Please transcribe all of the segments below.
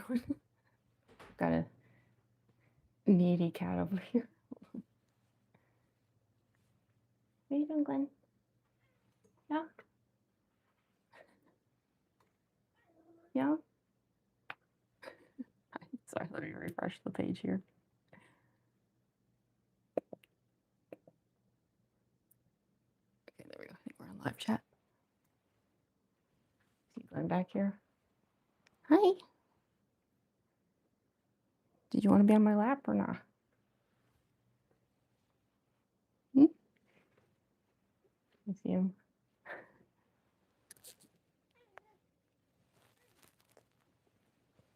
doing? Got a needy cat over here. What are you doing, Glenn? Yeah? Yeah? Sorry, let me refresh the page here. Okay, there we go. I think we're on live chat. See Glenn back here. Hi. Did you want to be on my lap or not? I see him.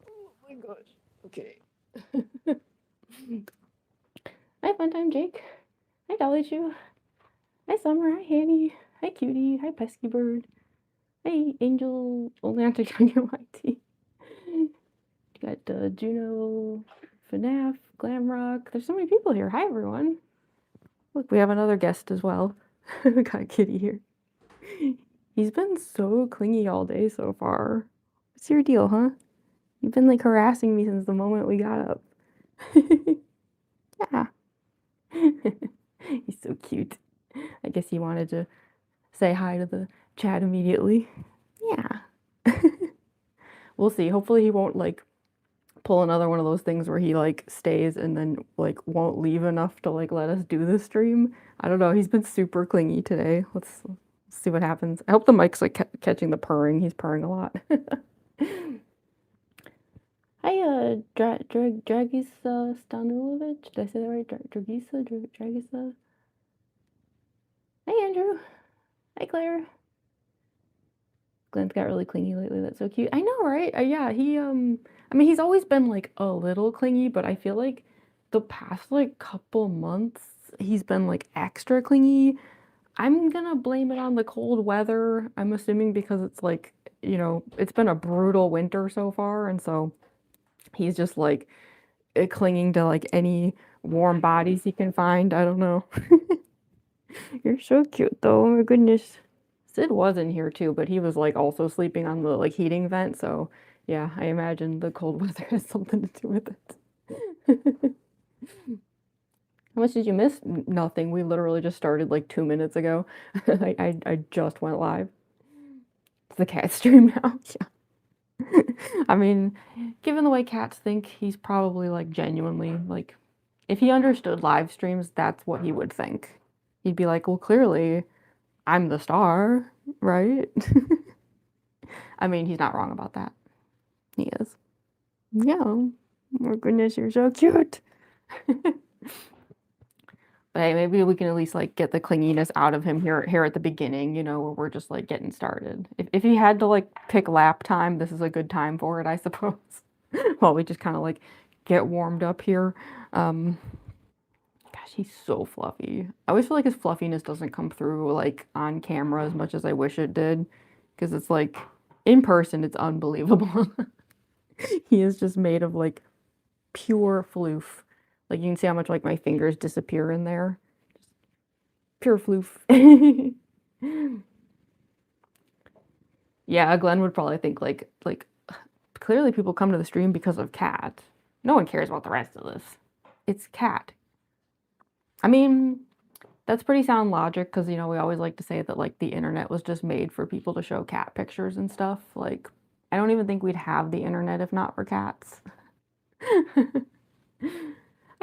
Oh my gosh. Okay. Hi, Funtime Jake. Hi, Dolly Shoe. Hi, Summer. Hi, Hanny. Hi, Cutie. Hi, Pesky Bird. Hi, Angel. Atlantic on your YT. Got Juno, FNAF, Glamrock. There's so many people here. Hi, everyone. Look, we have another guest as well. We got Kitty here. He's been so clingy all day so far. What's your deal, huh? You've been like harassing me since the moment we got up. Yeah. He's so cute. I guess he wanted to say hi to the chat immediately. Yeah. We'll see. Hopefully he won't like pull another one of those things where he like stays and then like won't leave enough to like let us do the stream. I don't know. He's been super clingy today. Let's see what happens. I hope the mic's like catching the purring. He's purring a lot. Hi, Dragisa Stanulovic. Did I say that right? Dragisa? Hey, Andrew. Hi, Claire. Glenn's got really clingy lately. That's so cute. I know, right? Yeah, I mean, he's always been like a little clingy, but I feel like the past like couple months he's been like extra clingy. I'm gonna blame it on the cold weather. I'm assuming because it's like, you know, it's been a brutal winter so far, and so he's just like clinging to like any warm bodies he can find. I don't know. You're so cute though. Oh my goodness. Sid was in here too, but he was like also sleeping on the like heating vent, so yeah, I imagine the cold weather has something to do with it. How much did you miss? Nothing. We literally just started like 2 minutes ago. I just went live. It's the cat stream now. Yeah. I mean, given the way cats think, he's probably like genuinely like, if he understood live streams, that's what he would think. He'd be like, well, clearly I'm the star, right? I mean, he's not wrong about that. He is. Yeah. Oh my goodness, you're so cute. But hey, maybe we can at least like get the clinginess out of him here at the beginning, you know, where we're just like getting started. If he had to like pick lap time, this is a good time for it, I suppose. While we just kind of like get warmed up here. Gosh, he's so fluffy. I always feel like his fluffiness doesn't come through like on camera as much as I wish it did, because it's like in person, it's unbelievable. He is just made of like pure floof. Like you can see how much like my fingers disappear in there. Pure floof. Yeah, Glenn would probably think like clearly people come to the stream because of Cat. No one cares about the rest of this. It's Cat. I mean, that's pretty sound logic because you know we always like to say that like the internet was just made for people to show cat pictures and stuff. Like I don't even think we'd have the internet if not for cats.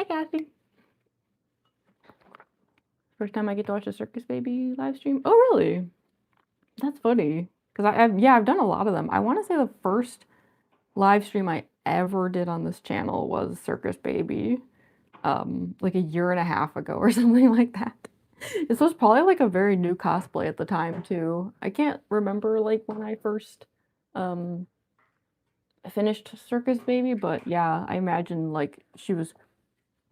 Hi, Kathy. First time I get to watch a Circus Baby live stream. Oh, really? That's funny. Because I've done a lot of them. I want to say the first live stream I ever did on this channel was Circus Baby, like a year and a half ago or something like that. This was probably like a very new cosplay at the time too. I can't remember like when I first finished Circus Baby, but yeah, I imagine like she was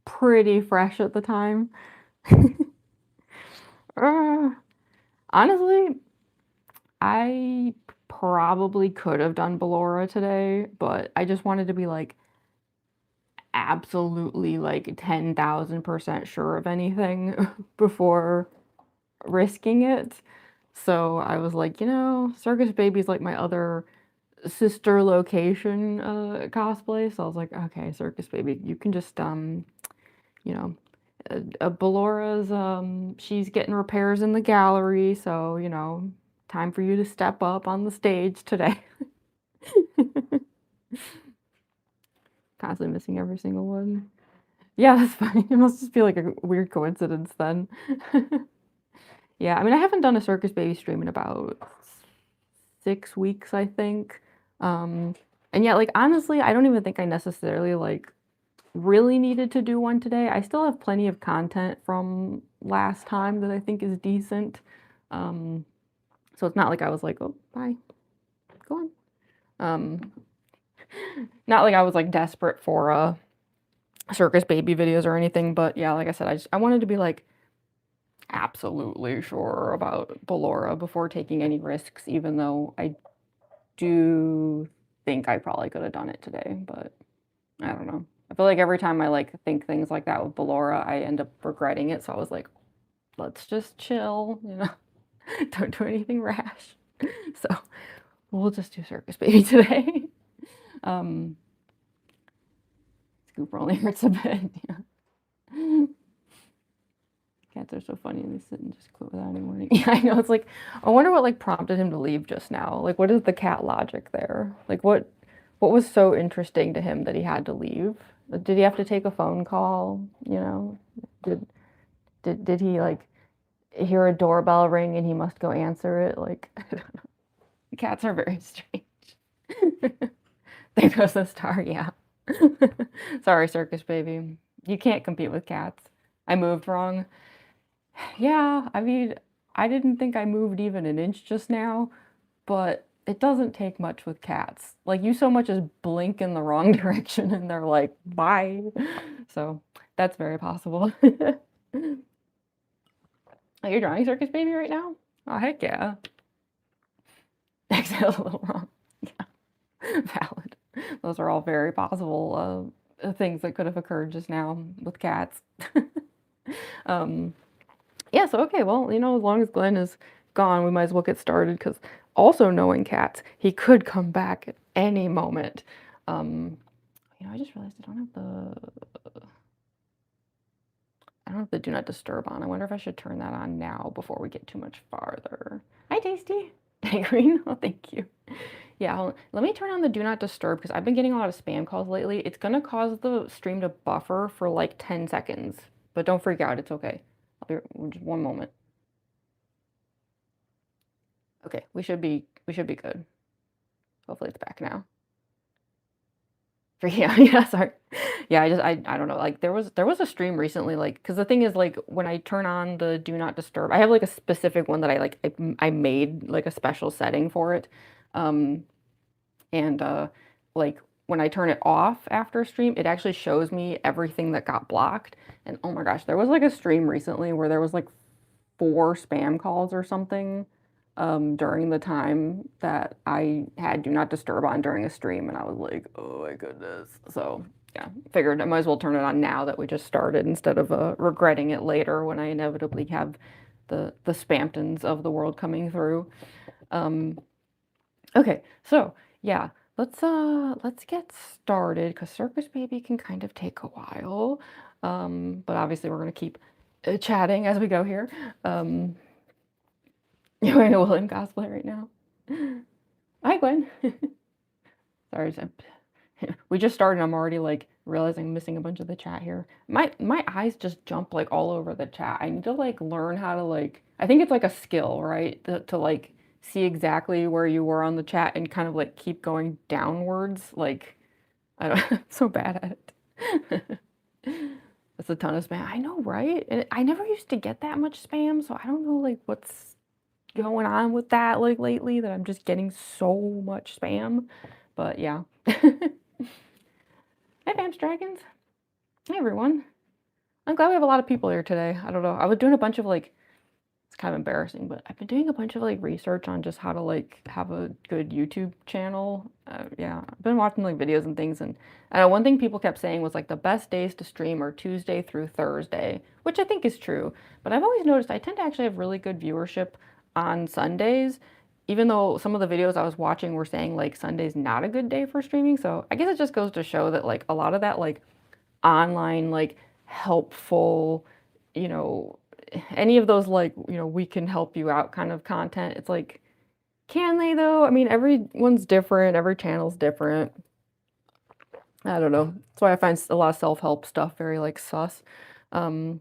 pretty fresh at the time. Honestly, I probably could have done Ballora today, but I just wanted to be like absolutely like 10,000% sure of anything before risking it. So I was like, you know, Circus Baby's like my other sister location cosplay. So I was like, okay, Circus Baby, you can just you know, Bellora's she's getting repairs in the gallery, so time for you to step up on the stage today. Constantly missing every single one. Yeah, that's funny. It must just be like a weird coincidence then. Yeah, I mean, I haven't done a Circus Baby stream in about 6 weeks, I think. And yeah, like honestly, I don't even think I necessarily like really needed to do one today. I still have plenty of content from last time that I think is decent. So it's not like I was like, oh, bye, go on. Not like I was like desperate for Circus Baby videos or anything, but yeah, like I said, I wanted to be like absolutely sure about Ballora before taking any risks, even though I do think I probably could have done it today, but I don't know. I feel like every time I like think things like that with Ballora, I end up regretting it. So I was like, let's just chill, don't do anything rash. So we'll just do Circus Baby today. Scooper only hurts a bit. Yeah. Cats are so funny. They sit and just quit without any warning. Yeah, I know. It's like, I wonder what like prompted him to leave just now. Like, what is the cat logic there? Like, what was so interesting to him that he had to leave? Did he have to take a phone call? Did did he like hear a doorbell ring and he must go answer it? Like, I don't know. Cats are very strange. There goes the star. Yeah. Sorry, Circus Baby. You can't compete with cats. I moved wrong. Yeah, I mean, I didn't think I moved even an inch just now, but it doesn't take much with cats. Like, you so much as blink in the wrong direction and they're like, bye. So that's very possible. Are you drawing Circus Baby right now? Oh, heck yeah. Exhale's a little wrong. Yeah, valid. Those are all very possible things that could have occurred just now with cats. Yeah, so okay, well, as long as Glenn is gone, we might as well get started because also knowing cats, he could come back at any moment. I just realized I don't have the do not disturb on. I wonder if I should turn that on now before we get too much farther. Hi, Tasty. Hey, Green. Oh, thank you. Yeah, let me turn on the do not disturb because I've been getting a lot of spam calls lately. It's gonna cause the stream to buffer for like 10 seconds, but don't freak out. It's okay. I'll be just one moment. Okay, we should be good. Hopefully it's back now. Yeah, sorry. Yeah, I don't know. Like there was a stream recently, like because the thing is like when I turn on the do not disturb, I have like a specific one that I made like a special setting for it. And like when I turn it off after a stream, it actually shows me everything that got blocked. And oh my gosh, there was like a stream recently where there was like 4 spam calls or something during the time that I had do not disturb on during a stream, and I was like, oh my goodness. So yeah, figured I might as well turn it on now that we just started instead of regretting it later when I inevitably have the Spamptons of the world coming through. Okay, so yeah, let's get started because Circus Baby can kind of take a while. But obviously we're gonna keep chatting as we go here. You're wearing a William cosplay right now. Hi, Gwen. Sorry, we just started. I'm already like realizing I'm missing a bunch of the chat here. My eyes just jump like all over the chat. I need to like learn how to like. I think it's like a skill, right? To like see exactly where you were on the chat and kind of like keep going downwards. Like I don't. I'm so bad at it. That's a ton of spam. I know, right? And I never used to get that much spam, so I don't know like what's going on with that like lately that I'm just getting so much spam. But yeah. Hi, Vamps Dragons. Hey, everyone. I'm glad we have a lot of people here today. I don't know. I was doing a bunch of like, it's kind of embarrassing, but I've been doing a bunch of like research on just how to like have a good YouTube channel. Yeah, I've been watching like videos and things. And I know one thing people kept saying was like the best days to stream are Tuesday through Thursday, which I think is true. But I've always noticed I tend to actually have really good viewership on Sundays. even though some of the videos I was watching were saying like Sunday's not a good day for streaming. So I guess it just goes to show that like a lot of that like online like helpful, you know, any of those like, we can help you out kind of content. It's like, can they though? I mean, everyone's different, every channel's different. I don't know. That's why I find a lot of self-help stuff very like sus. Um,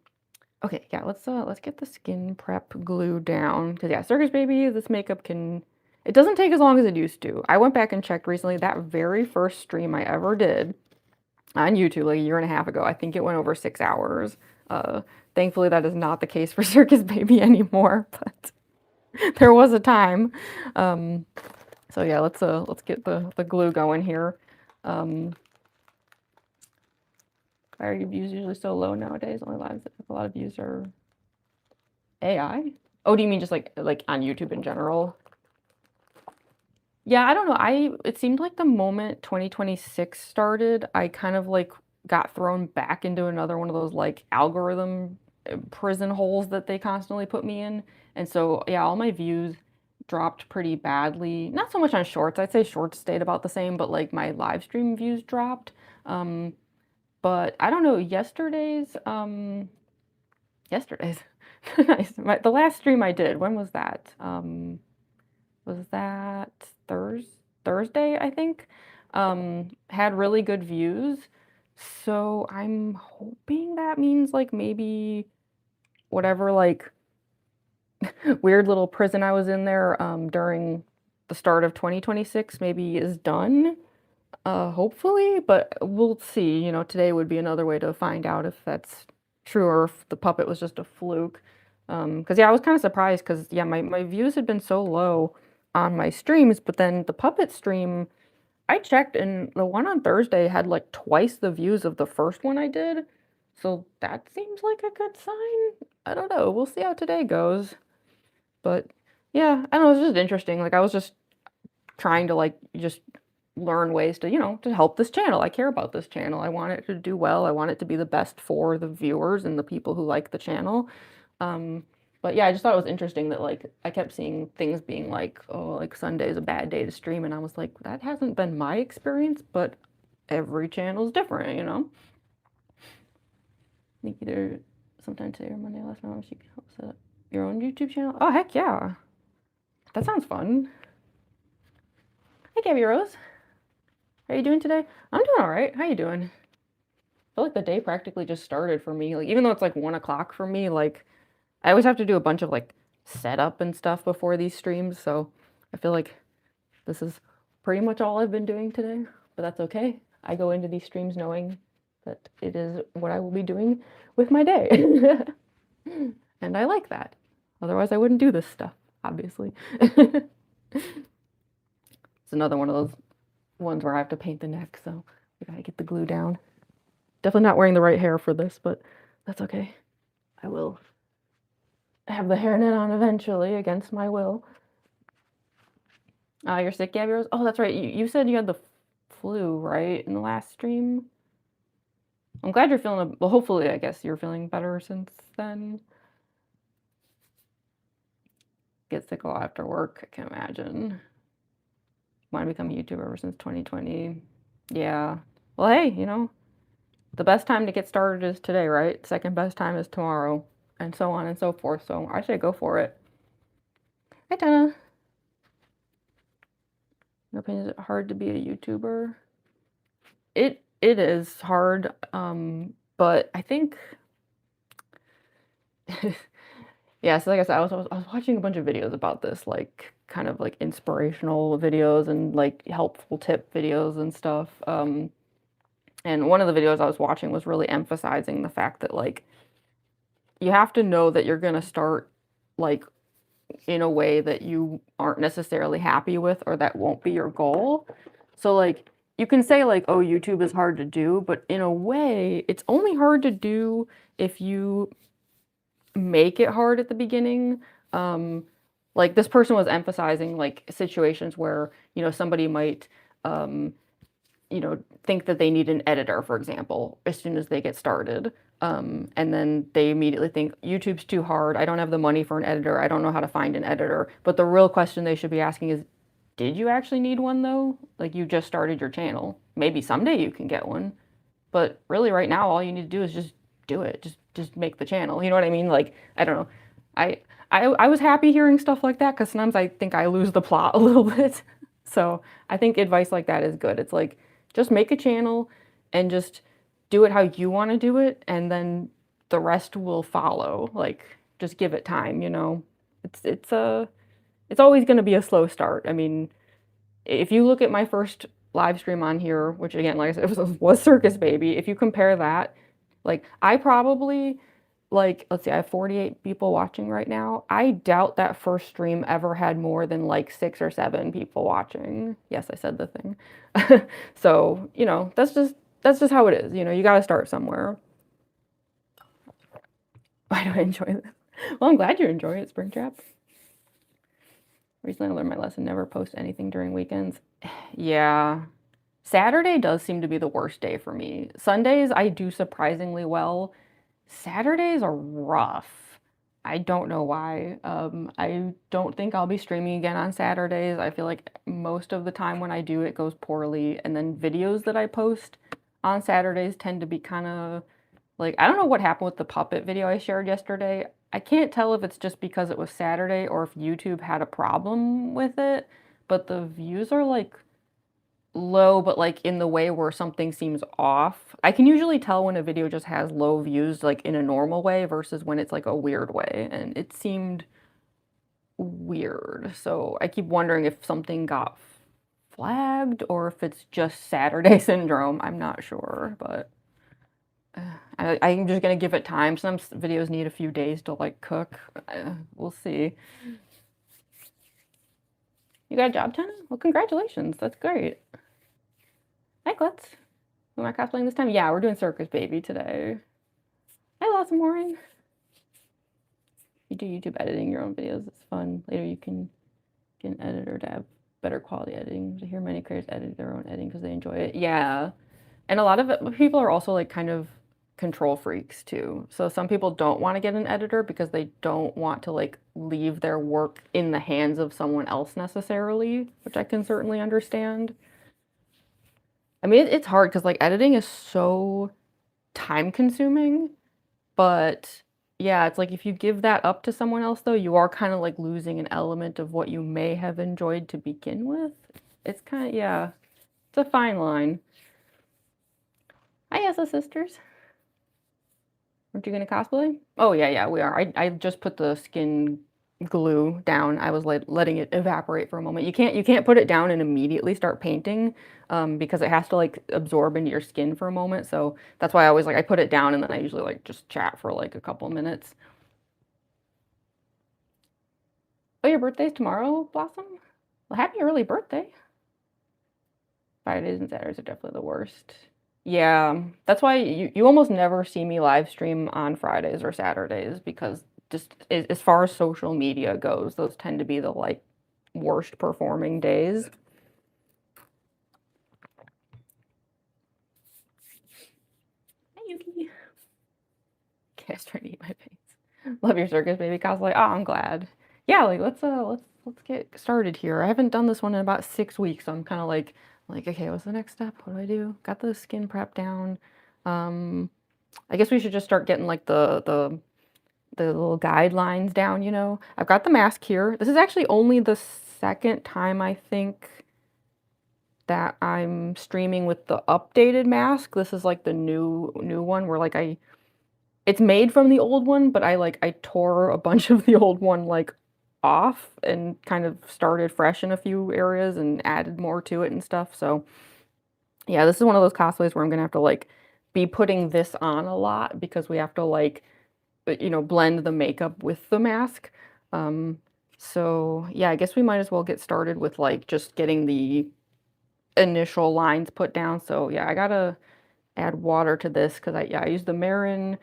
okay, yeah, let's get the skin prep glue down because yeah, Circus Baby, this makeup it doesn't take as long as it used to. I went back and checked recently. That very first stream I ever did on YouTube like a year and a half ago, I think it went over 6 hours. Uh, Thankfully that is not the case for Circus Baby anymore, but there was a time. Um, so yeah, let's get the glue going here. Why are your views usually so low nowadays? Only lives a lot of views are AI. Oh, do you mean just like on YouTube in general? Yeah, I don't know. It seemed like the moment 2026 started, I kind of like got thrown back into another one of those like algorithm prison holes that they constantly put me in. And so, yeah, all my views dropped pretty badly. Not so much on shorts. I'd say shorts stayed about the same, but like my live stream views dropped. But I don't know, yesterday's nice. The last stream I did, when was that? Was that Thursday, I think? Had really good views. So I'm hoping that means like maybe whatever like weird little prison I was in there during the start of 2026 maybe is done. Hopefully, but we'll see. Today would be another way to find out if that's true or if the puppet was just a fluke. Because yeah, I was kind of surprised because yeah, my views had been so low on my streams, but then the puppet stream, I checked and the one on Thursday had like twice the views of the first one I did. So that seems like a good sign. I don't know. We'll see how today goes. But yeah, I don't know, it's just interesting. Like I was just trying to like just learn ways to, to help this channel. I care about this channel. I want it to do well. I want it to be the best for the viewers and the people who like the channel. But yeah, I just thought it was interesting that like I kept seeing things being like, oh, like Sunday's a bad day to stream, and I was like, that hasn't been my experience, but every channel's different, I think either sometime today or Monday. Last night she can help set up your own YouTube channel. Oh heck yeah, that sounds fun. Hey Gabby Rose. How are you doing today? I'm doing all right. How you doing? I feel like the day practically just started for me. Like even though it's like 1 o'clock for me, like I always have to do a bunch of like setup and stuff before these streams. So I feel like this is pretty much all I've been doing today, but that's okay. I go into these streams knowing that it is what I will be doing with my day. And I like that. Otherwise I wouldn't do this stuff, obviously. It's another one of those ones where I have to paint the neck, so we gotta get the glue down. Definitely not wearing the right hair for this, but that's okay. I will have the hairnet on eventually, against my will. You're sick, Gabby Rose? Oh, that's right. You said you had the flu, right, in the last stream? I'm glad you're feeling, well, hopefully, I guess you're feeling better since then. Get sick a lot after work, I can imagine. Want to become a YouTuber ever since 2020. Yeah. Well, hey, the best time to get started is today, right? Second best time is tomorrow, and so on and so forth. So I say go for it. Hi, Dana. Your opinion, is it hard to be a YouTuber? It is hard, but I think, yeah. So like I said, I was watching a bunch of videos about this, like kind of like inspirational videos and like helpful tip videos and stuff. And one of the videos I was watching was really emphasizing the fact that like you have to know that you're gonna start like in a way that you aren't necessarily happy with or that won't be your goal. So like you can say like, oh, YouTube is hard to do, but in a way, it's only hard to do if you make it hard at the beginning. Like this person was emphasizing like situations where, somebody might think that they need an editor, for example, as soon as they get started. And then they immediately think YouTube's too hard. I don't have the money for an editor. I don't know how to find an editor. But the real question they should be asking is, did you actually need one though? Like you just started your channel. Maybe someday you can get one. But really right now all you need to do is just do it. Just make the channel. You know what I mean? Like, I don't know. I I was happy hearing stuff like that because sometimes I think I lose the plot a little bit. So I think advice like that is good. It's like just make a channel and just do it how you want to do it, and then the rest will follow. Like just give it time, you know. It's always going to be a slow start. I mean, if you look at my first live stream on here, which again, like I said, was Circus Baby, if you compare that, like I probably, like, let's see, I have 48 people watching right now. I doubt that first stream ever had more than like 6 or 7 people watching. Yes, I said the thing. So, you know, that's just how it is. You know, you got to start somewhere. Why do I enjoy this? Well, I'm glad you enjoy it, Springtrap. Recently, I learned my lesson, never post anything during weekends. Yeah. Saturday does seem to be the worst day for me. Sundays, I do surprisingly well. Saturdays are rough. I don't know why. I don't think I'll be streaming again on Saturdays. I feel like most of the time when I do, it goes poorly. And then videos that I post on Saturdays tend to be kind of like, I don't know what happened with the puppet video I shared yesterday. I can't tell if it's just because it was Saturday or if YouTube had a problem with it, but the views are like low, but like in the way where something seems off. I can usually tell when a video just has low views, like in a normal way versus when it's like a weird way. And it seemed weird. So I keep wondering if something got flagged or if it's just Saturday syndrome. I'm not sure, but I'm just gonna give it time. Some videos need a few days to like cook. We'll see. You got a job, Tana? Well, congratulations. That's great. Hi, Klutz. Am I cosplaying this time? Yeah, we're doing Circus Baby today. Hi, Blossom Warren. You do YouTube editing your own videos. It's fun. Later you can get an editor to have better quality editing. I hear many creators edit their own editing because they enjoy it. Yeah. And a lot of people are also like kind of control freaks too. So some people don't want to get an editor because they don't want to like leave their work in the hands of someone else necessarily, which I can certainly understand. I mean, it's hard because like editing is so time consuming, but yeah, it's like if you give that up to someone else though, you are kind of like losing an element of what you may have enjoyed to begin with. It's kind of, yeah, it's a fine line. Hi, Essa sisters. Aren't you gonna cosplay? Oh yeah, we are. I just put the skin glue down. I was like letting it evaporate for a moment. You can't put it down and immediately start painting, because it has to like absorb into your skin for a moment. So that's why I always like I put it down and then I usually like just chat for like a couple minutes. Oh, your birthday's tomorrow, Blossom? Well, happy early birthday. Fridays and Saturdays are definitely the worst. Yeah, that's why you almost never see me live stream on Fridays or Saturdays because just as far as social media goes, those tend to be the like worst performing days. Hi, Yuki. Guys trying to eat my face. Love your Circus Baby cosplay. Oh, I'm glad. Yeah, like let's get started here. I haven't done this one in about 6 weeks, so I'm kind of like okay, what's the next step? What do I do? Got the skin prep down. I guess we should just start getting like the little guidelines down, you know. I've got the mask here. This is actually only the second time I think that I'm streaming with the updated mask. This is like the new one where like it's made from the old one, but I tore a bunch of the old one like off and kind of started fresh in a few areas and added more to it and stuff. So yeah, this is one of those cosplays where I'm gonna have to like be putting this on a lot because we have to like you know, blend the makeup with the mask. Um, so yeah, I guess we might as well get started with like just getting the initial lines put down. So yeah, I gotta add water to this because I use the Marin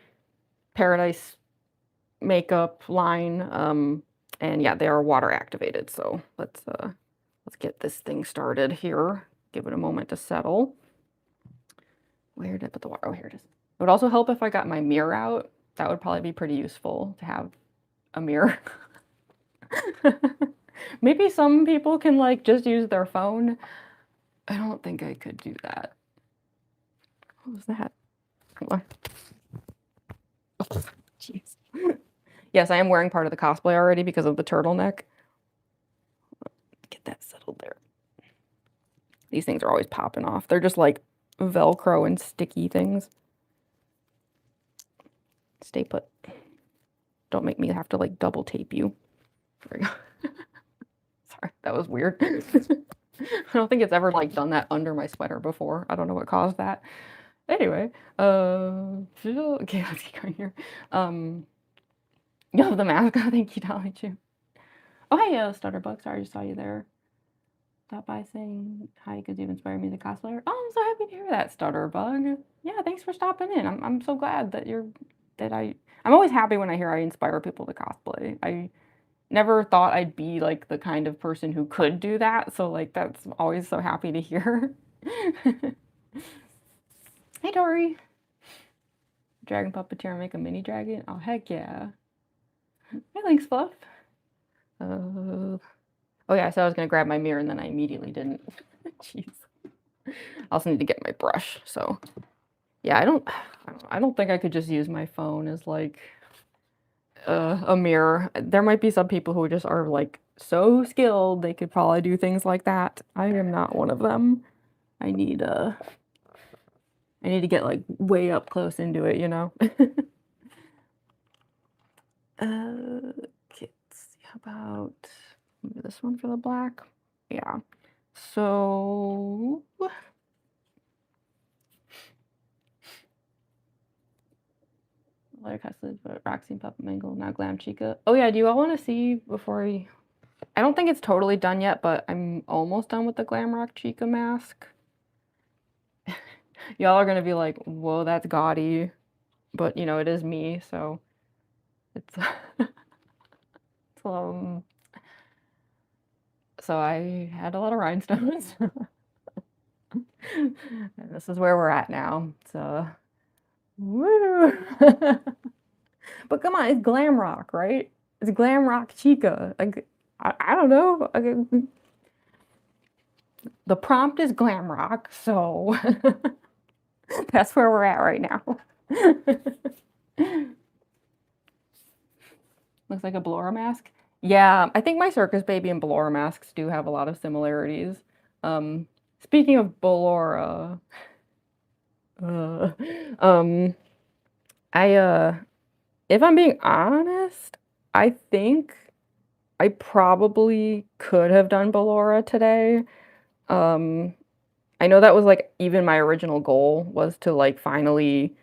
Paradise makeup line. And yeah, they are water activated. So let's get this thing started here. Give it a moment to settle. Where did I put the water? Oh, here it is. would also help if I got my mirror out. That would probably be pretty useful to have a mirror. Maybe some people can like just use their phone. I don't think I could do that. What was that? Hold on. Oh, jeez. Yes, I am wearing part of the cosplay already because of the turtleneck. Get that settled there. These things are always popping off. They're just like Velcro and sticky things. Stay put. Don't make me have to like double tape you. There we go. Sorry, that was weird. I don't think it's ever like done that under my sweater before. I don't know what caused that. Anyway, okay, let's keep going here. You have the mask. Thank you, Dolly Chu. Oh, hey, Stutterbug. Sorry, I just saw you there. Stop by saying hi because you've inspired me as a cosplayer. Oh, I'm so happy to hear that, Stutterbug. Yeah, thanks for stopping in. I'm so glad that I'm always happy when I hear I inspire people to cosplay. I never thought I'd be like the kind of person who could do that, so like that's always so happy to hear. Hey, Dory. Dragon puppeteer make a mini dragon? Oh, heck yeah. Hey, Lynx Fluff. Oh yeah, so I was gonna grab my mirror and then I immediately didn't. Jeez. I also need to get my brush, so yeah, I don't think I could just use my phone as like a mirror. There might be some people who just are like so skilled they could probably do things like that. I am not one of them. I need to get like way up close into it, you know. Okay, let's see, how about this one for the black? Yeah. So Letter Custard, but Roxy Puppet Mangle, now Glam Chica. Oh yeah, do you all want to see before I don't think it's totally done yet, but I'm almost done with the Glam Rock Chica mask. Y'all are gonna be like, whoa, that's gaudy. But you know, it is me, so it's so I had a lot of rhinestones. And this is where we're at now. So woo. But come on, it's glam rock, right? It's glam rock chica. I don't know. The prompt is glam rock, so that's where we're at right now. Looks like a Ballora mask. Yeah, I think my Circus Baby and Ballora masks do have a lot of similarities. Speaking of Ballora, if I'm being honest, I think I probably could have done Ballora today. I know that was like even my original goal was to like finally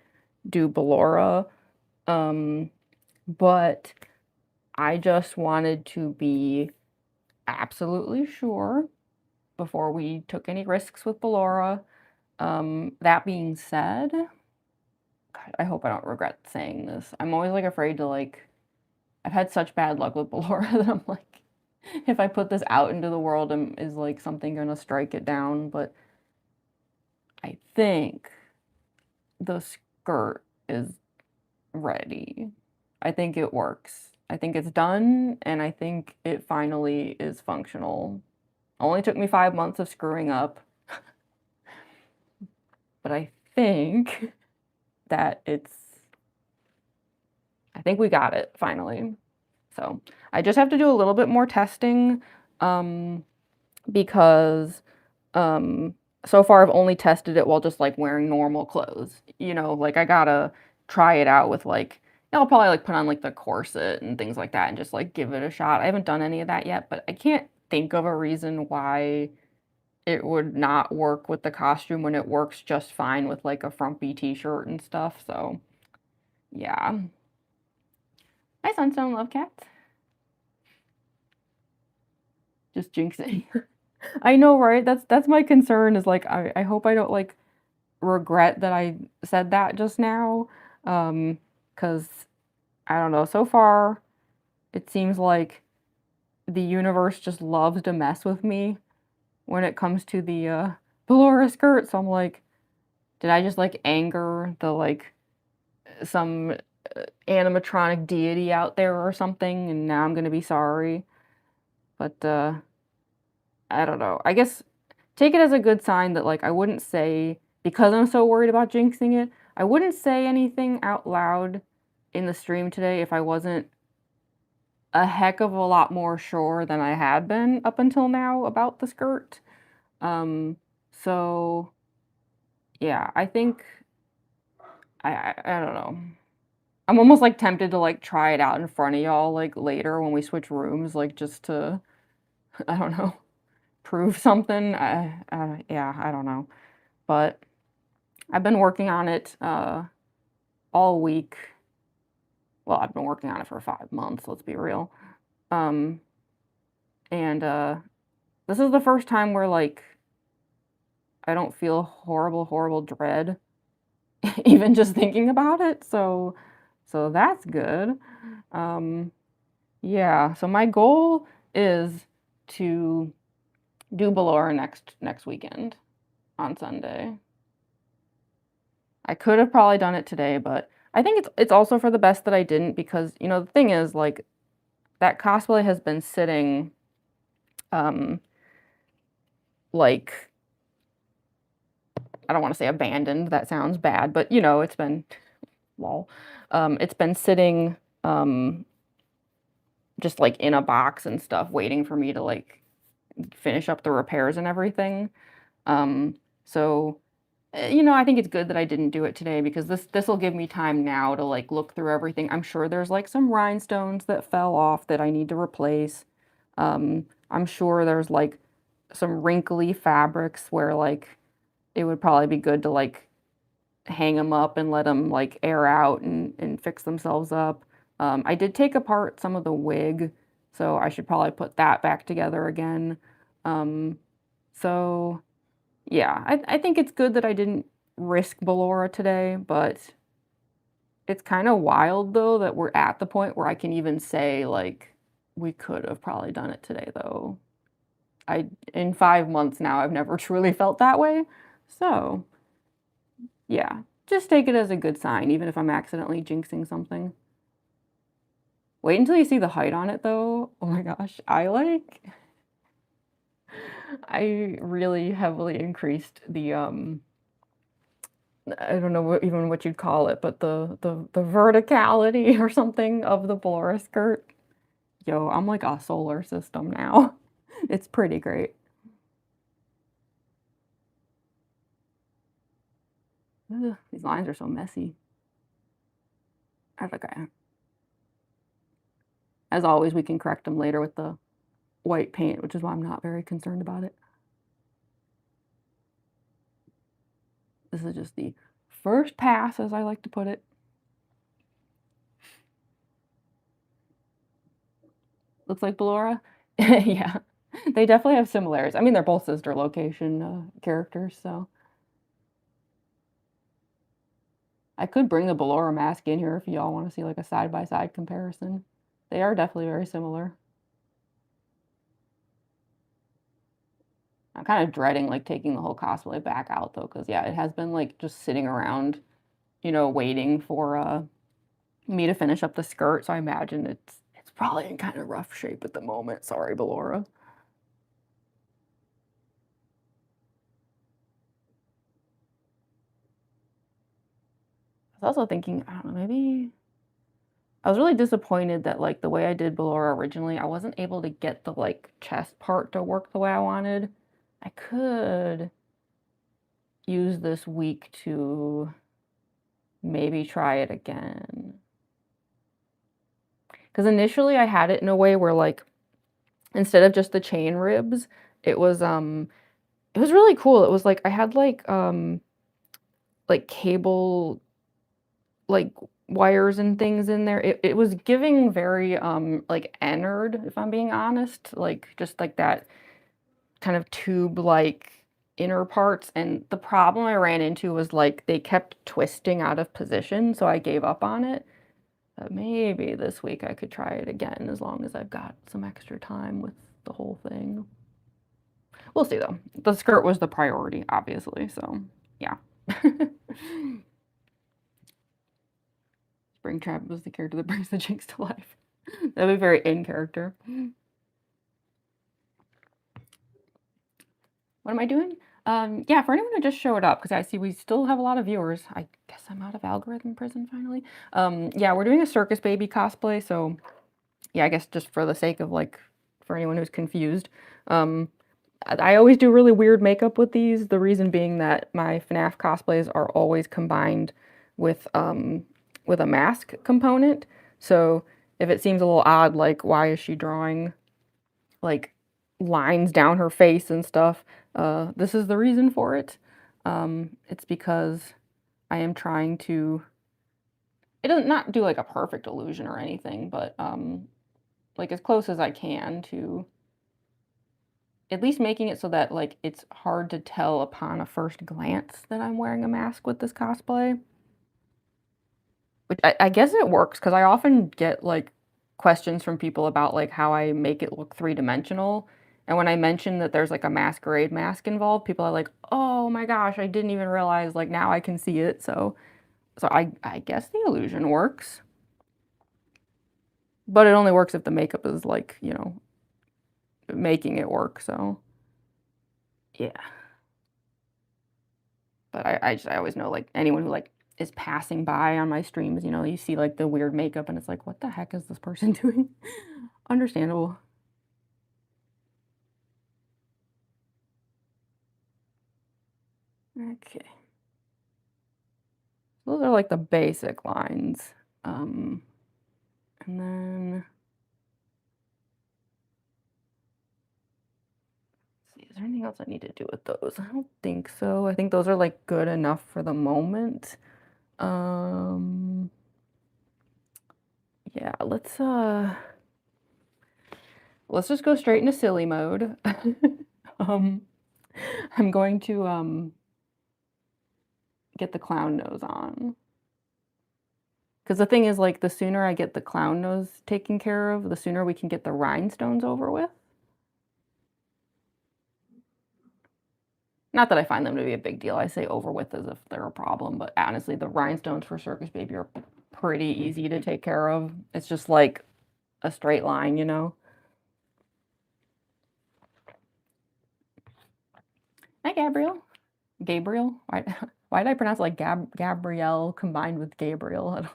do Ballora. But I just wanted to be absolutely sure before we took any risks with Ballora. That being said, God, I hope I don't regret saying this. I'm always like afraid to like, I've had such bad luck with Ballora that I'm like, if I put this out into the world, is like something gonna strike it down? But I think the skirt is ready. I think it works. I think it's done, and I think it finally is functional. Only took me 5 months of screwing up, but I think that I think we got it finally. So I just have to do a little bit more testing, because so far I've only tested it while just like wearing normal clothes. You know, like I gotta try it out with like, I'll probably like put on like the corset and things like that and just like give it a shot. I haven't done any of that yet, but I can't think of a reason why it would not work with the costume when it works just fine with like a frumpy t-shirt and stuff. So yeah. Hi Sunstone Love Cats. Just jinxing. I know, right? That's my concern is like I hope I don't like regret that I said that just now. 'Cause I don't know, so far it seems like the universe just loves to mess with me when it comes to the Ballora skirt. So I'm like, did I just like anger the like some animatronic deity out there or something, and now I'm gonna be sorry. But I don't know. I guess take it as a good sign that like I wouldn't say because I'm so worried about jinxing it, I wouldn't say anything out loud in the stream today if I wasn't a heck of a lot more sure than I had been up until now about the skirt. Um, so yeah, I think I don't know. I'm almost like tempted to like try it out in front of y'all like later when we switch rooms, like just to I don't know, prove something. Yeah, I don't know. But I've been working on it all week. Well, I've been working on it for 5 months, let's be real. Um, and this is the first time where like I don't feel horrible, horrible dread, even just thinking about it. So that's good. Um, yeah. So my goal is to do Ballora next weekend on Sunday. I could have probably done it today, but I think it's also for the best that I didn't because, you know, the thing is like that cosplay has been sitting um like I don't want to say abandoned, that sounds bad, but you know, it's been lol. It's been sitting just like in a box and stuff waiting for me to like finish up the repairs and everything. So you know, I think it's good that I didn't do it today because this will give me time now to like look through everything. I'm sure there's like some rhinestones that fell off that I need to replace. I'm sure there's like some wrinkly fabrics where like it would probably be good to like hang them up and let them like air out and fix themselves up. I did take apart some of the wig, so I should probably put that back together again. Um, so yeah, I think it's good that I didn't risk Ballora today, but it's kind of wild though that we're at the point where I can even say like we could have probably done it today though. In 5 months now I've never truly felt that way. So yeah, just take it as a good sign, even if I'm accidentally jinxing something. Wait until you see the height on it though. Oh my gosh, I really heavily increased the I don't know even what you'd call it, but the verticality or something of the Ballora skirt. Yo, I'm like a solar system now. It's pretty great. Ugh, these lines are so messy. That's okay. As always, we can correct them later with the white paint, which is why I'm not very concerned about it. This is just the first pass, as I like to put it. Looks like Ballora. Yeah, they definitely have similarities. I mean, they're both sister location characters, so. I could bring the Ballora mask in here if y'all want to see like a side-by-side comparison. They are definitely very similar. I'm kind of dreading like taking the whole cosplay back out though, because yeah, it has been like just sitting around, you know, waiting for me to finish up the skirt. So I imagine it's probably in kind of rough shape at the moment. Sorry, Ballora. I was also thinking, I don't know, maybe I was really disappointed that like the way I did Ballora originally, I wasn't able to get the like chest part to work the way I wanted. I could use this week to maybe try it again. Because initially I had it in a way where like instead of just the chain ribs, it was it was really cool. It was like I had like cable like wires and things in there. It was giving very like Ennard, if I'm being honest, like just like that kind of tube like inner parts. And the problem I ran into was like they kept twisting out of position, so I gave up on it. But maybe this week I could try it again as long as I've got some extra time with the whole thing. We'll see though. The skirt was the priority, obviously, so yeah. Springtrap was the character that brings the Jinx to life. That'd be very in character. What am I doing? Yeah, for anyone who just showed up, because I see we still have a lot of viewers. I guess I'm out of algorithm prison finally. Yeah, we're doing a Circus Baby cosplay, so yeah, I guess just for the sake of like, for anyone who's confused. I always do really weird makeup with these, the reason being that my FNAF cosplays are always combined with a mask component. So if it seems a little odd, like why is she drawing like lines down her face and stuff, this is the reason for it. It's because I am trying to, it doesn't not do like a perfect illusion or anything, but like as close as I can to at least making it so that like it's hard to tell upon a first glance that I'm wearing a mask with this cosplay. Which I guess it works because I often get like questions from people about like how I make it look three-dimensional. And when I mention that there's like a masquerade mask involved, people are like, "Oh my gosh, I didn't even realize, like now I can see it." So I guess the illusion works. But it only works if the makeup is like, you know, making it work, so yeah. But I always know like anyone who like is passing by on my streams, you know, you see like the weird makeup and it's like, what the heck is this person doing? Understandable. Okay. Those are like the basic lines. And then let's see, is there anything else I need to do with those? I don't think so. I think those are like good enough for the moment. Yeah, let's just go straight into silly mode. um I'm going to get the clown nose on. Because the thing is, like, the sooner I get the clown nose taken care of, the sooner we can get the rhinestones over with. Not that I find them to be a big deal. I say over with as if they're a problem, but honestly, the rhinestones for Circus Baby are pretty easy to take care of. It's just like a straight line, you know? Hi, Gabriel. Gabriel? Why did I pronounce it like Gabrielle combined with Gabriel?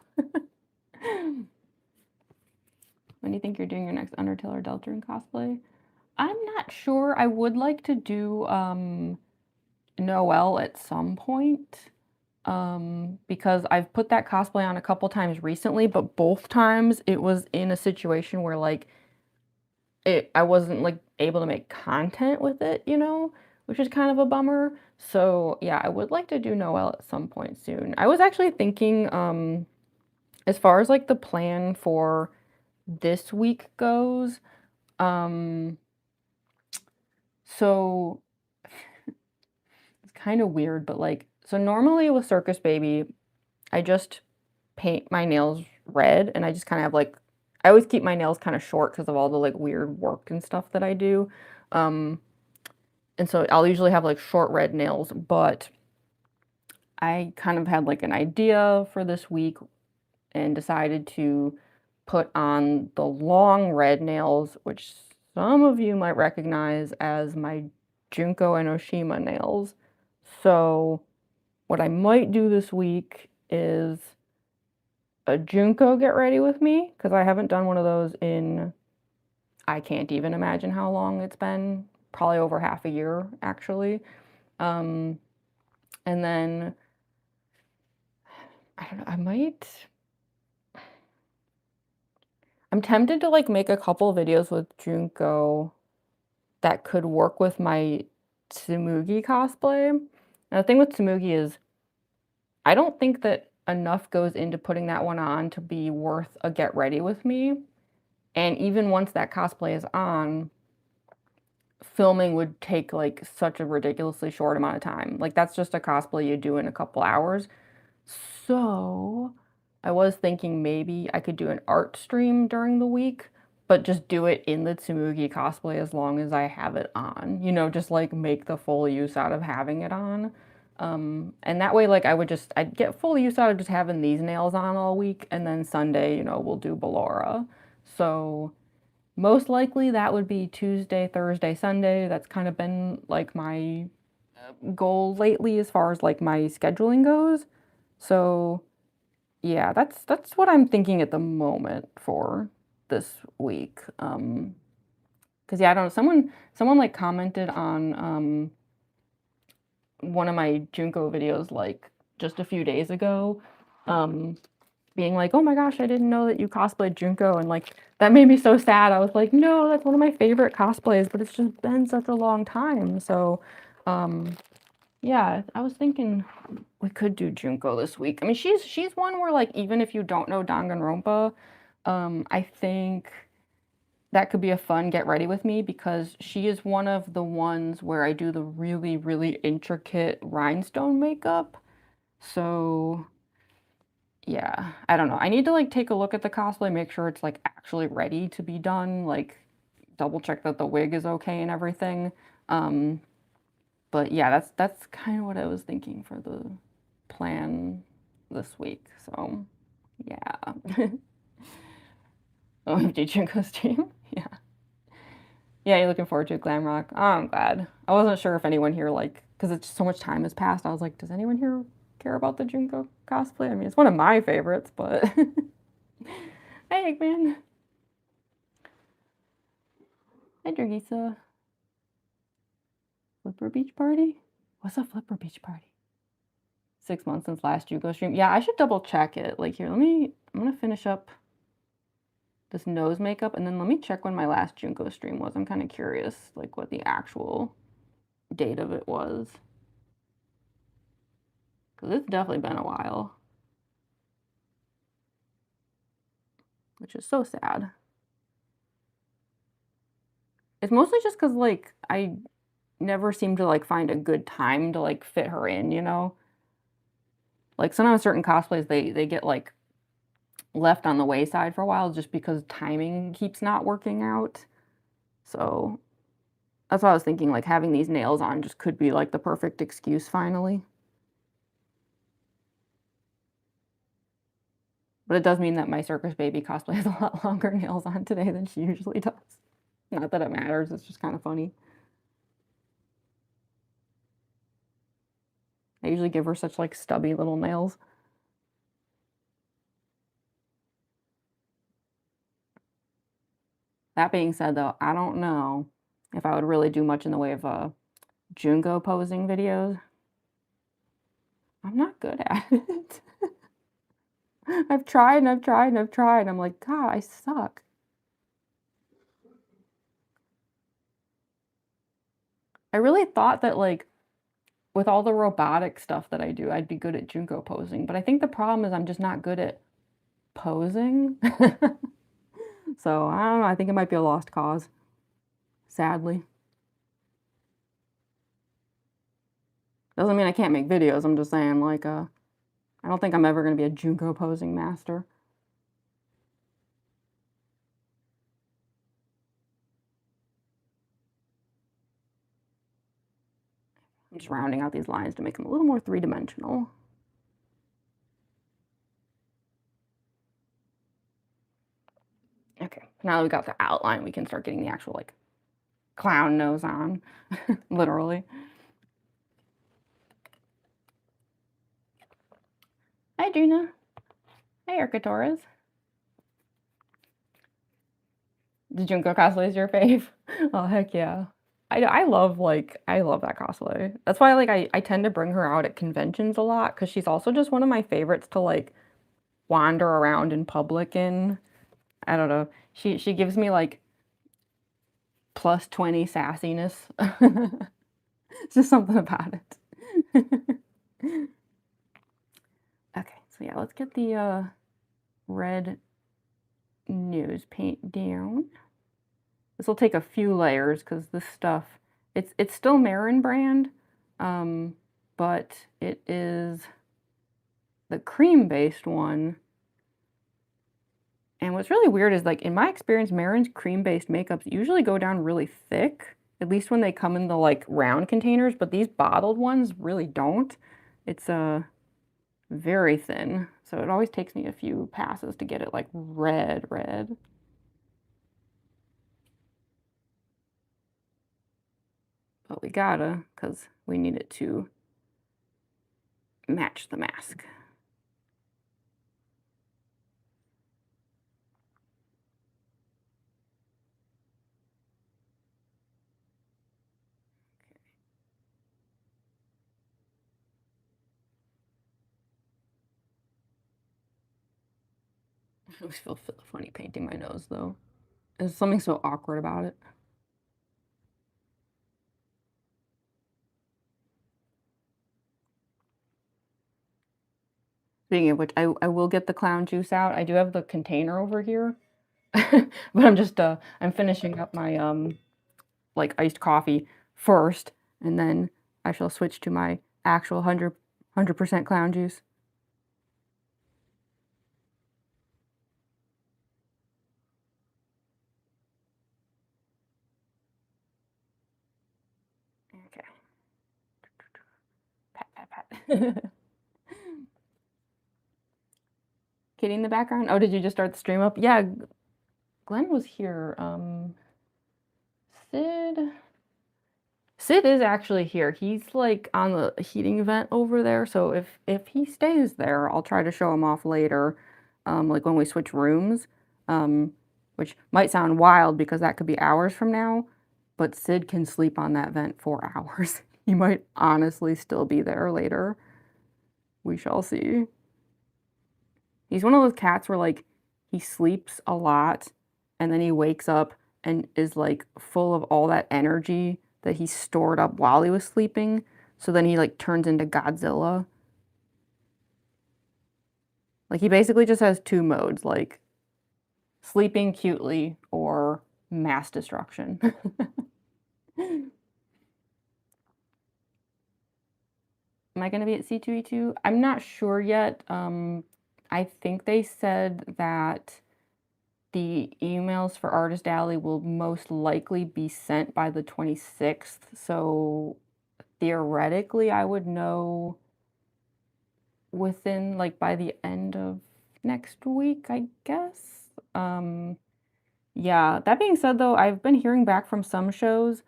When do you think you're doing your next Undertale or Deltarune cosplay? I'm not sure. I would like to do Noelle at some point. Because I've put that cosplay on a couple times recently, but both times it was in a situation where like I wasn't like able to make content with it, you know, which is kind of a bummer. So yeah, I would like to do Noelle at some point soon. I was actually thinking, as far as like the plan for this week goes, so it's kind of weird, but like, so normally with Circus Baby, I just paint my nails red and I just kind of have like, I always keep my nails kind of short because of all the like weird work and stuff that I do. And so I'll usually have like short red nails, but I kind of had like an idea for this week and decided to put on the long red nails, which some of you might recognize as my Junko and Oshima nails. So what I might do this week is a Junko get ready with me, because I haven't done one of those in, I can't even imagine how long it's been, probably over half a year actually. And then I don't know, I'm tempted to like make a couple videos with Junko that could work with my Tsumugi cosplay. Now the thing with Tsumugi is I don't think that enough goes into putting that one on to be worth a get ready with me. And even once that cosplay is on, filming would take like such a ridiculously short amount of time. Like that's just a cosplay you do in a couple hours. So I was thinking maybe I could do an art stream during the week, but just do it in the Tsumugi cosplay as long as I have it on. You know, just like make the full use out of having it on. And that way, like, I'd get full use out of just having these nails on all week, and then Sunday, we'll do Ballora. So most likely that would be Tuesday, Thursday, Sunday. That's kind of been like my goal lately as far as like my scheduling goes. So yeah, that's what I'm thinking at the moment for this week. 'Cause yeah, I don't know, someone like commented on one of my Junko videos like just a few days ago, um, being like, "Oh my gosh, I didn't know that you cosplayed Junko," and like that made me so sad. I was like, "No, that's one of my favorite cosplays, but it's just been such a long time." So, um, yeah, I was thinking we could do Junko this week. I mean, she's one where like even if you don't know Danganronpa, I think that could be a fun get ready with me because she is one of the ones where I do the really, really intricate rhinestone makeup. So yeah, I don't know. I need to like take a look at the cosplay, make sure it's like actually ready to be done, like double check that the wig is okay and everything. Um, but yeah, that's kind of what I was thinking for the plan this week. So yeah. Oh, MJ Junko's team. Yeah. Yeah, you're looking forward to Glam Rock. Oh, I'm glad. I wasn't sure if anyone here like, because it's so much time has passed. I was like, does anyone here care about the Junko cosplay? I mean, it's one of my favorites, but hey, Eggman. Hi, Dragisa. Flipper Beach Party? What's a Flipper Beach Party? 6 months since last Junko stream. Yeah, I should double check it. Like here, I'm gonna finish up this nose makeup and then let me check when my last Junko stream was. I'm kind of curious, like what the actual date of it was. Because it's definitely been a while. Which is so sad. It's mostly just because, like, I never seem to, like, find a good time to, like, fit her in, you know? Like, sometimes certain cosplays, they get, like, left on the wayside for a while just because timing keeps not working out. So, that's why I was thinking, like, having these nails on just could be, like, the perfect excuse finally. But it does mean that my Circus Baby cosplay has a lot longer nails on today than she usually does. Not that it matters, it's just kind of funny. I usually give her such, like, stubby little nails. That being said, though, I don't know if I would really do much in the way of, Junko posing videos. I'm not good at it. I've tried and I've tried and I've tried. I'm like, "God, I suck." I really thought that, like, with all the robotic stuff that I do, I'd be good at Junko posing, but I think the problem is I'm just not good at posing. So, I don't know, I think it might be a lost cause, sadly. Doesn't mean I can't make videos, I'm just saying, like, I don't think I'm ever gonna be a Junko posing master. I'm just rounding out these lines to make them a little more three-dimensional. Okay, now that we got the outline, we can start getting the actual, like, clown nose on, literally. Hi, Gina. Hey, Erica Torres. The Junko cosplay is your fave? Oh, heck yeah. I love, like, I love that cosplay. That's why, like, I tend to bring her out at conventions a lot because she's also just one of my favorites to, like, wander around in public in. I don't know. She gives me, like, plus 20 sassiness. It's just something about it. Okay, so yeah, let's get the red nose paint down. This will take a few layers because this stuff, it's still Marin brand, but it is the cream-based one. And what's really weird is like in my experience, Marin's cream-based makeups usually go down really thick At least when they come in the like round containers, but these bottled ones really don't. It's very thin, so it always takes me a few passes to get it like red. But we gotta, because we need it to match the mask. I always feel funny painting my nose though. There's something so awkward about it. Speaking of which, I will get the clown juice out. I do have the container over here. But I'm just I'm finishing up my like iced coffee first, and then I shall switch to my actual 100% clown juice. Okay. Pat. Kitty in the background. Oh, did you just start the stream up? Yeah, Glenn was here. Sid. Sid is actually here. He's like on the heating vent over there. So if he stays there, I'll try to show him off later, like when we switch rooms, which might sound wild because that could be hours from now, but Sid can sleep on that vent for hours. He might honestly still be there later. We shall see. He's one of those cats where like he sleeps a lot and then he wakes up and is like full of all that energy that he stored up while he was sleeping. So then he like turns into Godzilla. Like he basically just has two modes, like sleeping cutely or mass destruction. Am I going to be at C2E2? I'm not sure yet. I think they said that the emails for Artist Alley will most likely be sent by the 26th. So theoretically, I would know within like by the end of next week, I guess. Yeah, that being said though, I've been hearing back from some shows.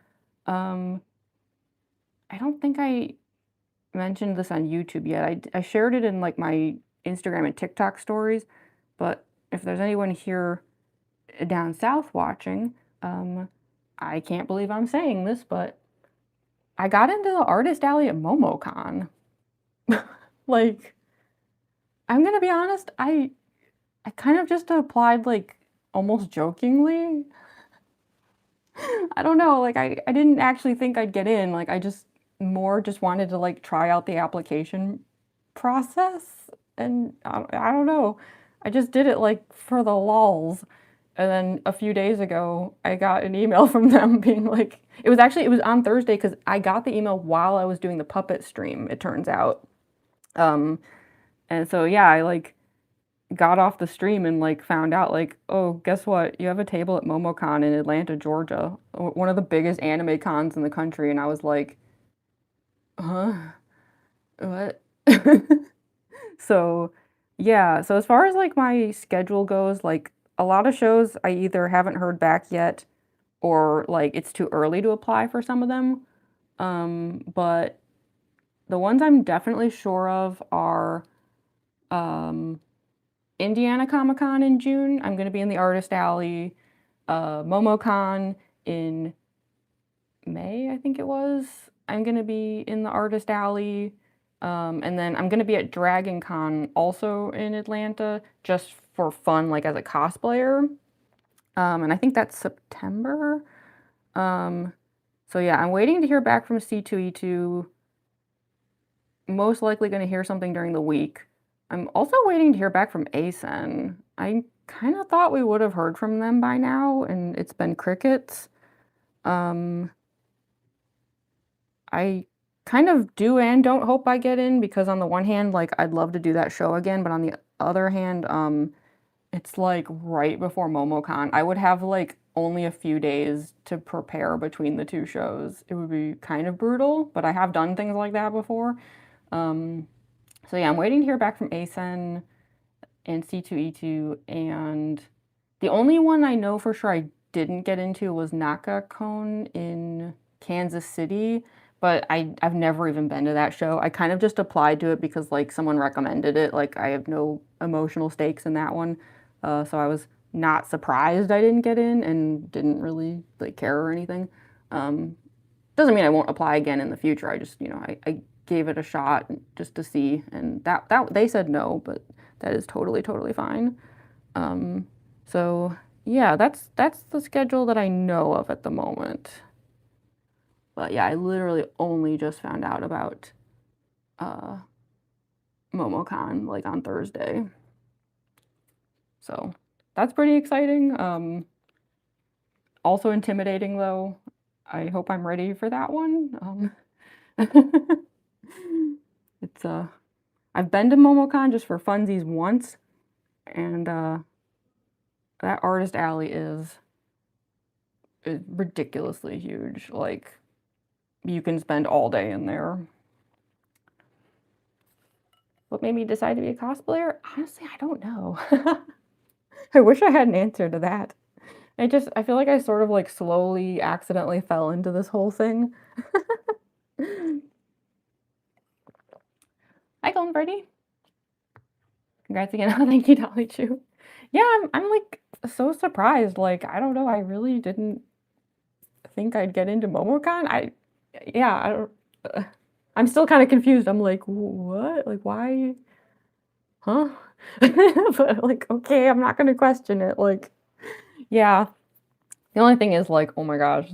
Um, I don't think I mentioned this on YouTube yet. I shared it in like my Instagram and TikTok stories, but if there's anyone here down south watching, I can't believe I'm saying this, but I got into the Artist Alley at MomoCon. Like, I'm gonna be honest, I kind of just applied like almost jokingly. I don't know, like I didn't actually think I'd get in. Like I just wanted to like try out the application process and I don't know. I just did it like for the lulz. And then a few days ago, I got an email from them being like, it was on Thursday because I got the email while I was doing the puppet stream, it turns out. Um, and so yeah, I like got off the stream and like found out like, oh, guess what? You have a table at MomoCon in Atlanta, Georgia, one of the biggest anime cons in the country. And I was like, huh? What? So, yeah. So as far as like my schedule goes, like a lot of shows I either haven't heard back yet or like it's too early to apply for some of them. But the ones I'm definitely sure of are um, Indiana Comic Con in June. I'm going to be in the Artist Alley. MomoCon in May, I think it was. I'm going to be in the Artist Alley. And then I'm going to be at Dragon Con also in Atlanta just for fun, like as a cosplayer. And I think that's September. So yeah, I'm waiting to hear back from C2E2. Most likely going to hear something during the week. I'm also waiting to hear back from ASEN. I kind of thought we would have heard from them by now, and it's been crickets. Um, I kind of do and don't hope I get in because on the one hand, like I'd love to do that show again, but on the other hand, it's like right before MomoCon. I would have like only a few days to prepare between the two shows, it would be kind of brutal, but I have done things like that before. So yeah, I'm waiting to hear back from ASEN and C2E2, and the only one I know for sure I didn't get into was NakaCon in Kansas City, but I've never even been to that show. I kind of just applied to it because like someone recommended it. Like I have no emotional stakes in that one. So I was not surprised I didn't get in and didn't really like care or anything. Um, doesn't mean I won't apply again in the future. I just, I gave it a shot just to see, and that they said no, but that is totally, totally fine. So yeah, that's the schedule that I know of at the moment. But yeah, I literally only just found out about uh, MomoCon like on Thursday. So that's pretty exciting. Also intimidating though. I hope I'm ready for that one. It's I've been to MomoCon just for funsies once, and that artist alley is ridiculously huge. Like you can spend all day in there. What made me decide to be a cosplayer? Honestly, I don't know. I wish I had an answer to that. I feel like I sort of like slowly, accidentally fell into this whole thing. Hi, Golden Freddy. Congrats again. Oh, thank you, Dolly Chu. Yeah, I'm like so surprised. Like, I don't know. I really didn't think I'd get into MomoCon. Yeah, I don't, I'm still kind of confused. I'm like, what? Like, why? Huh? But like, okay, I'm not gonna question it. Like, yeah. The only thing is like, oh my gosh,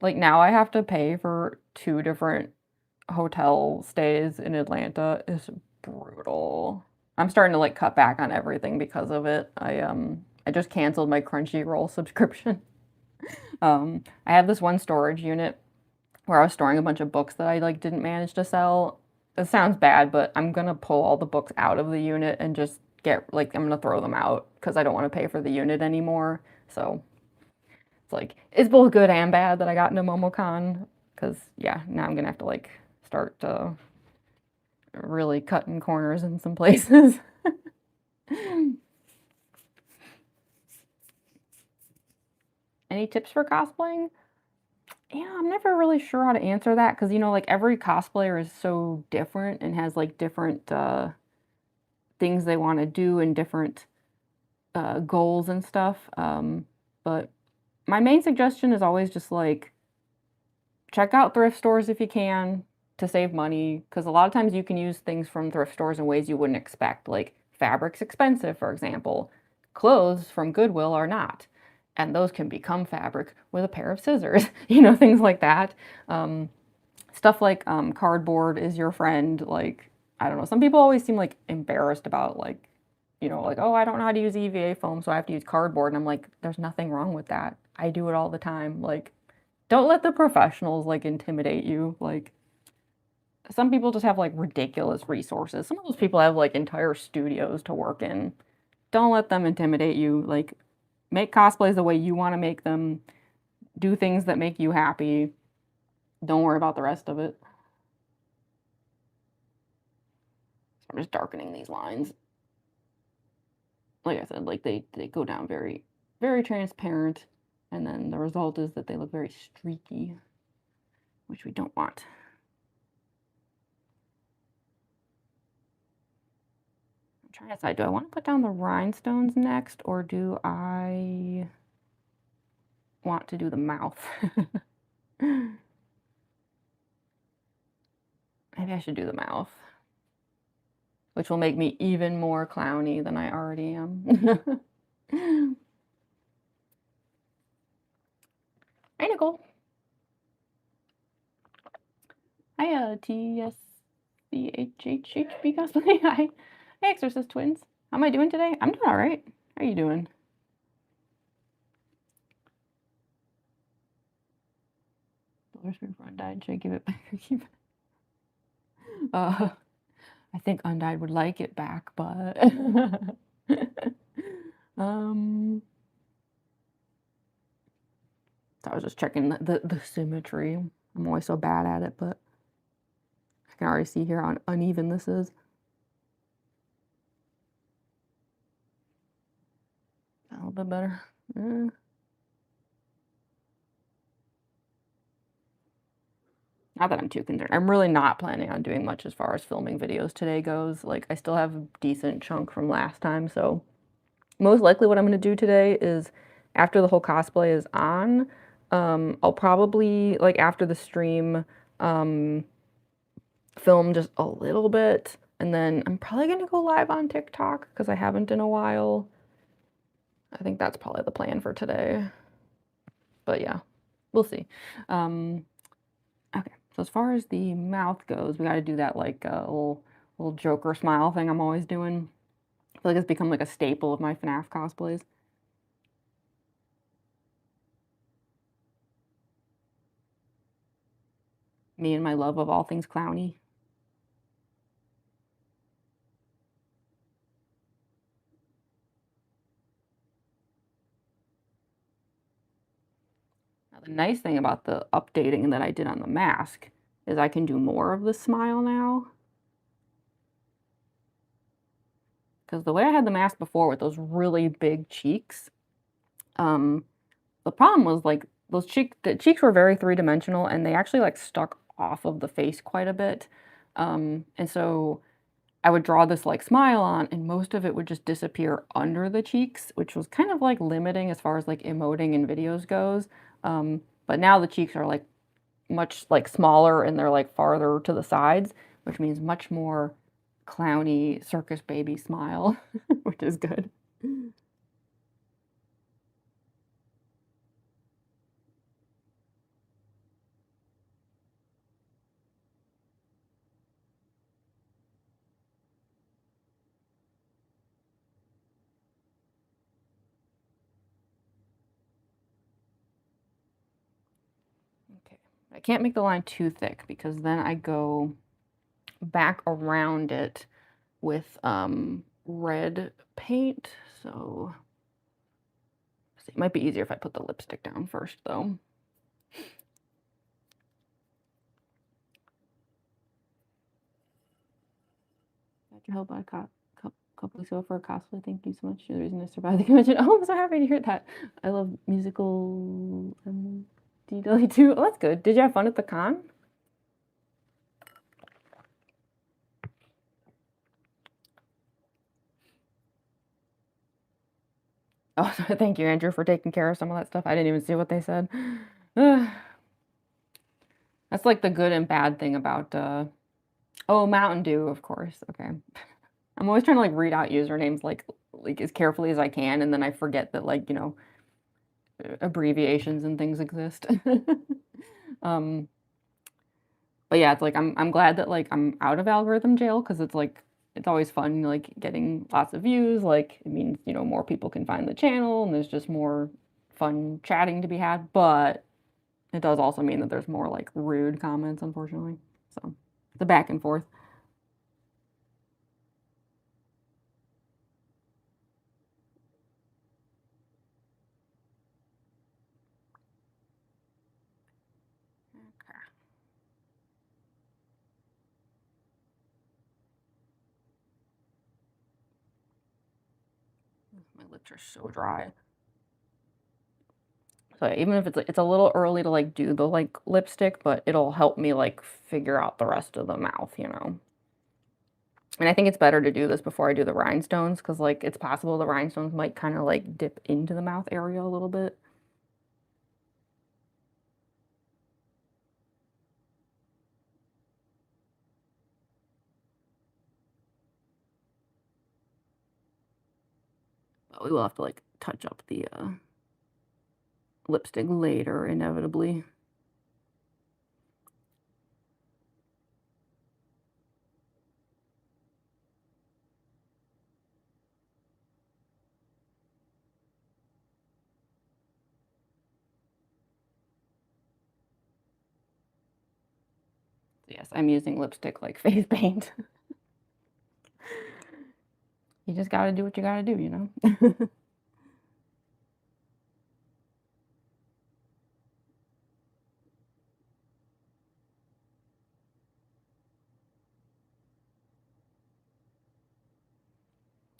like now I have to pay for 2 different hotel stays in Atlanta is brutal. I'm starting to like cut back on everything because of it. I just canceled my Crunchyroll subscription. I have this one storage unit where I was storing a bunch of books that I like didn't manage to sell. It sounds bad, but I'm gonna pull all the books out of the unit and just get like I'm gonna throw them out because I don't want to pay for the unit anymore. So it's like it's both good and bad that I got into MomoCon because yeah, now I'm gonna have to like start really cutting corners in some places. Any tips for cosplaying? Yeah, I'm never really sure how to answer that because like every cosplayer is so different and has like different things they want to do and different goals and stuff. But my main suggestion is always just like check out thrift stores if you can to save money because a lot of times you can use things from thrift stores in ways you wouldn't expect. Like fabric's expensive, for example. Clothes from Goodwill are not. And those can become fabric with a pair of scissors, things like that. Stuff like cardboard is your friend. Like, I don't know. Some people always seem like embarrassed about like, like, oh, I don't know how to use EVA foam, so I have to use cardboard. And I'm like, there's nothing wrong with that. I do it all the time. Like, don't let the professionals like intimidate you. Like, some people just have like ridiculous resources. Some of those people have like entire studios to work in. Don't let them intimidate you. Like, make cosplays the way you want to make them. Do things that make you happy. Don't worry about the rest of it. So I'm just darkening these lines. Like I said, like they go down very, very transparent. And then the result is that they look very streaky, which we don't want. I'm trying to decide, do I want to put down the rhinestones next, or do I want to do the mouth? Maybe I should do the mouth, which will make me even more clowny than I already am. Hi, Nicole. Hi, TSCHHHB cosplay. Hi, Exorcist twins. How am I doing today? I'm doing all right. How are you doing? Undyed. Should I give it back or keep it? I think Undyed would like it back, but um, So I was just checking the symmetry. I'm always so bad at it, but I can already see here how uneven this is. A little bit better. Not that I'm too concerned. I'm really not planning on doing much as far as filming videos today goes. Like, I still have a decent chunk from last time, so most likely what I'm going to do today is after the whole cosplay is on, I'll probably, like, after the stream, film just a little bit, and then I'm probably going to go live on TikTok because I haven't in a while. I think that's probably the plan for today. But yeah, we'll see. Okay, so as far as the mouth goes, we got to do that like little Joker smile thing I'm always doing. I feel like it's become like a staple of my FNAF cosplays. Me and my love of all things clowny. Now, the nice thing about the updating that I did on the mask is I can do more of the smile now. Because the way I had the mask before with those really big cheeks, the problem was like the cheeks were very three-dimensional and they actually like stuck off of the face quite a bit. And so I would draw this like smile on and most of it would just disappear under the cheeks, which was kind of like limiting as far as like emoting in videos goes. But now the cheeks are like much like smaller and they're like farther to the sides, which means much more clowny circus baby smile, which is good. Okay, I can't make the line too thick because then I go back around it with red paint. So it might be easier if I put the lipstick down first though. Got your help by couple weeks ago for a cosplay. Thank you so much. You're the reason I survived the convention. Oh, I'm so happy to hear that. I love musical DW too. Oh, that's good. Did you have fun at the con? Oh, thank you, Andrew, for taking care of some of that stuff. I didn't even see what they said. That's like the good and bad thing about oh, Mountain Dew, of course. Okay. I'm always trying to like read out usernames like as carefully as I can, and then I forget that like, you know, abbreviations and things exist. Um, but yeah, it's like I'm glad that like I'm out of algorithm jail because it's like it's always fun like getting lots of views. Like it means, you know, more people can find the channel and there's just more fun chatting to be had. But it does also mean that there's more like rude comments, unfortunately. So it's a back and forth. Okay. My lips are so dry. So even if it's a little early to like do the like lipstick, but it'll help me like figure out the rest of the mouth, you know. And I think it's better to do this before I do the rhinestones because like it's possible the rhinestones might kind of like dip into the mouth area a little bit. But we will have to like touch up the lipstick later, inevitably. Yes, I'm using lipstick like face paint. You just gotta do what you gotta do, you know?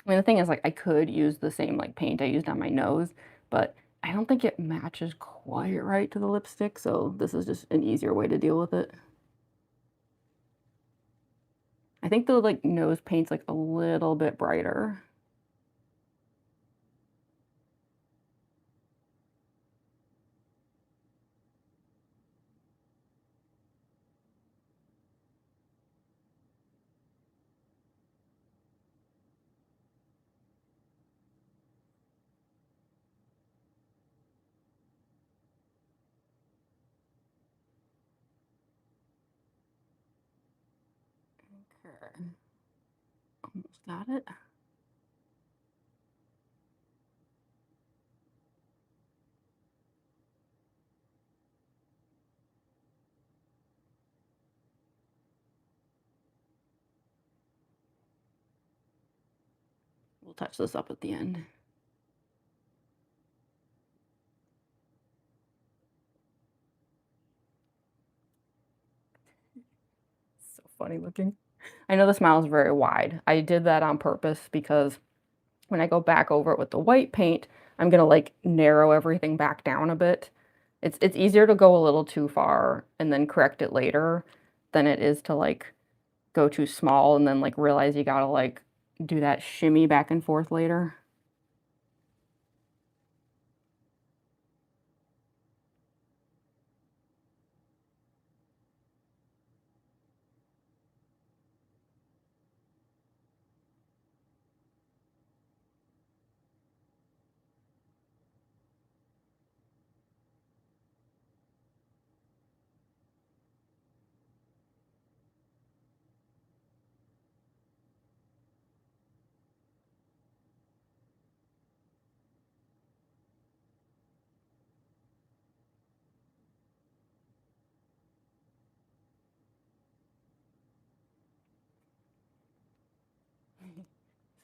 I mean, the thing is, like, I could use the same, like, paint I used on my nose, but I don't think it matches quite right to the lipstick, so this is just an easier way to deal with it. I think the, like, nose paint's, like, a little bit brighter. Okay, almost got it. We'll touch this up at the end. So funny looking. I know the smile is very wide. I did that on purpose because when I go back over it with the white paint, I'm gonna, like, narrow everything back down a bit. It's easier to go a little too far and then correct it later than it is to, like, go too small and then, like, realize you gotta, like, do that shimmy back and forth later.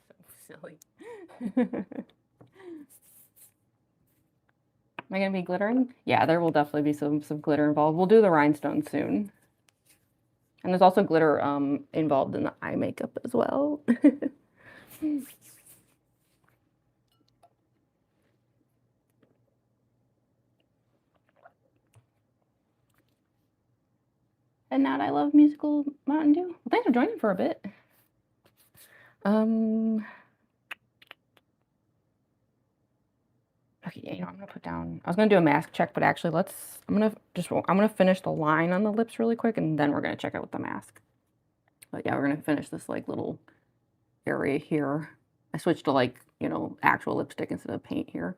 So silly. Am I gonna be glittering? Yeah, there will definitely be some glitter involved. We'll do the rhinestones soon. And there's also glitter, involved in the eye makeup as well. And now I love musical Mountain Dew. Well, thanks for joining for a bit. Um, okay, yeah, I'm gonna put down, I was gonna do a mask check, but actually I'm gonna finish the line on the lips really quick and then we're gonna check out with the mask. But yeah, we're gonna finish this like little area here. I switched to like, actual lipstick instead of paint here.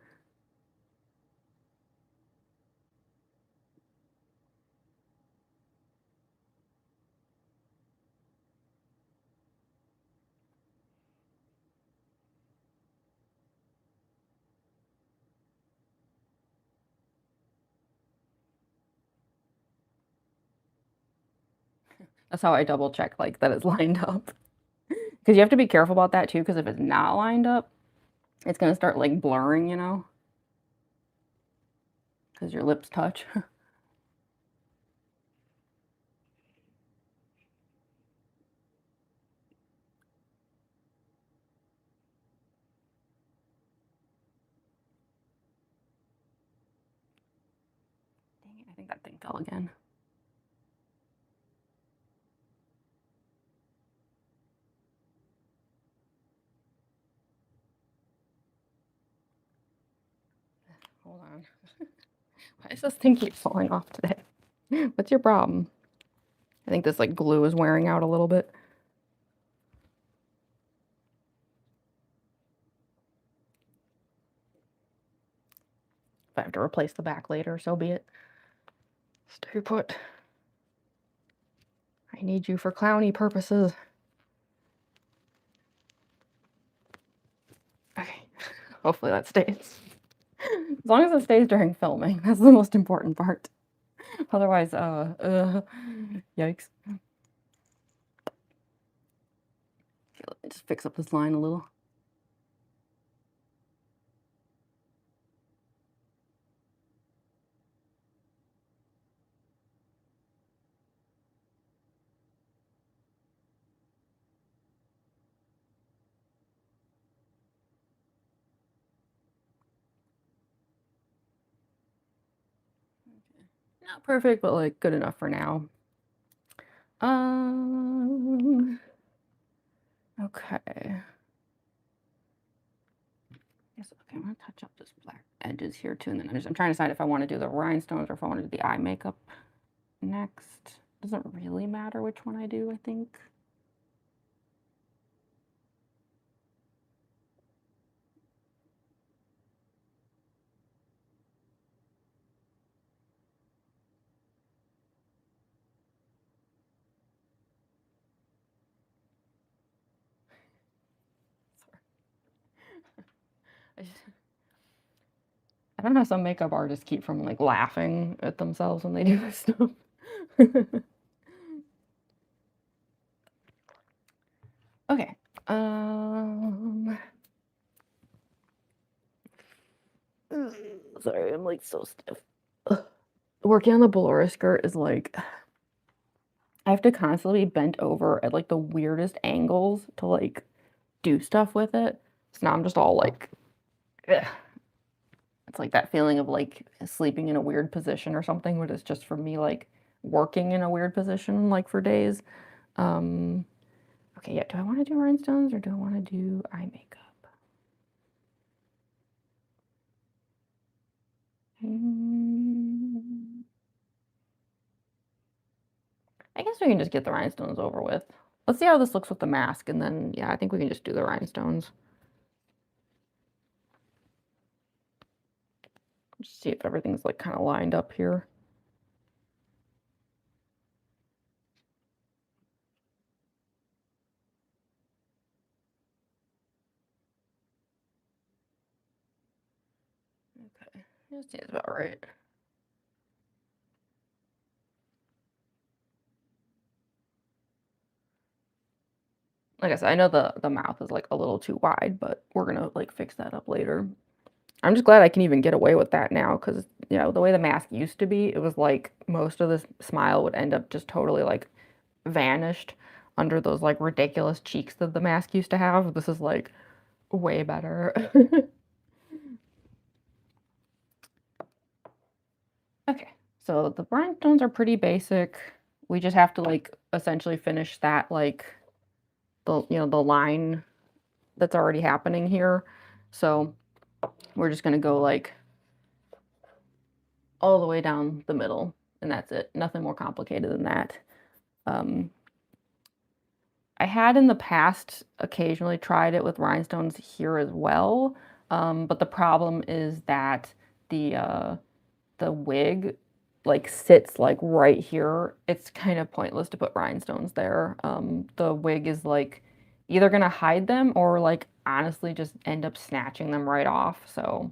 That's how I double check like that it's lined up. Because you have to be careful about that too, because if it's not lined up, it's gonna start like blurring, because your lips touch. Dang it, I think that thing fell again. Hold on. Why does this thing keep falling off today? What's your problem? I think this like glue is wearing out a little bit. If I have to replace the back later, so be it. Stay put. I need you for clowny purposes. Okay. Hopefully that stays. As long as it stays during filming, that's the most important part. Otherwise, yikes. Okay, let me just fix up this line a little. Not perfect, but like good enough for now. Um, okay. Yes, okay, I'm gonna touch up this black edges here too, and then I'm trying to decide if I want to do the rhinestones or if I want to do the eye makeup next. Doesn't really matter which one I do, I think. I just, I don't know, some makeup artists keep from like laughing at themselves when they do this stuff. Okay. Sorry, I'm like so stiff. Ugh. Working on the bolero skirt is like I have to constantly be bent over at like the weirdest angles to like do stuff with it. So now I'm just all like, ugh. It's like that feeling of like sleeping in a weird position or something, but it's just for me like working in a weird position like for days. Um, okay, yeah, do I want to do rhinestones or do I want to do eye makeup? I guess we can just get the rhinestones over with. Let's see how this looks with the mask, and then, yeah, I think we can just do the rhinestones. Just see if everything's like kind of lined up here. Okay, that seems about right. Like I said, I know the mouth is like a little too wide, but we're gonna like fix that up later. I'm just glad I can even get away with that now because, you know, the way the mask used to be, it was like most of this smile would end up just totally like vanished under those like ridiculous cheeks that the mask used to have. This is like way better. Okay, so the rhinestones are pretty basic. We just have to like essentially finish that like the line that's already happening here. So we're just gonna go like all the way down the middle, and that's it. Nothing more complicated than that. Um, I had in the past occasionally tried it with rhinestones here as well, but the problem is that the wig like sits like right here. It's kind of pointless to put rhinestones there. The wig is like either gonna hide them or like honestly just end up snatching them right off. So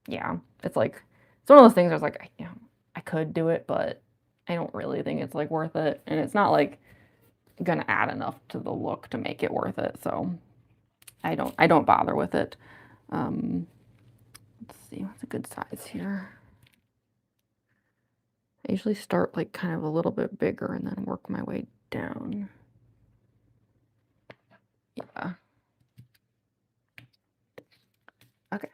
yeah, it's one of those things where it's like, you know, I could do it, but I don't really think it's like worth it. And it's not like gonna add enough to the look to make it worth it. So I don't bother with it. Um, let's see, what's a good size here? I usually start like kind of a little bit bigger and then work my way down. Yeah. Okay.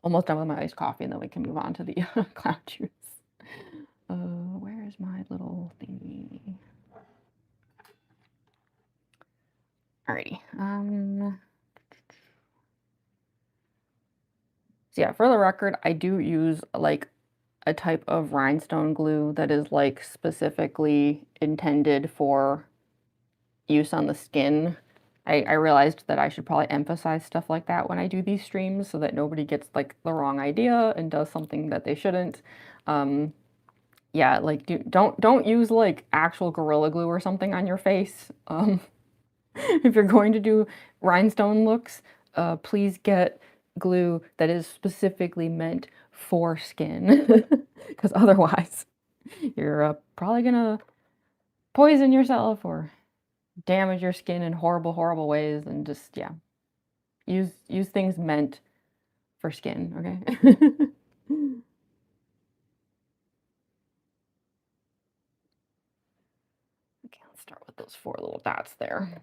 Almost done with my iced coffee, and then we can move on to the clown juice. Where is my little thingy? Alrighty. So yeah, for the record, I do use like a type of rhinestone glue that is like specifically intended for use on the skin. I realized that I should probably emphasize stuff like that when I do these streams so that nobody gets like the wrong idea and does something that they shouldn't. Yeah, like don't use like actual Gorilla Glue or something on your face. If you're going to do rhinestone looks, please get glue that is specifically meant for skin, because otherwise you're probably gonna poison yourself or damage your skin in horrible, horrible ways, and just yeah, use things meant for skin. Okay. Okay, let's start with those four little dots there.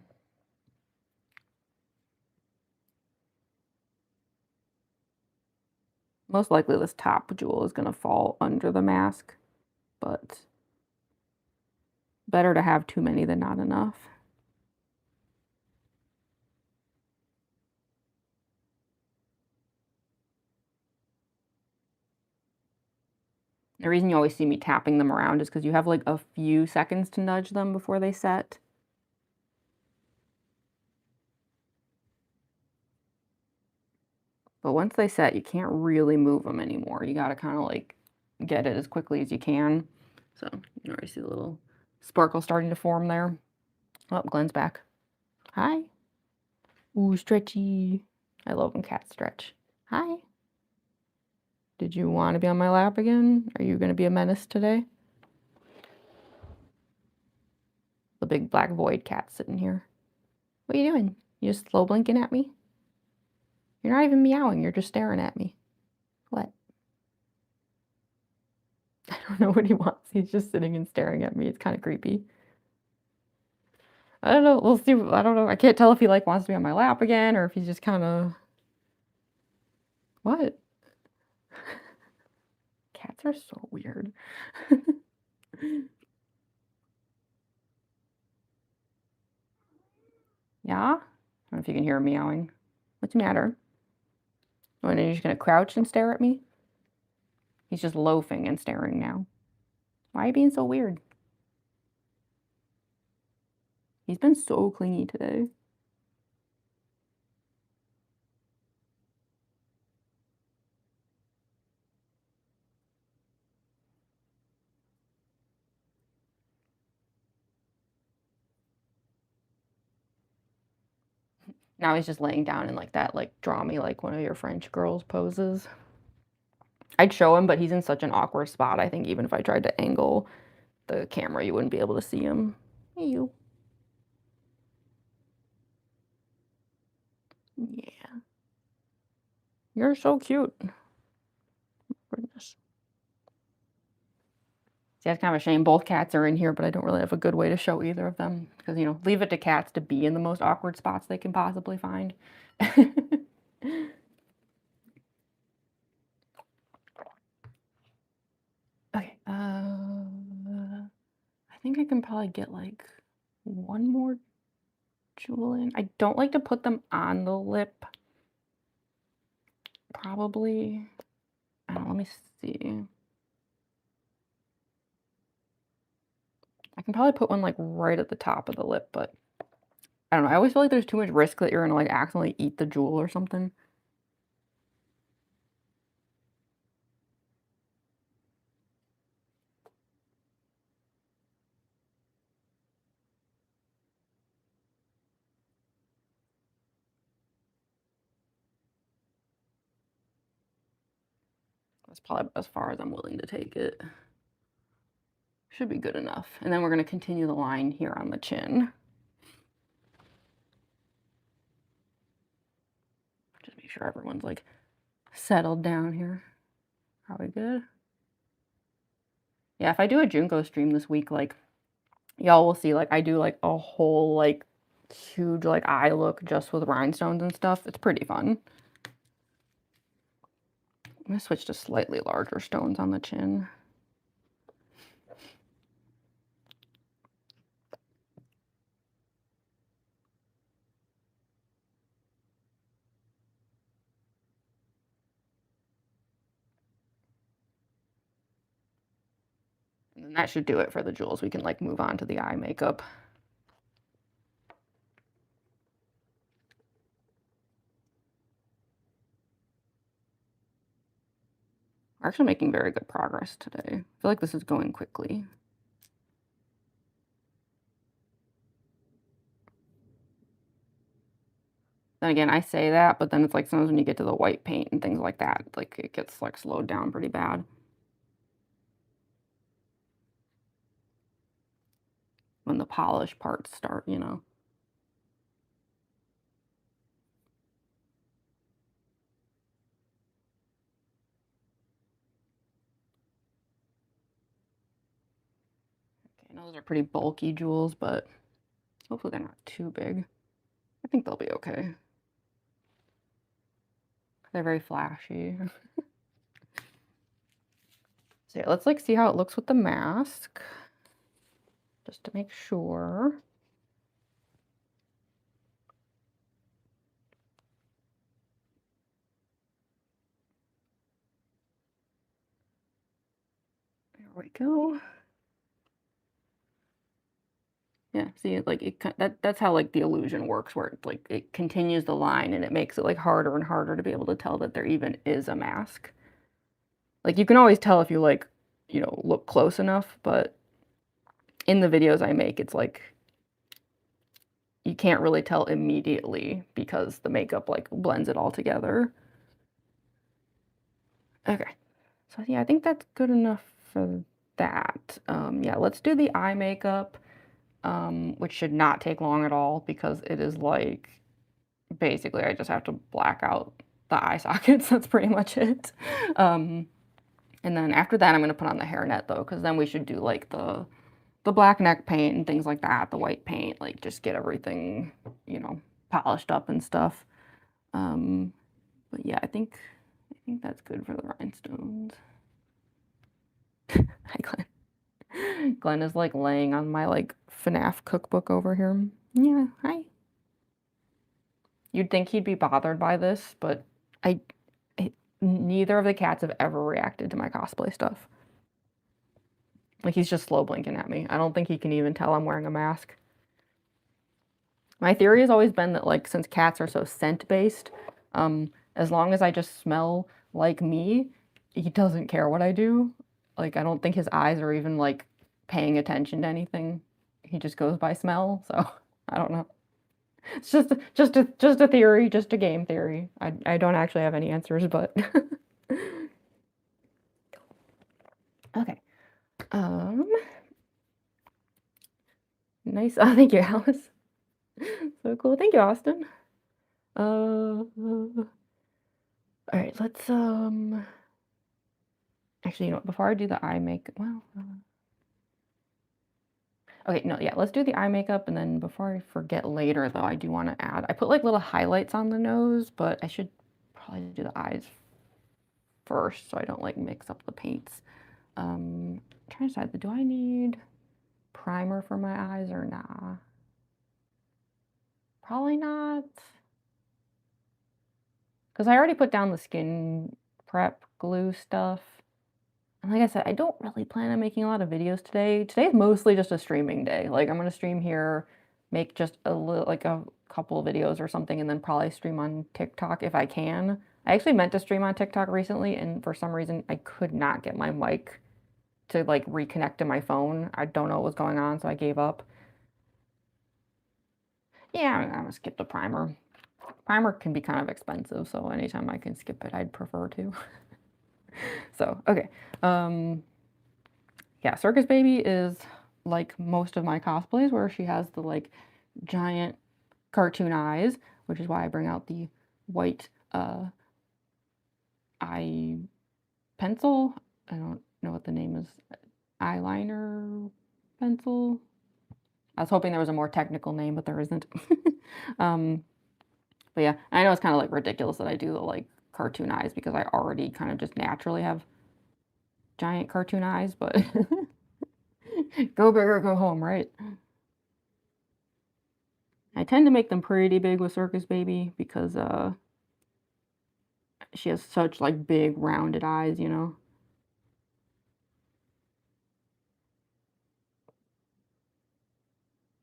Most likely this top jewel is gonna fall under the mask, but better to have too many than not enough. The reason you always see me tapping them around is because you have, like, a few seconds to nudge them before they set. But once they set, you can't really move them anymore. You gotta kinda, like, get it as quickly as you can. So, you can already see the little sparkle starting to form there. Oh, Glenn's back. Hi. Ooh, stretchy. I love when cats stretch. Hi. Did you wanna be on my lap again? Are you gonna be a menace today? The big black void cat sitting here. What are you doing? You just slow blinking at me? You're not even meowing, you're just staring at me. What? I don't know what he wants. He's just sitting and staring at me. It's kind of creepy. I don't know. We'll see. I don't know. I can't tell if he like wants to be on my lap again or if he's just kind of what? Cats are so weird. Yeah? I don't know if you can hear him meowing. What's the matter? Oh, and you're just gonna crouch and stare at me? He's just loafing and staring now. Why are you being so weird? He's been so clingy today. Now he's just laying down in like that, like draw me like one of your French girls poses. I'd show him, but he's in such an awkward spot. I think even if I tried to angle the camera, you wouldn't be able to see him. Hey, you. Yeah. You're so cute. Goodness. See, that's kind of a shame. Both cats are in here, but I don't really have a good way to show either of them because, you know, leave it to cats to be in the most awkward spots they can possibly find. Okay, I think I can probably get like one more jewel in. I don't like to put them on the lip. Probably. I don't know, let me see. I can probably put one like right at the top of the lip, but I don't know. I always feel like there's too much risk that you're gonna like accidentally eat the jewel or something. That's probably as far as I'm willing to take it. Should be good enough. And then we're gonna continue the line here on the chin. Just make sure everyone's like settled down here. Are we good? Yeah, if I do a Junko stream this week, like y'all will see like I do like a whole like huge like eye look just with rhinestones and stuff. It's pretty fun. I'm gonna switch to slightly larger stones on the chin. And then that should do it for the jewels. We can like move on to the eye makeup. We're actually making very good progress today. I feel like this is going quickly. Then again, I say that, but then it's like sometimes when you get to the white paint and things like that, like it gets like slowed down pretty bad. When the polish parts start, you know. Okay, now those are pretty bulky jewels, but hopefully they're not too big. I think they'll be okay. They're very flashy. So yeah, let's like see how it looks with the mask, just to make sure. There we go. Yeah, see, like that's how like the illusion works, where it, like it continues the line and it makes it like harder and harder to be able to tell that there even is a mask. Like you can always tell if you like, look close enough, but in the videos I make, it's like you can't really tell immediately because the makeup like blends it all together. Okay. So yeah, I think that's good enough for that. Yeah, let's do the eye makeup, which should not take long at all because it is like basically I just have to black out the eye sockets. That's pretty much it. Um, and then after that, I'm gonna put on the hairnet though, because then we should do like the black neck paint and things like that, the white paint, like just get everything, polished up and stuff. Um, but yeah, I think that's good for the rhinestones. Hi, Glenn. Glenn is like laying on my like FNAF cookbook over here. Yeah, hi. You'd think he'd be bothered by this, but I, neither of the cats have ever reacted to my cosplay stuff. Like he's just slow blinking at me. I don't think he can even tell I'm wearing a mask. My theory has always been that like since cats are so scent based, as long as I just smell like me, he doesn't care what I do. Like I don't think his eyes are even like paying attention to anything. He just goes by smell. So I don't know. It's just a theory, just a game theory. I don't actually have any answers, but okay. Um, nice. Oh, thank you, Alice. So cool. Thank you, Austin. All right, let's actually, before I do the eye makeup, well, okay, no, yeah, let's do the eye makeup, and then before I forget later, though, I do want to add, I put like little highlights on the nose, but I should probably do the eyes first so I don't like mix up the paints. I'm trying to decide, do I need primer for my eyes or nah? Probably not, because I already put down the skin prep glue stuff. And like I said, I don't really plan on making a lot of videos today. Today's mostly just a streaming day. Like I'm gonna stream here, make just a little, like a couple of videos or something, and then probably stream on TikTok if I can. I actually meant to stream on TikTok recently, and for some reason I could not get my mic to like reconnect to my phone. I don't know what was going on, so I gave up. Yeah, I'm gonna skip the primer. Primer can be kind of expensive, so anytime I can skip it, I'd prefer to. So, okay. Yeah, Circus Baby is like most of my cosplays where she has the like giant cartoon eyes, which is why I bring out the white eye pencil. I don't know what the name is. Eyeliner pencil. I was hoping there was a more technical name, but there isn't. um, but yeah, I know it's kind of like ridiculous that I do the like cartoon eyes because I already kind of just naturally have giant cartoon eyes, but go big or go home, right? I tend to make them pretty big with Circus Baby because she has such like big rounded eyes.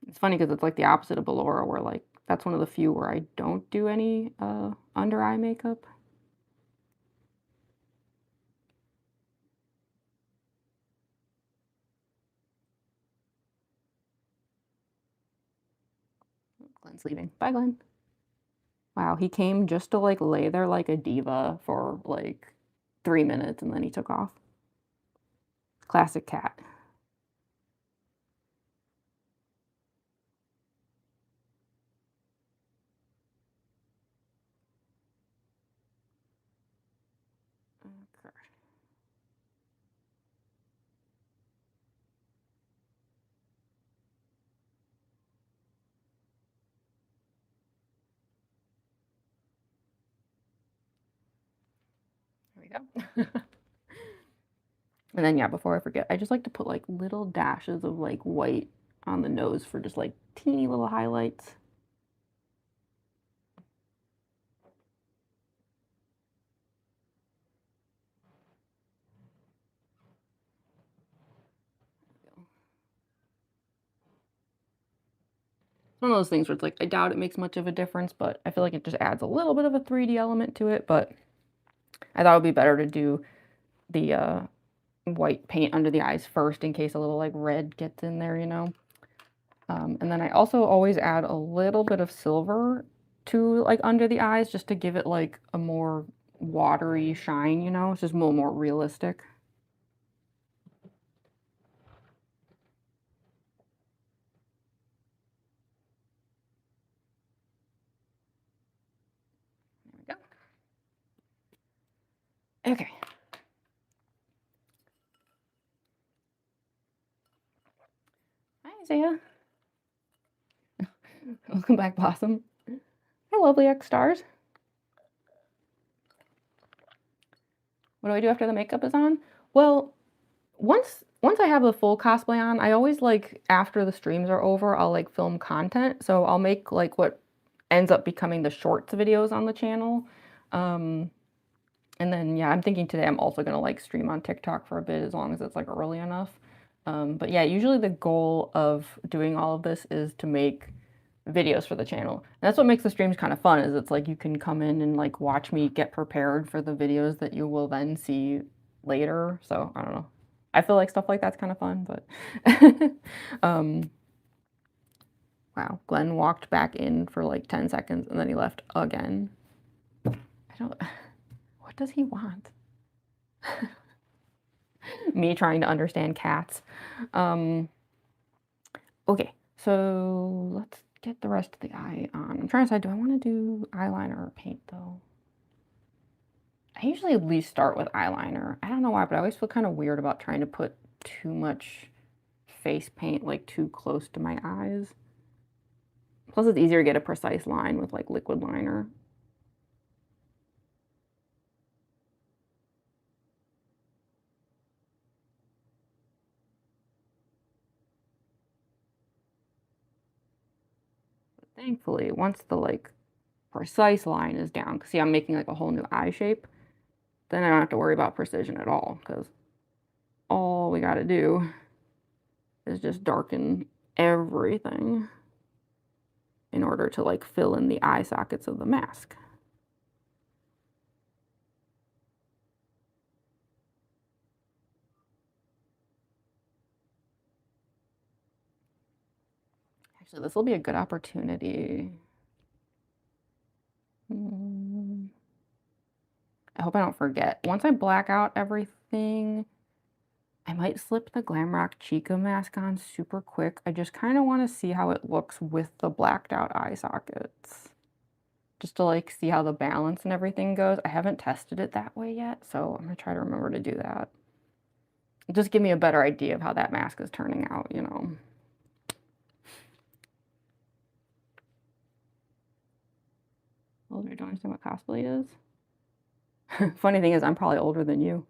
It's funny because it's like the opposite of Ballora where like that's one of the few where I don't do any under eye makeup. Glenn's leaving. Bye, Glenn. Wow, he came just to like lay there like a diva for like 3 minutes and then he took off. Classic cat. Okay. There we go. And then, yeah, before I forget, I just like to put like little dashes of like white on the nose for just like teeny little highlights. One of those things where it's like, I doubt it makes much of a difference, but I feel like it just adds a little bit of a 3D element to it. But I thought it would be better to do the white paint under the eyes first in case a little like red gets in there, you know. And then I also always add a little bit of silver to like under the eyes just to give it like a more watery shine, you know. It's just a little more realistic. There we go. Okay. Hi, Isaiah. Welcome back, Blossom. Hi, lovely X stars. What do I do after the makeup is on? Well, once I have the full cosplay on, I always like after the streams are over, I'll like film content. So I'll make like what ends up becoming the shorts videos on the channel. Um, and then yeah, I'm thinking today I'm also gonna like stream on TikTok for a bit as long as it's like early enough. But yeah, usually the goal of doing all of this is to make videos for the channel. And that's what makes the streams kind of fun is it's like you can come in and like watch me get prepared for the videos that you will then see later. So I don't know. I feel like stuff like that's kind of fun, but um, wow, Glenn walked back in for like 10 seconds and then he left again. I don't, what does he want? Me trying to understand cats. Okay, so let's get the rest of the eye on. I'm trying to decide, do I want to do eyeliner or paint though? I usually at least start with eyeliner. I don't know why, but I always feel kind of weird about trying to put too much face paint like too close to my eyes. Plus it's easier to get a precise line with like liquid liner. But thankfully, once the like precise line is down, because see, I'm making like a whole new eye shape, then I don't have to worry about precision at all, because all we got to do is just darken everything in order to like fill in the eye sockets of the mask. Actually, this will be a good opportunity. I hope I don't forget. Once I black out everything, I might slip the Glamrock Chica mask on super quick. I just kind of want to see how it looks with the blacked out eye sockets. Just to like see how the balance and everything goes. I haven't tested it that way yet, so I'm gonna try to remember to do that. Just give me a better idea of how that mask is turning out, you know. Older, don't understand what cosplay is. Funny thing is, I'm probably older than you.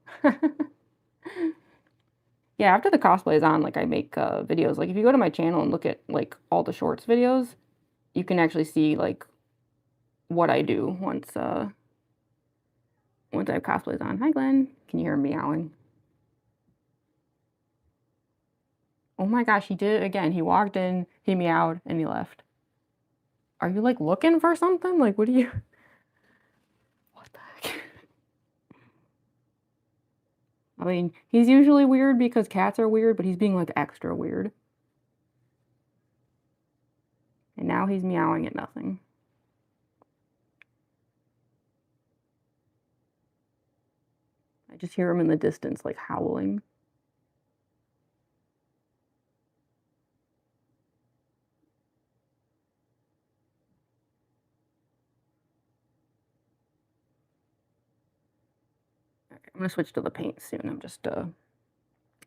Yeah, after the cosplay is on, like I make videos. Like if you go to my channel and look at like all the shorts videos, you can actually see like what I do once I have cosplays on. Hi Glenn, can you hear him meowing? Oh my gosh, he did it again. He walked in, he meowed, and he left. Are you like looking for something? Like what do you? What the heck? I mean, he's usually weird because cats are weird, but he's being like extra weird. And now he's meowing at nothing. I just hear him in the distance, like howling. Okay, I'm gonna switch to the paint soon. I'm just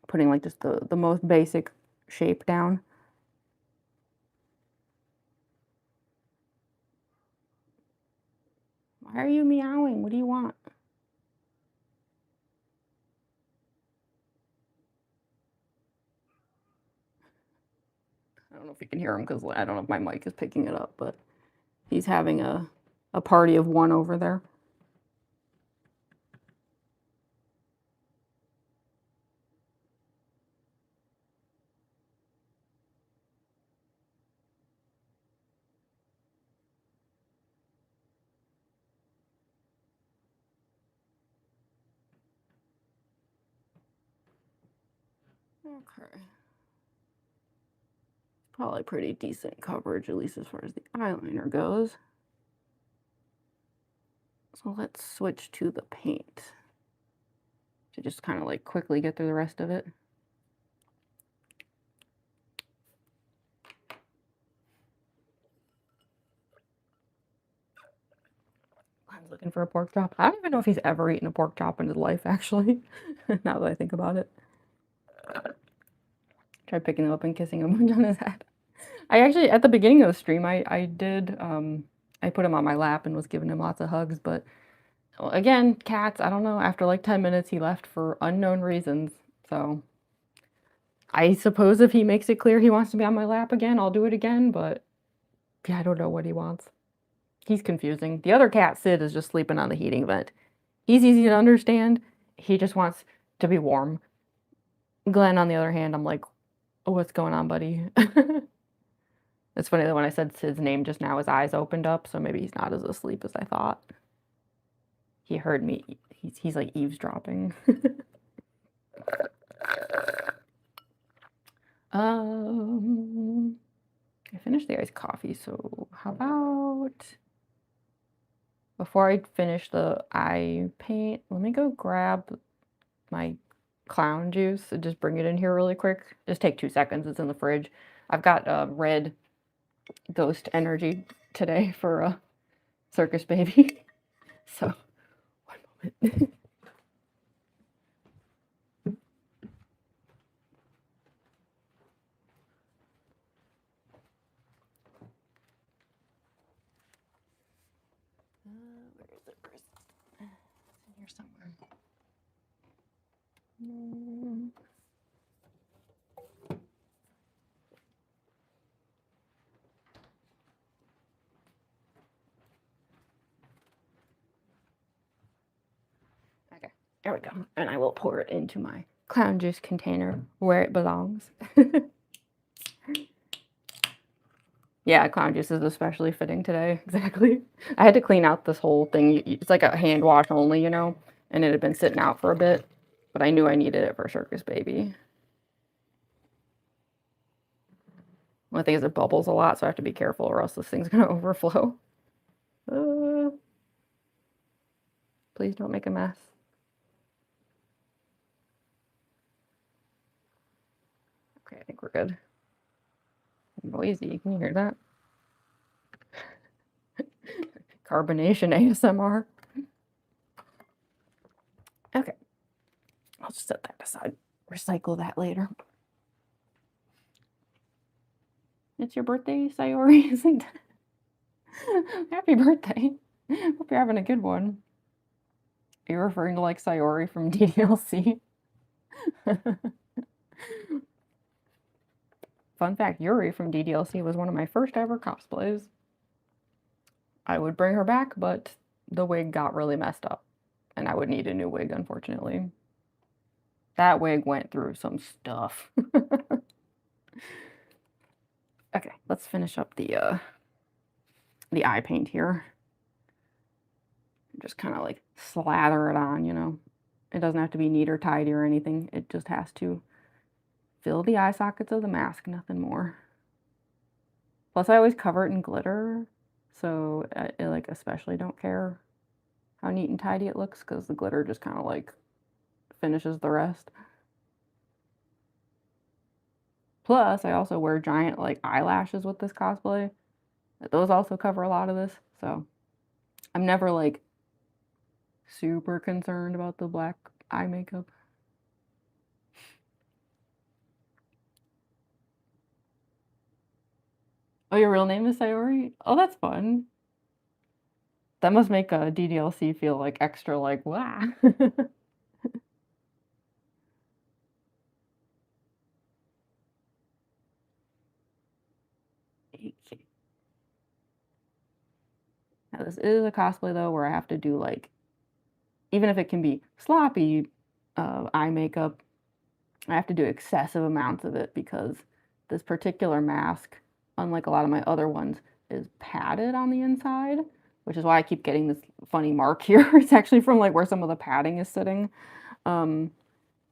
putting like just the most basic shape down. Why are you meowing? What do you want? I don't know if you can hear him because I don't know if my mic is picking it up, but he's having a party of one over there. Okay. Probably pretty decent coverage, at least as far as the eyeliner goes. So let's switch to the paint to just kind of like quickly get through the rest of it. I'm looking for a pork chop. I don't even know if he's ever eaten a pork chop in his life, actually, now that I think about it. Try picking him up and kissing him on his head. I actually, at the beginning of the stream, I did, I put him on my lap and was giving him lots of hugs, but again, cats, I don't know, after like 10 minutes, he left for unknown reasons, so I suppose if he makes it clear he wants to be on my lap again, I'll do it again, but yeah, I don't know what he wants. He's confusing. The other cat, Sid, is just sleeping on the heating vent. He's easy to understand. He just wants to be warm. Glenn, on the other hand, I'm like, oh, what's going on, buddy? It's funny that when I said Sid's name just now, his eyes opened up, so maybe he's not as asleep as I thought. He heard me. He's like eavesdropping. I finished the iced coffee, so how about before I finish the eye paint, let me go grab my clown juice and just bring it in here really quick. Just take 2 seconds. It's in the fridge. I've got red ghost energy today for a Circus Baby. So, 1 moment. Where is it? It's in here somewhere. Okay, there we go. And I will pour it into my clown juice container where it belongs. Yeah, clown juice is especially fitting today. Exactly. I had to clean out this whole thing. It's like a hand wash only, you know, and it had been sitting out for a bit, but I knew I needed it for Circus Baby. One thing is it bubbles a lot, so I have to be careful or else this thing's gonna overflow. Please don't make a mess. Okay, I think we're good. Noisy, can you hear that? Carbonation ASMR. Okay, I'll just set that aside. Recycle that later. It's your birthday, Sayori, isn't it? Happy birthday. Hope you're having a good one. Are you referring to like Sayori from DDLC? Fun fact, Yuri from DDLC was one of my first ever cosplays. I would bring her back, but the wig got really messed up, and I would need a new wig, unfortunately. That wig went through some stuff. Okay, let's finish up the eye paint here. Just kind of like slather it on, you know. It doesn't have to be neat or tidy or anything. It just has to fill the eye sockets of the mask, nothing more. Plus, I always cover it in glitter, so I like especially don't care how neat and tidy it looks because the glitter just kind of like finishes the rest. Plus, I also wear giant like eyelashes with this cosplay. Those also cover a lot of this, so I'm never like super concerned about the black eye makeup. Oh, your real name is Sayori? Oh, that's fun. That must make a DDLC feel like extra like, wow. Now, this is a cosplay though where I have to do like, even if it can be sloppy eye makeup, I have to do excessive amounts of it because this particular mask, unlike a lot of my other ones, is padded on the inside, which is why I keep getting this funny mark here. It's actually from like where some of the padding is sitting. Um,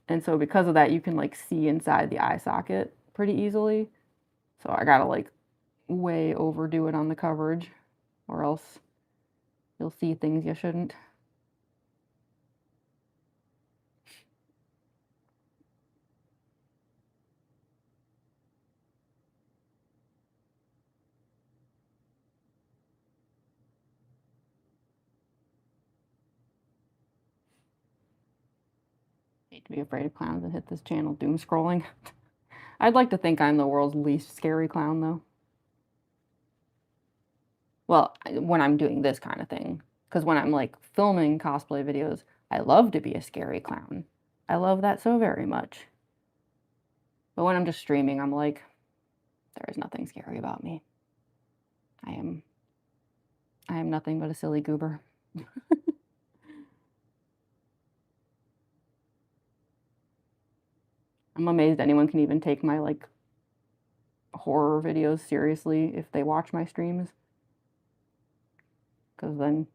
and so because of that, you can like see inside the eye socket pretty easily. So I gotta like way overdo it on the coverage, or else you'll see things you shouldn't. Hate to be afraid of clowns and hit this channel doom scrolling. I'd like to think I'm the world's least scary clown though. Well, when I'm doing this kind of thing. Because when I'm like filming cosplay videos, I love to be a scary clown. I love that so very much. But when I'm just streaming, I'm like, there is nothing scary about me. I am nothing but a silly goober. I'm amazed anyone can even take my like horror videos seriously if they watch my streams. Because then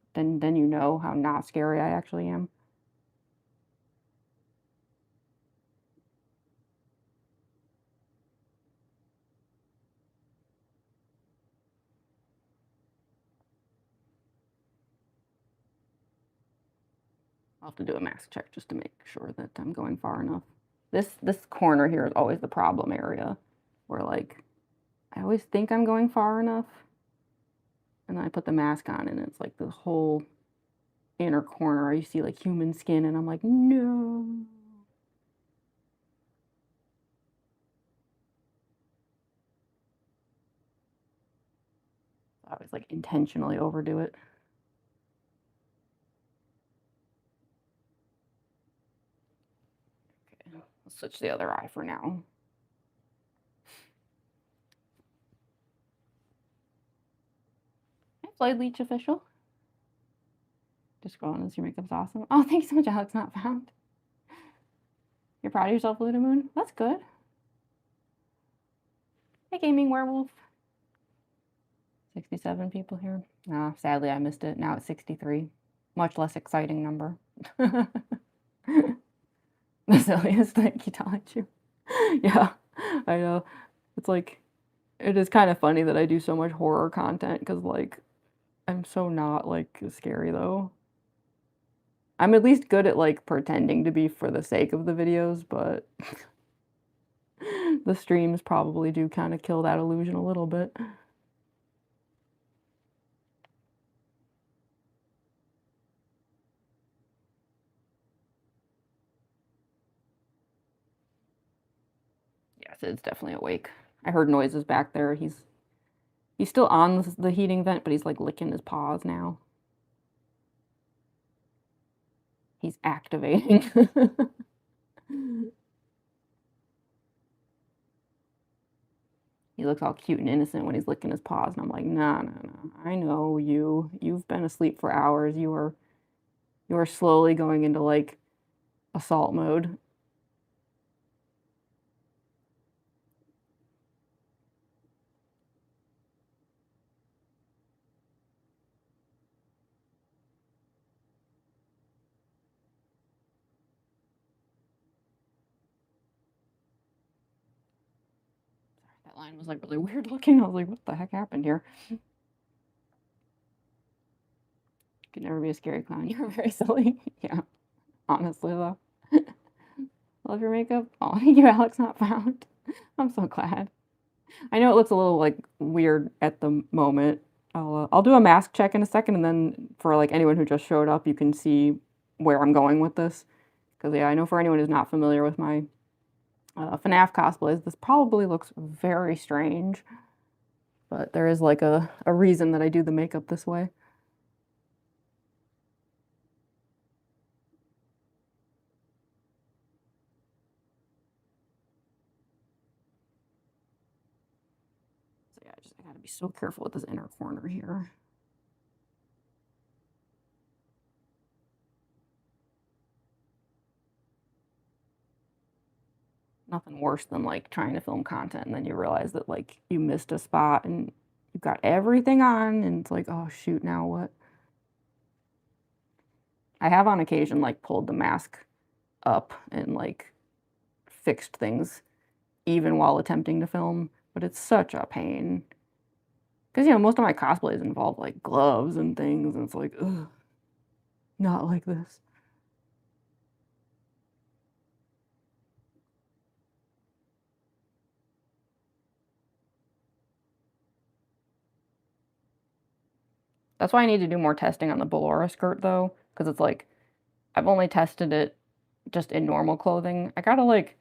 you know how not scary I actually am. I'll have to do a mask check just to make sure that I'm going far enough. This corner here is always the problem area where like I always think I'm going far enough and then I put the mask on and it's like the whole inner corner you see like human skin and I'm like, no. I always like intentionally overdo it. Okay, let's switch the other eye for now. Hi, Floyd Leach official. Just scrolling as your makeup's awesome. Oh, thanks so much, Alex Not Found. You're proud of yourself, Luna Moon? That's good. Hey, Gaming Werewolf. 67 people here. Sadly, I missed it. Now it's 63. Much less exciting number. The silliest thing you tell you. Yeah, I know. It's like, it is kind of funny that I do so much horror content because, like, I'm so not, like, scary though. I'm at least good at, like, pretending to be for the sake of the videos, but the streams probably do kind of kill that illusion a little bit. Yes, it's definitely awake. I heard noises back there. He's still on the heating vent, but he's like licking his paws now. He's activating. He looks all cute and innocent when he's licking his paws, and I'm like, nah, nah, nah. I know you. You've been asleep for hours. You are slowly going into like assault mode. That line was like really weird looking. I was like, what the heck happened here? Could never be a scary clown. You're very silly. Yeah, honestly though. Love your makeup. Oh, thank you, Alex Not Found. I'm so glad. I know it looks a little like weird at the moment. I'll do a mask check in a second, and then for like anyone who just showed up, you can see where I'm going with this. Because yeah, I know for anyone who's not familiar with my FNAF cosplays, this probably looks very strange. But there is like a reason that I do the makeup this way. So yeah, I gotta be so careful with this inner corner here. Nothing worse than like trying to film content and then you realize that like you missed a spot and you've got everything on and it's like, oh shoot, now what? I have on occasion like pulled the mask up and like fixed things even while attempting to film, but it's such a pain. Because, you know, most of my cosplays involve like gloves and things, and it's like, ugh, not like this. That's why I need to do more testing on the Ballora skirt though, because it's like, I've only tested it just in normal clothing. I gotta like,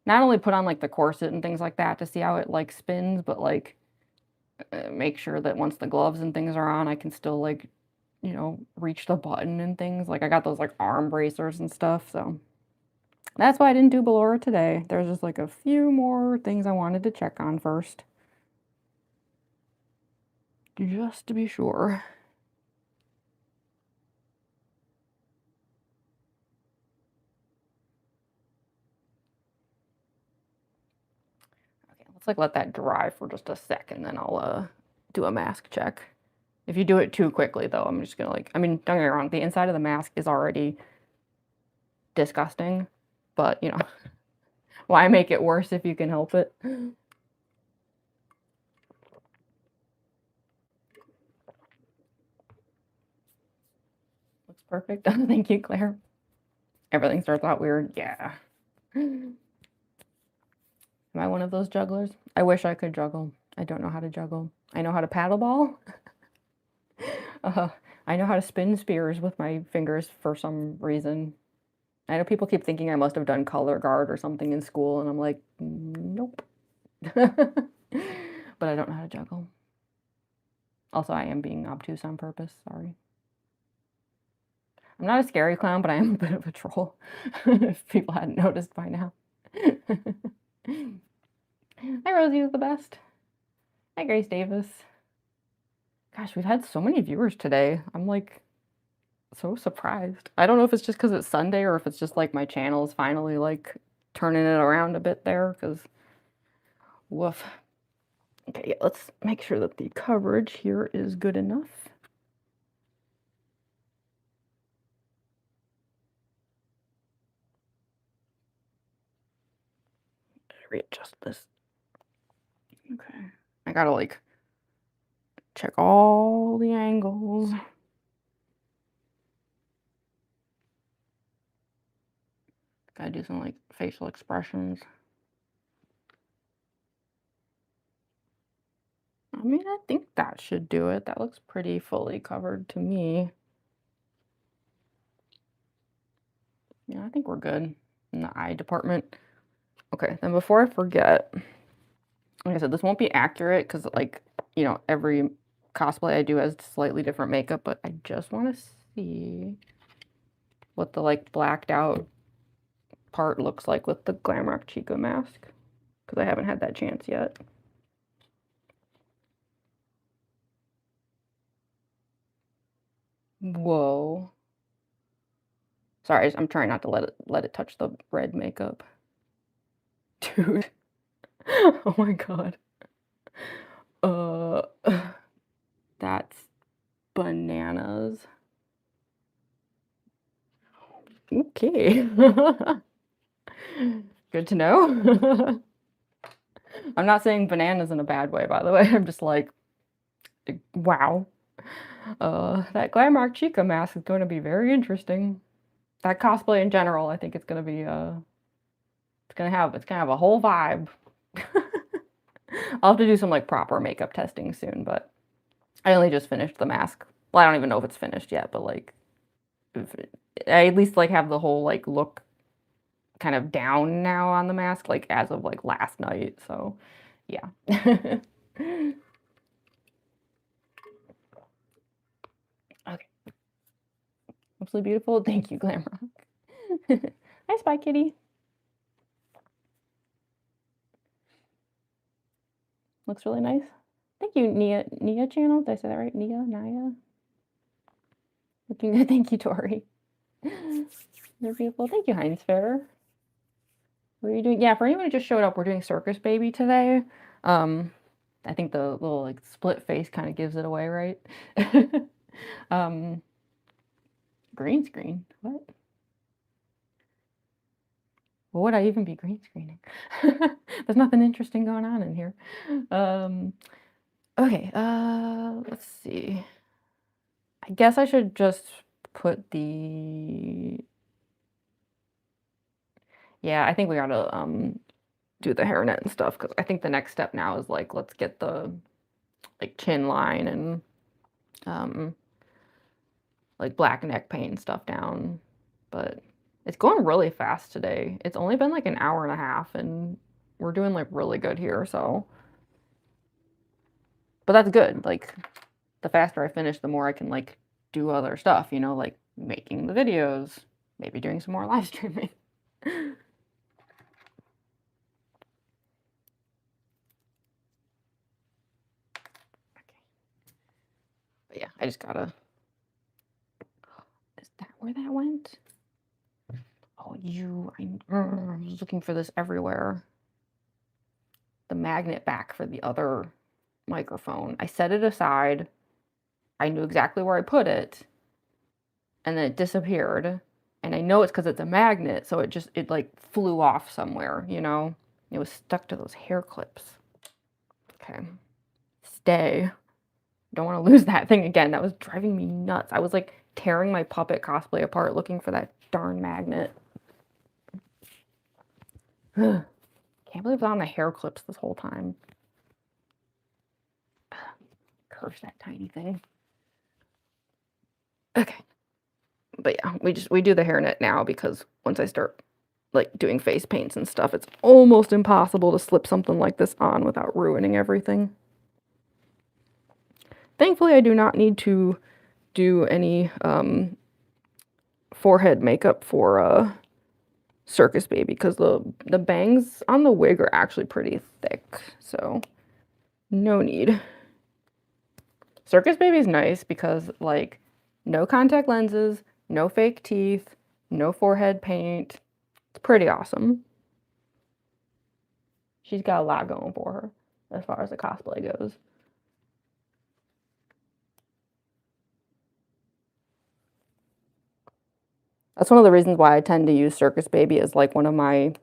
not only put on like the corset and things like that to see how it like spins, but like make sure that once the gloves and things are on, I can still like, you know, reach the button and things. Like I got those like arm bracers and stuff, so that's why I didn't do Ballora today. There's just like a few more things I wanted to check on first. Just to be sure. Okay, let's like let that dry for just a second, then I'll do a mask check. If you do it too quickly though, I'm just gonna like, I mean, don't get me wrong, the inside of the mask is already disgusting, but you know, why make it worse if you can help it? Looks perfect. Thank you, Claire. Everything starts out weird. Yeah. Am I one of those jugglers? I wish I could juggle. I don't know how to juggle. I know how to paddleball. uh, I know how to spin spears with my fingers for some reason. I know people keep thinking I must have done color guard or something in school, and I'm like, nope. But I don't know how to juggle. Also, I am being obtuse on purpose. Sorry. I'm not a scary clown, but I am a bit of a troll. If people hadn't noticed by now. Hi, Rosie is the best. Hi, Grace Davis. Gosh, we've had so many viewers today. I'm like so surprised. I don't know if it's just because it's Sunday or if it's just like my channel is finally like turning it around a bit there because woof. Okay, yeah, let's make sure that the coverage here is good enough. Readjust this. Okay. I gotta like check all the angles. Gotta do some like facial expressions. I mean, I think that should do it. That looks pretty fully covered to me. Yeah, I think we're good in the eye department. Okay, then before I forget, like I said, this won't be accurate because, like, you know, every cosplay I do has slightly different makeup, but I just want to see what the, like, blacked out part looks like with the Glamrock Chica mask because I haven't had that chance yet. Whoa. Sorry, I'm trying not to let it touch the red makeup. Dude. Oh my god. Uh, that's bananas. Okay. Good to know. I'm not saying bananas in a bad way, by the way. I'm just like, wow. That Glamrock Chica mask is going to be very interesting. That cosplay in general, I think it's gonna be it's gonna have a whole vibe. I'll have to do some like proper makeup testing soon, but I only just finished the mask. Well, I don't even know if it's finished yet, but like I at least like have the whole like look kind of down now on the mask, like as of like last night. So yeah. Okay. Absolutely beautiful. Thank you, Glamrock. Hi, Spy Kitty. Looks really nice. Thank you, Nia channel. Did I say that right? Naya? Looking good. Thank you, Tori. You're beautiful. Thank you, Heinz Fair. What are you doing? Yeah, for anyone who just showed up, we're doing Circus Baby today. I think the little like split face kind of gives it away, right? um, green screen. What? What would I even be green screening? There's nothing interesting going on in here. Okay, let's see. I guess I should just put the... Yeah, I think we gotta do the hairnet and stuff because I think the next step now is like let's get the like chin line and um like black neck paint and stuff down. But it's going really fast today. It's only been like an hour and a half and we're doing like really good here, so. But that's good. Like the faster I finish, the more I can like do other stuff, you know, like making the videos, maybe doing some more live streaming. But yeah, I just gotta... Is that where that went? Oh, I was looking for this everywhere. The magnet back for the other microphone. I set it aside. I knew exactly where I put it. And then it disappeared. And I know it's because it's a magnet, so it like flew off somewhere, you know? It was stuck to those hair clips. Okay. Stay. Don't want to lose that thing again. That was driving me nuts. I was like tearing my puppet cosplay apart looking for that darn magnet. Can't believe it's on the hair clips this whole time. Curse that tiny thing. Okay. But yeah, we do the hairnet now because once I start like doing face paints and stuff, it's almost impossible to slip something like this on without ruining everything. Thankfully, I do not need to do any forehead makeup for Circus Baby because the bangs on the wig are actually pretty thick, so no need. Circus Baby is nice because like no contact lenses, no fake teeth, no forehead paint. It's pretty awesome. She's got a lot going for her as far as the cosplay goes. That's one of the reasons why I tend to use Circus Baby as like one of my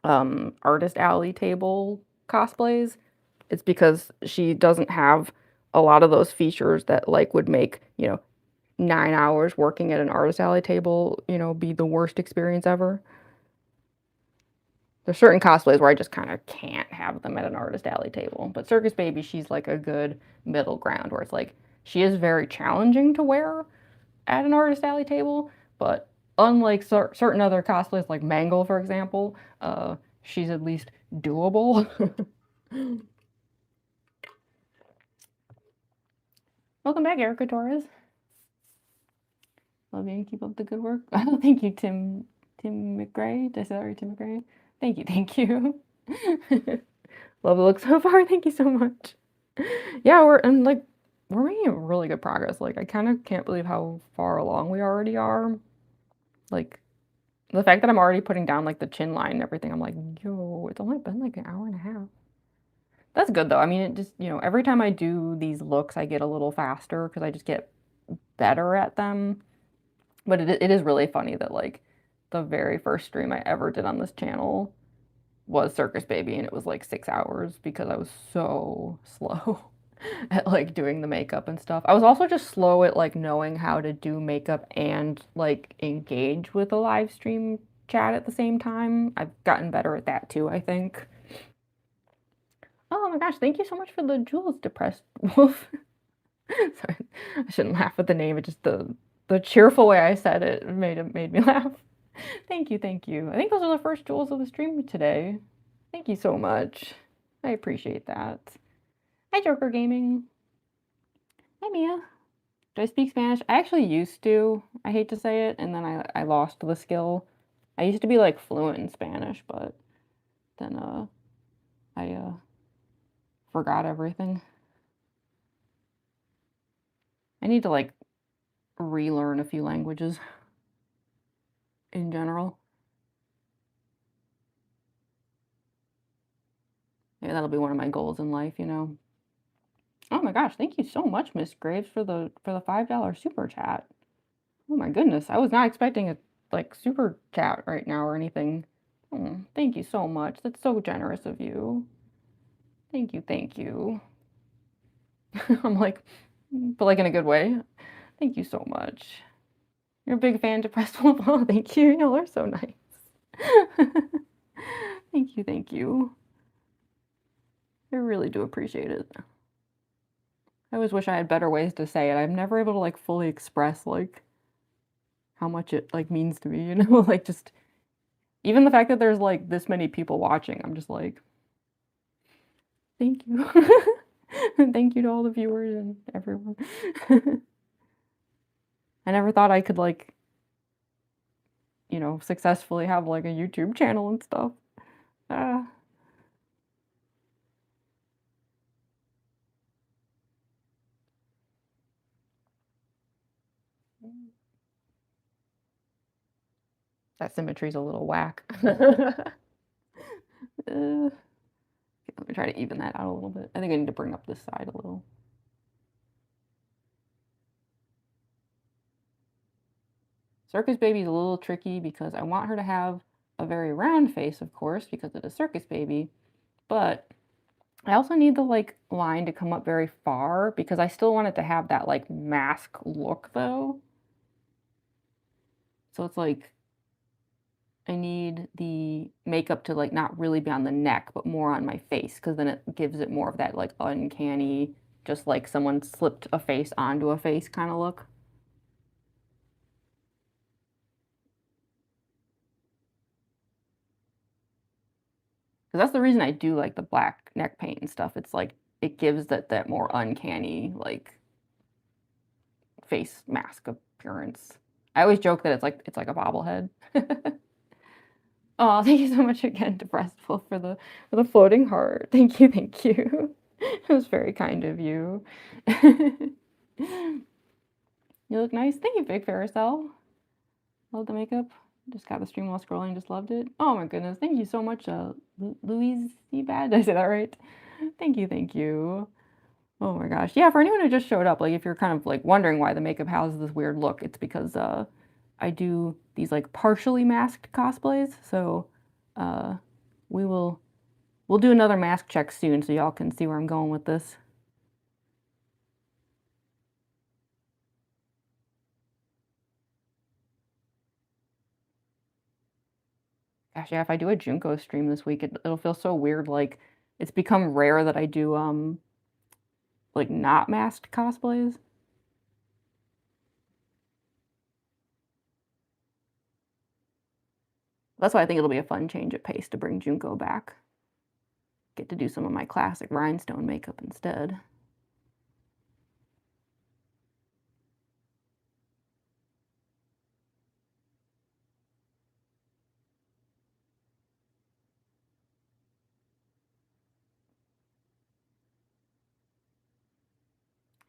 artist alley table cosplays. It's because she doesn't have a lot of those features that like would make, you know, 9 hours working at an artist alley table, you know, be the worst experience ever. There's certain cosplays where I just kind of can't have them at an artist alley table. But Circus Baby, she's like a good middle ground where it's like she is very challenging to wear at an artist alley table, but unlike certain other cosplays like Mangle, for example, she's at least doable. Welcome back, Erica Torres. Love you and keep up the good work. Oh, thank you, Tim McGray. Did I say that right, Tim McGray? Thank you, thank you. Love the look so far. Thank you so much. Yeah, we're making really good progress. Like I kind of can't believe how far along we already are. Like the fact that I'm already putting down like the chin line and everything, I'm like, yo, it's only been like an hour and a half. That's good though. I mean, it just, you know, every time I do these looks, I get a little faster because I just get better at them. But it is really funny that like the very first stream I ever did on this channel was Circus Baby and it was like 6 hours because I was so slow at like doing the makeup and stuff. I was also just slow at like knowing how to do makeup and like engage with a live stream chat at the same time. I've gotten better at that too, I think. Oh my gosh, thank you so much for the jewels, Depressed Wolf. Sorry, I shouldn't laugh at the name. It just the cheerful way I said it made me laugh. Thank you, thank you. I think those are the first jewels of the stream today. Thank you so much. I appreciate that. Hi, Joker Gaming. Hi, Mia. Do I speak Spanish? I actually used to. I hate to say it, and then I lost the skill. I used to be like fluent in Spanish, but then I forgot everything. I need to like relearn a few languages in general. Yeah, that'll be one of my goals in life, you know. Oh my gosh, thank you so much, Miss Graves, for the $5 super chat. Oh my goodness, I was not expecting a like super chat right now or anything. Oh, thank you so much. That's so generous of you. Thank you, thank you. I'm like, but like in a good way. Thank you so much. You're a big fan, Depressed Wolf. Oh, thank you. Y'all are so nice. Thank you, thank you. I really do appreciate it. I always wish I had better ways to say it. I'm never able to like fully express like how much it like means to me, you know? Like just even the fact that there's like this many people watching, I'm just like, thank you. And thank you to all the viewers and everyone. I never thought I could like, you know, successfully have like a YouTube channel and stuff. Ah. That symmetry's a little whack. Let me try to even that out a little bit. I think I need to bring up this side a little. Circus Baby's a little tricky because I want her to have a very round face, of course, because it is Circus Baby, but I also need the like line to come up very far because I still want it to have that like mask look though. So it's like I need the makeup to like not really be on the neck, but more on my face because then it gives it more of that like uncanny, just like someone slipped a face onto a face kind of look. Because that's the reason I do like the black neck paint and stuff. It's like it gives that more uncanny like face mask appearance. I always joke that it's like a bobblehead. Oh, thank you so much again to Breastful for the floating heart. Thank you, thank you. It was very kind of you. You look nice. Thank you, Big Faricel. Love the makeup. Just got the stream while scrolling, just loved it. Oh my goodness, thank you so much, Louise Bad. Did I say that right? Thank you, thank you. Oh my gosh. Yeah, for anyone who just showed up, like if you're kind of like wondering why the makeup has this weird look, it's because I do these like partially masked cosplays. So uh we'll do another mask check soon so y'all can see where I'm going with this. Gosh, yeah, if I do a Junko stream this week, it'll feel so weird. Like it's become rare that I do like not masked cosplays. That's why I think it'll be a fun change of pace to bring Junko back. Get to do some of my classic rhinestone makeup instead.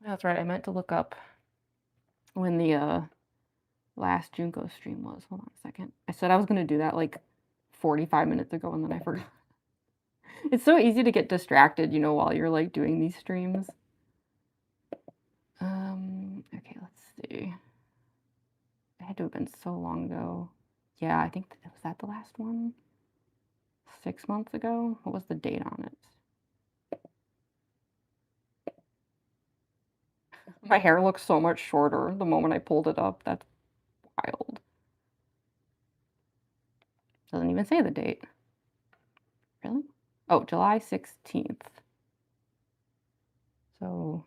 That's right, I meant to look up when the last Junko stream was. Hold on a second. I said I was gonna do that like 45 minutes ago and then I forgot. It's so easy to get distracted, you know, while you're like doing these streams. Okay, let's see. It had to have been so long ago. Yeah, I think was that the last one? 6 months ago? What was the date on it? My hair looks so much shorter the moment I pulled it up. That's wild. Doesn't even say the date. Really? Oh, July 16th. So,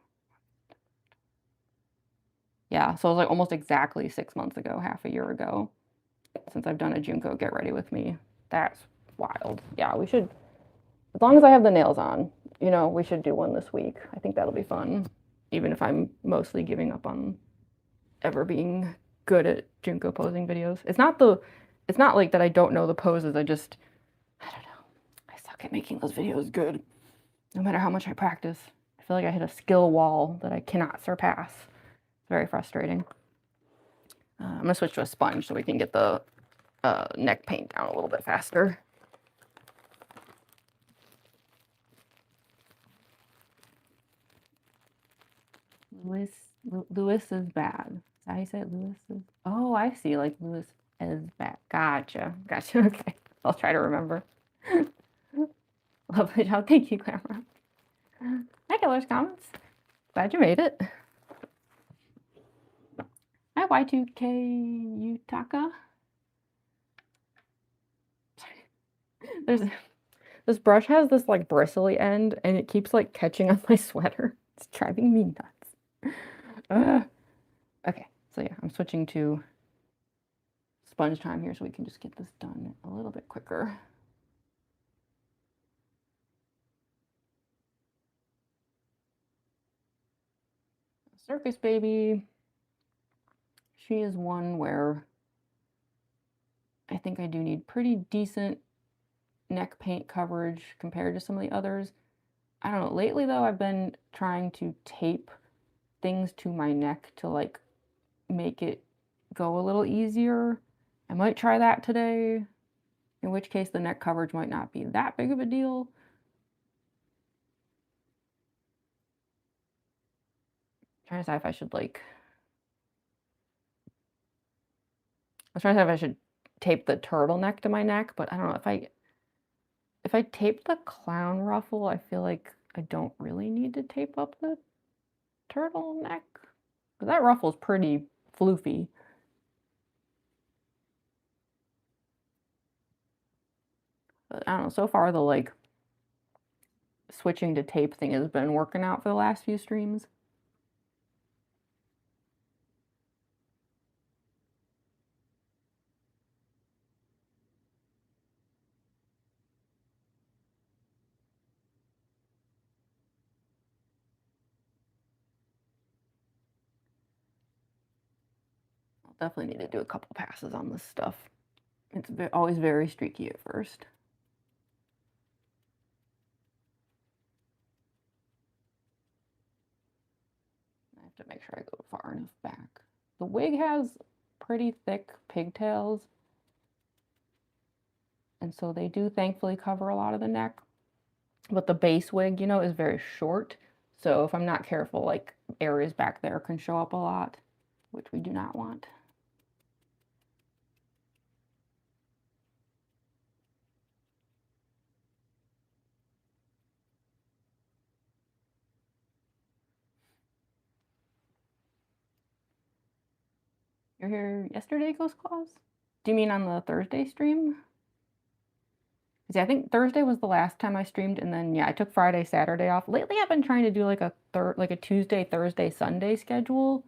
yeah, so it was like almost exactly 6 months ago, half a year ago, since I've done a Junko Get Ready With Me. That's wild. Yeah, we should, as long as I have the nails on, you know, we should do one this week. I think that'll be fun, even if I'm mostly giving up on ever being good at Junko posing videos. It's not like that I don't know the poses, I don't know. I suck at making those videos good, no matter how much I practice. I feel like I hit a skill wall that I cannot surpass. very frustrating. I'm gonna switch to a sponge so we can get the neck paint down a little bit faster. Lewis is bad. Is that how you say it? Lewis is. Oh, I see. Like Lewis is bad. Gotcha. Gotcha. Okay. I'll try to remember. Lovely job. Thank you, Clamor. Hi, Killer's Comments. Glad you made it. Hi, Y2K Utaka. This brush has this like bristly end and it keeps like catching on my sweater. It's driving me nuts. Okay, so yeah, I'm switching to sponge time here so we can just get this done a little bit quicker. Circus Baby. She is one where I think I do need pretty decent neck paint coverage compared to some of the others. I don't know, lately though, I've been trying to tape things to my neck to like make it go a little easier. I might try that today, in which case the neck coverage might not be that big of a deal. I'm trying to decide if I should like, I was trying to decide if I should tape the turtleneck to my neck, but I don't know if I tape the clown ruffle, I feel like I don't really need to tape up the turtleneck. Because that ruffle's pretty floofy. But I don't know, so far the like switching to tape thing has been working out for the last few streams. I'll definitely need to do a couple passes on this stuff. It's always very streaky at first. I have to make sure I go far enough back. The wig has pretty thick pigtails, and so they do thankfully cover a lot of the neck. But the base wig, you know, is very short. So if I'm not careful, like areas back there can show up a lot, which we do not want. You're here yesterday, Ghost Claws? Do you mean on the Thursday stream? See, I think Thursday was the last time I streamed, and then yeah, I took Friday, Saturday off. Lately, I've been trying to do like a Tuesday, Thursday, Sunday schedule.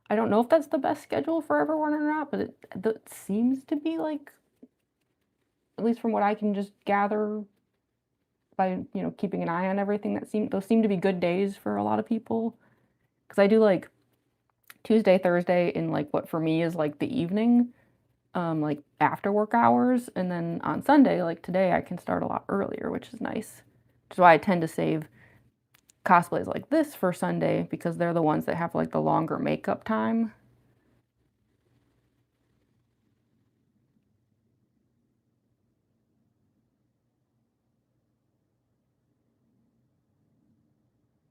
I don't know if that's the best schedule for everyone or not, but it seems to be like, at least from what I can just gather by keeping an eye on everything, those seem to be good days for a lot of people. Because I do like Tuesday, Thursday in like what for me is like the evening, like after work hours, and then on Sunday, like today, I can start a lot earlier, which is nice. Which is why I tend to save cosplays like this for Sunday, because they're the ones that have like the longer makeup time.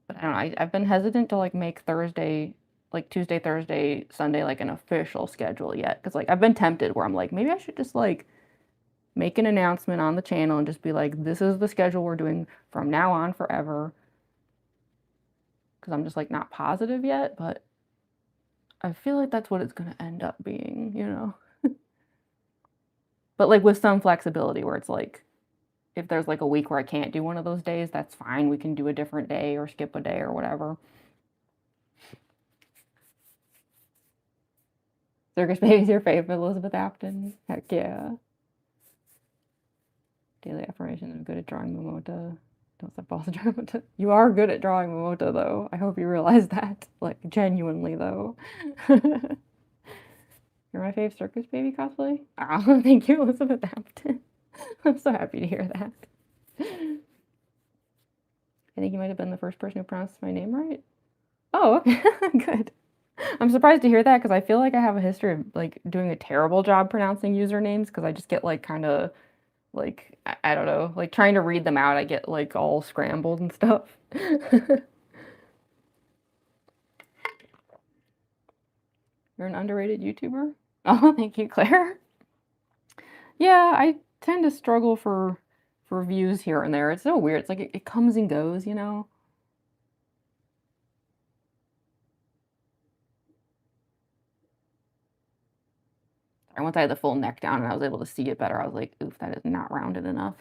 But I don't know, I've been hesitant to like make Thursday, like Tuesday, Thursday, Sunday, like an official schedule yet. Because like I've been tempted where I'm like, maybe I should just like make an announcement on the channel and just be like, this is the schedule we're doing from now on forever. Because I'm just like not positive yet, but I feel like that's what it's going to end up being, you know? But like with some flexibility where it's like, if there's like a week where I can't do one of those days, that's fine. We can do a different day or skip a day or whatever. Circus Baby's your favorite, Elizabeth Afton? Heck yeah. Daily affirmation, I'm good at drawing Momota. Don't step off the drawing Momota. You are good at drawing Momota, though. I hope you realize that. Like, genuinely, though. You're my fave Circus Baby cosplay? Oh, thank you, Elizabeth Afton. I'm so happy to hear that. I think you might have been the first person who pronounced my name right. Oh, okay. Good. I'm surprised to hear that because I feel like I have a history of, like, doing a terrible job pronouncing usernames because I just get, like, kinda, like, I don't know, like, trying to read them out, I get, like, all scrambled and stuff. You're an underrated YouTuber? Oh, thank you, Claire. Yeah, I tend to struggle for views here and there. It's so weird. It's like it comes and goes, you know? And once I had the full neck down and I was able to see it better, I was like, oof, that is not rounded enough.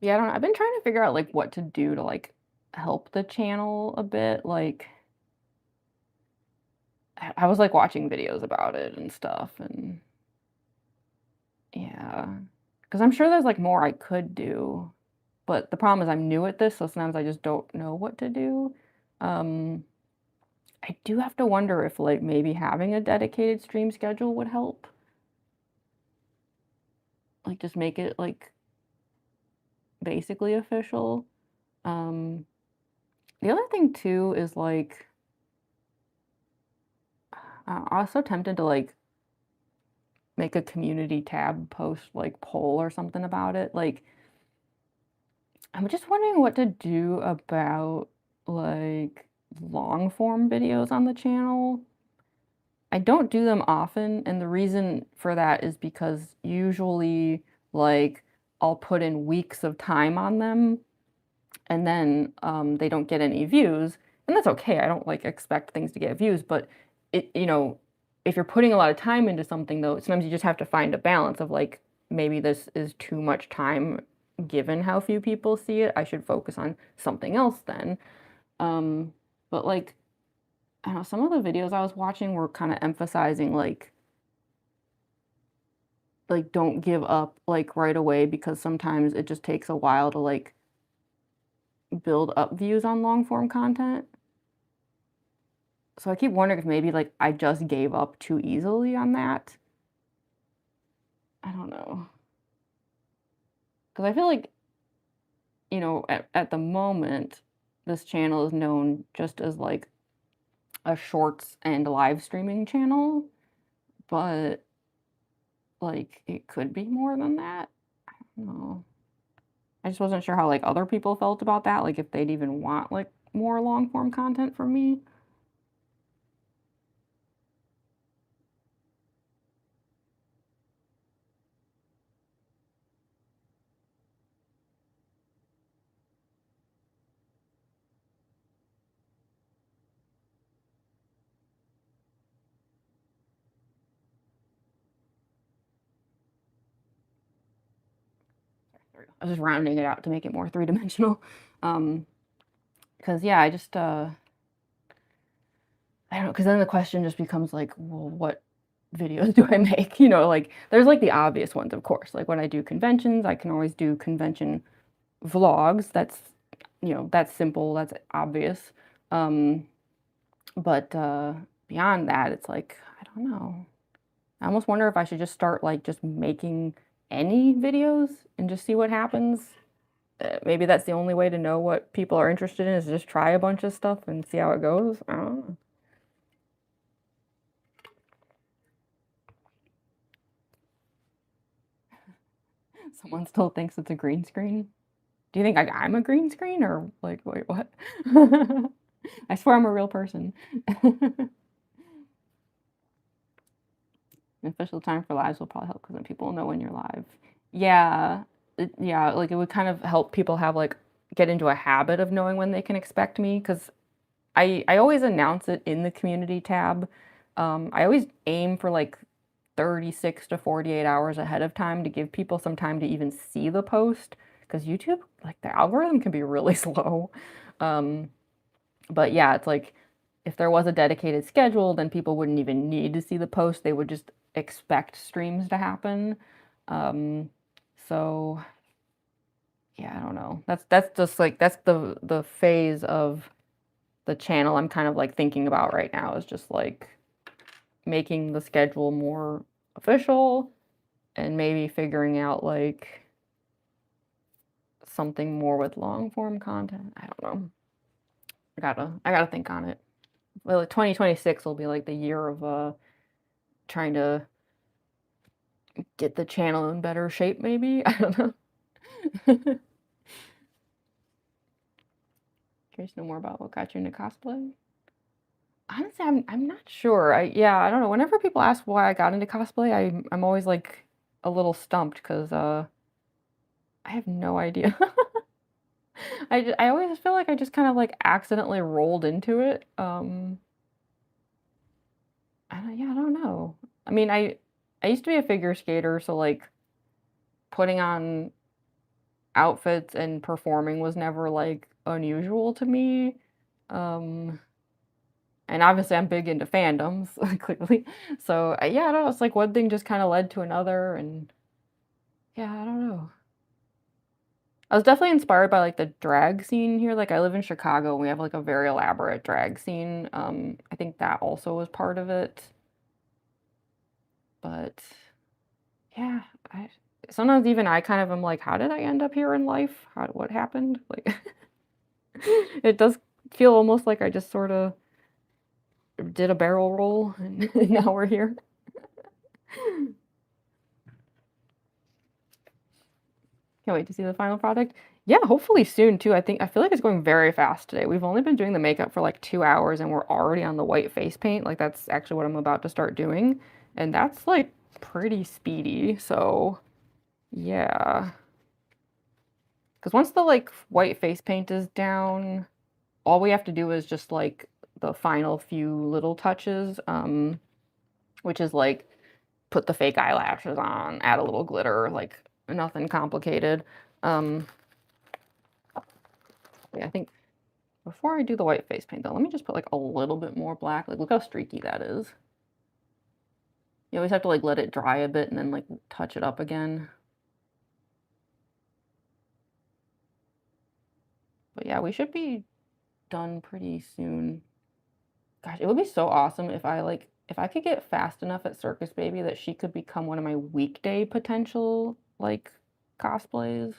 Yeah, I don't know. I've been trying to figure out like what to do to like help the channel a bit. Like I was like watching videos about it and stuff and yeah. Because I'm sure there's like more I could do. But the problem is I'm new at this, so sometimes I just don't know what to do. Um, I do have to wonder if like maybe having a dedicated stream schedule would help. Like just make it like basically official. Um, the other thing too is like I'm also tempted to like make a community tab post like poll or something about it. Like I'm just wondering what to do about like long form videos on the channel. I don't do them often, and the reason for that is because usually, like, I'll put in weeks of time on them, and then they don't get any views, and that's okay. I don't like expect things to get views, but if you're putting a lot of time into something, though, sometimes you just have to find a balance of like maybe this is too much time given how few people see it. I should focus on something else then. Um, but like I don't know, some of the videos I was watching were kind of emphasizing like don't give up like right away because sometimes it just takes a while to like build up views on long form content. So I keep wondering if maybe like I just gave up too easily on that. I don't know. Because I feel like, at the moment, this channel is known just as like a shorts and live streaming channel, but like it could be more than that. No. I just wasn't sure how like other people felt about that, like if they'd even want like more long form content from me. There we go. I was just rounding it out to make it more three-dimensional. Um, because yeah, I don't know, because then the question just becomes like, well, what videos do I make? Like there's like the obvious ones, of course. Like when I do conventions, I can always do convention vlogs. That's simple, that's obvious. Um, but beyond that, it's like, I don't know. I almost wonder if I should just start like just making any videos and just see what happens. Maybe that's the only way to know what people are interested in is just try a bunch of stuff and see how it goes. I don't know. Someone still thinks it's a green screen. Do you think I'm a green screen or like, wait, what? I swear I'm a real person. Official time for lives will probably help because then people will know when you're live. Yeah, yeah, like it would kind of help people have like get into a habit of knowing when they can expect me because I always announce it in the community tab. I always aim for like 36 to 48 hours ahead of time to give people some time to even see the post because YouTube, like the algorithm can be really slow. Um, but yeah, it's like if there was a dedicated schedule, then people wouldn't even need to see the post. They would just expect streams to happen. Um, so yeah, I don't know. That's just like that's the phase of the channel I'm kind of like thinking about right now is just like making the schedule more official and maybe figuring out like something more with long form content. I don't know. I gotta think on it. Well, 2026 will be like the year of trying to get the channel in better shape, maybe. I don't know. Curious to know more about what got you into cosplay. Honestly, I'm not sure. I don't know. Whenever people ask why I got into cosplay, I'm always like a little stumped because I have no idea. I always feel like I just kind of like accidentally rolled into it. Yeah, I don't know. I mean, I used to be a figure skater, so like putting on outfits and performing was never like unusual to me. Um, and obviously I'm big into fandoms, clearly. So yeah, I don't know. It's like one thing just kind of led to another, and yeah, I don't know. I was definitely inspired by like the drag scene here. Like I live in Chicago, and we have like a very elaborate drag scene. I think that also was part of it. But yeah, I sometimes even I kind of am like, how did I end up here in life? What happened? Like it does feel almost like I just sort of did a barrel roll and now we're here. Can't wait to see the final product. Yeah, hopefully soon too. I feel like it's going very fast today. We've only been doing the makeup for like 2 hours and we're already on the white face paint. Like that's actually what I'm about to start doing. And that's like pretty speedy. So yeah. Because once the like white face paint is down, all we have to do is just like the final few little touches, which is like put the fake eyelashes on, add a little glitter, like nothing complicated. Um, yeah, I think before I do the white face paint though, let me just put like a little bit more black. Like look how streaky that is. You always have to like let it dry a bit and then like touch it up again. But yeah, we should be done pretty soon. Gosh, it would be so awesome if I could get fast enough at Circus Baby that she could become one of my weekday potential like cosplays.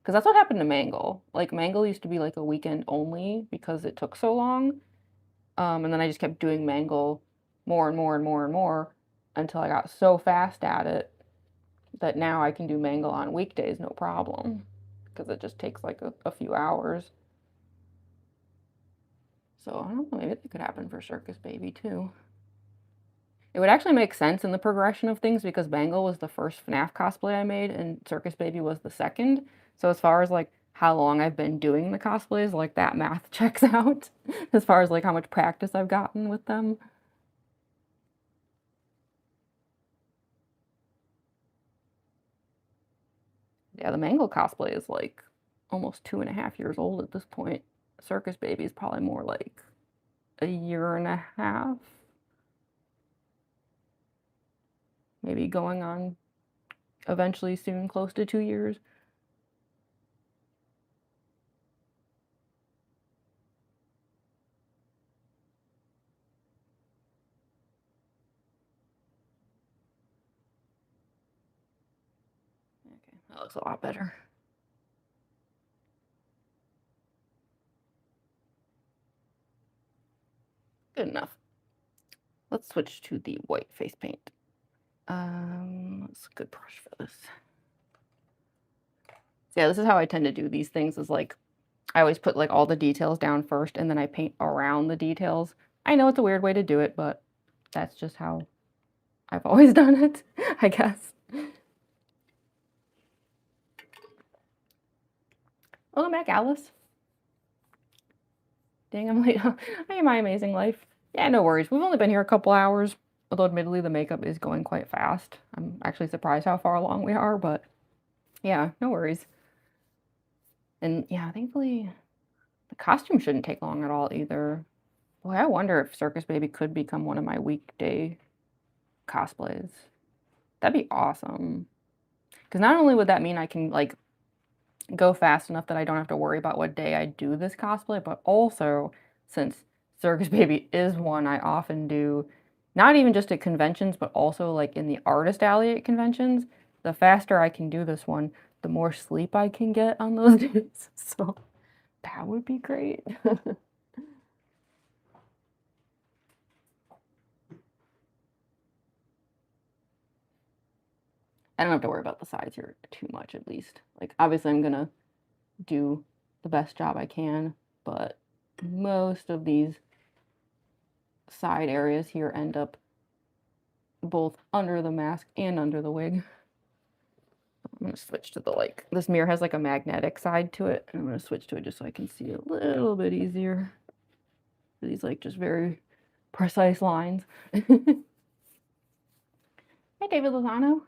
Because that's what happened to Mangle. Like Mangle used to be like a weekend only because it took so long. And then I just kept doing Mangle more and more and more and more until I got so fast at it that now I can do Mangle on weekdays no problem. Because it just takes like a few hours. So I don't know, maybe that could happen for Circus Baby too. It would actually make sense in the progression of things because Bangle was the first FNAF cosplay I made and Circus Baby was the second. So as far as like how long I've been doing the cosplays, like that math checks out as far as like how much practice I've gotten with them. Yeah, the Mangle cosplay is like almost 2.5 years old at this point. Circus Baby is probably more like a year and a half. Maybe going on eventually soon close to 2 years. Okay, that looks a lot better. Good enough. Let's switch to the white face paint. It's a good brush for this. So yeah, this is how I tend to do these things is like, I always put like all the details down first and then I paint around the details. I know it's a weird way to do it, but that's just how I've always done it, I guess. Welcome back, Alice. Dang, I'm late. Hey, my amazing life. Yeah, no worries. We've only been here a couple hours, although admittedly the makeup is going quite fast. I'm actually surprised how far along we are, but yeah, no worries. And yeah, thankfully the costume shouldn't take long at all either. Boy, I wonder if Circus Baby could become one of my weekday cosplays. That'd be awesome. Because not only would that mean I can like go fast enough that I don't have to worry about what day I do this cosplay, but also since Circus Baby is one I often do, not even just at conventions, but also like in the artist alley at conventions, the faster I can do this one, the more sleep I can get on those days. So that would be great. I don't have to worry about the sides here too much, at least. Like, obviously, I'm gonna do the best job I can, but most of these side areas here end up both under the mask and under the wig. I'm gonna switch to the, like, this mirror has like a magnetic side to it, and I'm gonna switch to it just so I can see a little bit easier. These like just very precise lines. Hey, David Lozano.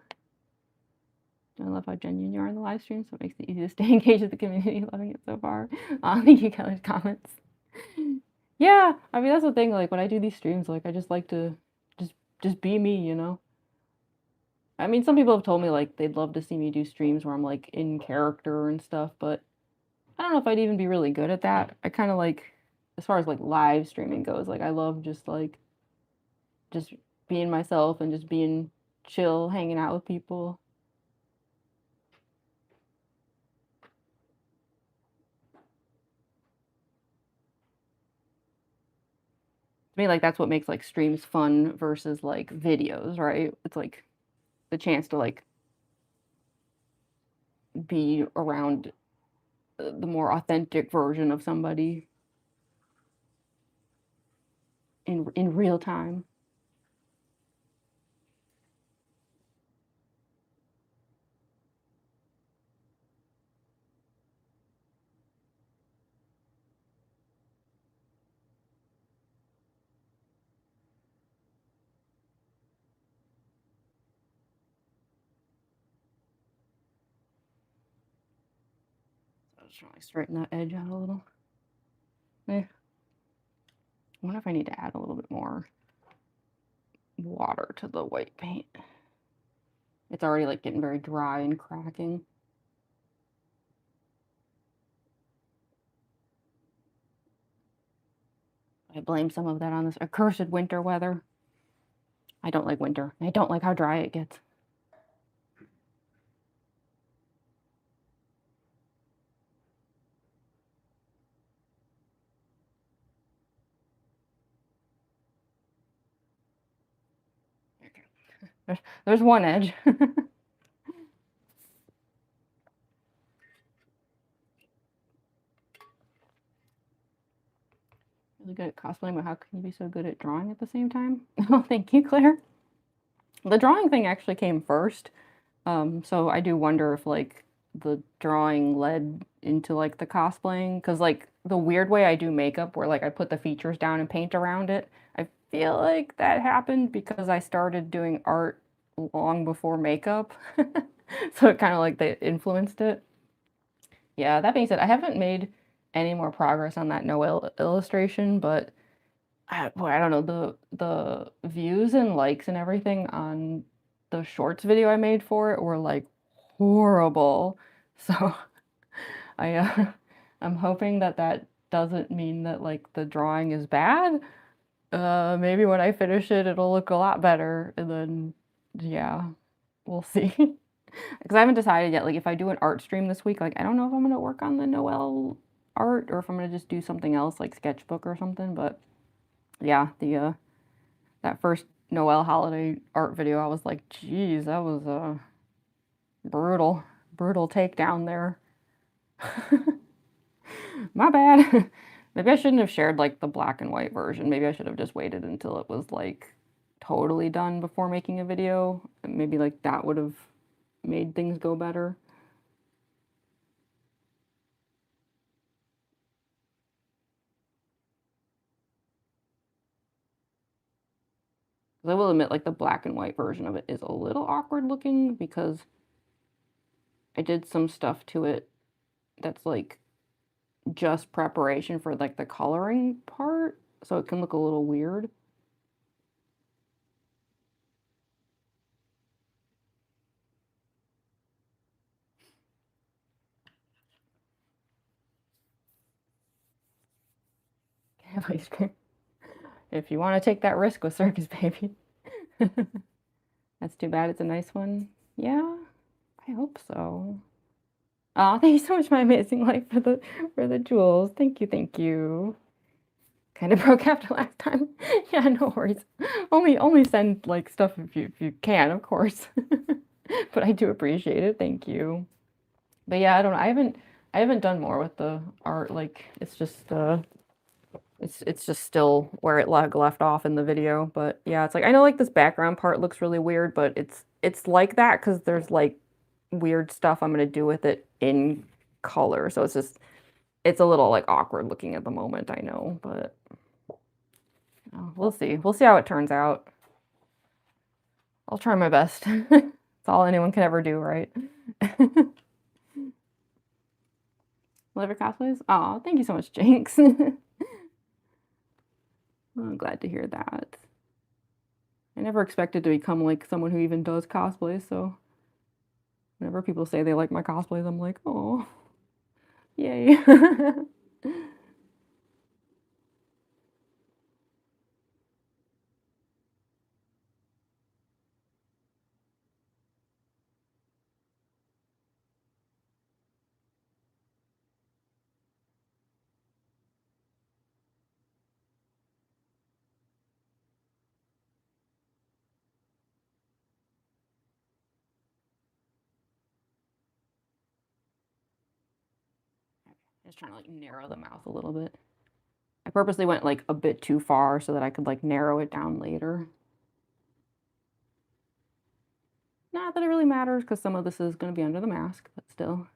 I love how genuine you are in the live stream, so it makes it easy to stay engaged with the community. Loving it so far. Thank you, Kelly's comments. Yeah, I mean, that's the thing, like, when I do these streams, like, I just like to just be me, you know? I mean, some people have told me, like, they'd love to see me do streams where I'm, like, in character and stuff, but I don't know if I'd even be really good at that. I kind of like, as far as, like, live streaming goes, like, I love just, like, just being myself and just being chill, hanging out with people. To me, like, that's what makes, like, streams fun versus, like, videos, right? It's, like, the chance to, like, be around the more authentic version of somebody in real time. So I was trying to straighten that edge out a little. I wonder if I need to add a little bit more water to the white paint. It's already like getting very dry and cracking. I blame some of that on this accursed winter weather. I don't like winter. I don't like how dry it gets. There's one edge. Really good at cosplaying, but how can you be so good at drawing at the same time? Oh, thank you, Claire. The drawing thing actually came first. So I do wonder if like the drawing led into like the cosplaying, because like the weird way I do makeup where like I put the features down and paint around it, I feel like that happened because I started doing art long before makeup. So it kind of like they influenced it. Yeah, that being said, I haven't made any more progress on that Noel illustration, but boy, I don't know, the views and likes and everything on the shorts video I made for it were like horrible. So I I'm hoping that that doesn't mean that like the drawing is bad. Maybe when I finish it, it'll look a lot better, and then yeah, we'll see. Because I haven't decided yet. Like if I do an art stream this week, like I don't know if I'm gonna work on the Noel art or if I'm gonna just do something else like sketchbook or something. But yeah, the that first Noel holiday art video, I was like, geez, that was a brutal, brutal takedown there. My bad. Maybe I shouldn't have shared like the black and white version. Maybe I should have just waited until it was like totally done before making a video. Maybe like that would have made things go better. I will admit, like the black and white version of it is a little awkward looking because I did some stuff to it that's like just preparation for like the coloring part, so it can look a little weird. Have ice cream. If you want to take that risk with Circus Baby. That's too bad it's a nice one. Yeah, I hope so. Aw, thank you so much, my amazing life, for the jewels. Thank you, thank you. Kind of broke after last time. Yeah, no worries. Only send like stuff if you can, of course. But I do appreciate it. Thank you. But yeah, I don't know. I haven't done more with the art. Like it's just still where it left off in the video. But yeah, it's like I know like this background part looks really weird, but it's like that because there's like weird stuff I'm gonna do with it in color. So it's a little like awkward looking at the moment, I know, but we'll see. We'll see how it turns out. I'll try my best. That's all anyone can ever do, right? Liver cosplays? Aw, thank you so much, Jinx. I'm glad to hear that. I never expected to become like someone who even does cosplays, so whenever people say they like my cosplays, I'm like, oh, yay. Just trying to like narrow the mouth a little bit. I purposely went like a bit too far so that I could like narrow it down later. Not that it really matters because some of this is going to be under the mask, but still.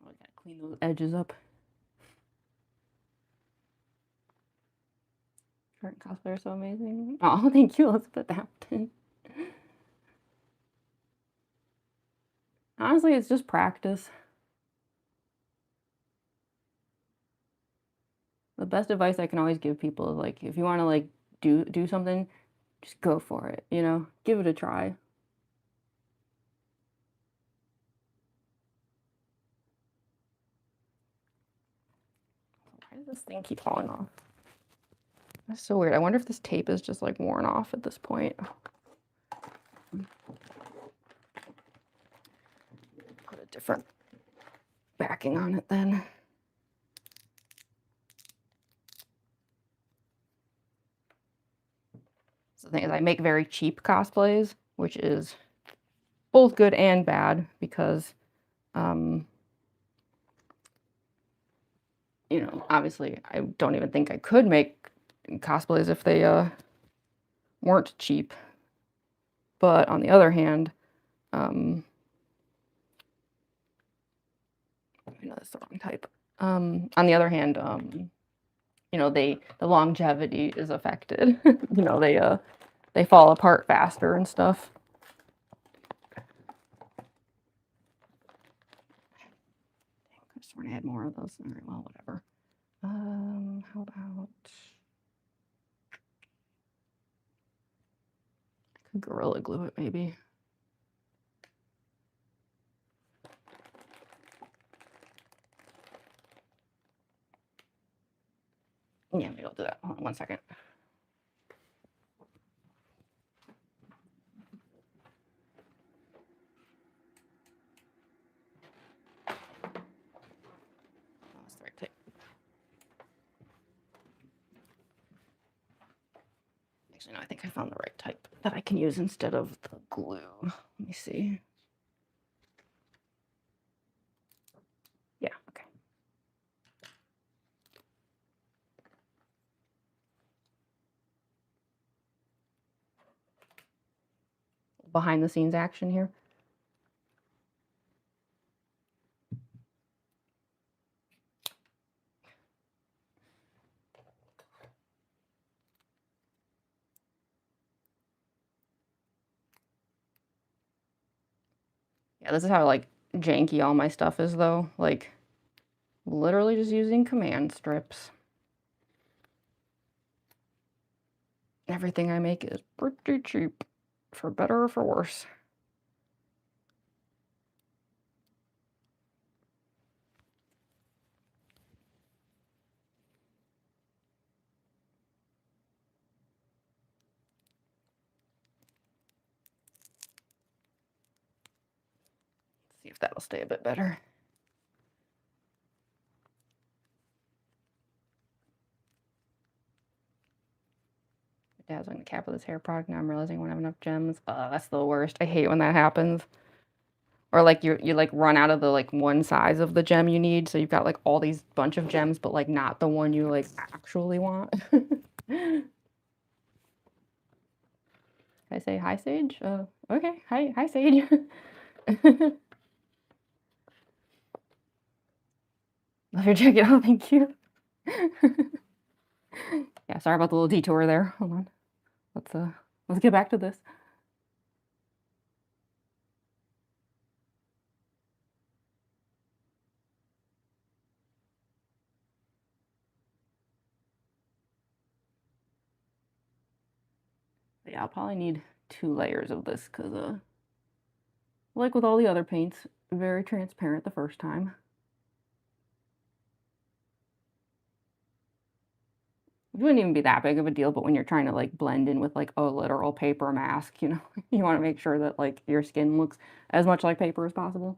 Oh, I gotta clean those edges up. Current cosplay are so amazing. Oh, thank you, Elizabeth Hampton. Honestly, it's just practice. The best advice I can always give people is like, if you want to like do something, just go for it, you know? Give it a try. Why does this thing keep falling off? That's so weird. I wonder if this tape is just like worn off at this point. Put a different backing on it then. So the thing is, I make very cheap cosplays, which is both good and bad because, you know, obviously I don't even think I could make cosplays if they weren't cheap. But on the other hand, I know that's the wrong type. On the other hand, you know, the longevity is affected. You know, they fall apart faster and stuff. I just want to add more of those. All right, well, whatever. How about I could Gorilla Glue it maybe. Yeah, maybe I'll do that. Hold on 1 second. Oh, that's the right tape. Actually, no, I think I found the right type that I can use instead of the glue. Let me see. Yeah, okay. Behind the scenes action here. Yeah, this is how like janky all my stuff is though. Like Literally just using command strips. Everything I make is pretty cheap, for better or for worse. Let's see if that'll stay a bit better. Dazzling the cap with this hair product. Now I'm realizing I won't have enough gems. That's the worst. I hate when that happens. Or like you like run out of the like one size of the gem you need, so you've got like all these bunch of gems, but like not the one you like actually want. Can I say hi, Sage? Okay. Hi, Sage. Love your jacket. Oh, thank you. Yeah, sorry about the little detour there. Hold on. Let's get back to this. Yeah, I'll probably need 2 layers of this because like with all the other paints, very transparent the first time. It wouldn't even be that big of a deal, but when you're trying to like blend in with like a literal paper mask, you know, you want to make sure that like your skin looks as much like paper as possible.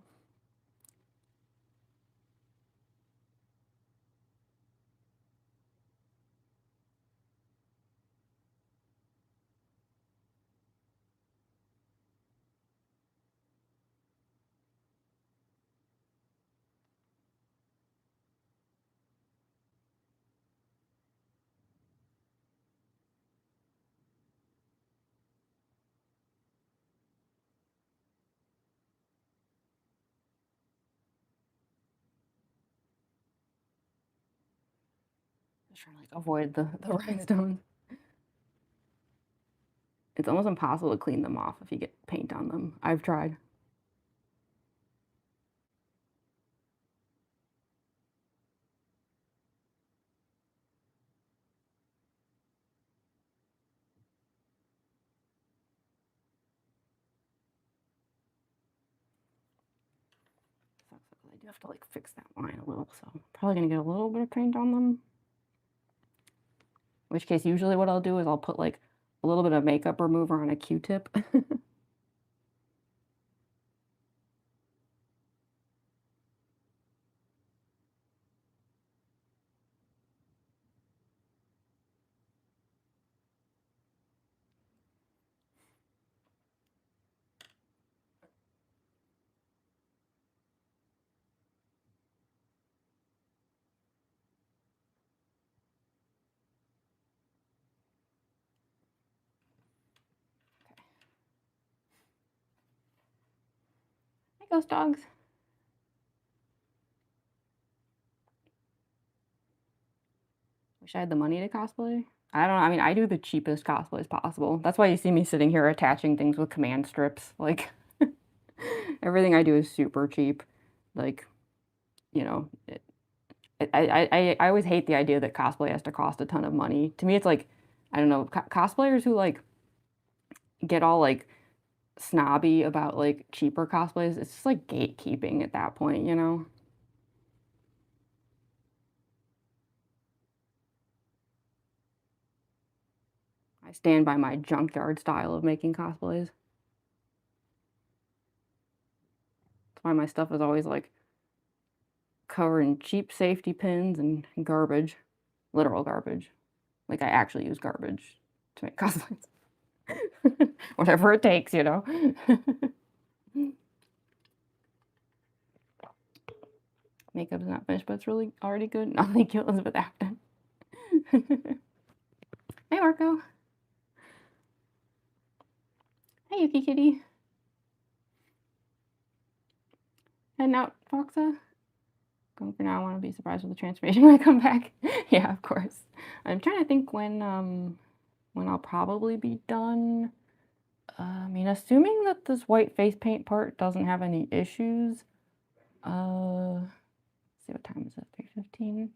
Just trying to like avoid the rhinestones. It's almost impossible to clean them off if you get paint on them. I've tried. Sucks because I do have to like fix that line a little, so I'm probably gonna get a little bit of paint on them. In which case, usually what I'll do is I'll put like a little bit of makeup remover on a Q-tip. Hi, ghost dogs. Wish I had the money to cosplay. I don't know. I mean, I do the cheapest cosplays possible. That's why you see me sitting here attaching things with command strips. Like, everything I do is super cheap. Like, you know, I always hate the idea that cosplay has to cost a ton of money. To me, it's like, I don't know, cosplayers who like get all like snobby about like cheaper cosplays, it's just like gatekeeping at that point, you know? I stand by my junkyard style of making cosplays. That's why my stuff is always like covered in cheap safety pins and garbage, literal garbage. Like I actually use garbage to make cosplays. Whatever it takes, you know. Makeup's not finished, but it's really already good. No, thank you, Elizabeth Afton. Hey, Marco. Hey, Yuki Kitty. Heading out, Foxa. Going for now. I want to be surprised with the transformation when I come back. Yeah, of course. I'm trying to think when I'll probably be done. I mean, assuming that this white face paint part doesn't have any issues. see, what time is it? 3:15.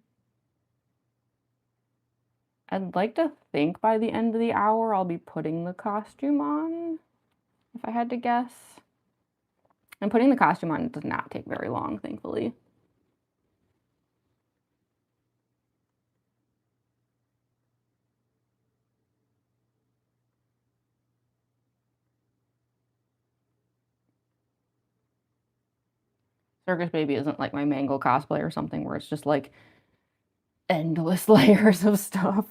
I'd like to think by the end of the hour I'll be putting the costume on, if I had to guess. And putting the costume on does not take very long, thankfully. Circus Baby isn't like my Mango cosplay or something where it's just like endless layers of stuff.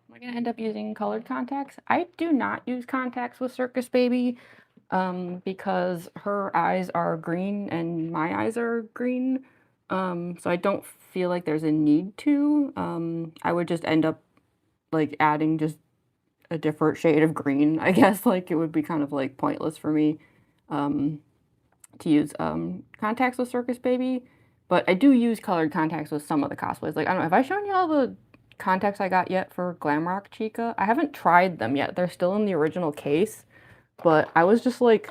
Am I gonna end up using colored contacts? I do not use contacts with Circus Baby because her eyes are green and my eyes are green. So I don't feel like there's a need to. I would just end up like adding just a different shade of green, I guess. Like it would be kind of like pointless for me um, to use contacts with Circus Baby. But I do use colored contacts with some of the cosplays. Like, I don't know, have I shown you all the contacts I got yet for Glamrock Chica? I haven't tried them yet. They're still in the original case. But I was just like,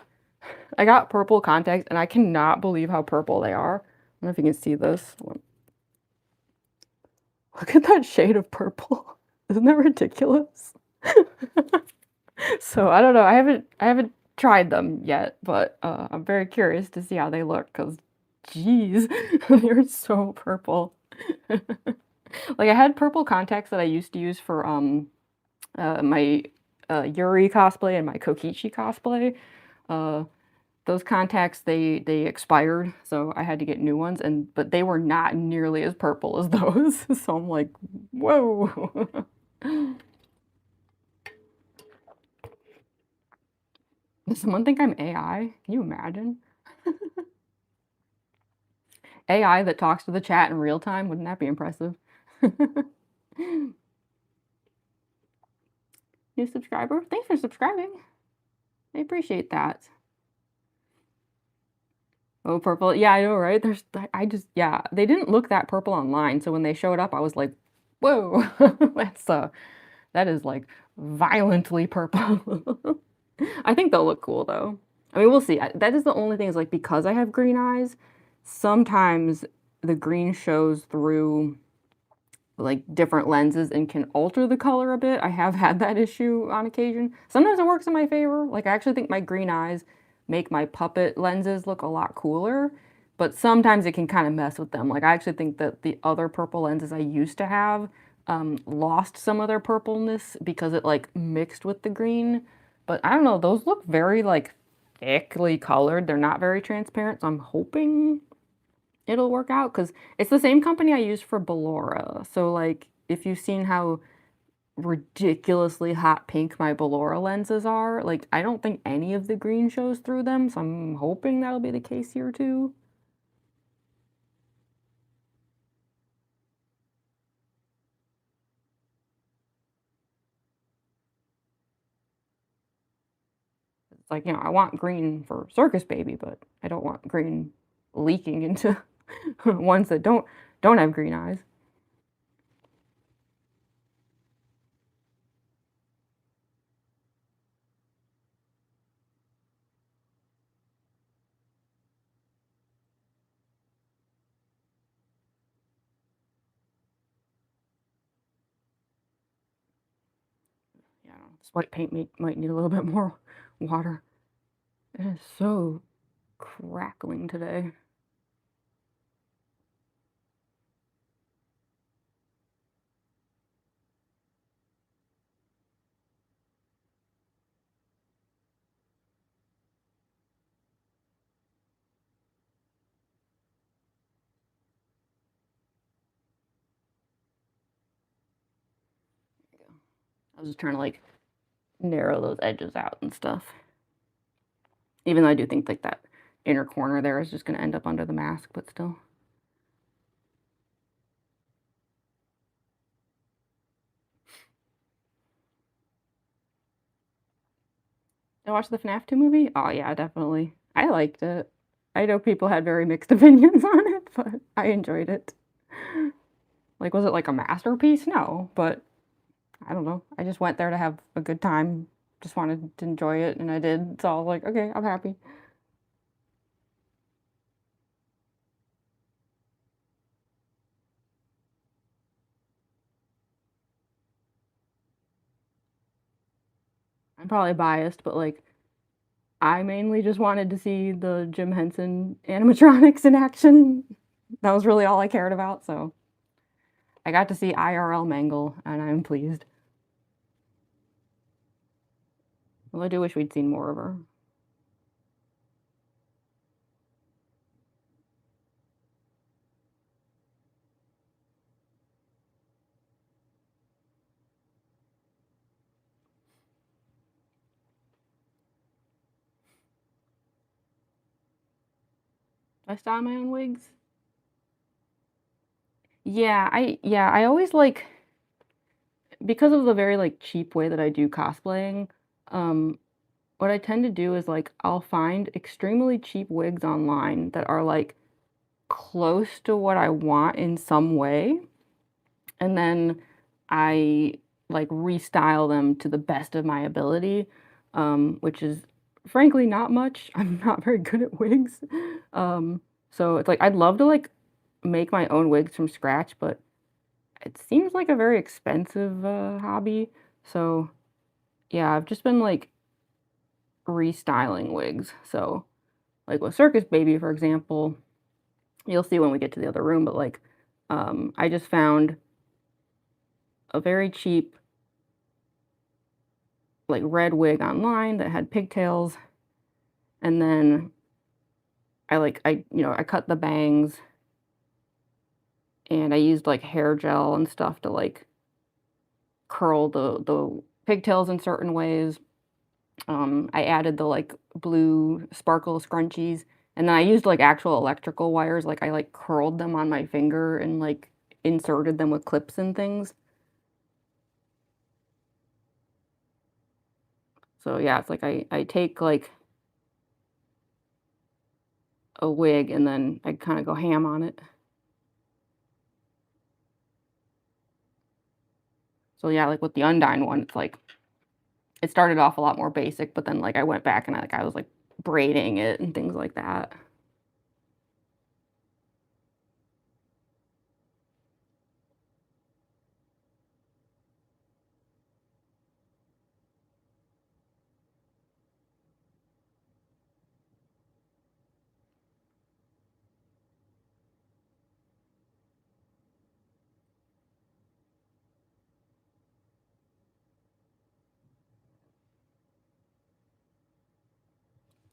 I got purple contacts and I cannot believe how purple they are. I don't know if you can see this. Look at that shade of purple. Isn't that ridiculous? So I don't know. I haven't tried them yet, but I'm very curious to see how they look because, geez, they're so purple. Like I had purple contacts that I used to use for my Yuri cosplay and my Kokichi cosplay. Uh, those contacts they expired, so I had to get new ones, and but they were not nearly as purple as those. So I'm like, whoa. Does someone think I'm AI? Can you imagine? AI that talks to the chat in real time, wouldn't that be impressive? New subscriber, thanks for subscribing. I appreciate that. Oh, purple. Yeah, I know, right? I just, yeah, they didn't look that purple online. So when they showed up, I was like, whoa, that is like violently purple. I think they'll look cool though. I mean, we'll see. That is the only thing is like because I have green eyes, sometimes the green shows through like different lenses and can alter the color a bit. I have had that issue on occasion. Sometimes it works in my favor. Like I actually think my green eyes make my puppet lenses look a lot cooler, but sometimes it can kind of mess with them. Like I actually think that the other purple lenses I used to have lost some of their purpleness because it like mixed with the green. But I don't know, those look very like thickly colored. They're not very transparent, so I'm hoping it'll work out because it's the same company I use for Ballora. So like if you've seen how ridiculously hot pink my Ballora lenses are, like I don't think any of the green shows through them, so I'm hoping that'll be the case here too. It's like, I want green for Circus Baby, but I don't want green leaking into ones that don't have green eyes. Yeah, this white paint might need a little bit more water. It is so crackling today. I was just trying to like narrow those edges out and stuff. Even though I do think like that inner corner there is just going to end up under the mask, but still. I watched the FNAF 2 movie? Oh yeah, definitely. I liked it. I know people had very mixed opinions on it, but I enjoyed it. Like, was it like a masterpiece? No, but I don't know. I just went there to have a good time. Just wanted to enjoy it, and I did. So I was like, okay, I'm happy. I'm probably biased, but like, I mainly just wanted to see the Jim Henson animatronics in action. That was really all I cared about, so I got to see IRL Mangle, and I'm pleased. Well, I do wish we'd seen more of her. I style my own wigs. Yeah, I always like because of the very like cheap way that I do cosplaying, um, what I tend to do is like I'll find extremely cheap wigs online that are like close to what I want in some way, and then I like restyle them to the best of my ability, which is frankly not much. I'm not very good at wigs. Um, so it's like I'd love to like make my own wigs from scratch, but it seems like a very expensive hobby. So yeah, I've just been like restyling wigs. So like with Circus Baby, for example, you'll see when we get to the other room, but like I just found a very cheap like red wig online that had pigtails, and then I cut the bangs and I used like hair gel and stuff to like curl the pigtails in certain ways. I added the like blue sparkle scrunchies, and then I used like actual electrical wires. Like I like curled them on my finger and like inserted them with clips and things. So yeah, it's like I take like a wig and then I kind of go ham on it. So yeah, like with the Undyne one, it's like it started off a lot more basic, but then like I went back and I was like braiding it and things like that.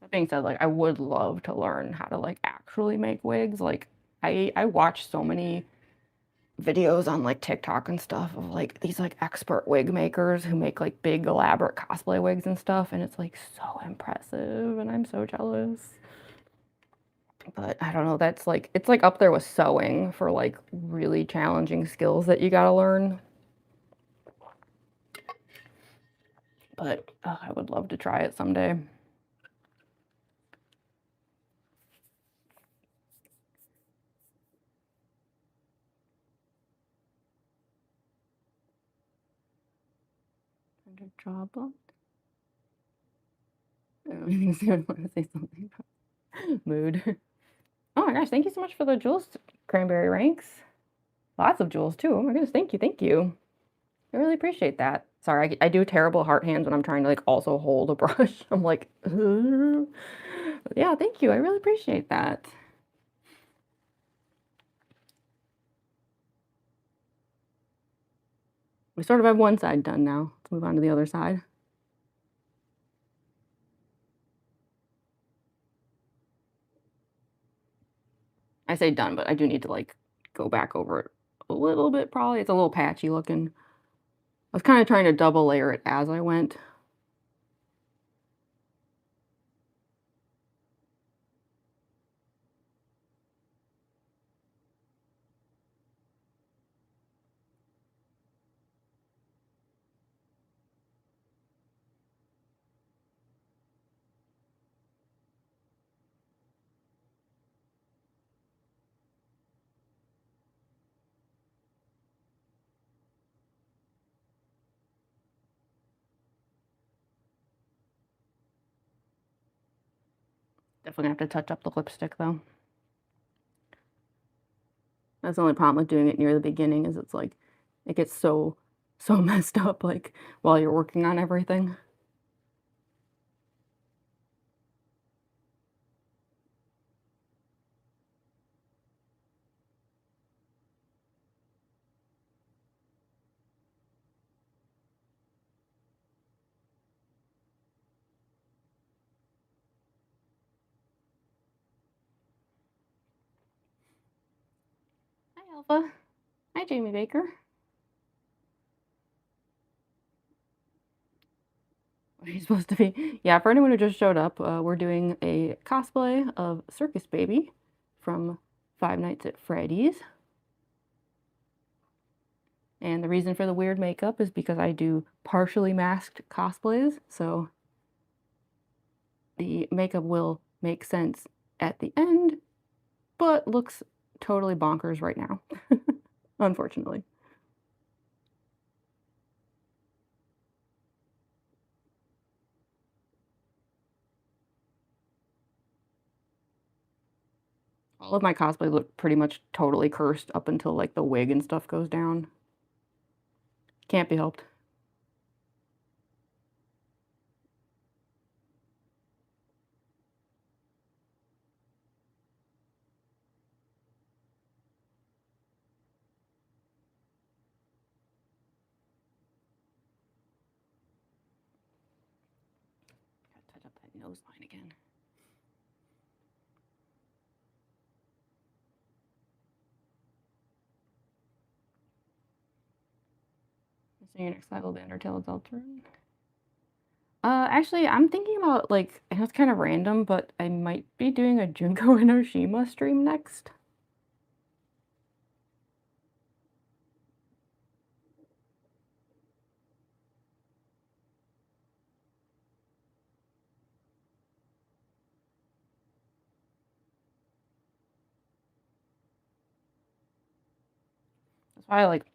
That being said, like I would love to learn how to like actually make wigs. Like I watch so many videos on like TikTok and stuff of like these like expert wig makers who make like big elaborate cosplay wigs and stuff, and it's like so impressive and I'm so jealous. But I don't know, that's like it's like up there with sewing for like really challenging skills that you gotta learn. But I would love to try it someday. Under job lock. I want to say something about mood. Oh my gosh, thank you so much for the jewels, cranberry ranks. Lots of jewels too. Oh my goodness, thank you, thank you. I really appreciate that. Sorry, I do terrible heart hands when I'm trying to like also hold a brush. I'm like, "Ugh." Yeah, thank you. I really appreciate that. We sort of have one side done now. Let's move on to the other side. I say done, but I do need to like go back over it a little bit probably. It's a little patchy looking. I was kind of trying to double layer it as I went. Definitely gonna have to touch up the lipstick though. That's the only problem with doing it near the beginning is it's like it gets so messed up like while you're working on everything. Hi Alpha. Hi Jamie Baker. What are you supposed to be? Yeah, for anyone who just showed up, we're doing a cosplay of Circus Baby from Five Nights at Freddy's. And the reason for the weird makeup is because I do partially masked cosplays, so the makeup will make sense at the end, but looks totally bonkers right now, unfortunately. All of my cosplays look pretty much totally cursed up until like the wig and stuff goes down. Can't be helped. Gotta touch up that nose line again. So your next level, the Undertale is Altered. Actually, I'm thinking about like, I know it's kind of random, but I might be doing a Junko Enoshima stream next. That's why I like,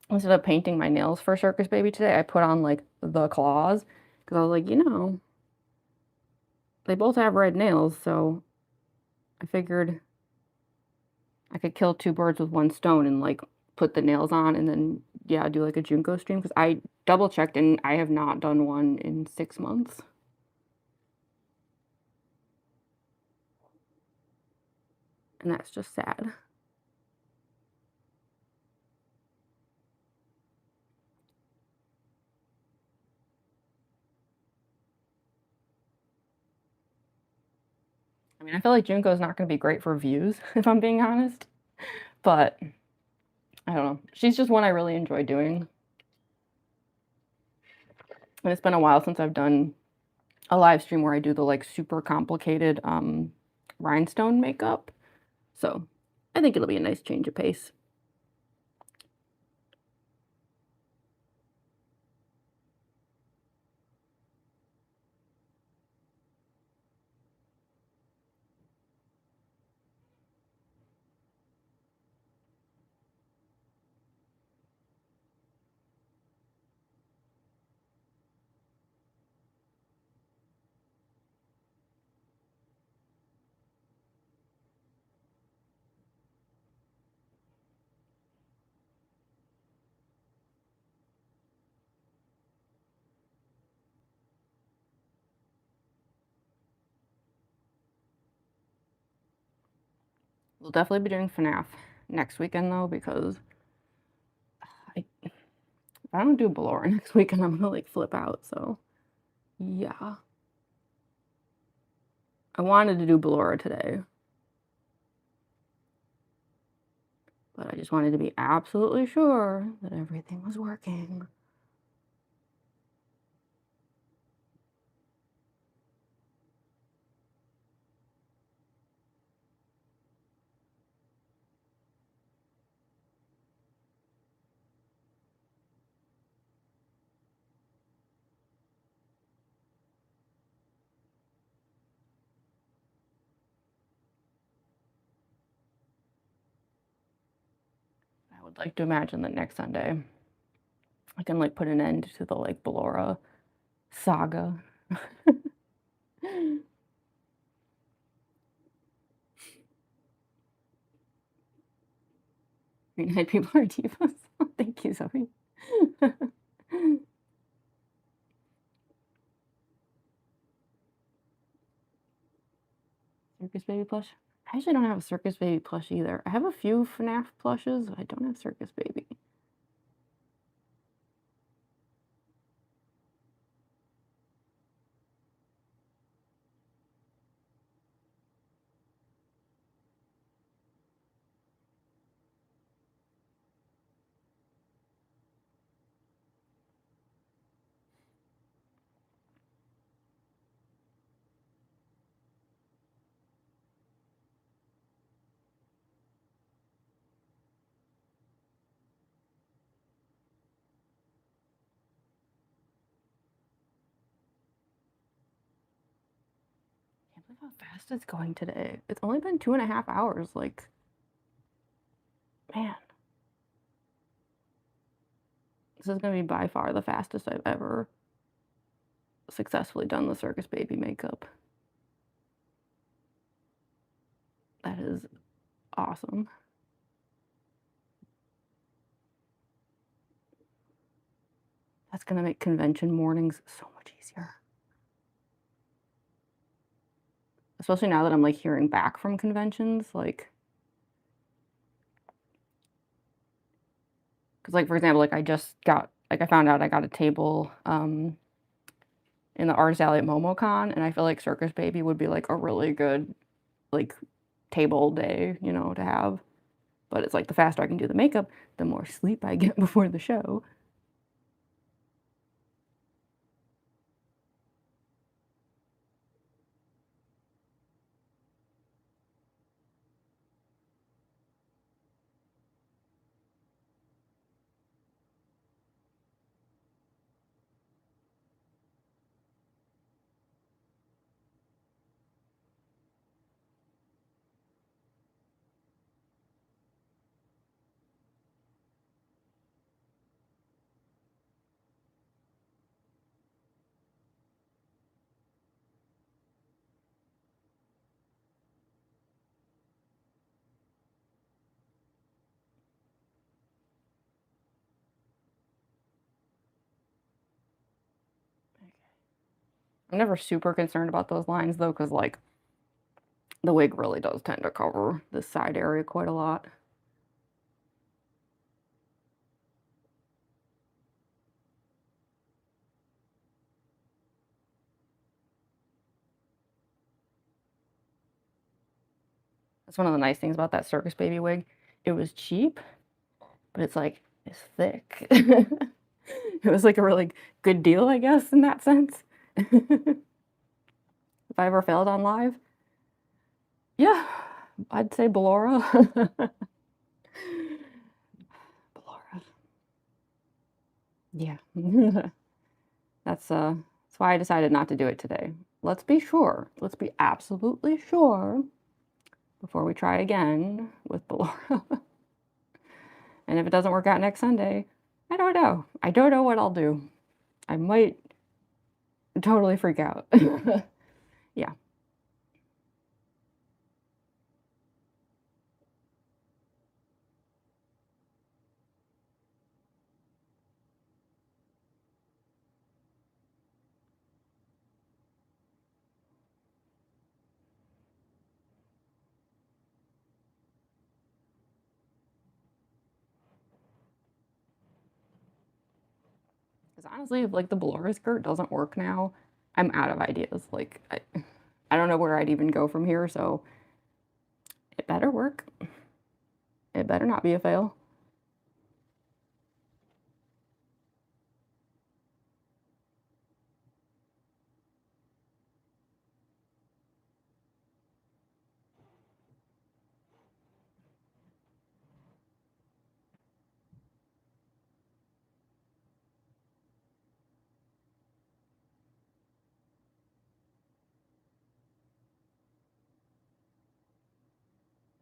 instead of painting my nails for Circus Baby today, I put on like the claws because I was like, they both have red nails, so I figured I could kill two birds with one stone and like put the nails on and then yeah, do like a Junko stream because I double checked and I have not done one in 6 months. And that's just sad. I mean, I feel like Junko is not going to be great for views, if I'm being honest. But I don't know. She's just one I really enjoy doing. And it's been a while since I've done a live stream where I do the like super complicated rhinestone makeup. So I think it'll be a nice change of pace. We'll definitely be doing FNAF next weekend though, because if I don't do Ballora next weekend, I'm gonna like flip out. So yeah. I wanted to do Ballora today, but I just wanted to be absolutely sure that everything was working. I would like to imagine that next Sunday I can like put an end to the like Ballora saga. Green eyed people are divas. Thank you, Zoe. Circus Baby plush. I actually don't have a Circus Baby plush either. I have a few FNAF plushes, but I don't have Circus Baby. I can't believe how fast it's going today. It's only been 2.5 hours. Like, man, this is gonna be by far the fastest I've ever successfully done the Circus Baby makeup. That is awesome. That's gonna make convention mornings so much easier. Especially now that I'm like hearing back from conventions, like, because like for example, like I found out I got a table in the artist alley at MomoCon, and I feel like Circus Baby would be like a really good like table day, you know, to have. But it's like the faster I can do the makeup, the more sleep I get before the show. I'm never super concerned about those lines though, because like the wig really does tend to cover this side area quite a lot. That's one of the nice things about that Circus Baby wig. It was cheap, but it's thick. It was like a really good deal, I guess, in that sense. If I ever failed on live, yeah, I'd say Ballora. Ballora. Yeah. That's why I decided not to do it today. Let's be sure. Let's be absolutely sure before we try again with Ballora. And if it doesn't work out next Sunday, I don't know. I don't know what I'll do. I might totally freak out. Yeah. Because honestly, if like the Ballora skirt doesn't work now, I'm out of ideas. Like, I don't know where I'd even go from here, so it better work. It better not be a fail.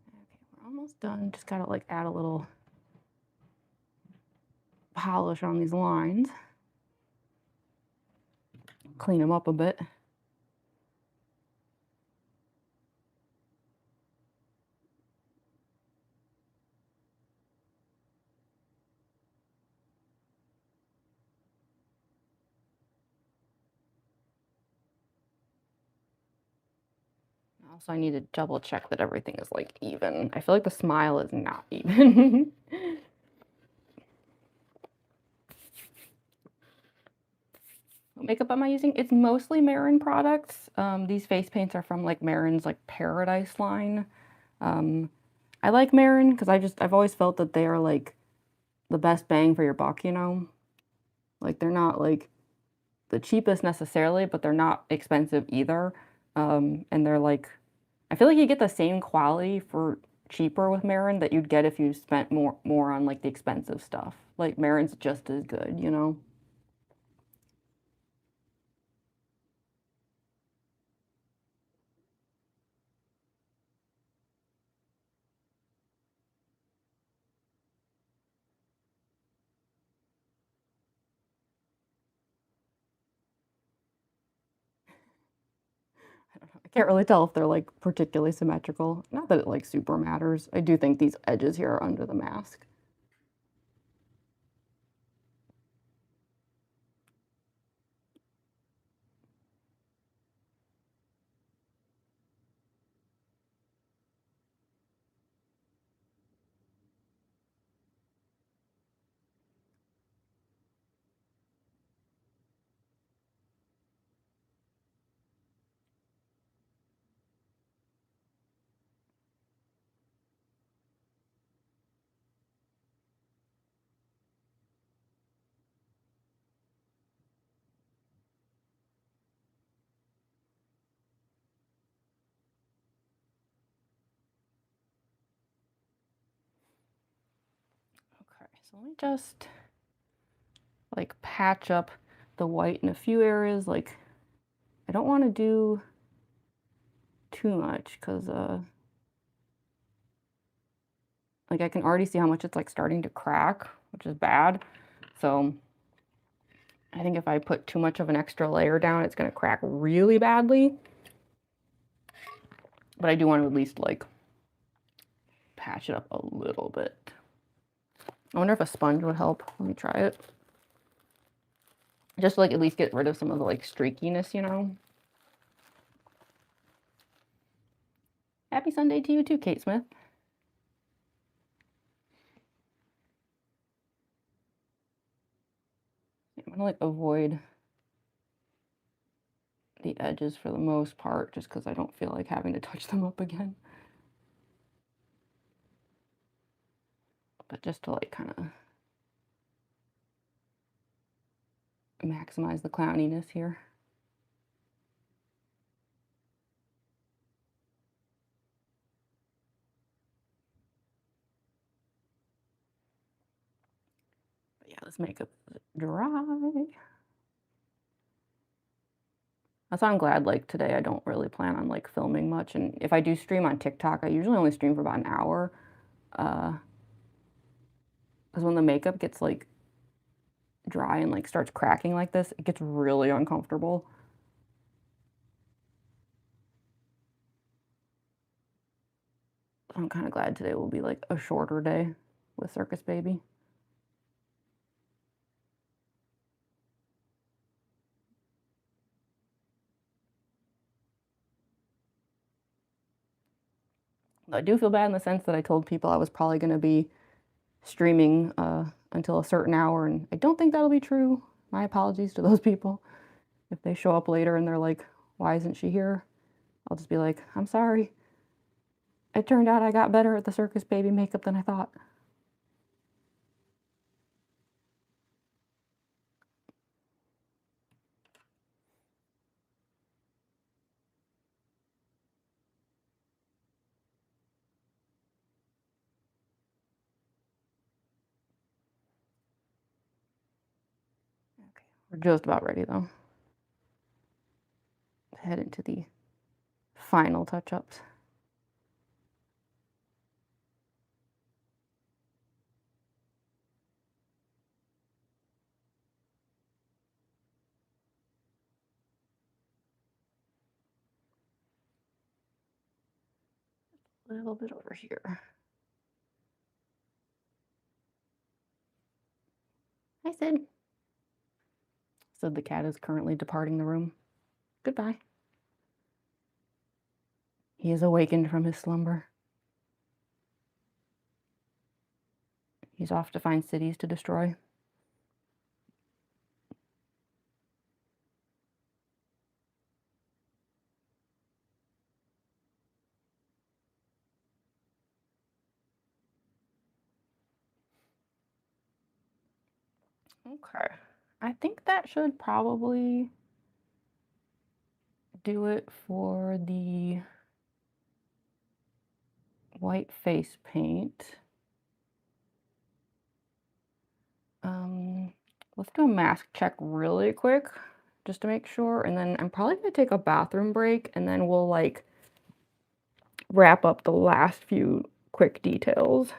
Okay, we're almost done. Just gotta like add a little polish on these lines. Clean them up a bit. Also, I need to double check that everything is like even. I feel like the smile is not even. What makeup am I using? It's mostly Marin products. These face paints are from like Marin's like Paradise line. Um, I like Marin because I've always felt that they are like the best bang for your buck, you know? Like they're not like the cheapest necessarily, but they're not expensive either. And they're like, I feel like you get the same quality for cheaper with Marin that you'd get if you spent more on like the expensive stuff. Like Marin's just as good, you know? I can't really tell if they're like particularly symmetrical. Not that it like super matters. I do think these edges here are under the mask. Okay, so let me just like patch up the white in a few areas. Like I don't want to do too much because like I can already see how much it's like starting to crack, which is bad. So I think if I put too much of an extra layer down, it's going to crack really badly. But I do want to at least like patch it up a little bit. I wonder if a sponge would help. Let me try it. Just to like at least get rid of some of the like streakiness, you know? Happy Sunday to you too, Kate Smith. I'm gonna like avoid the edges for the most part just because I don't feel like having to touch them up again. But just to like kind of maximize the clowniness here. But yeah, this makeup is dry. That's why I'm glad like today I don't really plan on like filming much. And if I do stream on TikTok, I usually only stream for about an hour. Because when the makeup gets like dry and like starts cracking like this, it gets really uncomfortable. I'm kind of glad today will be like a shorter day with Circus Baby. I do feel bad in the sense that I told people I was probably going to be streaming until a certain hour, and I don't think that'll be true. My apologies to those people. If they show up later and they're like, why isn't she here? I'll just be like, I'm sorry. It turned out I got better at the Circus Baby makeup than I thought. Okay, we're just about ready though. Head into the final touch-ups. A little bit over here. Hi, Sid. Sid the cat is currently departing the room. Goodbye. He is awakened from his slumber. He's off to find cities to destroy. Okay. I think that should probably do it for the white face paint. Let's do a mask check really quick just to make sure, and then I'm probably gonna take a bathroom break, and then we'll like wrap up the last few quick details.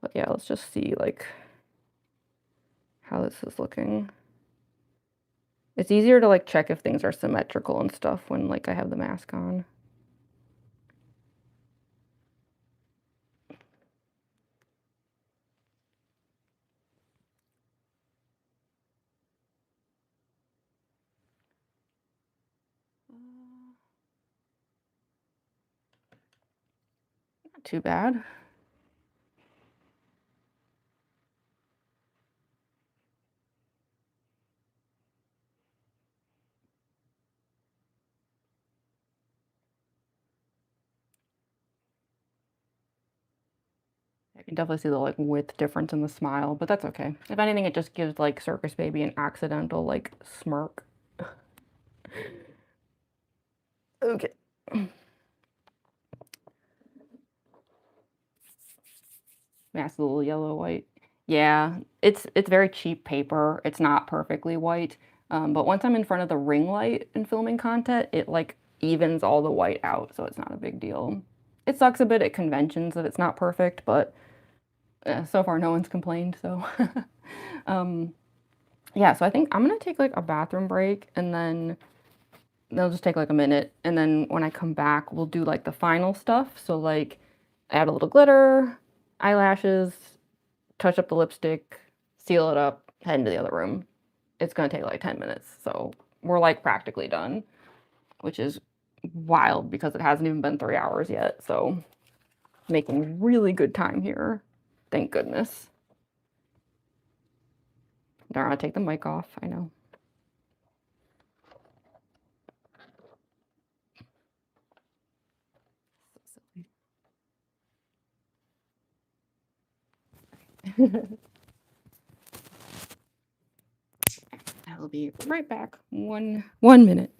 But yeah, let's just see like how this is looking. It's easier to like check if things are symmetrical and stuff when like I have the mask on. Not too bad. I can definitely see the like width difference in the smile, but that's okay. If anything, it just gives like Circus Baby an accidental like smirk. Okay. Mask a little yellow white. Yeah, it's very cheap paper. It's not perfectly white. But once I'm in front of the ring light and filming content, it like evens all the white out, so it's not a big deal. It sucks a bit at conventions that it's not perfect, but so far no one's complained, so. um, yeah, so I think I'm gonna take like a bathroom break and then they'll just take like a minute. And then when I come back, we'll do like the final stuff. So like add a little glitter, eyelashes, touch up the lipstick, seal it up, head into the other room. It's gonna take like 10 minutes. So we're like practically done, which is wild because it hasn't even been 3 hours yet. So making really good time here. Thank goodness. Darn, I'll take the mic off. I know. I'll be right back. One minute.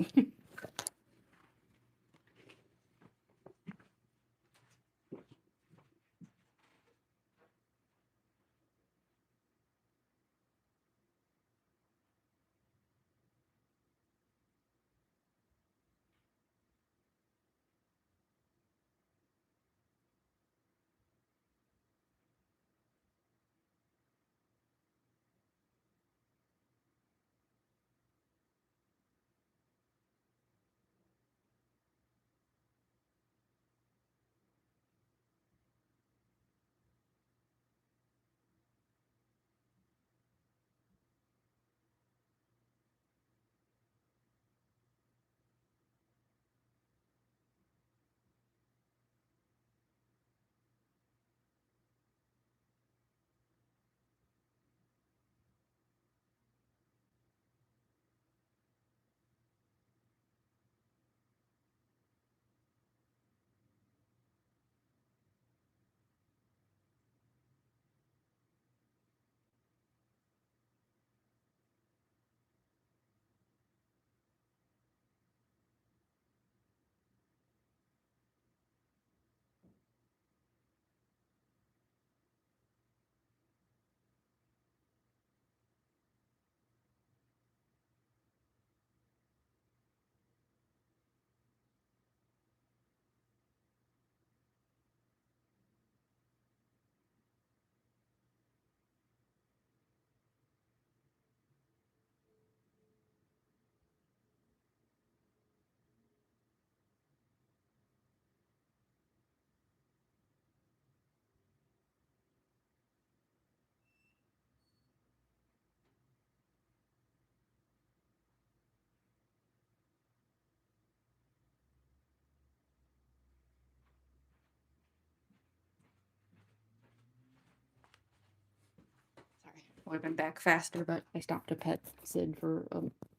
would have been back faster, but I stopped to pet Sid for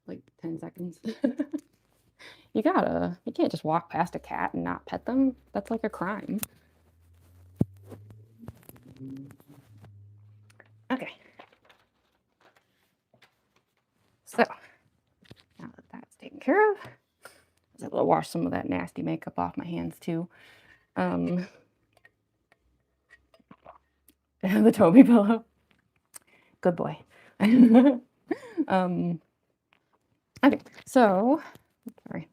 like 10 seconds. You can't just walk past a cat and not pet them. That's like a crime. Okay. So, now that that's taken care of, I was able to wash some of that nasty makeup off my hands too. The Toby pillow. Good boy. Okay, so, sorry.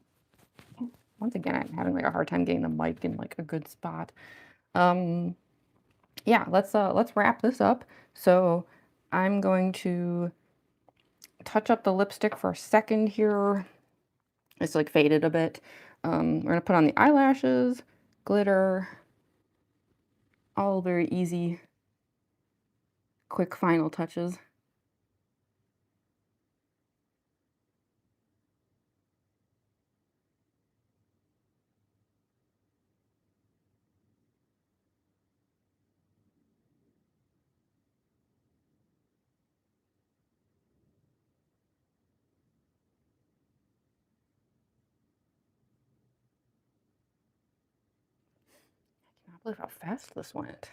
Once again, I'm having like a hard time getting the mic in like a good spot. Yeah, let's wrap this up. So I'm going to touch up the lipstick for a second here. It's like faded a bit. We're gonna put on the eyelashes, glitter, all very easy, quick final touches. I cannot believe how fast this went.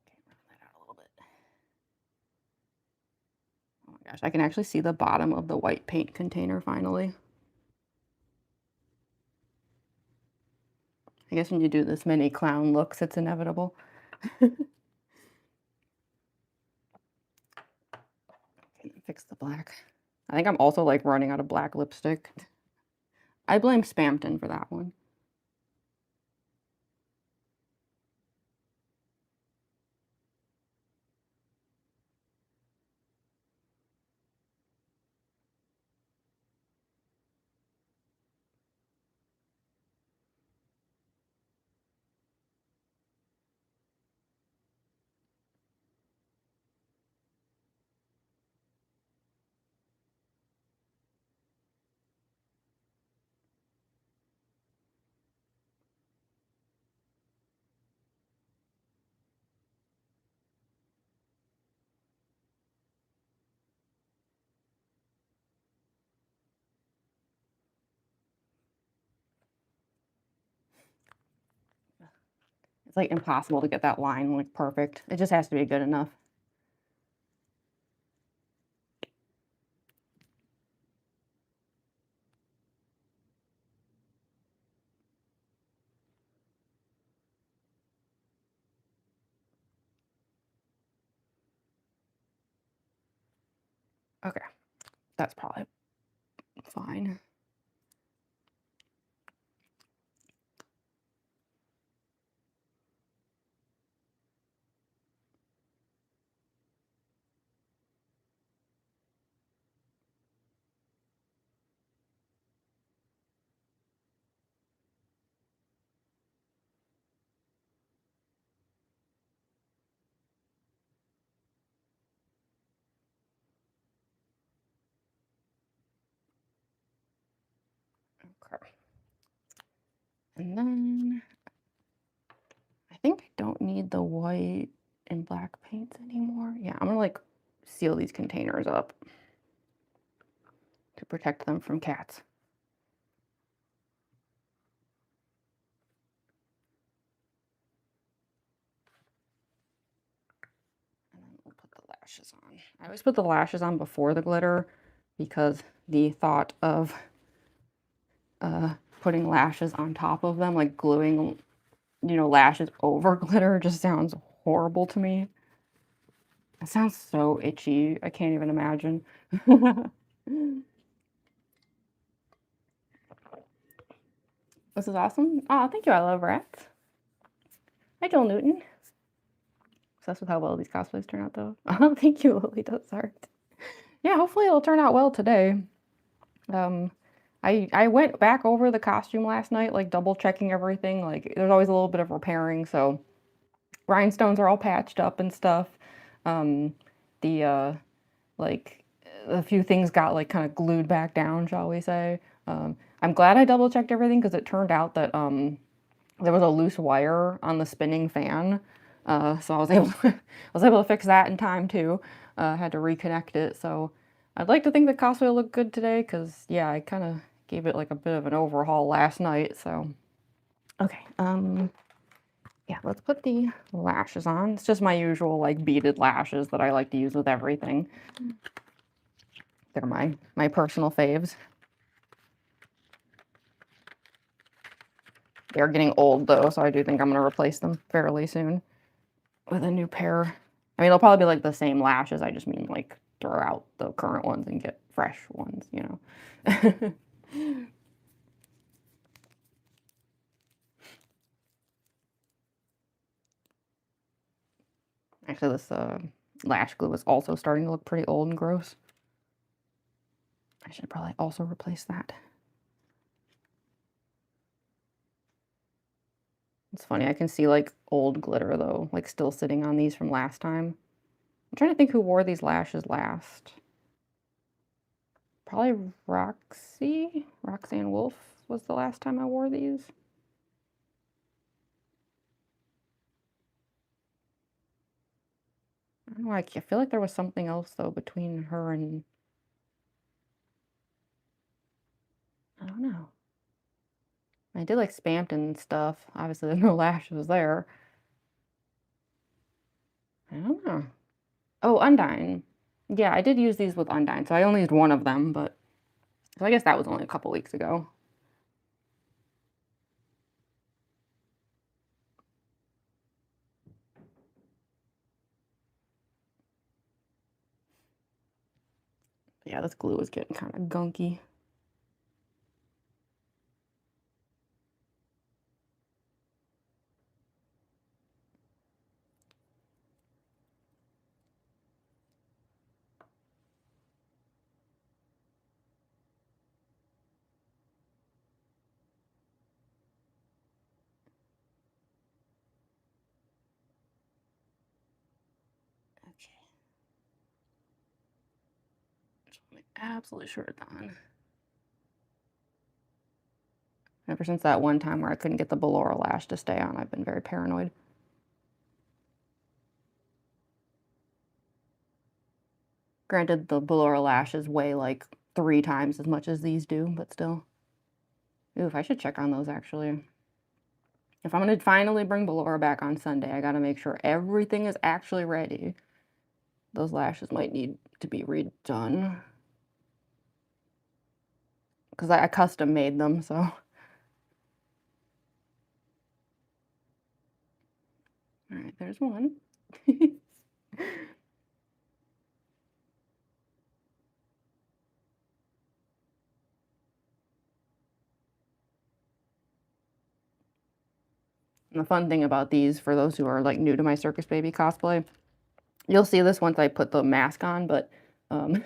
Okay, round that out a little bit. Oh my gosh, I can actually see the bottom of the white paint container finally. I guess when you do this many clown looks, it's inevitable. Okay, fix the black. I think I'm also like running out of black lipstick. I blame Spamton for that one. It's like impossible to get that line like perfect. It just has to be good enough. Okay, that's probably fine. Okay. And then I think I don't need the white and black paints anymore. Yeah, I'm gonna like seal these containers up to protect them from cats. And then we'll put the lashes on. I always put the lashes on before the glitter because the thought of putting lashes on top of them, like gluing, you know, lashes over glitter just sounds horrible to me. It sounds so itchy. I can't even imagine. This is awesome. Oh, thank you. I love rats. Hi, Joel Newton. Obsessed with how well these cosplays turn out, though. Oh, thank you, Lily Does Art. Yeah, hopefully it'll turn out well today. I went back over the costume last night, like double checking everything. Like there's always a little bit of repairing, so rhinestones are all patched up and stuff. Um, the like a few things got like kind of glued back down, shall we say. I'm glad I double checked everything because it turned out that there was a loose wire on the spinning fan. So I was able I was able to fix that in time too. Had to reconnect it. So I'd like to think the cosplay will look good today because yeah, I kind of gave it like a bit of an overhaul last night. So okay, yeah, let's put the lashes on. It's just my usual like beaded lashes that I like to use with everything. They're my personal faves. They're getting old though, so I do think I'm gonna replace them fairly soon with a new pair. I mean, they'll probably be like the same lashes. I just mean like throw out the current ones and get fresh ones, you know. Actually, this lash glue is also starting to look pretty old and gross. I should probably also replace that. It's funny, I can see like old glitter though, like still sitting on these from last time. I'm trying to think who wore these lashes last. Probably Roxanne Wolf was the last time I wore these. I don't know, I feel like there was something else though between her and, I don't know. I did like Spamped and stuff. Obviously there's no lashes there. I don't know. Oh, Undyne. Yeah, I did use these with Undyne, so I only used one of them, but so I guess that was only a couple weeks ago. Yeah, this glue is getting kind of gunky. Okay. Just want to make absolutely sure it's on. Ever since that one time where I couldn't get the Ballora lash to stay on, I've been very paranoid. Granted, the Ballora lashes weigh like 3 times as much as these do, but still. Oof, I should check on those actually. If I'm gonna finally bring Ballora back on Sunday, I gotta make sure everything is actually ready. Those lashes might need to be redone. Because I custom made them, so. Alright, there's one. And the fun thing about these, for those who are like new to my Circus Baby cosplay, you'll see this once I put the mask on, but um,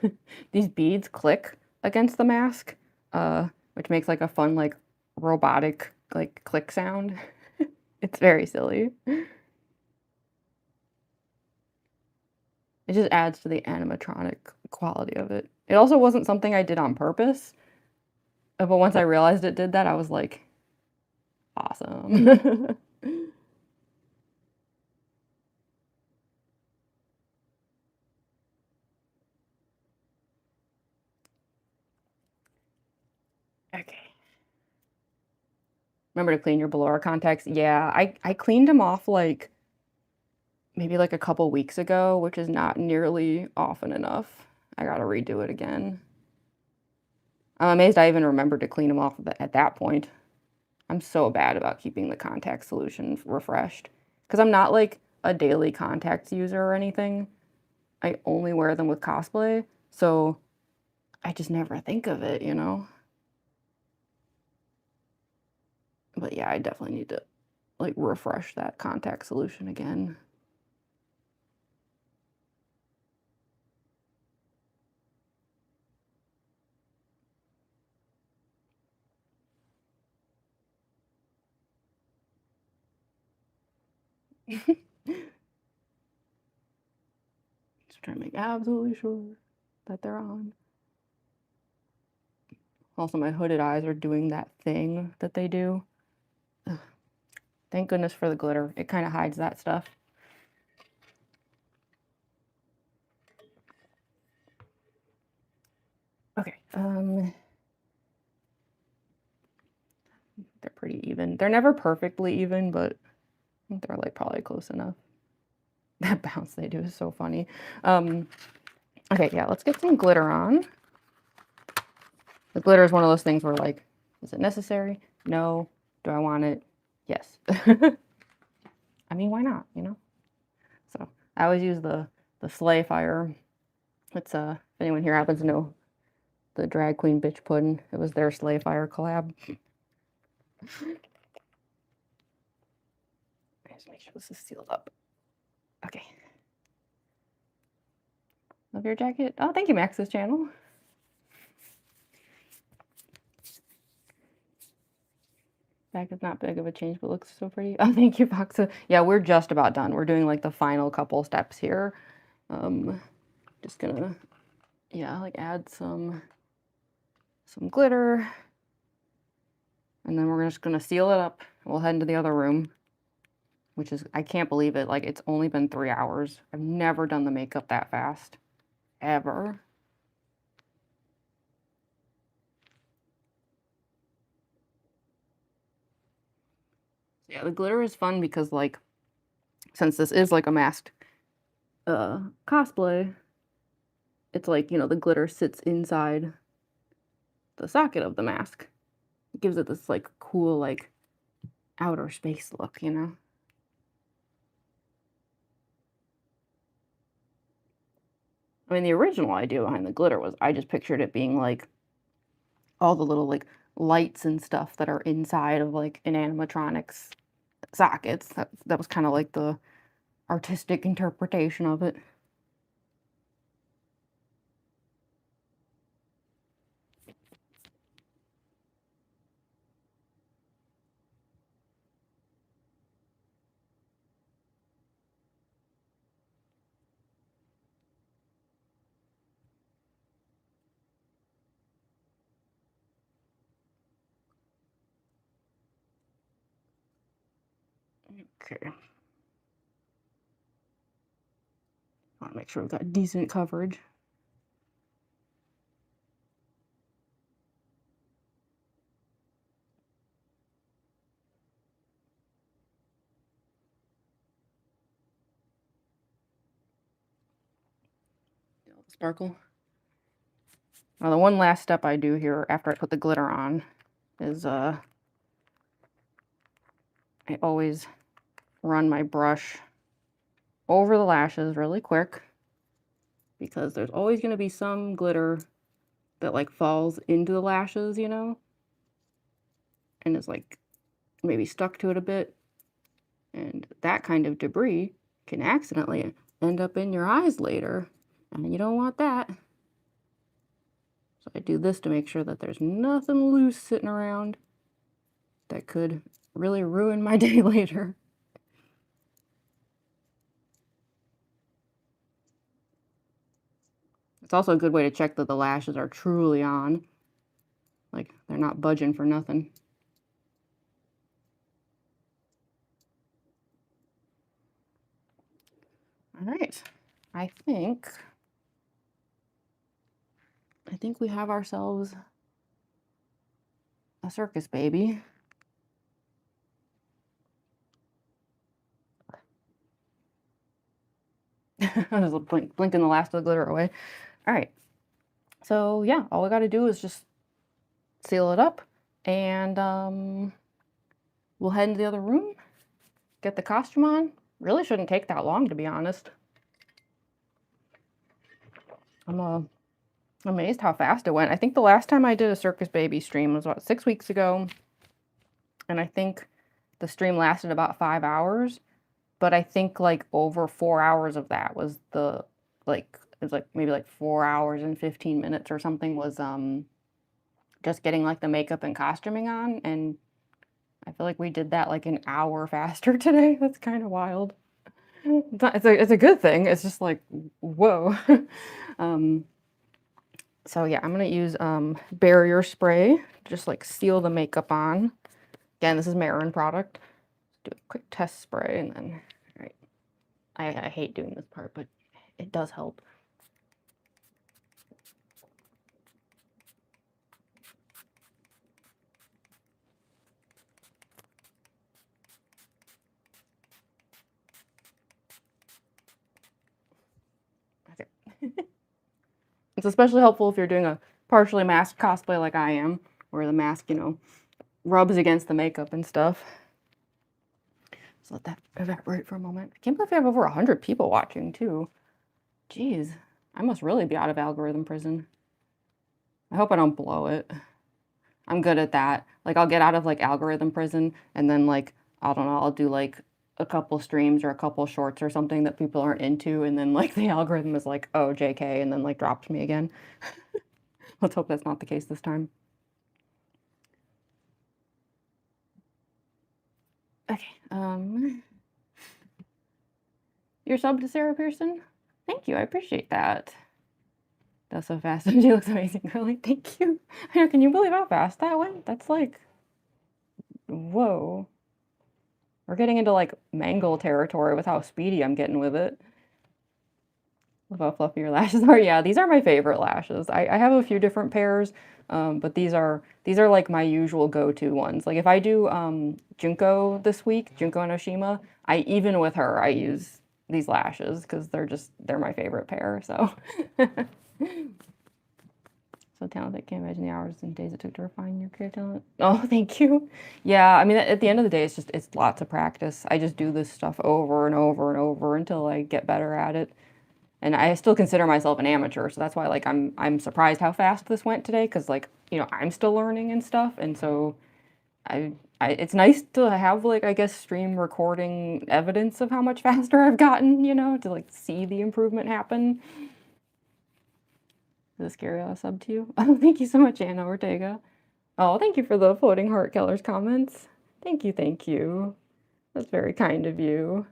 these beads click against the mask, which makes like a fun like robotic like click sound. It's very silly. It just adds to the animatronic quality of it. It also wasn't something I did on purpose, but once I realized it did that, I was like, awesome. Okay. Remember to clean your Ballora contacts? Yeah, I cleaned them off like maybe like a couple weeks ago, which is not nearly often enough. I gotta redo it again. I'm amazed I even remembered to clean them off at that point. I'm so bad about keeping the contact solution refreshed because I'm not like a daily contacts user or anything. I only wear them with cosplay, so I just never think of it, you know? But yeah, I definitely need to like refresh that contact solution again. Just trying to make absolutely sure that they're on. Also, my hooded eyes are doing that thing that they do. Ugh. Thank goodness for the glitter. It kind of hides that stuff. Okay, they're pretty even. They're never perfectly even, but they're like probably close enough. That bounce they do is so funny. Okay, yeah, let's get some glitter on. The glitter is one of those things where like, is it necessary? No. Do I want it? Yes. I mean, why not, you know? So I always use the sleigh fire. It's if anyone here happens to know the drag queen bitch pudding, it was their sleigh fire collab. Just make sure this is sealed up. Okay. Love your jacket. Oh, thank you, Max's channel. Back is not big of a change, but looks so pretty. Oh, thank you, Foxa. Yeah, we're just about done. We're doing like the final couple steps here. Just gonna, yeah, like add some glitter. And then we're just gonna seal it up. We'll head into the other room, which is, I can't believe it. Like, it's only been 3 hours. I've never done the makeup that fast, ever. Yeah, the glitter is fun because, like, since this is like a masked cosplay, it's like, you know, the glitter sits inside the socket of the mask. It gives it this like cool like outer space look, you know? I mean, the original idea behind the glitter was I just pictured it being like all the little like lights and stuff that are inside of like an animatronics sockets. That was kind of like the artistic interpretation of it. Okay. I want to make sure we've got decent coverage. Sparkle. Now the one last step I do here after I put the glitter on is I always run my brush over the lashes really quick because there's always going to be some glitter that like falls into the lashes, you know, and is like maybe stuck to it a bit, and that kind of debris can accidentally end up in your eyes later, and you don't want that. So I do this to make sure that there's nothing loose sitting around that could really ruin my day later. It's also a good way to check that the lashes are truly on, like they're not budging for nothing. All right, I think we have ourselves a circus baby. I was blinking the last of the glitter away. All right, so yeah, all we got to do is just seal it up, and we'll head into the other room, get the costume on. Really shouldn't take that long, to be honest. I'm amazed how fast it went. I think the last time I did a Circus Baby stream was about 6 weeks ago, and I think the stream lasted about 5 hours, but I think like over 4 hours of that was the like it was like maybe like 4 hours and 15 minutes or something was just getting like the makeup and costuming on, and I feel like we did that like an hour faster today. That's kind of wild. It's a good thing. It's just like, whoa. So yeah, I'm gonna use barrier spray, just like seal the makeup on. Again, this is Marin product. Do a quick test spray and then, all right. I hate doing this part, but it does help. Okay. It's especially helpful if you're doing a partially masked cosplay like I am, where the mask, you know, rubs against the makeup and stuff. So let that evaporate for a moment. I can't believe we have over 100 people watching too. Jeez, I must really be out of algorithm prison. I hope I don't blow it. I'm good at that. Like I'll get out of like algorithm prison and then like, I don't know, I'll do like a couple streams or a couple shorts or something that people aren't into and then like the algorithm is like, oh, JK, and then like drops me again. Let's hope that's not the case this time. Okay, you're subbed to Sarah Pearson? Thank you, I appreciate that. That's so fast. She looks amazing, really. Thank you. I know, can you believe how fast that went? That's like, whoa. We're getting into like mangle territory with how speedy I'm getting with it. Love how fluffy your lashes are. Yeah, these are my favorite lashes. I have a few different pairs, but these are like my usual go-to ones. Like if I do Junko this week, Junko and Oshima, even with her, I use these lashes because they're my favorite pair. So so talented. Can't imagine the hours and days it took to refine your creative talent. Oh, thank you. Yeah, I mean, at the end of the day, it's lots of practice. I just do this stuff over and over and over until I get better at it. And I still consider myself an amateur, so that's why like I'm surprised how fast this went today, because like, you know, I'm still learning and stuff, and so it's nice to have like, I guess, stream recording evidence of how much faster I've gotten, you know, to like see the improvement happen. Is it scary I sub to you? Oh, thank you so much, Anna Ortega. Oh, thank you for the floating heart killers comments. Thank you, thank you. That's very kind of you.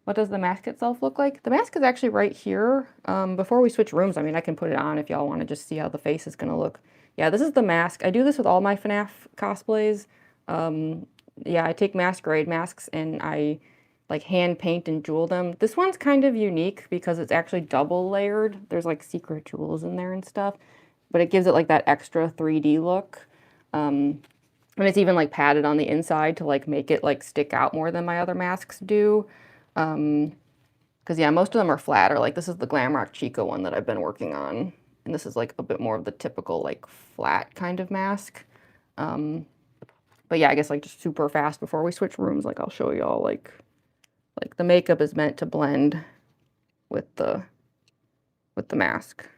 What does the mask itself look like? The mask is actually right here. Before we switch rooms, I mean, I can put it on if y'all want to just see how the face is going to look. Yeah, this is the mask. I do this with all my FNAF cosplays. Yeah, I take masquerade masks and I like hand paint and jewel them. This one's kind of unique because it's actually double layered. There's like secret jewels in there and stuff, but it gives it like that extra 3D look. And it's even like padded on the inside to like make it like stick out more than my other masks do. Because yeah, most of them are flat, or like this is the Glamrock Chica one that I've been working on. And this is like a bit more of the typical like flat kind of mask. But yeah, I guess like just super fast before we switch rooms, like I'll show y'all like the makeup is meant to blend with the mask.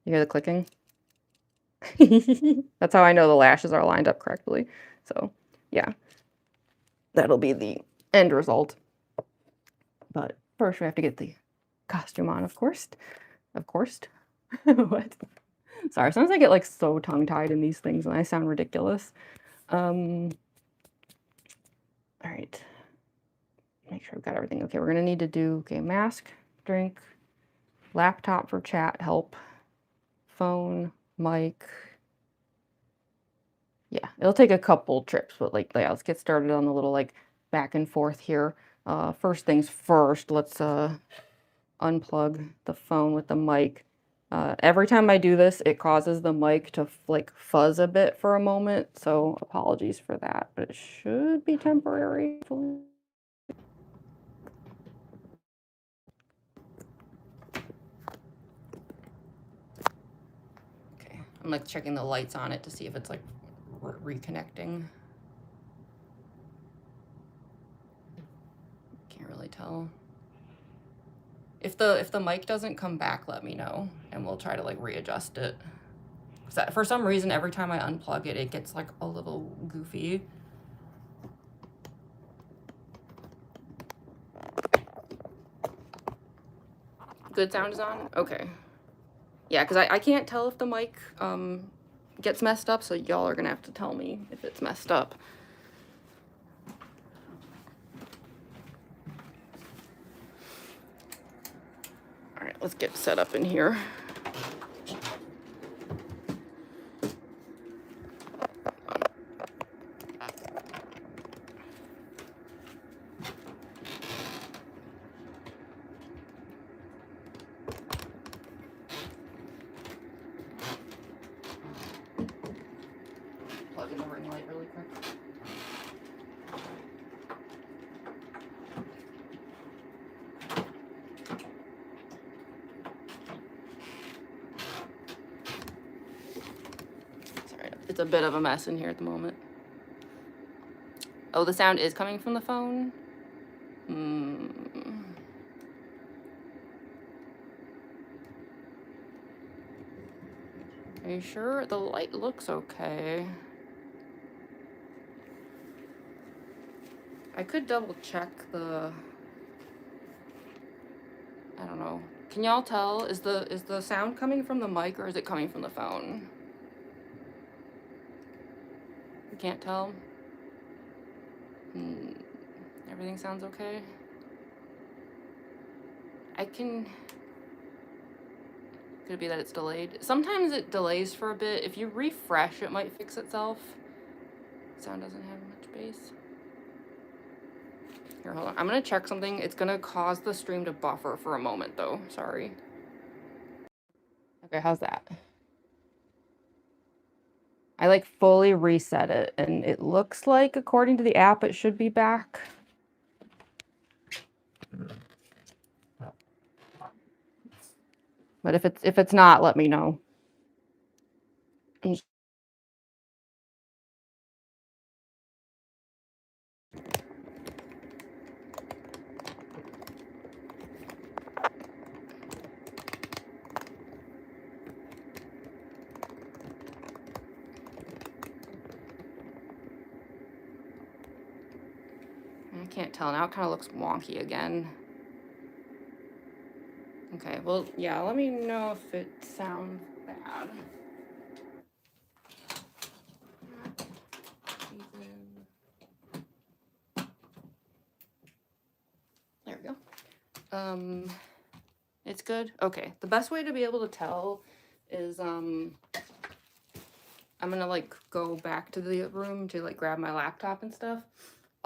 You hear the clicking? That's how I know the lashes are lined up correctly. So yeah, that'll be the end result. But first we have to get the costume on, of course. Of course. What? Sorry, sometimes I get like so tongue-tied in these things and I sound ridiculous. All right. Make sure I've got everything. Okay, we're gonna need to do, okay, mask, drink, laptop for chat, help, phone, mic. Yeah, it'll take a couple trips, but like, yeah, let's get started on the little like back and forth here. First things first, let's unplug the phone with the mic. Every time I do this, it causes the mic to like fuzz a bit for a moment, so apologies for that, but it should be temporary. Okay, I'm like checking the lights on it to see if it's like reconnecting. Can't really tell. If the mic doesn't come back, let me know, and we'll try to like readjust it. For some reason, every time I unplug it, it gets like a little goofy. Good sound is on? Okay. Yeah, because I can't tell if the mic gets messed up, so y'all are gonna have to tell me if it's messed up. All right, let's get set up in here. Plug in the ring light really quick. Sorry, it's a bit of a mess in here at the moment. Oh, the sound is coming from the phone? Are you sure? The light looks okay. I could double check the... I don't know. Can y'all tell? Is the sound coming from the mic or is it coming from the phone? You can't tell? Everything sounds okay? Could it be that it's delayed? Sometimes it delays for a bit. If you refresh, it might fix itself. Sound doesn't have much bass. Here, hold on. I'm gonna check something. It's gonna cause the stream to buffer for a moment though. Sorry. Okay, how's that? I like fully reset it and it looks like according to the app it should be back. But if it's not, let me know. I can't tell now. It kind of looks wonky again. Okay, well, yeah, let me know if it sounds bad. There we go. It's good. Okay, the best way to be able to tell is I'm gonna like go back to the room to like grab my laptop and stuff.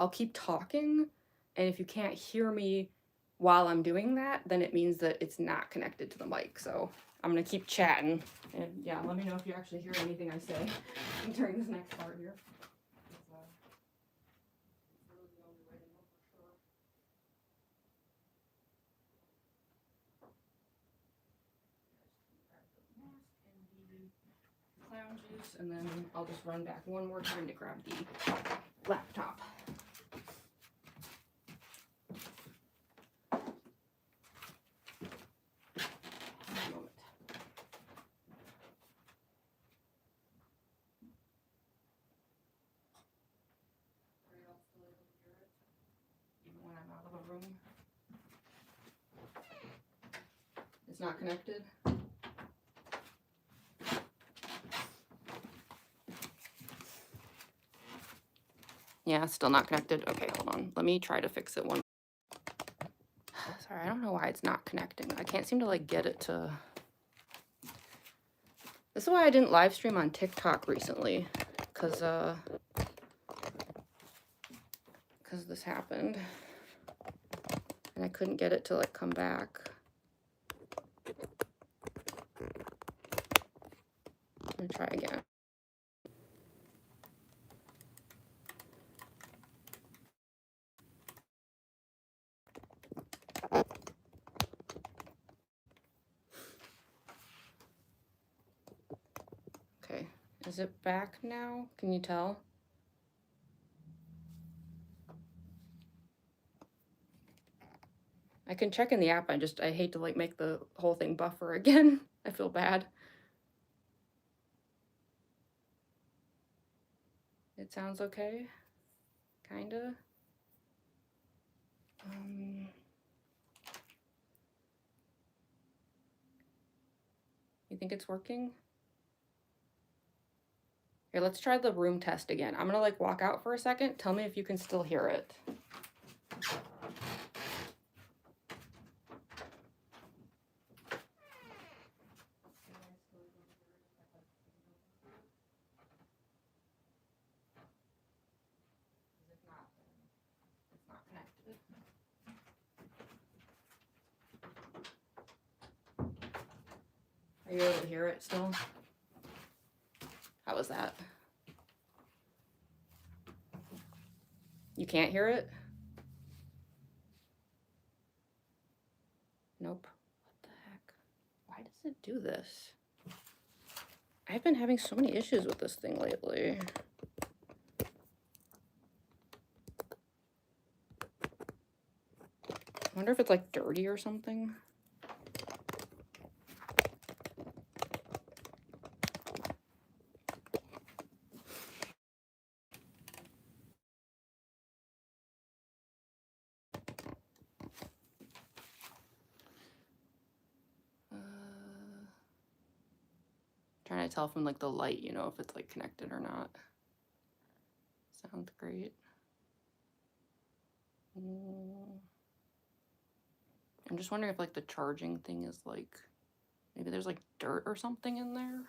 I'll keep talking, and if you can't hear me while I'm doing that, then it means that it's not connected to the mic. So I'm gonna keep chatting, and yeah, let me know if you actually hear anything I say during this next part here. Clown juice, and then I'll just run back one more time to grab the laptop. When I'm out of a room. It's not connected. Yeah, it's still not connected. Okay, hold on. Let me try to fix it one. Sorry, I don't know why it's not connecting. I can't seem to like get it to... This is why I didn't live stream on TikTok recently, because this happened. And I couldn't get it to like come back. I'm gonna try again. Okay, is it back now? Can you tell? I can check in the app. I hate to like make the whole thing buffer again. I feel bad. It sounds okay, kinda. You think it's working? Here, let's try the room test again. I'm gonna like walk out for a second. Tell me if you can still hear it. Are you able to hear it still? How was that? You can't hear it? Nope. What the heck? Why does it do this? I've been having so many issues with this thing lately. I wonder if it's like dirty or something. Trying to tell from like the light, you know, if it's like connected or not. Sounds great. I'm just wondering if like the charging thing is like, maybe there's like dirt or something in there.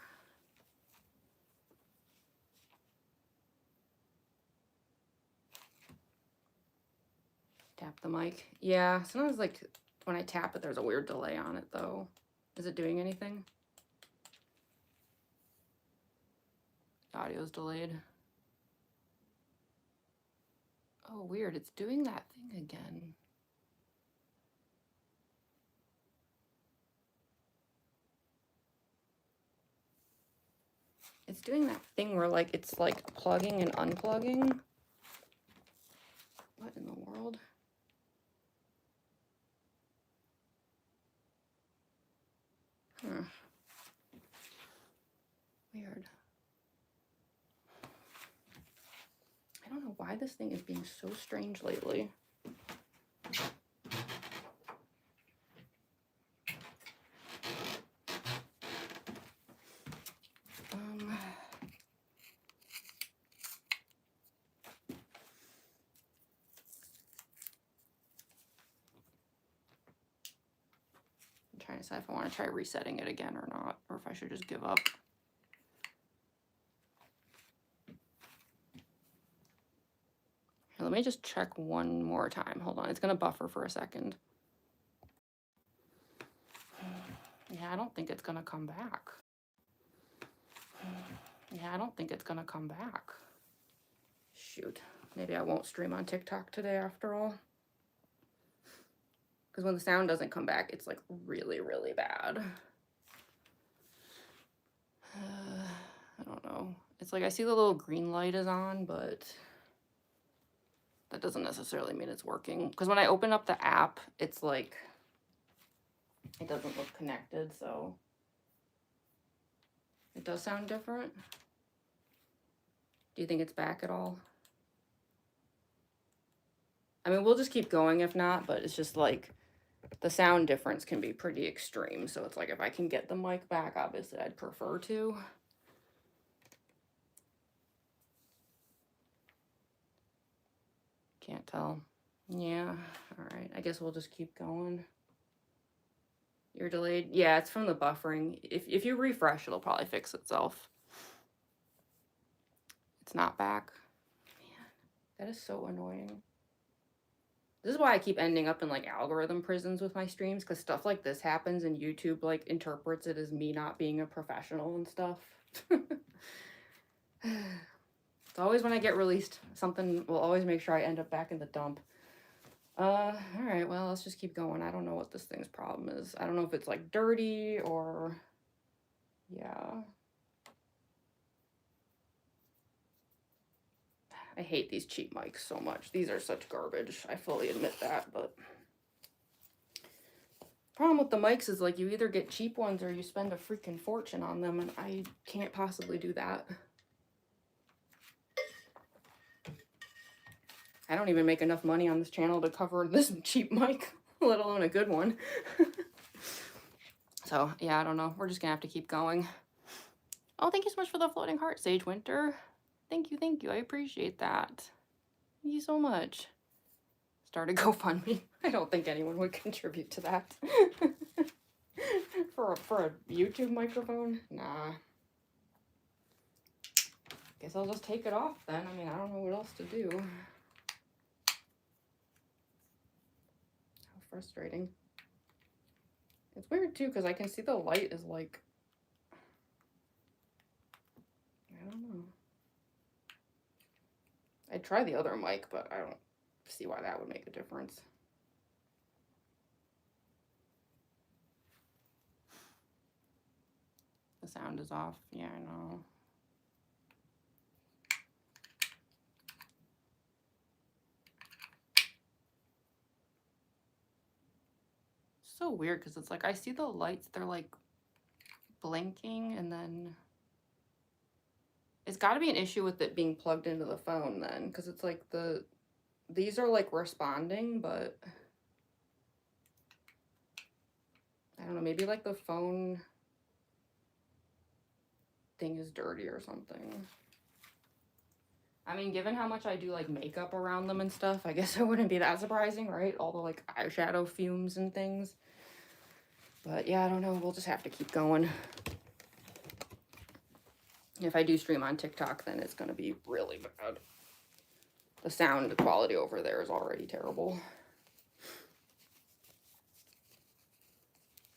Tap the mic. Yeah, sometimes like when I tap it, there's a weird delay on it though. Is it doing anything? Audio's delayed. Oh, weird. It's doing that thing again. It's doing that thing where like it's like plugging and unplugging. What in the world? Huh. Weird. I don't know why this thing is being so strange lately. I'm trying to decide if I want to try resetting it again or not, or if I should just give up. Let me just check one more time. Hold on, it's gonna buffer for a second. Yeah, I don't think it's gonna come back. Yeah, I don't think it's gonna come back. Shoot, maybe I won't stream on TikTok today after all. Because when the sound doesn't come back, it's like really, really bad. I don't know. It's like I see the little green light is on, but that doesn't necessarily mean it's working. Because when I open up the app, it's like, it doesn't look connected, so it does sound different. Do you think it's back at all? I mean, we'll just keep going if not, but it's just like the sound difference can be pretty extreme. So it's like if I can get the mic back, obviously I'd prefer to. Can't tell. Yeah, all right. I guess we'll just keep going. You're delayed? Yeah, it's from the buffering. If you refresh, it'll probably fix itself. It's not back. Man, that is so annoying. This is why I keep ending up in like algorithm prisons with my streams, because stuff like this happens and YouTube like interprets it as me not being a professional and stuff. It's always when I get released, something will always make sure I end up back in the dump. All right, well, let's just keep going. I don't know what this thing's problem is. I don't know if it's like dirty or, yeah. I hate these cheap mics so much. These are such garbage. I fully admit that, but problem with the mics is like you either get cheap ones or you spend a freaking fortune on them, and I can't possibly do that. I don't even make enough money on this channel to cover this cheap mic, let alone a good one. So yeah, I don't know. We're just gonna have to keep going. Oh, thank you so much for the floating heart, Sage Winter. Thank you, thank you. I appreciate that. Thank you so much. Start a GoFundMe. I don't think anyone would contribute to that. for a YouTube microphone? Nah. Guess I'll just take it off then. I mean, I don't know what else to do. How frustrating. It's weird too, because I can see the light is like, I don't know. I'd try the other mic, but I don't see why that would make a difference. The sound is off. Yeah, I know. So weird because it's like I see the lights, they're like blinking, and then it's got to be an issue with it being plugged into the phone then, because it's like these are like responding, but I don't know, maybe like the phone thing is dirty or something. I mean, given how much I do like makeup around them and stuff, I guess it wouldn't be that surprising, right? All the like eyeshadow fumes and things. But yeah, I don't know. We'll just have to keep going. If I do stream on TikTok, then it's going to be really bad. The sound quality over there is already terrible.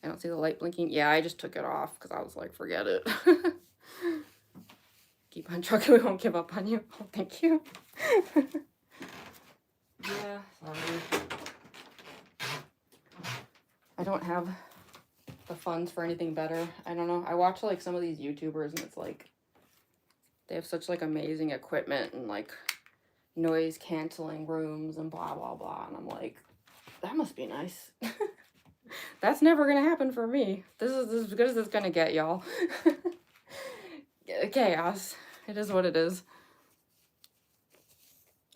I don't see the light blinking. Yeah, I just took it off because I was like, forget it. Keep on trucking. We won't give up on you. Oh, thank you. Yeah, sorry. I don't have the funds for anything better. I don't know. I watch like some of these YouTubers and it's like they have such like amazing equipment and like noise canceling rooms and blah blah blah, and I'm like, that must be nice. That's never gonna happen for me. This is as good as it's gonna get, y'all. Chaos. It is what it is.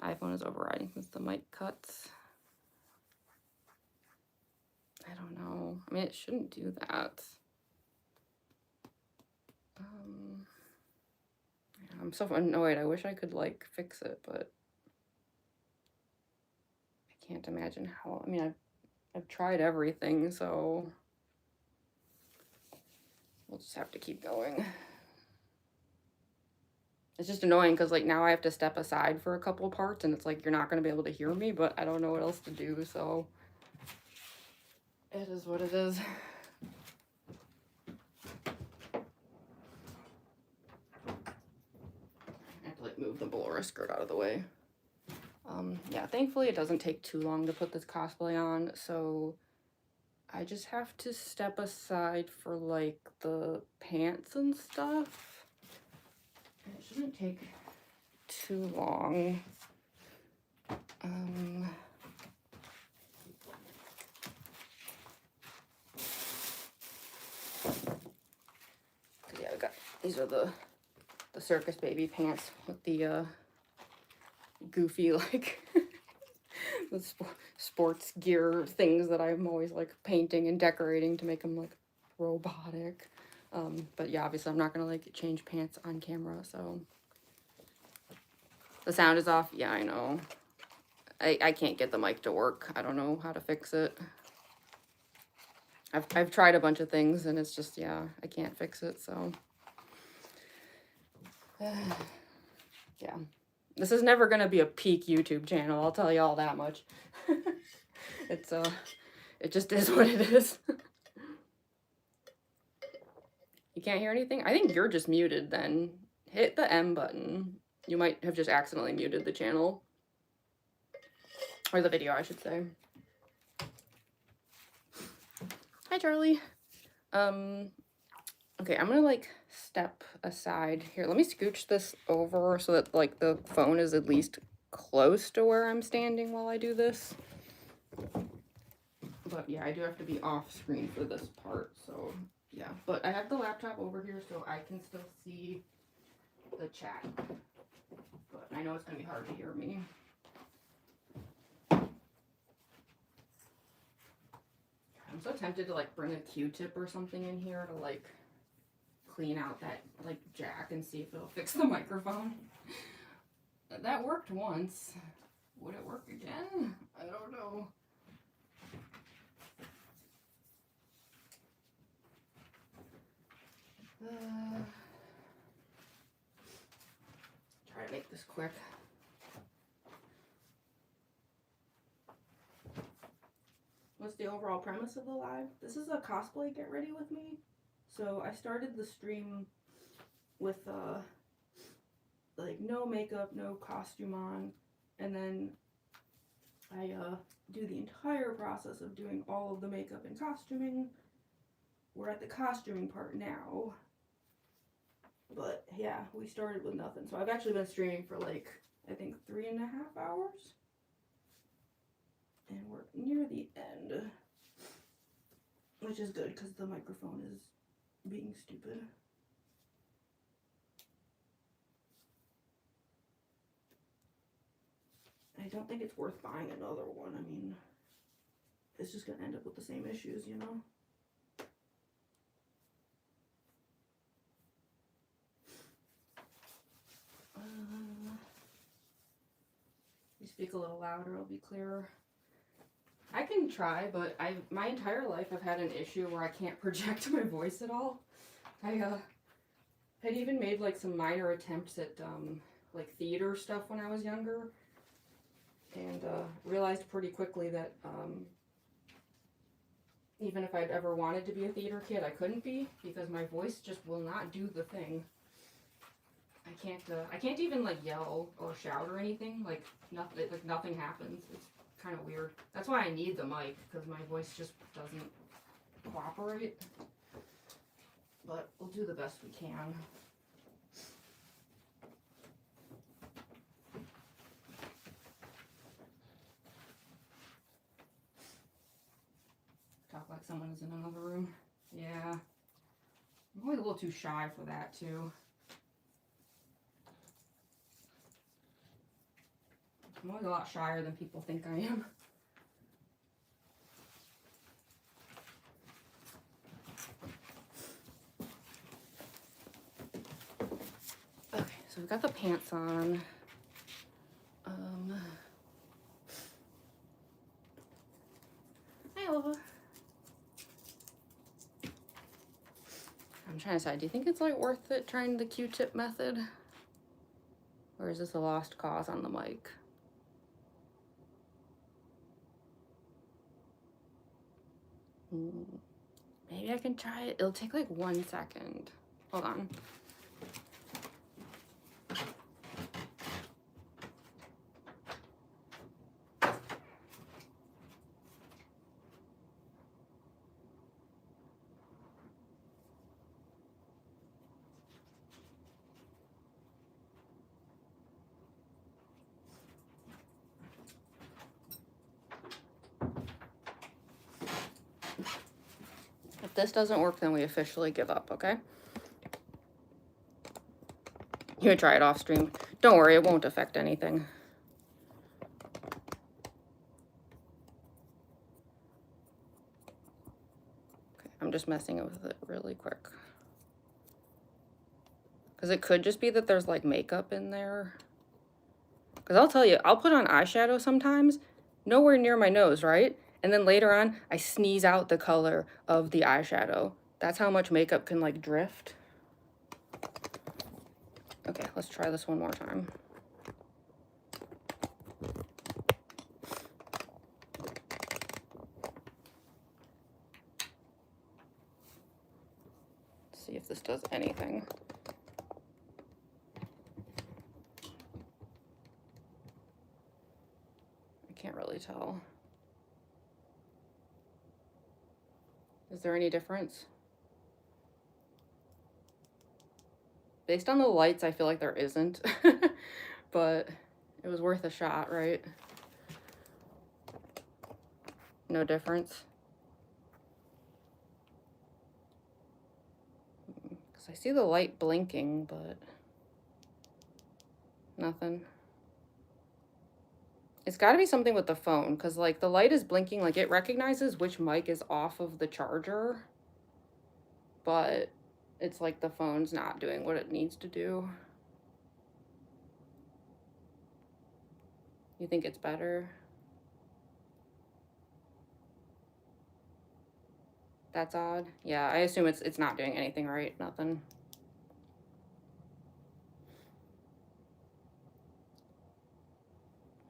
iPhone is overriding since the mic cuts. I don't know. I mean, it shouldn't do that. I'm so annoyed. I wish I could like fix it, but I can't imagine how. I mean, I've tried everything, so we'll just have to keep going. It's just annoying because like now I have to step aside for a couple of parts and it's like you're not going to be able to hear me, but I don't know what else to do, so it is what it is. I have to like move the bolero skirt out of the way. Yeah, thankfully it doesn't take too long to put this cosplay on, so I just have to step aside for like the pants and stuff. And it shouldn't take too long. Yeah, I got these are the Circus Baby pants with the goofy like the sports gear things that I'm always like painting and decorating to make them like robotic. But yeah, obviously I'm not gonna like change pants on camera, so the sound is off. Yeah, I know. I can't get the mic to work. I don't know how to fix it. I've tried a bunch of things and it's just, yeah, I can't fix it, so yeah. This is never gonna be a peak YouTube channel, I'll tell you all that much. It's it just is what it is. You can't hear anything? I think you're just muted then. Hit the M button. You might have just accidentally muted the channel. Or the video, I should say. Hi, Charlie. Okay, I'm gonna like step aside here. Let me scooch this over so that like the phone is at least close to where I'm standing while I do this. But yeah, I do have to be off screen for this part, so yeah. But I have the laptop over here so I can still see the chat. But I know it's gonna be hard to hear me. I'm so tempted to like bring a Q-tip or something in here to like clean out that, like, jack and see if it'll fix the microphone. That worked once. Would it work again? I don't know. Try to make this quick. What's the overall premise of the live? This is a cosplay get ready with me. So I started the stream with like no makeup, no costume on, and then I do the entire process of doing all of the makeup and costuming. We're at the costuming part now. But yeah, we started with nothing. So I've actually been streaming for like, I think 3.5 hours. And we're near the end. Which is good because the microphone is being stupid. I don't think it's worth buying another one. I mean, it's just going to end up with the same issues, you know? You speak a little louder, it'll be clearer. I can try, but my entire life I've had an issue where I can't project my voice at all. I had even made like some minor attempts at like theater stuff when I was younger, and realized pretty quickly that even if I'd ever wanted to be a theater kid, I couldn't be because my voice just will not do the thing. I can't even like yell or shout or anything. Like nothing happens. It's kind of weird. That's why I need the mic, because my voice just doesn't cooperate. But we'll do the best we can. Talk like someone is in another room. Yeah. I'm always a little too shy for that too. I'm always a lot shyer than people think I am. Okay, so we've got the pants on. Hi, Oliva. I'm trying to decide, do you think it's like worth it trying the Q-tip method? Or is this a lost cause on the mic? Maybe I can try it. It'll take like 1 second. Hold on. If this doesn't work, then we officially give up, okay? You can try it off stream. Don't worry, it won't affect anything. Okay, I'm just messing with it really quick. Because it could just be that there's like makeup in there. Because I'll tell you, I'll put on eyeshadow sometimes, nowhere near my nose, right? And then later on, I sneeze out the color of the eyeshadow. That's how much makeup can like drift. Okay, let's try this one more time. Let's see if this does anything. I can't really tell. Is there any difference? Based on the lights, I feel like there isn't, but it was worth a shot, right? No difference. Because I see the light blinking, but nothing. It's got to be something with the phone, because like the light is blinking, like it recognizes which mic is off of the charger, but it's like the phone's not doing what it needs to do. You think it's better? That's odd. Yeah, I assume it's not doing anything right. Nothing.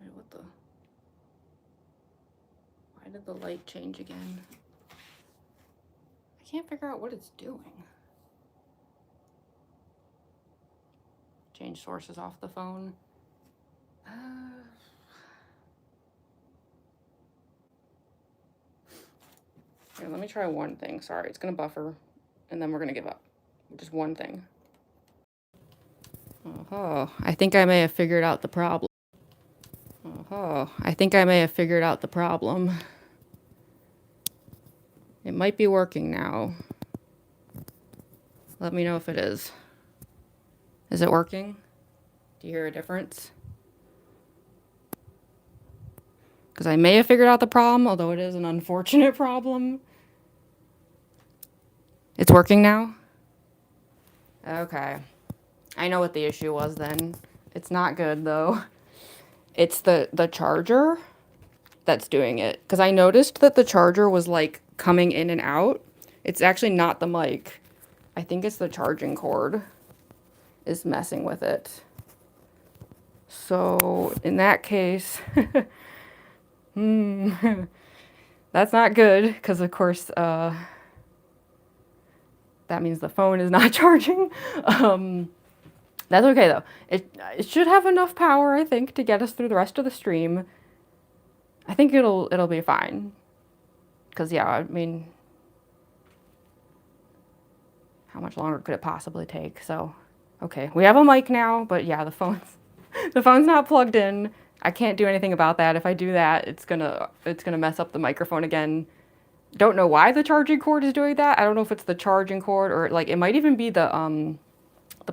Wait, what the? Why did the light change again? I can't figure out what it's doing. Change sources off the phone. Here, let me try one thing. Sorry, it's gonna buffer, and then we're gonna give up. Just one thing. Oh, I think I may have figured out the problem. Oh, I think I may have figured out the problem. It might be working now. Let me know if it is. Is it working? Do you hear a difference? Because I may have figured out the problem, although it is an unfortunate problem. It's working now? Okay. I know what the issue was then. It's not good though. It's the charger that's doing it. Because I noticed that the charger was like coming in and out. It's actually not the mic. I think it's the charging cord is messing with it. So in that case, that's not good because of course that means the phone is not charging. That's okay though. It should have enough power, I think, to get us through the rest of the stream. I think it'll be fine. Cause yeah, I mean, how much longer could it possibly take? So, okay, we have a mic now, but yeah, the phone's not plugged in. I can't do anything about that. If I do that, it's gonna mess up the microphone again. Don't know why the charging cord is doing that. I don't know if it's the charging cord or like it might even be the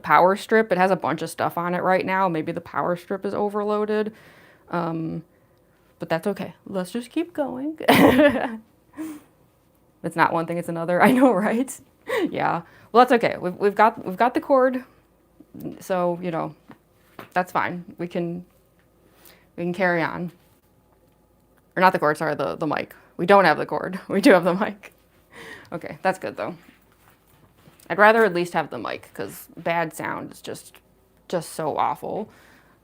power strip. It has a bunch of stuff on it right now. Maybe the power strip is overloaded. But that's okay. Let's just keep going. It's not one thing, it's another. I know, right? Yeah. Well, that's okay. We've got the cord. So, you know, that's fine. We can carry on. Or not the cord, sorry, the mic. We don't have the cord. We do have the mic. Okay, that's good though. I'd rather at least have the mic because bad sound is just so awful.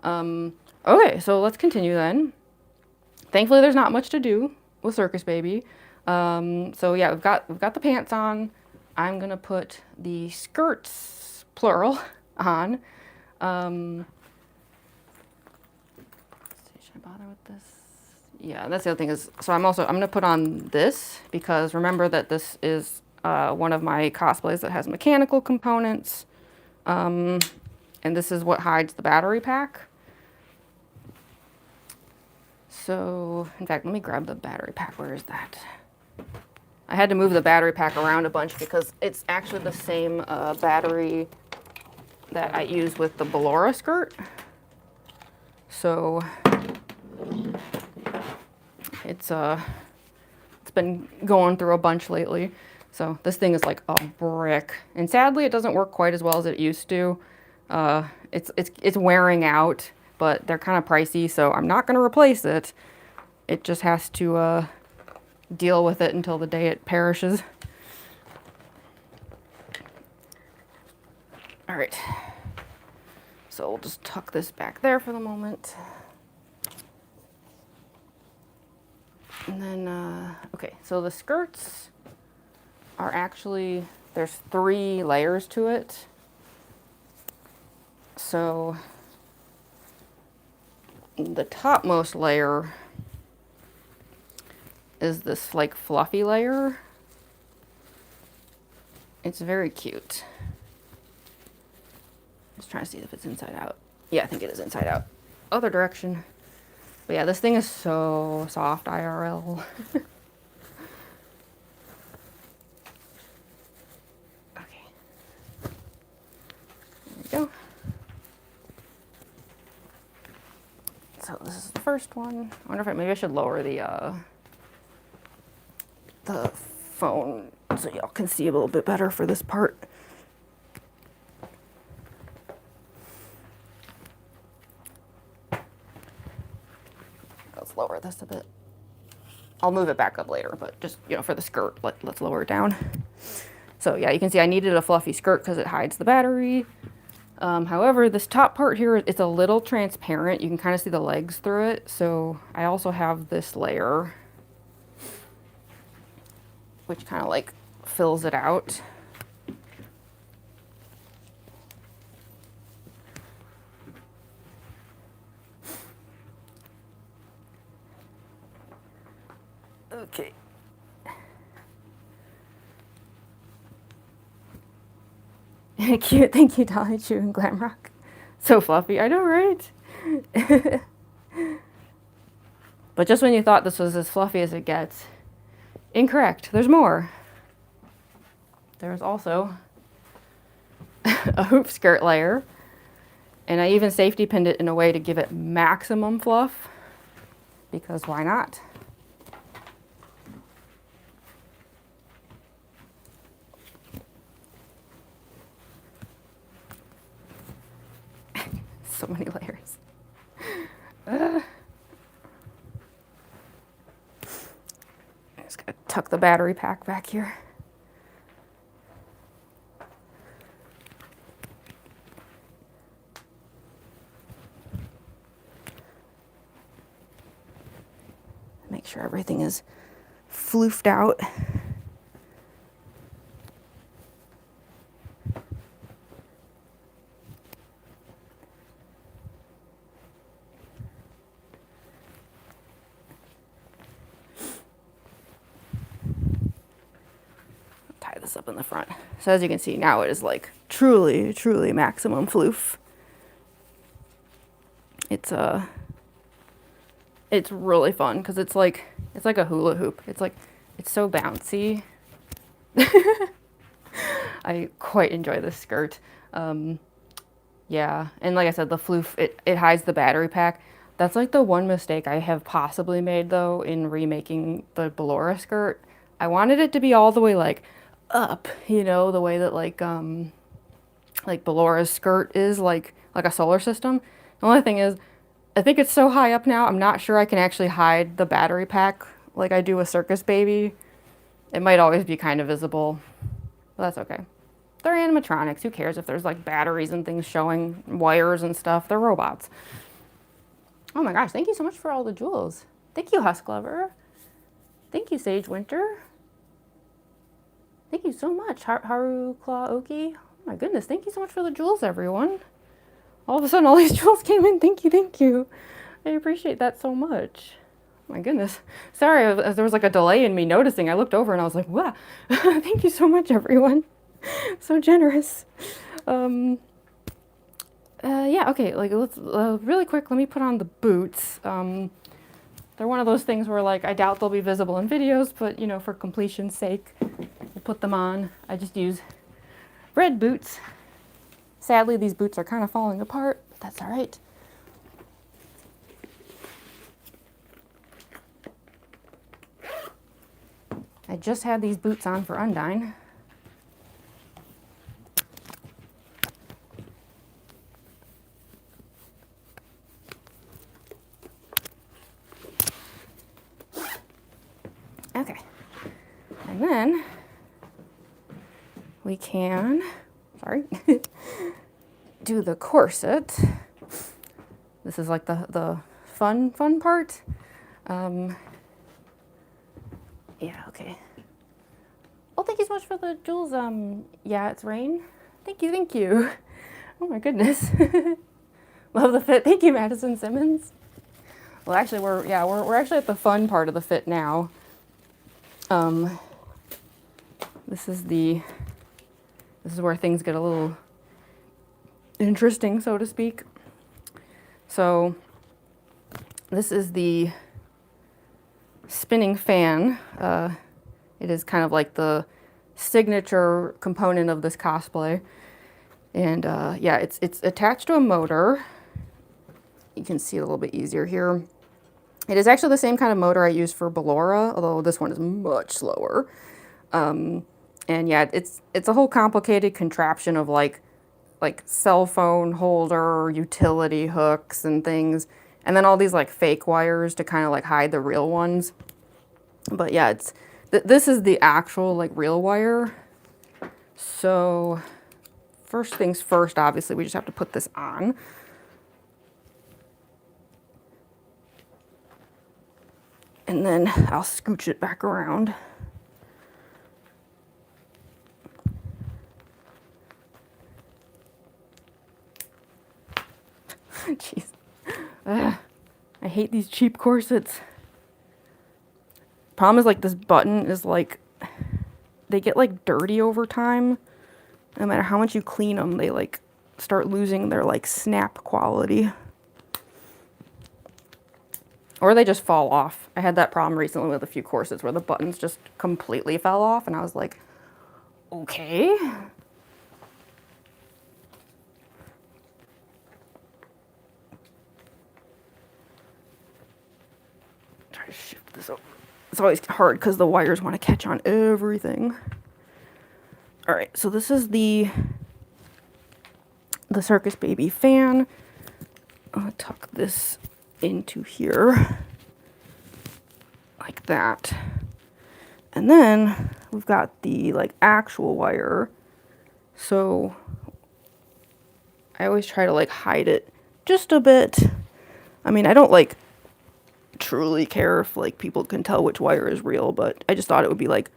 Okay, so let's continue then. Thankfully, there's not much to do with Circus Baby. So yeah, we've got the pants on. I'm gonna put the skirts, plural, on. Let's see, should I bother with this? Yeah, that's the other thing is, so I'm gonna put on this because remember that this is one of my cosplays that has mechanical components. And this is what hides the battery pack. So, in fact, let me grab the battery pack. Where is that? I had to move the battery pack around a bunch because it's actually the same battery that I use with the Ballora skirt. So, it's been going through a bunch lately. So this thing is like a brick, and sadly it doesn't work quite as well as it used to. It's wearing out, but they're kind of pricey, so I'm not going to replace it. It just has to deal with it until the day it perishes. All right, so we'll just tuck this back there for the moment. And then, okay, so the skirts are actually, there's 3 layers to it. So the topmost layer is this like fluffy layer. It's very cute. Just trying to see if it's inside out. Yeah, I think it is inside out. Other direction. But yeah, this thing is so soft IRL. Go. So this is the first one. I wonder if maybe I should lower the phone so y'all can see a little bit better for this part. let's lower this a bit. I'll move it back up later, but just, you know, for the skirt, let's lower it down. So yeah, you can see I needed a fluffy skirt because it hides the battery. However, this top part here, it's a little transparent. You can kind of see the legs through it. So I also have this layer, which kind of like fills it out. Okay. Cute, thank you, Dolly Chew and Glamrock. So fluffy, I know, right? But just when you thought this was as fluffy as it gets, incorrect, there's more. There's also a hoop skirt layer, and I even safety pinned it in a way to give it maximum fluff, because why not? So many layers. Just gotta tuck the battery pack back here. Make sure everything is floofed out. This up in the front. So as you can see, now it is like truly maximum floof. It's really fun because it's like a hula hoop. It's so bouncy. I quite enjoy this skirt. Yeah, and like I said, the floof, it hides the battery pack. That's like the one mistake I have possibly made though in remaking the Ballora skirt. I wanted it to be all the way like up, you know, the way that like Ballora's skirt is like a solar system. The only thing is, I think it's so high up now, I'm not sure I can actually hide the battery pack like I do with Circus Baby. It might always be kind of visible, but that's okay. They're animatronics, who cares if there's like batteries and things showing, wires and stuff, they're robots. Oh my gosh, thank you so much for all the jewels. Thank you, Husk Lover. Thank you, Sage Winter. Thank you so much, Haru Claw Oki. Oh my goodness, thank you so much for the jewels, everyone. All of a sudden, all these jewels came in. Thank you, thank you. I appreciate that so much. Oh my goodness. Sorry, there was like a delay in me noticing. I looked over and I was like, wow. Thank you so much, everyone. So generous. Yeah, okay, like let's really quick, let me put on the boots. They're one of those things where like I doubt they'll be visible in videos, but you know, for completion's sake, we'll put them on. I just use red boots. Sadly, these boots are kind of falling apart, but that's all right. I just had these boots on for Undine. Okay, and then we can, do the corset. This is like the fun part. Yeah, okay. Well, thank you so much for the jewels. Yeah, it's rain. Thank you, thank you. Oh my goodness. Love the fit. Thank you, Madison Simmons. Well, actually, we're actually at the fun part of the fit now. This is where things get a little interesting, so to speak. So this is the spinning fan. It is kind of like the signature component of this cosplay. And yeah, it's attached to a motor. You can see it a little bit easier here. It is actually the same kind of motor I use for Ballora, although this one is much slower. And yeah, it's a whole complicated contraption of like cell phone holder, utility hooks and things. And then all these like fake wires to kind of like hide the real ones. But yeah, it's this is the actual like real wire. So first things first, obviously we just have to put this on. And then I'll scooch it back around. Jeez. I hate these cheap corsets. Problem is like this button is like, they get like dirty over time. No matter how much you clean them, they like start losing their like snap quality. Or they just fall off. I had that problem recently with a few corsets where the buttons just completely fell off and I was like, okay. Try to shift this over. It's always hard because the wires want to catch on everything. All right, so this is the Circus Baby fan. I'm gonna tuck this into here like that. And then we've got the like actual wire. So I always try to like hide it just a bit. I mean, I don't like truly care if like people can tell which wire is real, but I just thought it would be like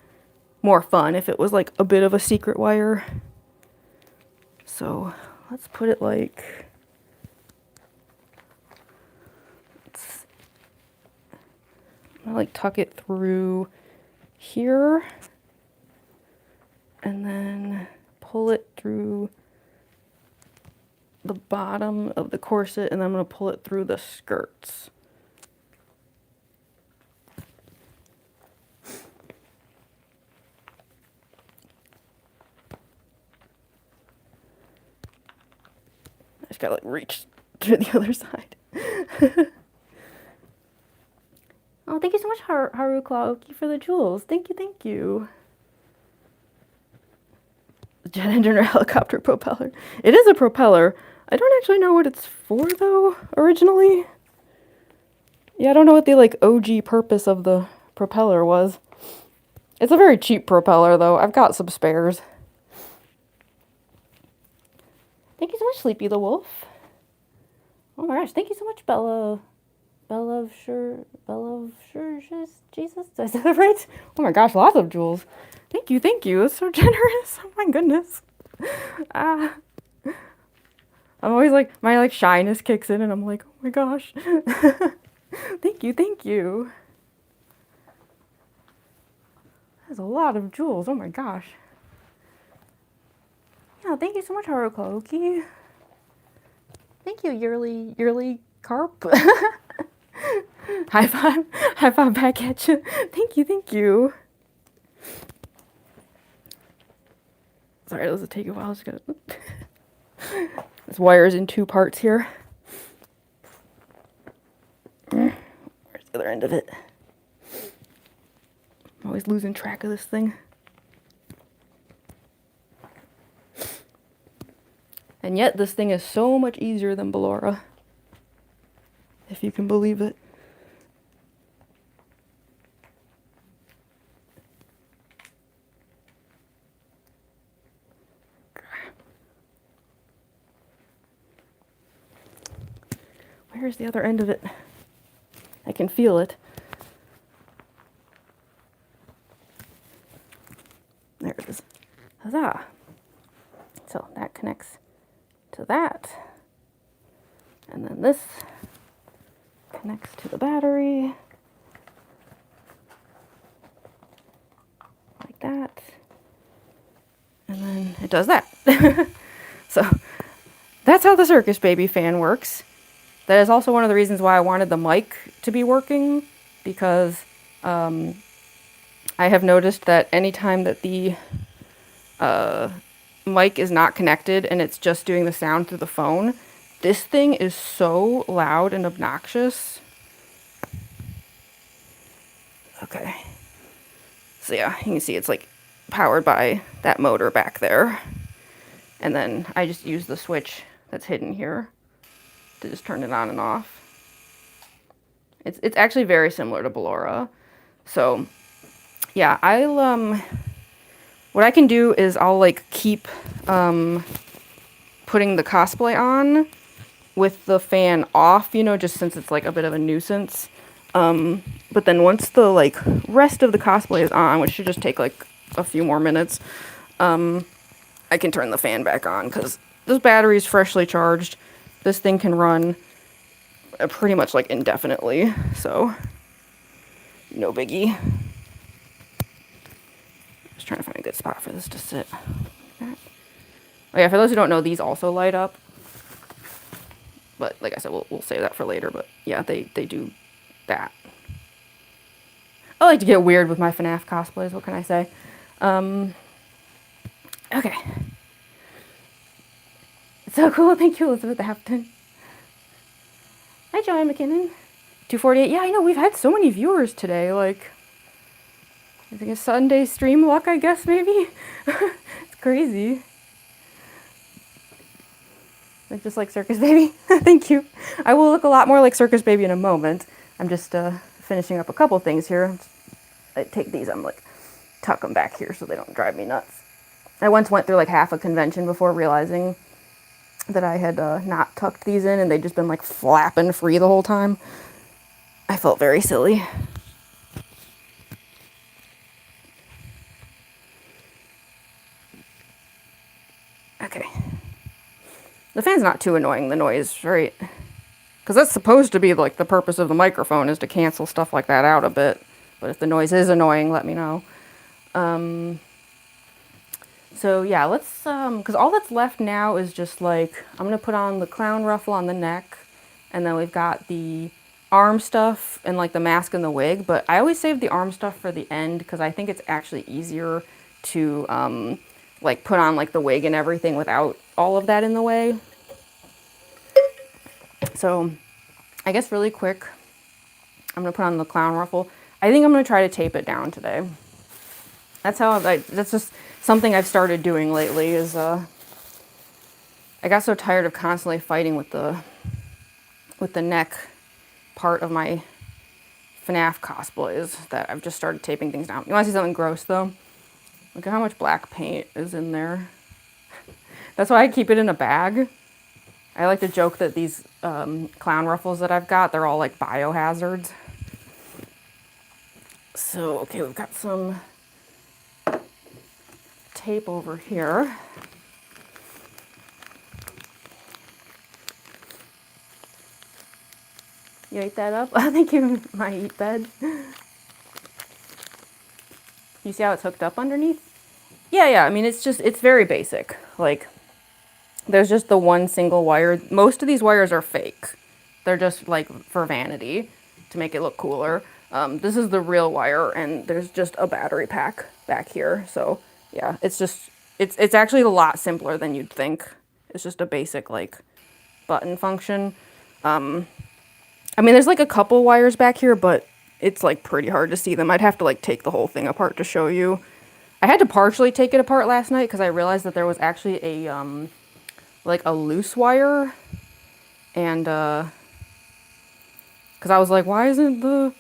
more fun if it was like a bit of a secret wire. So let's put it like, I'm gonna like tuck it through here and then pull it through the bottom of the corset, and then I'm gonna pull it through the skirts. I just gotta like reach to the other side. Oh, thank you so much, Haru Klaoki, for the jewels. Thank you, thank you. Jet engine or helicopter propeller. It is a propeller. I don't actually know what it's for, though, originally. Yeah, I don't know what the, like, OG purpose of the propeller was. It's a very cheap propeller, though. I've got some spares. Thank you so much, Sleepy the Wolf. Oh my gosh, thank you so much, Bella of sure, Jesus, did I say that right? Oh my gosh, lots of jewels. Thank you, that's so generous. Oh my goodness. I'm always like, my like shyness kicks in and I'm like, oh my gosh. Thank you. That's a lot of jewels, oh my gosh. Yeah, thank you so much, Harukoki. Thank you, yearly carp. High five back at you. Thank you. Sorry, this will take a while. Just gonna. This wire's in two parts here. Where's the other end of it? I'm always losing track of this thing. And yet, this thing is so much easier than Ballora. If you can believe it. Where's the other end of it? I can feel it. There it is. Huzzah! So that connects to that. And then this connects to the battery. Like that. And then it does that. So that's how the Circus Baby fan works. That is also one of the reasons why I wanted the mic to be working, because I have noticed that anytime that the mic is not connected and it's just doing the sound through the phone, this thing is so loud and obnoxious. Okay. So yeah, you can see it's like powered by that motor back there. And then I just use the switch that's hidden here to just turn it on and off. It's actually very similar to Ballora. So yeah, what I can do is I'll like keep putting the cosplay on with the fan off, you know, just since it's like a bit of a nuisance. But then once the like rest of the cosplay is on, which should just take like a few more minutes, I can turn the fan back on because this battery is freshly charged. This thing can run pretty much like indefinitely, so no biggie. Just trying to find a good spot for this to sit. Oh yeah, for those who don't know, these also light up. But like I said, we'll save that for later. But yeah, they do that. I like to get weird with my FNAF cosplays, what can I say? Okay. So cool, thank you, Elizabeth Afton. Hi, Joanne McKinnon. 248, yeah, I know, we've had so many viewers today, like, I think it's Sunday stream luck, I guess, maybe? It's crazy. Like, just like Circus Baby. Thank you. I will look a lot more like Circus Baby in a moment. I'm just finishing up a couple things here. I take these, I'm like, tuck them back here so they don't drive me nuts. I once went through like half a convention before realizing that I had not tucked these in and they'd just been like flapping free the whole time. I felt very silly. Okay. The fan's not too annoying, the noise, right? Because that's supposed to be like the purpose of the microphone is to cancel stuff like that out a bit. But if the noise is annoying, let me know. So yeah, let's, because all that's left now is just like, I'm going to put on the clown ruffle on the neck. And then we've got the arm stuff and like the mask and the wig. But I always save the arm stuff for the end because I think it's actually easier to like put on like the wig and everything without all of that in the way. So I guess really quick, I'm going to put on the clown ruffle. I think I'm going to try to tape it down today. That's how that's just something I've started doing lately is I got so tired of constantly fighting with the neck part of my FNAF cosplays that I've just started taping things down. You want to see something gross though? Look at how much black paint is in there. That's why I keep it in a bag. I like to joke that these clown ruffles that I've got, they're all like biohazards. So, okay, we've got some tape over here. You ate that up? Thank you, my eat bed. You see how it's hooked up underneath? Yeah, I mean, it's very basic. Like, there's just the one single wire. Most of these wires are fake. They're just like for vanity to make it look cooler. This is the real wire and there's just a battery pack back here. So yeah, it's actually a lot simpler than you'd think. It's just a basic like button function. I mean, there's like a couple wires back here, but it's like pretty hard to see them. I'd have to like take the whole thing apart to show you. I had to partially take it apart last night because I realized that there was actually a like a loose wire, and because I was like, why isn't the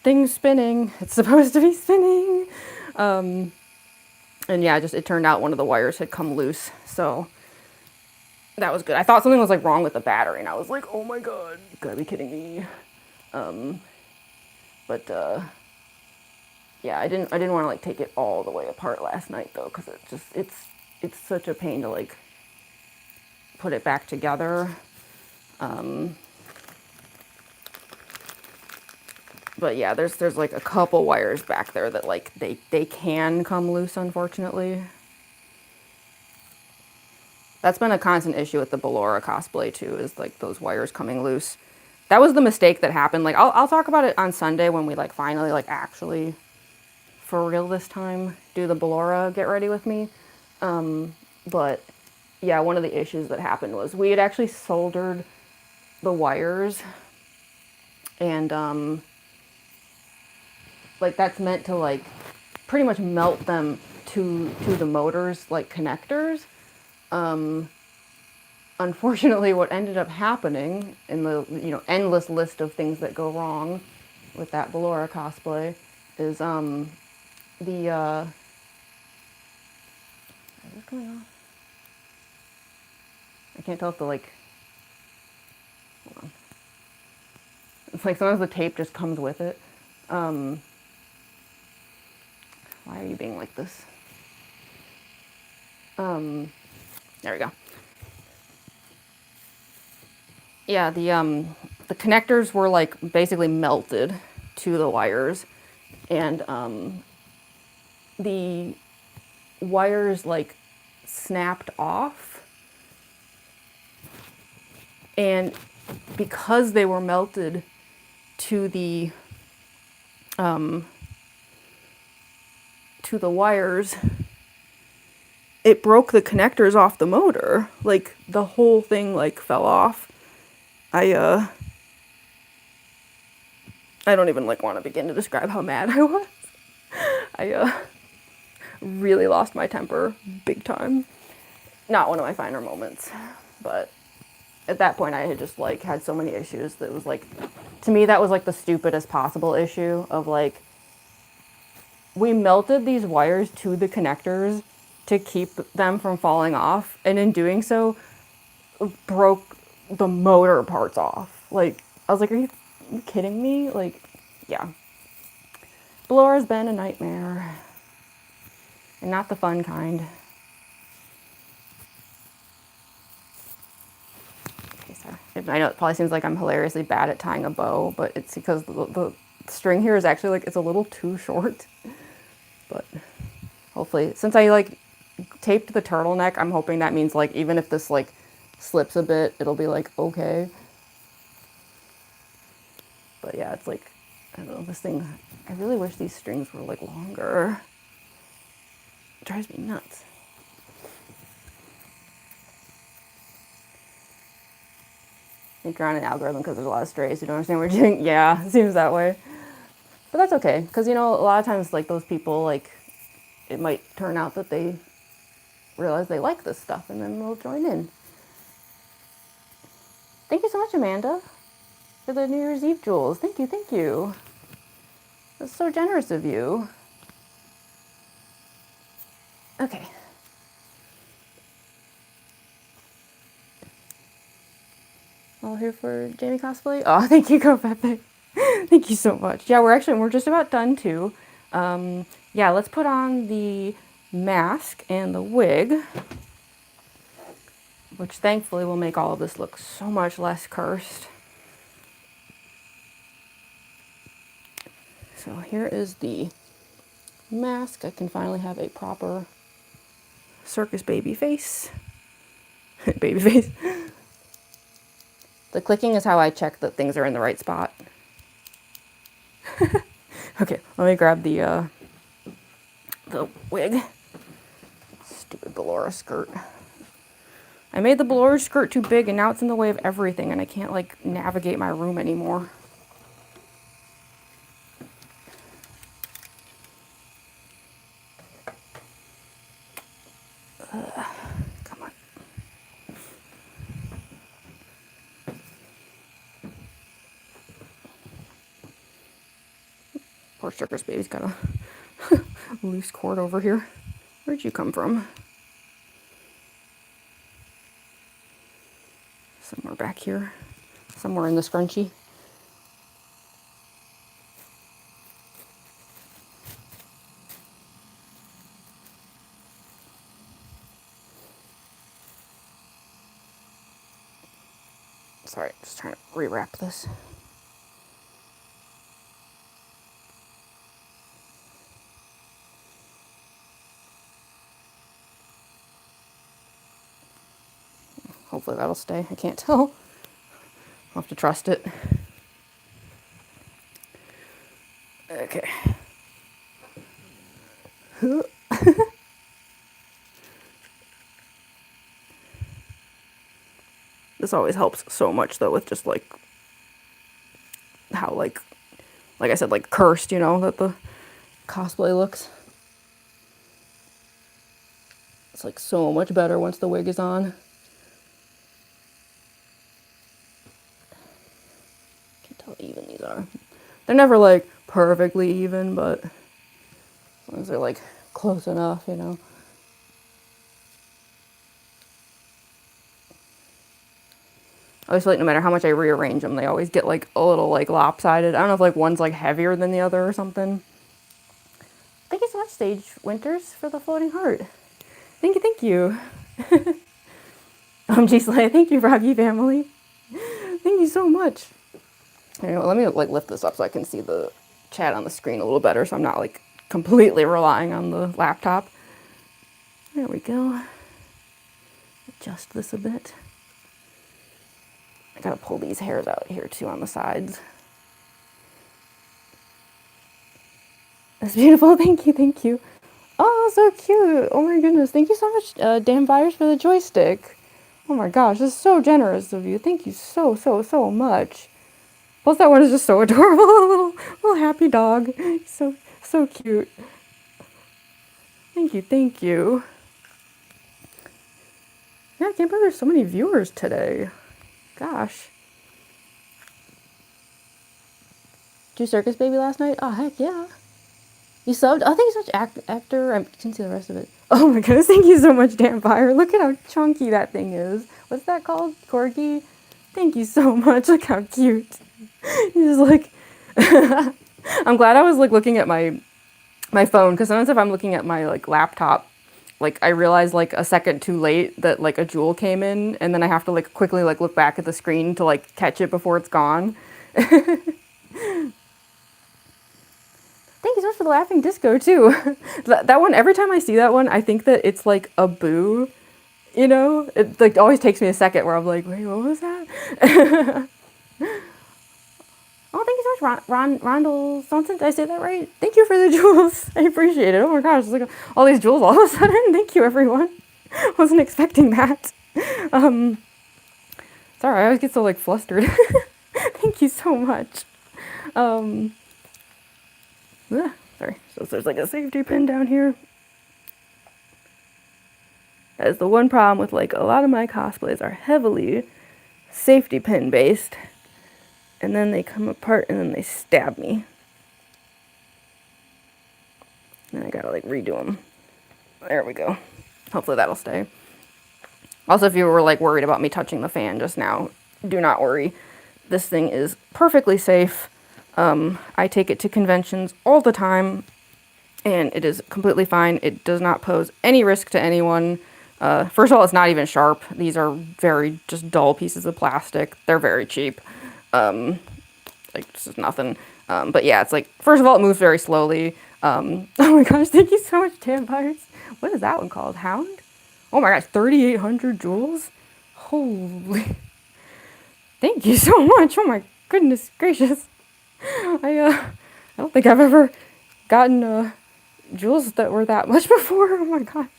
thing spinning? It's supposed to be spinning. And yeah, it turned out one of the wires had come loose, so that was good. I thought something was like wrong with the battery, and I was like, oh my god, you gotta be kidding me. But yeah, I didn't want to like take it all the way apart last night though, because it's such a pain to like put it back together. But yeah, there's like a couple wires back there that like they can come loose, unfortunately. That's been a constant issue with the Ballora cosplay too, is like those wires coming loose. That was the mistake that happened. Like I'll talk about it on Sunday when we like finally like actually for real this time do the Ballora get ready with me. But yeah, one of the issues that happened was we had actually soldered the wires, and like that's meant to like pretty much melt them to the motors like connectors. unfortunately, what ended up happening in the, you know, endless list of things that go wrong with that Ballora cosplay is, the, is this coming off? I can't tell if the, like, hold on. It's like sometimes the tape just comes with it. Why are you being like this? There we go. Yeah, the connectors were like basically melted to the wires, and the wires like snapped off, and because they were melted to the wires, it broke the connectors off the motor. Like the whole thing like fell off. I don't even like want to begin to describe how mad I was. I really lost my temper big time. Not one of my finer moments, but at that point I had just like had so many issues that it was like, to me that was like the stupidest possible issue of like, we melted these wires to the connectors to keep them from falling off, and in doing so broke the motor parts off. Like, I was like, are you kidding me? Like, yeah. Ballora's been a nightmare. And not the fun kind. Okay, sorry. I know it probably seems like I'm hilariously bad at tying a bow, but it's because the string here is actually like, it's a little too short. But hopefully, since I like taped the turtleneck, I'm hoping that means like, even if this like slips a bit, it'll be like okay. But yeah, it's like, I don't know, this thing, I really wish these strings were like longer. It drives me nuts. I think you're on an algorithm because there's a lot of strays. You don't understand what you're doing. Yeah, it seems that way. But that's okay, because you know, a lot of times like those people, like, it might turn out that they realize they like this stuff and then they'll join in. Thank you so much, Amanda, for the New Year's Eve jewels. Thank you, thank you. That's so generous of you. Okay. All here for Jamie cosplay. Oh, thank you, Go Pepe. Thank you so much. Yeah, we're just about done too. Yeah, let's put on the mask and the wig, which thankfully will make all of this look so much less cursed. So here is the mask. I can finally have a proper Circus Baby face. Baby face. The clicking is how I check that things are in the right spot. Okay, let me grab the wig. Stupid Ballora skirt. I made the Ballora skirt too big and now it's in the way of everything and I can't like navigate my room anymore. Come on. Poor Circus Baby's got a loose cord over here. Where'd you come from? Somewhere back here. Somewhere in the scrunchie. Sorry, just trying to rewrap this. Hopefully that'll stay. I can't tell. I'll have to trust it. Okay. This always helps so much though with just like how like I said, like cursed, you know, that the cosplay looks. It's like so much better once the wig is on. these are. They're never like perfectly even, but as long as they're like close enough, you know. I always feel like no matter how much I rearrange them, they always get like a little like lopsided. I don't know if like one's like heavier than the other or something. Thank you so much, Stage Winters, for the floating heart. Thank you, thank you. G Slay, thank you, Froggy family. Thank you so much. Anyway, let me like lift this up so I can see the chat on the screen a little better, so I'm not like completely relying on the laptop. There we go. Adjust this a bit. I gotta pull these hairs out here too on the sides. That's beautiful. Thank you, thank you. Oh, so cute. Oh my goodness. Thank you so much, Dan Byers, for the joystick. Oh my gosh, this is so generous of you. Thank you so, so, so much. Plus that one is just so adorable. little happy dog. So, so cute. Thank you, thank you. Yeah, I can't believe there's so many viewers today. Gosh. Did you Circus Baby last night? Oh, heck yeah. You subbed? Oh, thank you so much, actor. I didn't see the rest of it. Oh my goodness, thank you so much, Dampire. Look at how chunky that thing is. What's that called? Corgi? Thank you so much. Look how cute. He's like... I'm glad I was like looking at my phone, because sometimes if I'm looking at my like laptop, like I realize like a second too late that like a jewel came in, and then I have to like quickly like look back at the screen to like catch it before it's gone. Thank you so much for the laughing disco too. that one, every time I see that one, I think that it's like a boo, you know? It like always takes me a second where I'm like, wait, what was that? Oh, thank you so much, Rondell Johnson. Did I say that right? Thank you for the jewels. I appreciate it. Oh my gosh, it's like all these jewels all of a sudden. Thank you, everyone. Wasn't expecting that. Sorry, I always get so like flustered. Thank you so much. Sorry. So there's like a safety pin down here. That is the one problem with like a lot of my cosplays are heavily safety pin based. And then they come apart and then they stab me. And I gotta like redo them. There we go. Hopefully that'll stay. Also, if you were like worried about me touching the fan just now, do not worry. This thing is perfectly safe. I take it to conventions all the time, and it is completely fine. It does not pose any risk to anyone. First of all, it's not even sharp. These are very just dull pieces of plastic. They're very cheap. Like, this is nothing. But yeah, it's like, first of all, it moves very slowly. Oh my gosh, thank you so much, Vampires. What is that one called? Hound? Oh my gosh, 3,800 jewels? Holy. Thank you so much. Oh my goodness gracious. I don't think I've ever gotten, jewels that were that much before. Oh my gosh.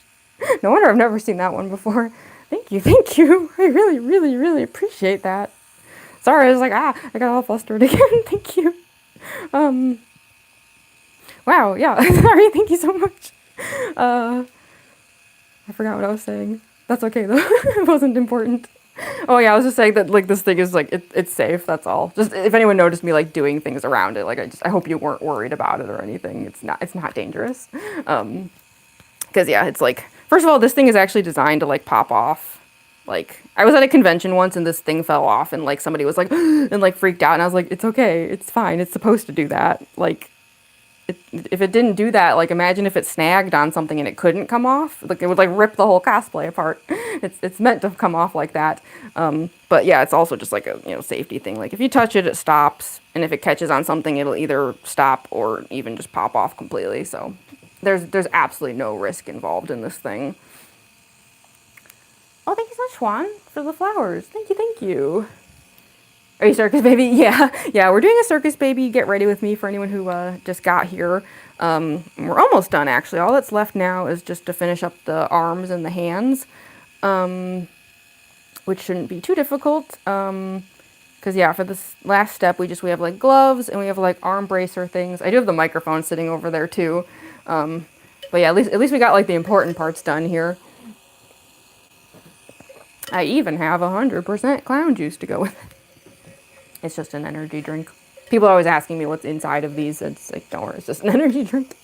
No wonder I've never seen that one before. Thank you, thank you. I really, really, really appreciate that. Sorry, I was like, I got all flustered again. Thank you. Wow, yeah. Sorry, thank you so much. I forgot what I was saying. That's okay, though. It wasn't important. Oh, yeah, I was just saying that, like, this thing is, like, it's safe, that's all. Just, if anyone noticed me, like, doing things around it, like, I hope you weren't worried about it or anything. It's not dangerous. Because, yeah, it's, like, first of all, this thing is actually designed to, like, pop off. Like, I was at a convention once and this thing fell off and, like, somebody was like, and, like, freaked out. And I was like, it's okay. It's fine. It's supposed to do that. Like, if it didn't do that, like, imagine if it snagged on something and it couldn't come off. Like, it would, like, rip the whole cosplay apart. It's meant to come off like that. But, yeah, it's also just, like, a, you know, safety thing. Like, if you touch it, it stops. And if it catches on something, it'll either stop or even just pop off completely. So, there's absolutely no risk involved in this thing. Oh, thank you so much, Juan, for the flowers. Thank you, thank you. Are you Circus Baby? Yeah, we're doing a Circus Baby Get Ready With Me for anyone who just got here. We're almost done, actually. All that's left now is just to finish up the arms and the hands, which shouldn't be too difficult. Because, yeah, for this last step, we have, like, gloves, and we have, like, arm bracer things. I do have the microphone sitting over there, too. But, yeah, at least we got, like, the important parts done here. I even have 100% clown juice to go with it. It's just an energy drink. People are always asking me what's inside of these. It's like, don't worry, it's just an energy drink.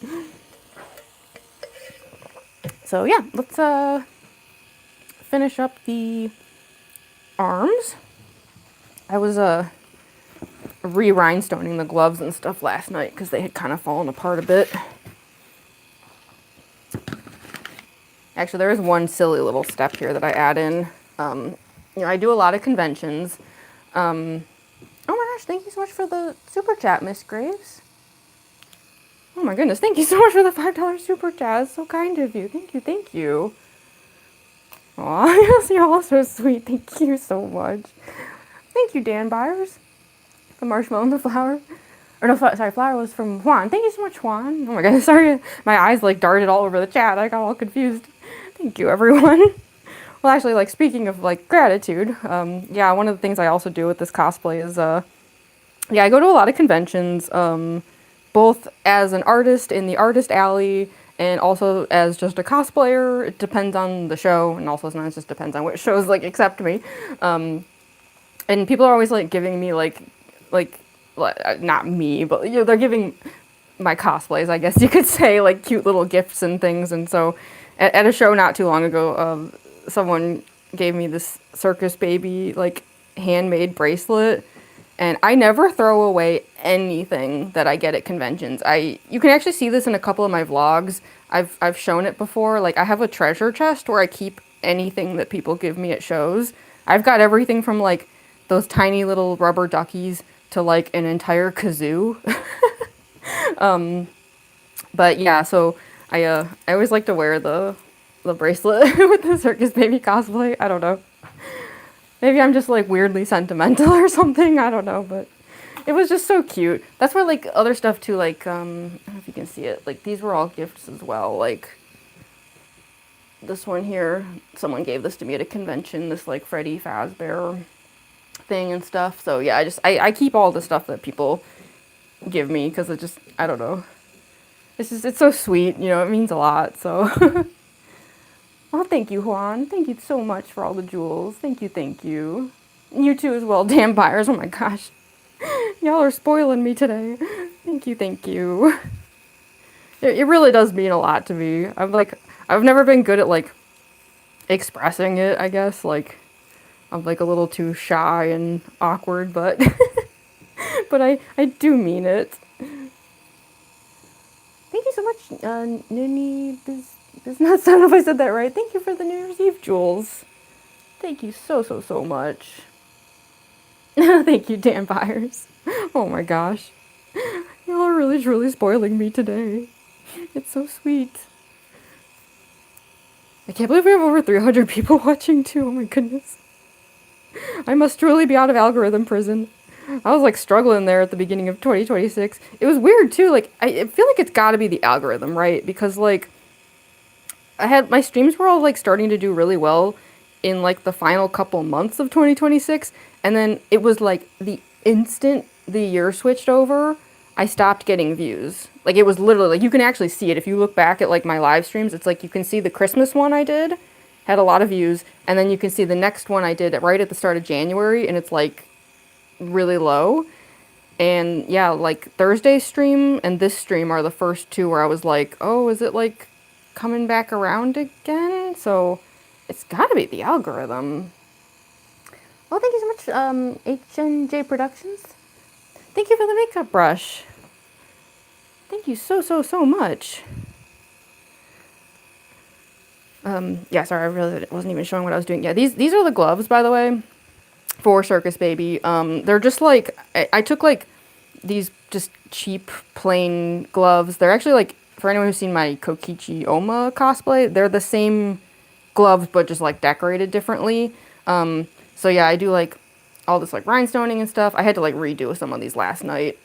So yeah, let's finish up the arms. I was re-rhinestoning the gloves and stuff last night because they had kind of fallen apart a bit. Actually, there is one silly little step here that I add in. You know, I do a lot of conventions. Oh my gosh, thank you so much for the super chat, Miss Graves. Oh my goodness, thank you so much for the $5 super chat. It's so kind of you. Thank you, thank you. Aw, yes, you're all so sweet. Thank you so much. Thank you, Dan Byers. The marshmallow and the flower. Or no, sorry, flower was from Juan. Thank you so much, Juan. Oh my goodness, sorry. My eyes like darted all over the chat. I got all confused. Thank you, everyone. Well, actually, like, speaking of, like, gratitude, yeah, one of the things I also do with this cosplay is, yeah, I go to a lot of conventions, both as an artist in the artist alley and also as just a cosplayer. It depends on the show, and also sometimes just depends on which shows, like, accept me. And people are always, like, giving me, like, not me, but, you know, they're giving my cosplays, I guess you could say, like, cute little gifts and things. And so at a show not too long ago, someone gave me this Circus Baby, like, handmade bracelet. And I never throw away anything that I get at conventions. You can actually see this in a couple of my vlogs. I've shown it before. Like, I have a treasure chest where I keep anything that people give me at shows. I've got everything from, like, those tiny little rubber duckies to, like, an entire kazoo. But yeah, so I always like to wear the bracelet with the Circus Baby cosplay. I don't know. Maybe I'm just, like, weirdly sentimental or something. I don't know, but it was just so cute. That's where, like, other stuff too, like, I don't know if you can see it. Like, these were all gifts as well. Like, this one here, someone gave this to me at a convention, this, like, Freddy Fazbear thing and stuff. So yeah, I keep all the stuff that people give me because it just, I don't know. It's so sweet, you know, it means a lot, so. Oh, thank you, Juan. Thank you so much for all the jewels. Thank you, thank you. You too as well, Dan Byers. Oh my gosh. Y'all are spoiling me today. Thank you, thank you. It really does mean a lot to me. I've never been good at, like, expressing it, I guess. Like, I'm, like, a little too shy and awkward, but but I do mean it. Thank you so much, Nini Business. I don't know if I said that right. Thank you for the New Year's Eve jewels. Thank you so much. Thank you, Dan Byers. Oh my gosh. Y'all are really truly spoiling me today. It's so sweet. I can't believe we have over 300 people watching too. Oh my goodness. I must truly be out of algorithm prison. I was, like, struggling there at the beginning of 2026. It was weird too. Like, I feel like it's gotta be the algorithm, right? Because, like, my streams were all, like, starting to do really well in, like, the final couple months of 2026. And then it was, like, the instant the year switched over, I stopped getting views. Like, it was literally, like, you can actually see it. If you look back at, like, my live streams, it's like you can see the Christmas one I did had a lot of views. And then you can see the next one I did right at the start of January, and it's, like, really low. And yeah, like, Thursday's stream and this stream are the first two where I was like, oh, is it, like, coming back around again? So it's gotta be the algorithm. Well, thank you so much, H&J Productions. Thank you for the makeup brush. Thank you so much. Yeah, sorry, I really wasn't even showing what I was doing. Yeah, these are the gloves, by the way, for Circus Baby. They're just, like, I took, like, these just cheap, plain gloves. They're actually, like, for anyone who's seen my Kokichi Oma cosplay, they're the same gloves, but just, like, decorated differently. So yeah, I do, like, all this, like, rhinestoning and stuff. I had to, like, redo some of these last night.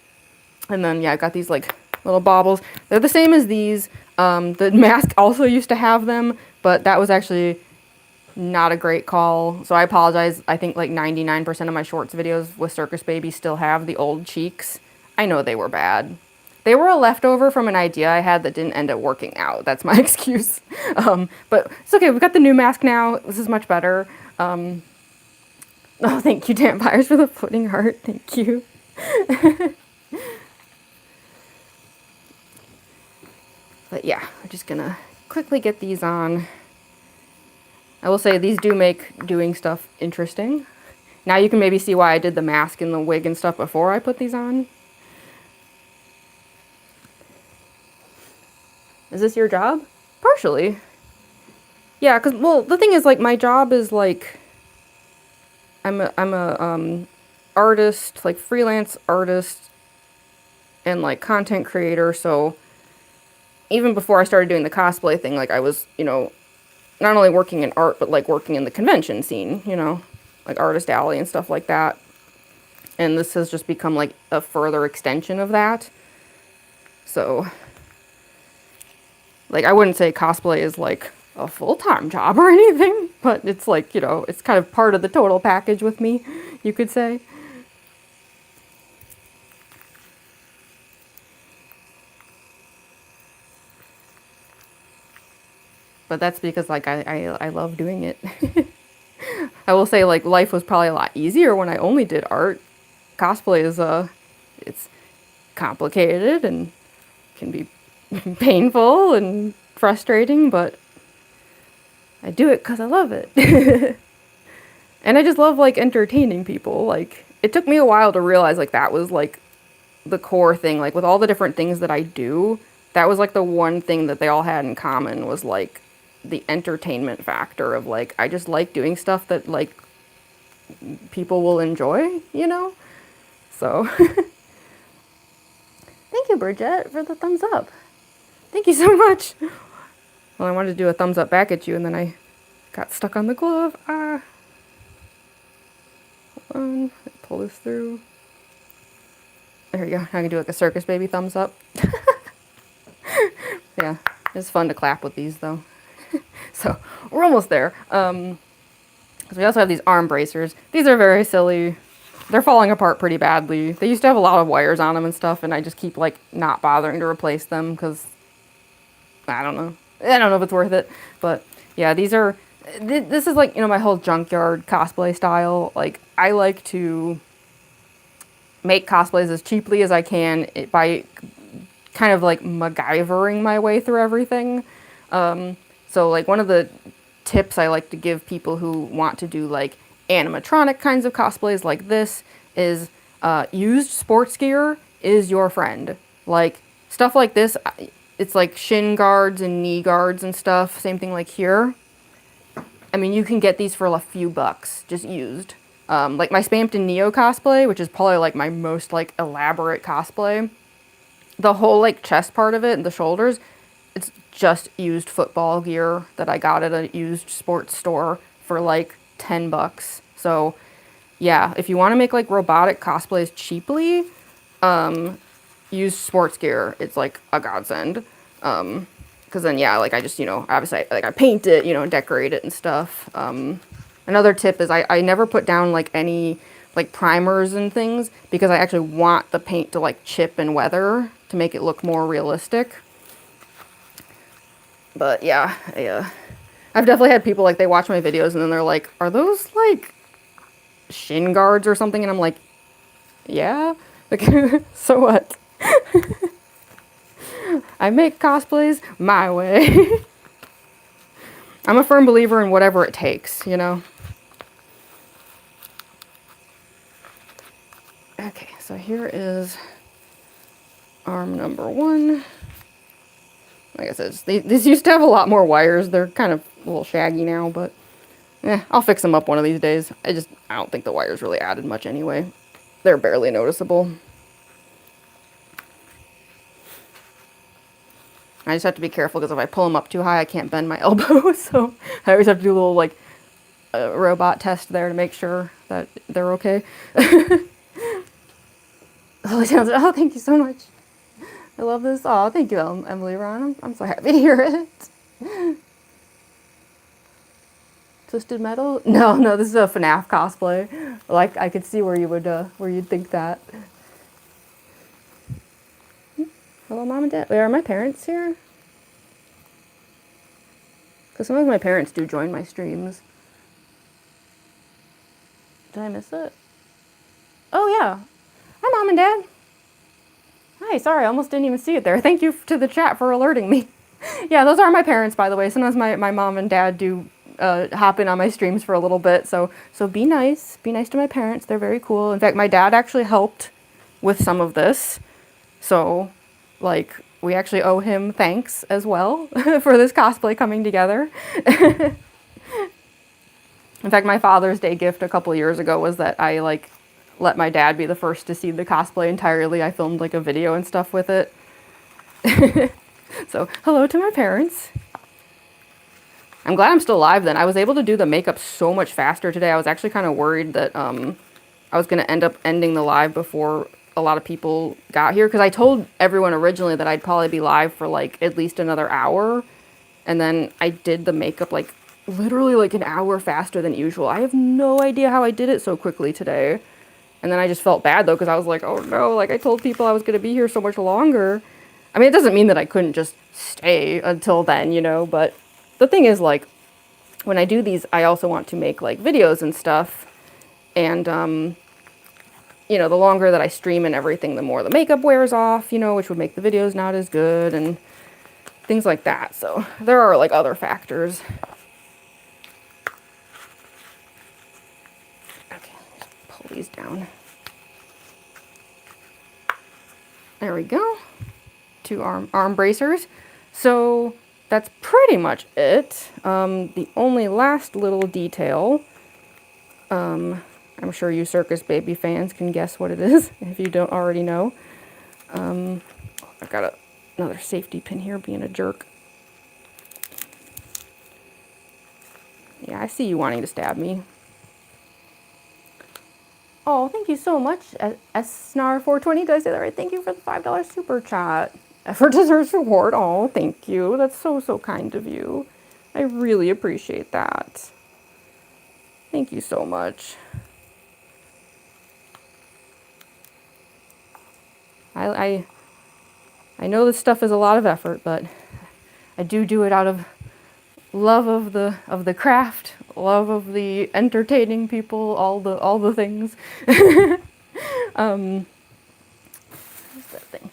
And then, yeah, I got these, like, little baubles. They're the same as these. The mask also used to have them, but that was actually not a great call. So I apologize. I think, like, 99% of my shorts videos with Circus Baby still have the old cheeks. I know they were bad. They were a leftover from an idea I had that didn't end up working out. That's my excuse. But it's okay. We've got the new mask now. This is much better. Oh, thank you, Dan Byers, for the floating heart. Thank you. But yeah, I'm just gonna quickly get these on. I will say these do make doing stuff interesting. Now you can maybe see why I did the mask and the wig and stuff before I put these on. Is this your job? Partially. Yeah, because, well, the thing is, like, my job is, like, I'm a artist, like, freelance artist, and, like, content creator, so even before I started doing the cosplay thing, like, I was, you know, not only working in art, but, like, working in the convention scene, you know, like, Artist Alley and stuff like that. And this has just become, like, a further extension of that. So, like, I wouldn't say cosplay is, like, a full-time job or anything, but it's, like, you know, it's kind of part of the total package with me, you could say. But that's because, like, I love doing it. I will say, like, life was probably a lot easier when I only did art. Cosplay is, it's complicated and can be painful and frustrating, but I do it because I love it. And I just love, like, entertaining people. Like, it took me a while to realize, like, that was, like, the core thing. Like, with all the different things that I do, that was, like, the one thing that they all had in common was, like, the entertainment factor of, like, I just like doing stuff that, like, people will enjoy, you know? So, thank you, Bridget, for the thumbs up. Thank you so much. Well, I wanted to do a thumbs up back at you, and then I got stuck on the glove. Ah. Hold on. Pull this through. There we go. I can do like a Circus Baby thumbs up. Yeah, it's fun to clap with these, though. So, we're almost there. Because we also have these arm bracers. These are very silly. They're falling apart pretty badly. They used to have a lot of wires on them and stuff, and I just keep, like, not bothering to replace them, because I don't know. I don't know if it's worth it. But, yeah, these are... This is, like, you know, my whole junkyard cosplay style. Like, I like to make cosplays as cheaply as I can by kind of, like, MacGyvering my way through everything. So, like, one of the tips I like to give people who want to do, like, animatronic kinds of cosplays like this is used sports gear is your friend. Like, stuff like this, it's like shin guards and knee guards and stuff. Same thing like here. I mean, you can get these for a few bucks, just used. Like my Spamped in Neo cosplay, which is probably, like, my most, like, elaborate cosplay. The whole, like, chest part of it and the shoulders, it's just used football gear that I got at a used sports store for, like, 10 bucks. So, yeah, if you want to make, like, robotic cosplays cheaply, use sports gear. It's, like, a godsend. Because then, yeah, like, I just, you know, obviously, like, I paint it, you know, and decorate it and stuff. Another tip is I never put down, like, any, like, primers and things, because I actually want the paint to, like, chip and weather to make it look more realistic. But, yeah, I've definitely had people, like, they watch my videos and then they're like, are those, like, shin guards or something? And I'm like, yeah, like, so what? I make cosplays my way. I'm a firm believer in whatever it takes, you know? Okay, so here is arm number 1. Like I said, these used to have a lot more wires. They're kind of a little shaggy now, but I'll fix them up one of these days. I don't think the wires really added much anyway. They're barely noticeable. I just have to be careful because if I pull them up too high, I can't bend my elbow. So I always have to do a little, like, robot test there to make sure that they're okay. Oh, thank you so much. I love this. Oh, thank you, Emily Ron. I'm so happy to hear it. Twisted Metal? No, this is a FNAF cosplay. Like, I could see where you'd think that. Hello, Mom and Dad. Wait, are my parents here? Because sometimes my parents do join my streams. Did I miss it? Oh, yeah. Hi, Mom and Dad. Hi, sorry, I almost didn't even see it there. Thank you to the chat for alerting me. Yeah, those are my parents, by the way. Sometimes my mom and dad do hop in on my streams for a little bit. So be nice. Be nice to my parents. They're very cool. In fact, my dad actually helped with some of this. So, like, we actually owe him thanks as well for this cosplay coming together. In fact, my Father's Day gift a couple years ago was that I, like, let my dad be the first to see the cosplay entirely. I filmed, like, a video and stuff with it. So, hello to my parents. I'm glad I'm still alive then. I was able to do the makeup so much faster today. I was actually kind of worried that I was going to end up ending the live before a lot of people got here. Because I told everyone originally that I'd probably be live for like at least another hour. And then I did the makeup like literally like an hour faster than usual. I have no idea how I did it so quickly today. And then I just felt bad though because I was like, oh no, like I told people I was going to be here so much longer. I mean, it doesn't mean that I couldn't just stay until then, you know, but the thing is, like, when I do these, I also want to make, like, videos and stuff, and, you know, the longer that I stream and everything, the more the makeup wears off, you know, which would make the videos not as good, and things like that, so there are, like, other factors. Okay, just pull these down. There we go. 2 arm bracers. So that's pretty much it. The only last little detail, I'm sure you Circus Baby fans can guess what it is if you don't already know. I've got another safety pin here being a jerk. Yeah, I see you wanting to stab me. Oh, thank you so much, SNAR420. Did I say that right? Thank you for the $5 super chat. Effort deserves reward. Oh, thank you. That's so, so kind of you. I really appreciate that. Thank you so much. I know this stuff is a lot of effort, but I do it out of love of the craft, love of the entertaining people, all the things. What's that thing?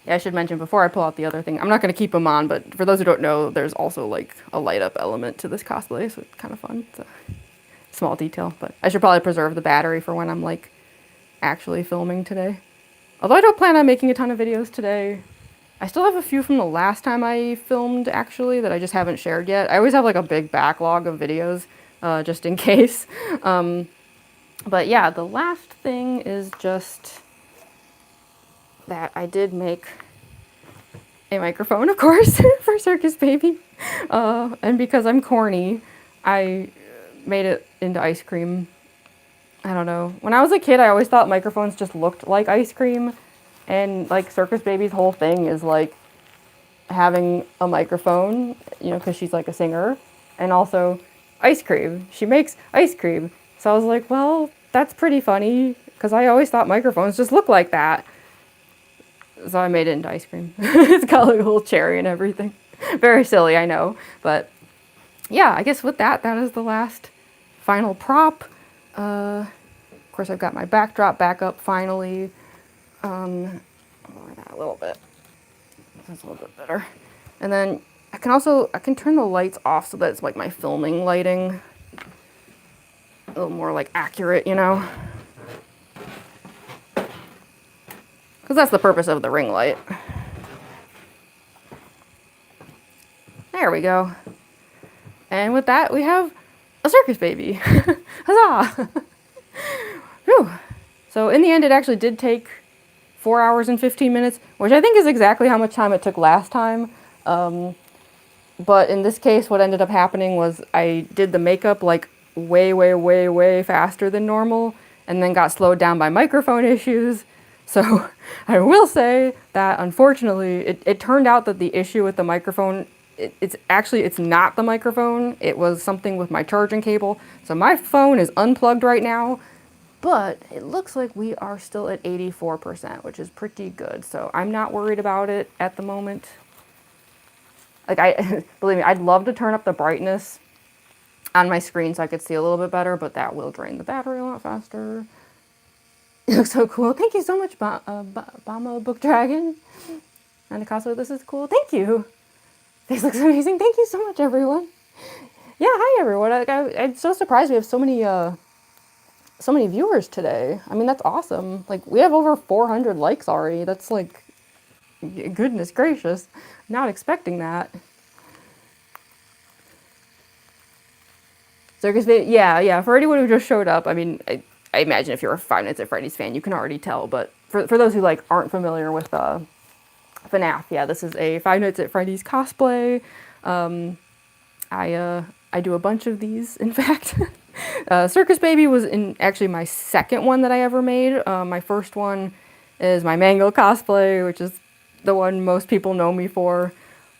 Yeah, I should mention before I pull out the other thing, I'm not going to keep them on, but for those who don't know, there's also like a light up element to this cosplay, so it's kind of fun. It's a small detail, but I should probably preserve the battery for when I'm like actually filming today. Although I don't plan on making a ton of videos today. I still have a few from the last time I filmed, actually, that I just haven't shared yet. I always have like a big backlog of videos, just in case. But yeah, the last thing is just that I did make a microphone, of course, for Circus Baby. And because I'm corny, I made it into ice cream. I don't know. When I was a kid, I always thought microphones just looked like ice cream. And like Circus Baby's whole thing is like having a microphone, you know, because she's like a singer. And also ice cream. She makes ice cream. So I was like, well, that's pretty funny because I always thought microphones just look like that. So I made it into ice cream. It's got like a little cherry and everything. Very silly, I know. But yeah, I guess with that, that is the last final prop. Of course, I've got my backdrop back up finally. Lower that a little bit. That's a little bit better. And then I can turn the lights off so that it's like my filming lighting. A little more like accurate, you know. Because that's the purpose of the ring light. There we go. And with that, we have a Circus Baby. Huzzah! Whew. So in the end, it actually did take 4 hours and 15 minutes, which I think is exactly how much time it took last time. But in this case, what ended up happening was I did the makeup like way faster than normal, and then got slowed down by microphone issues. So I will say that unfortunately, it turned out that the issue with the microphone, it's not the microphone. It was something with my charging cable. So my phone is unplugged right now, but it looks like we are still at 84%, which is pretty good. So I'm not worried about it at the moment. Like believe me, I'd love to turn up the brightness on my screen so I could see a little bit better, but that will drain the battery a lot faster. It looks so cool. Thank you so much, Bama Book Dragon. And the cosplay, this is cool. Thank you. Face looks amazing. Thank you so much, everyone. Yeah, hi everyone. I'm so surprised we have so many viewers today. I mean, that's awesome. Like, we have over 400 likes already. That's like, goodness gracious. Not expecting that. Circus Baby, yeah. For anyone who just showed up, I mean, I imagine if you're a Five Nights at Freddy's fan, you can already tell. But for those who like aren't familiar with FNAF, yeah, this is a Five Nights at Freddy's cosplay. I do a bunch of these, in fact. Circus Baby was actually my second one that I ever made. My first one is my Mango cosplay, which is the one most people know me for.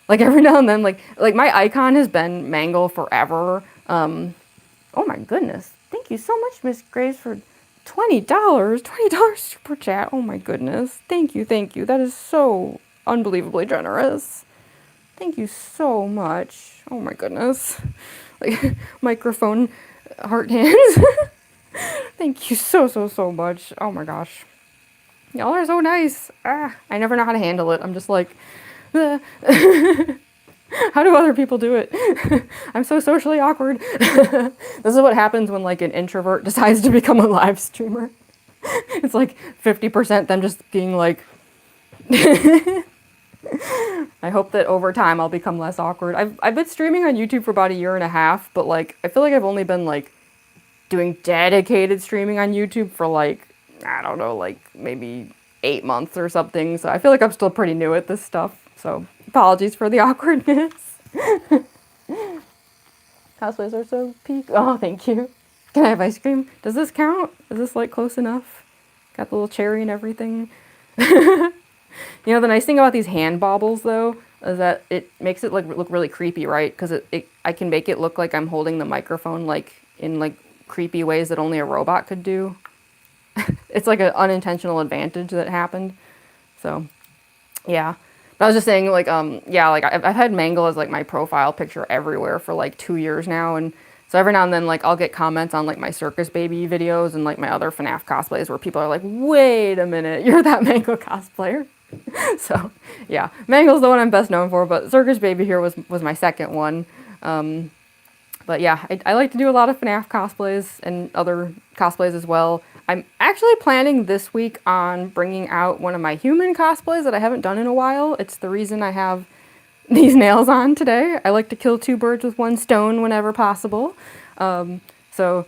Like every now and then, like my icon has been Mango forever. Oh my goodness. Thank you so much, Miss Grace, for $20. $20 super chat. Oh my goodness. Thank you. That is so unbelievably generous. Thank you so much. Oh my goodness. Like, microphone heart hands. Thank you so much. Oh my gosh. Y'all are so nice. I never know how to handle it. I'm just like, how do other people do it? I'm so socially awkward. This is what happens when like an introvert decides to become a live streamer. It's like 50% them just being like, I hope that over time I'll become less awkward. I've been streaming on YouTube for about 1.5 years, but like I feel like I've only been like doing dedicated streaming on YouTube for like, I don't know, like maybe 8 months or something. So I feel like I'm still pretty new at this stuff. So apologies for the awkwardness. Cosplays are so peak. Oh, thank you. Can I have ice cream? Does this count? Is this like close enough? Got the little cherry and everything. You know, the nice thing about these hand baubles though is that it makes it like look really creepy, right? Because I can make it look like I'm holding the microphone like in like creepy ways that only a robot could do. It's like an unintentional advantage that happened. So, yeah. But I was just saying, like, yeah, like, I've had Mangle as, like, my profile picture everywhere for, like, 2 years now, and so every now and then, like, I'll get comments on, like, my Circus Baby videos and, like, my other FNAF cosplays where people are like, wait a minute, you're that Mangle cosplayer? So, yeah, Mangle's the one I'm best known for, but Circus Baby here was my second one. But yeah, I like to do a lot of FNAF cosplays and other cosplays as well. I'm actually planning this week on bringing out one of my human cosplays that I haven't done in a while. It's the reason I have these nails on today. I like to kill 2 birds with 1 stone whenever possible. So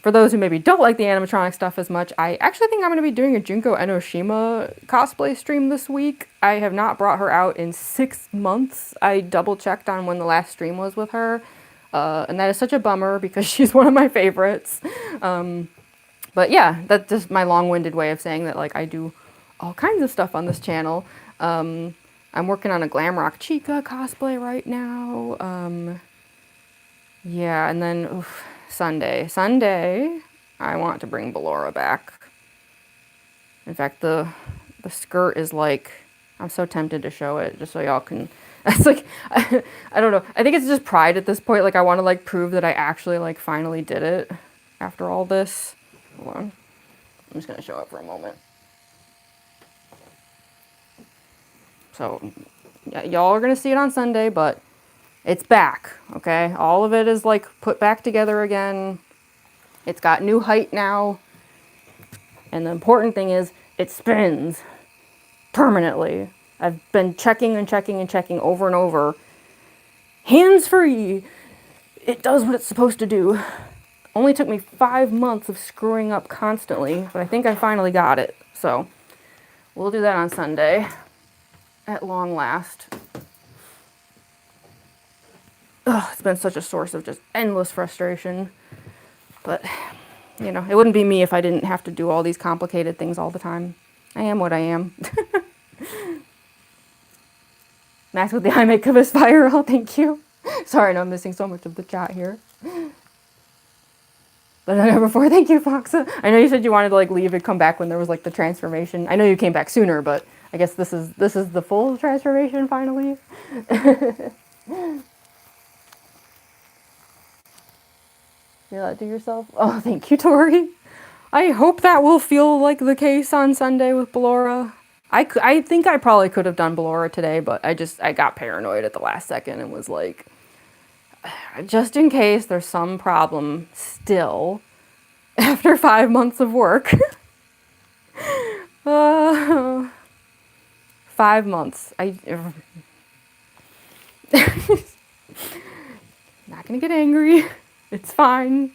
for those who maybe don't like the animatronic stuff as much, I actually think I'm going to be doing a Junko Enoshima cosplay stream this week. I have not brought her out in 6 months. I double checked on when the last stream was with her. And that is such a bummer because she's one of my favorites. But yeah, that's just my long-winded way of saying that, like, I do all kinds of stuff on this channel. I'm working on a Glamrock Chica cosplay right now. Yeah, and then Sunday, I want to bring Ballora back. In fact, the skirt is like, I'm so tempted to show it just so y'all can. It's like, I don't know. I think it's just pride at this point. Like, I want to like prove that I actually like finally did it after all this. Hold on. I'm just going to show it for a moment. So, yeah, y'all are going to see it on Sunday, but it's back, okay? All of it is, like, put back together again. It's got new height now. And the important thing is, it spins permanently. I've been checking and checking and checking over and over. Hands-free. It does what it's supposed to do. Only took me 5 months of screwing up constantly, but I think I finally got it. So, we'll do that on Sunday, at long last. Ugh, it's been such a source of just endless frustration. But, you know, it wouldn't be me if I didn't have to do all these complicated things all the time. I am what I am. Max with the eye makeup is viral, thank you. Sorry, no, I'm missing so much of the chat here. But never before, thank you, Foxa. I know you said you wanted to like leave and come back when there was like the transformation. I know you came back sooner, but I guess this is the full transformation finally. You let do yourself? Oh, thank you, Tori. I hope that will feel like the case on Sunday with Ballora. I think I probably could have done Ballora today, but I got paranoid at the last second and was like, just in case there's some problem still after 5 months of work. 5 months. Not gonna get angry. It's fine.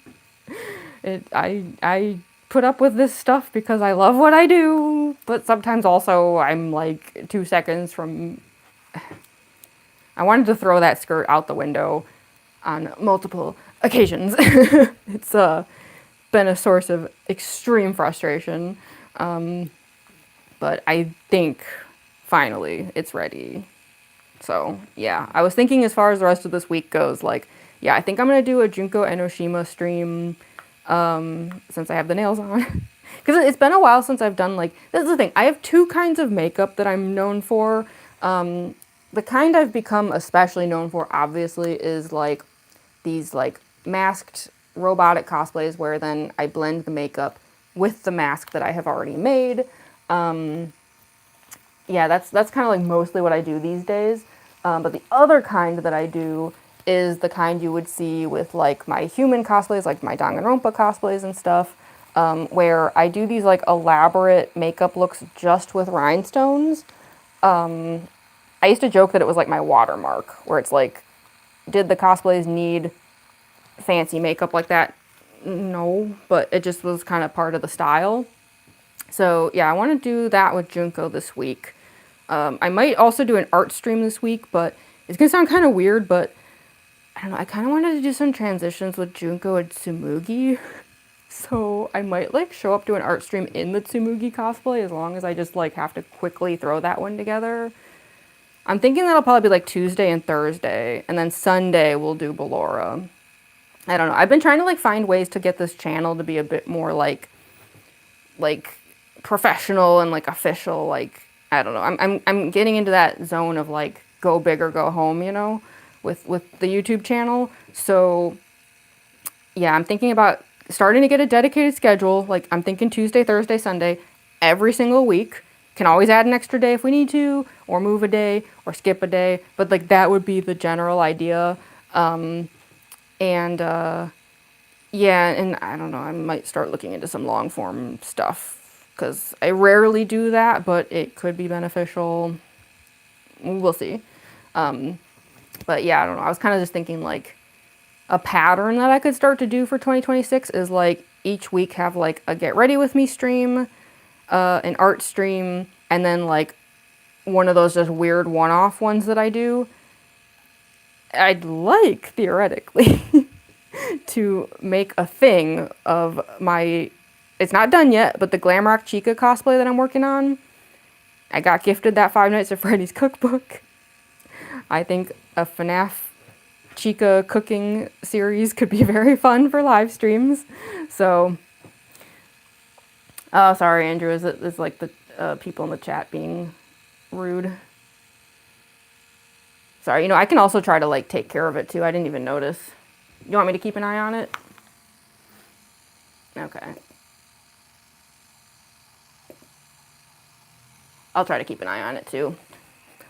I put up with this stuff because I love what I do, but sometimes also I'm like 2 seconds from. I wanted to throw that skirt out the window on multiple occasions. It's been a source of extreme frustration, but I think finally it's ready. So yeah, I was thinking as far as the rest of this week goes, like, yeah, I think I'm gonna do a Junko Enoshima stream since I have the nails on. Because it's been a while since I've done, like, this is the thing, I have two kinds of makeup that I'm known for. The kind I've become especially known for, obviously, is like these like masked robotic cosplays where then I blend the makeup with the mask that I have already made. Yeah, that's kind of like mostly what I do these days. But the other kind that I do is the kind you would see with like my human cosplays, like my Danganronpa cosplays and stuff, where I do these like elaborate makeup looks just with rhinestones. I used to joke that it was like my watermark, where it's like, did the cosplays need fancy makeup like that? No, but it just was kind of part of the style. So yeah, I want to do that with Junko this week. I might also do an art stream this week, but it's going to sound kind of weird, but I don't know, I kind of wanted to do some transitions with Junko and Tsumugi. So I might like show up to an art stream in the Tsumugi cosplay as long as I just like have to quickly throw that one together. I'm thinking that'll probably be like Tuesday and Thursday, and then Sunday we'll do Ballora. I don't know. I've been trying to like find ways to get this channel to be a bit more like professional and like official. Like, I don't know. I'm getting into that zone of like go big or go home, you know, with the YouTube channel. So yeah, I'm thinking about starting to get a dedicated schedule. Like, I'm thinking Tuesday, Thursday, Sunday every single week. Can always add an extra day if we need to, or move a day, or skip a day. But like that would be the general idea. Yeah, and I don't know, I might start looking into some long form stuff because I rarely do that, but it could be beneficial. We'll see. But yeah, I don't know. I was kind of just thinking like a pattern that I could start to do for 2026 is like each week have like a get ready with me stream, an art stream, and then like one of those just weird one-off ones that I do. I'd like, theoretically, to make a thing of my, it's not done yet, but the Glamrock Chica cosplay that I'm working on. I got gifted that Five Nights at Freddy's cookbook. I think a FNAF Chica cooking series could be very fun for live streams. So, oh, sorry, Andrew, is like the people in the chat being rude. Sorry, you know, I can also try to like take care of it too. I didn't even notice. You want me to keep an eye on it? Okay. I'll try to keep an eye on it too.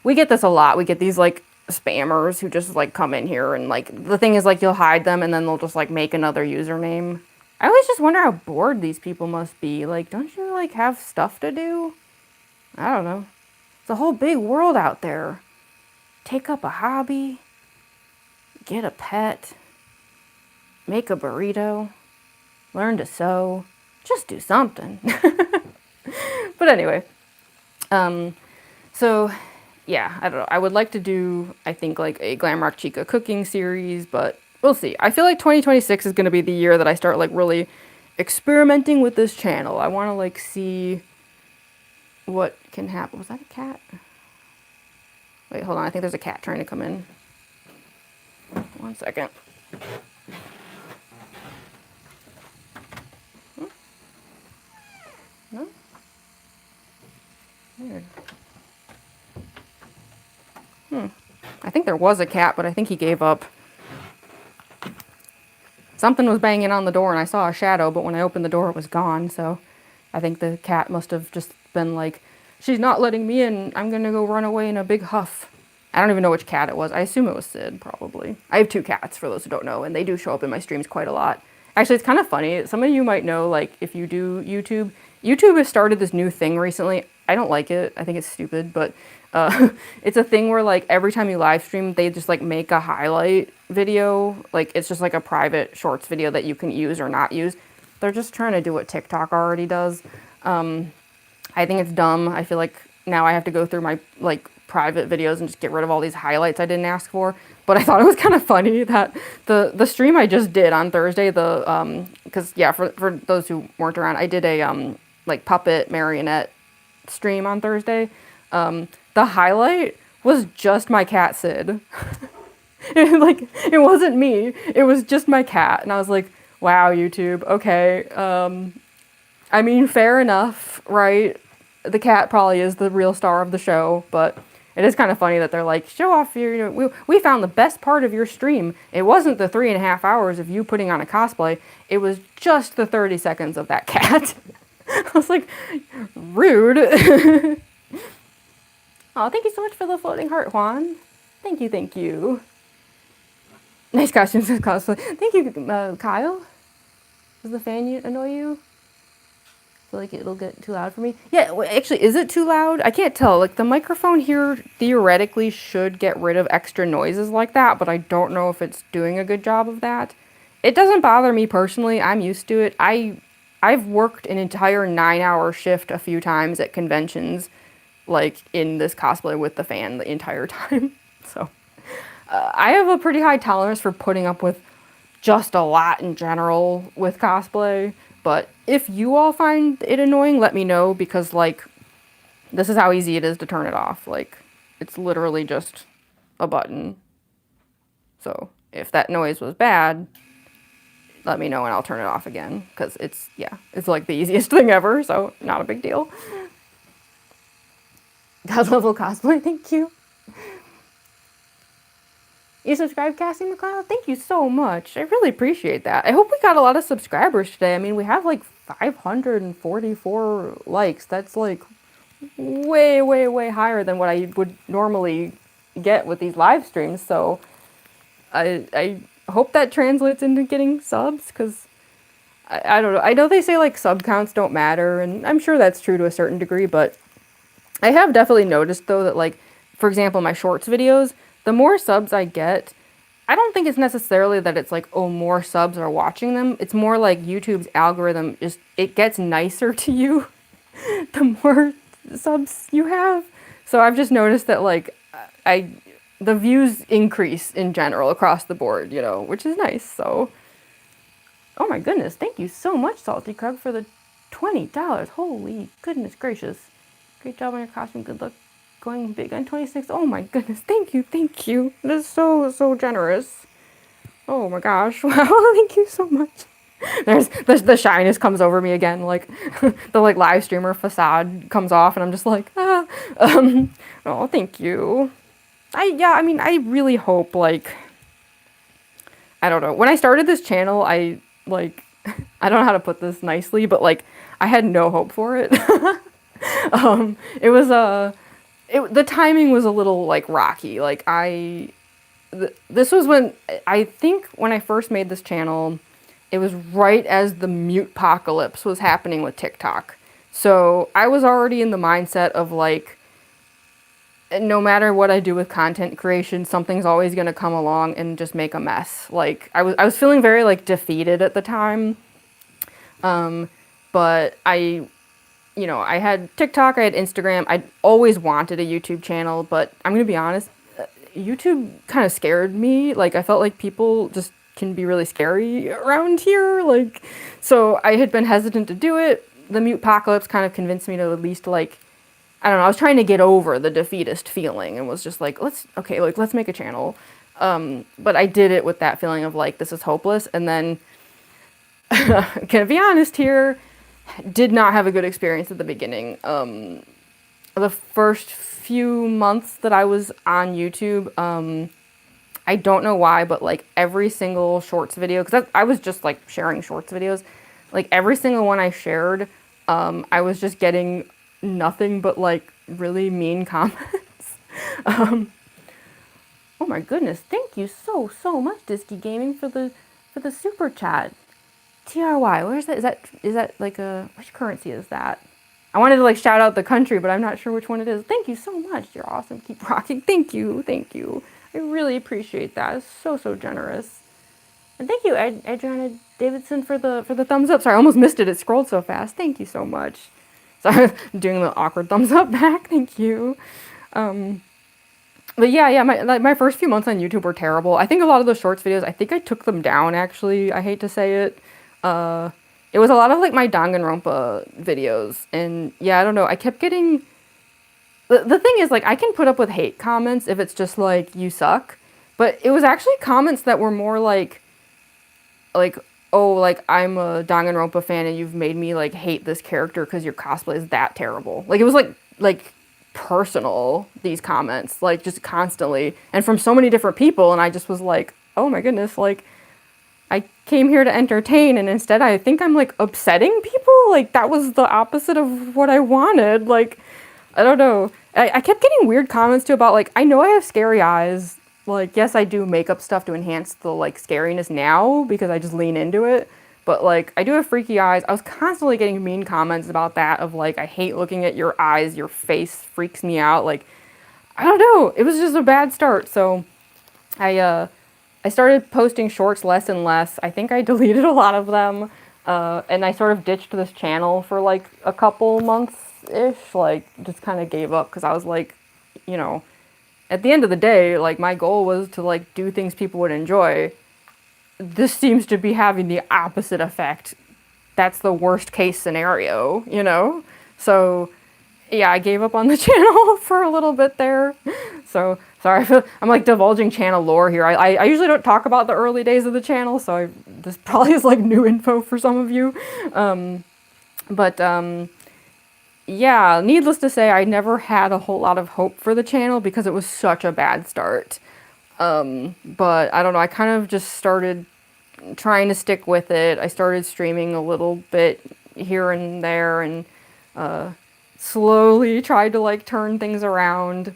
We get this a lot. We get these like spammers who just like come in here and like, the thing is like you'll hide them and then they'll just like make another username. I always just wonder how bored these people must be. Like, don't you like have stuff to do? I don't know. It's a whole big world out there. Take up a hobby, get a pet, make a burrito, learn to sew, just do something. But anyway, so yeah, I don't know. I would like to do, I think, like a Glamrock Chica cooking series, but we'll see. I feel like 2026 is going to be the year that I start like really experimenting with this channel. I want to like see what can happen. Was that a cat? Wait, hold on. I think there's a cat trying to come in. 1 second. No? Weird. I think there was a cat, but I think he gave up. Something was banging on the door and I saw a shadow, but when I opened the door it was gone, so I think the cat must have just been like she's not letting me in. I'm gonna go run away in a big huff. I don't even know which cat it was. I assume it was Sid, probably. I have 2 cats, for those who don't know, and they do show up in my streams quite a lot. Actually, it's kind of funny. Some of you might know, like, if you do YouTube, YouTube has started this new thing recently. I don't like it. I think it's stupid, but it's a thing where, like, every time you live stream, they just, like, make a highlight video. Like, it's just, like, a private shorts video that you can use or not use. They're just trying to do what TikTok already does. I think it's dumb. I feel like now I have to go through my, like, private videos and just get rid of all these highlights I didn't ask for. But I thought it was kind of funny that the stream I just did on Thursday, because, yeah, for those who weren't around, I did a, like, puppet marionette stream on Thursday. The highlight was just my cat, Sid. It wasn't me. It was just my cat. And I was like, wow, YouTube, okay. I mean, fair enough, right? The cat probably is the real star of the show, but it is kind of funny that they're like, show off your, you know, we found the best part of your stream. It wasn't the 3.5 hours of you putting on a cosplay. It was just the 30 seconds of that cat. I was like, rude. Oh, thank you so much for the floating heart, Juan. Thank you, thank you. Nice costumes and cosplay. Thank you, Kyle. Does the fan annoy you? I feel like it'll get too loud for me. Yeah, actually, is it too loud? I can't tell. Like, the microphone here theoretically should get rid of extra noises like that, but I don't know if it's doing a good job of that. It doesn't bother me personally. I'm used to it. I've worked an entire 9-hour shift a few times at conventions, like, in this cosplay with the fan the entire time. So, I have a pretty high tolerance for putting up with just a lot in general with cosplay. But if you all find it annoying, let me know, because, like, this is how easy it is to turn it off. Like, it's literally just a button. So, if that noise was bad, let me know and I'll turn it off again, because it's, yeah, it's like the easiest thing ever, so not a big deal. God level cosplay, thank you. You subscribed, Cassie McLeod? Thank you so much. I really appreciate that. I hope we got a lot of subscribers today. I mean, we have like 544 likes. That's like way, way, way higher than what I would normally get with these live streams. So I hope that translates into getting subs, because I don't know. I know they say like sub counts don't matter, and I'm sure that's true to a certain degree, but I have definitely noticed though that, like, for example, my shorts videos, the more subs I get, I don't think it's necessarily that it's like, oh, more subs are watching them. It's more like YouTube's algorithm just, it gets nicer to you the more subs you have. So I've just noticed that, like, the views increase in general across the board, you know, which is nice. So, oh my goodness, thank you so much, Salty Krug, for the $20. Holy goodness gracious. Great job on your costume. Good luck going big on 26. Oh my goodness. Thank you. Thank you. That is so, so generous. Oh my gosh. Wow. Thank you so much. There's the shyness comes over me again. Like, the, like, live streamer facade comes off and I'm just like, ah. Oh, thank you. I mean, I really hope, like, I don't know. When I started this channel, I don't know how to put this nicely, but, like, I had no hope for it. It was, the timing was a little, like, rocky. Like, this was when, I think when I first made this channel, it was right as the mute-pocalypse was happening with TikTok. So I was already in the mindset of, like, no matter what I do with content creation, something's always going to come along and just make a mess. Like, I was feeling very, like, defeated at the time. But I had TikTok, I had Instagram. I always wanted a YouTube channel, but I'm going to be honest, YouTube kind of scared me. Like, I felt like people just can be really scary around here. Like, so I had been hesitant to do it. The mute-pocalypse kind of convinced me to at least, like, I don't know, I was trying to get over the defeatist feeling and was just like, let's make a channel. But I did it with that feeling of, like, this is hopeless. And then, can I be honest here, did not have a good experience at the beginning. The first few months that I was on YouTube, I don't know why, but, like, every single shorts video, because I was just, like, sharing shorts videos, like, every single one I shared, I was just getting nothing but like really mean comments. um, oh my goodness, thank you so much, Disky Gaming, for the super chat. TRY, where's that? Is that like a, which currency is that? I wanted to like shout out the country, but I'm not sure which one it is. Thank you so much. You're awesome. Keep rocking. Thank you. Thank you. I really appreciate that. It's so generous. And thank you, Adriana Davidson, for the thumbs up. Sorry, I almost missed it. It scrolled so fast. Thank you so much. Sorry, I'm doing the awkward thumbs up back. Thank you. But yeah, my first few months on YouTube were terrible. I think a lot of those shorts videos, I think I took them down, actually. I hate to say it. It was a lot of like my Danganronpa videos. And yeah, I don't know. I kept getting... The thing is, like, I can put up with hate comments if it's just like, you suck. But it was actually comments that were more like, oh, like, I'm a Danganronpa fan and you've made me, like, hate this character because your cosplay is that terrible. Like, it was, like, personal, these comments, like, just constantly. And from so many different people, and I just was like, oh my goodness, like, I came here to entertain, and instead I think I'm, like, upsetting people? Like, that was the opposite of what I wanted. Like, I don't know. I kept getting weird comments, too, about, like, I know I have scary eyes. Like, yes, I do makeup stuff to enhance the, like, scariness now, because I just lean into it. But, like, I do have freaky eyes. I was constantly getting mean comments about that, of, like, I hate looking at your eyes, your face freaks me out. Like, I don't know. It was just a bad start, so I started posting shorts less and less. I think I deleted a lot of them, and I sort of ditched this channel for, like, a couple months-ish. Like, just kind of gave up, because I was like, you know... At the end of the day, like, my goal was to, like, do things people would enjoy. This seems to be having the opposite effect. That's the worst case scenario, you know? So, yeah, I gave up on the channel for a little bit there. So, sorry, I'm, like, divulging channel lore here. I usually don't talk about the early days of the channel, so this probably is, like, new info for some of you. Yeah, needless to say, I never had a whole lot of hope for the channel because it was such a bad start. But I don't know, I kind of just started trying to stick with it. I started streaming a little bit here and there, and slowly tried to, like, turn things around.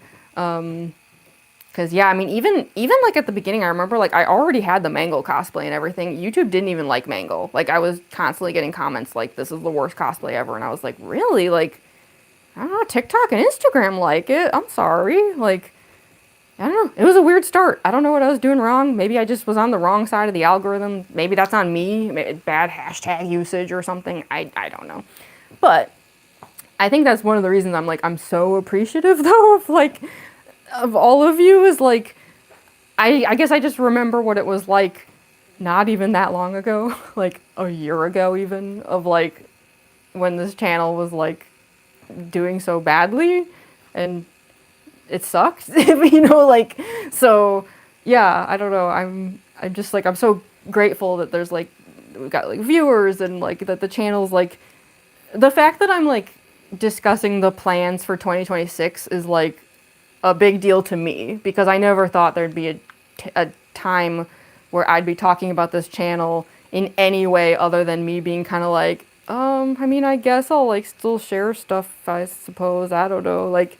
Because, yeah, I mean, even like, at the beginning, I remember, like, I already had the Mangle cosplay and everything. YouTube didn't even like Mangle. Like, I was constantly getting comments like, this is the worst cosplay ever. And I was like, really? Like, I don't know, TikTok and Instagram like it. I'm sorry. Like, I don't know. It was a weird start. I don't know what I was doing wrong. Maybe I just was on the wrong side of the algorithm. Maybe that's on me. Maybe bad hashtag usage or something. I don't know. But I think that's one of the reasons I'm so appreciative, though, of, like... of all of you, is like, I guess I just remember what it was like not even that long ago, like a year ago even, of like when this channel was like doing so badly and it sucked, you know, like, so yeah, I don't know, I'm just like, I'm so grateful that there's like, we've got like viewers, and like that the channel's like, the fact that I'm like discussing the plans for 2026 is like a big deal to me, because I never thought there'd be a time where I'd be talking about this channel in any way other than me being kind of like, I mean, I guess I'll like still share stuff, I suppose, I don't know, like,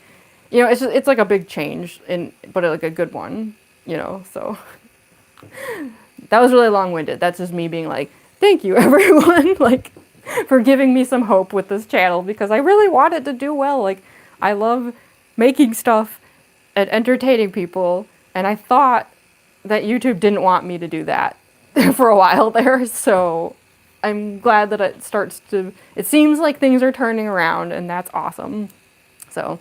you know, it's like a big change, but like a good one, you know, so that was really long-winded. That's just me being like, thank you everyone, like, for giving me some hope with this channel, because I really want it to do well. Like, I love making stuff and entertaining people, and I thought that YouTube didn't want me to do that for a while there, so I'm glad that it seems like things are turning around, and that's awesome. So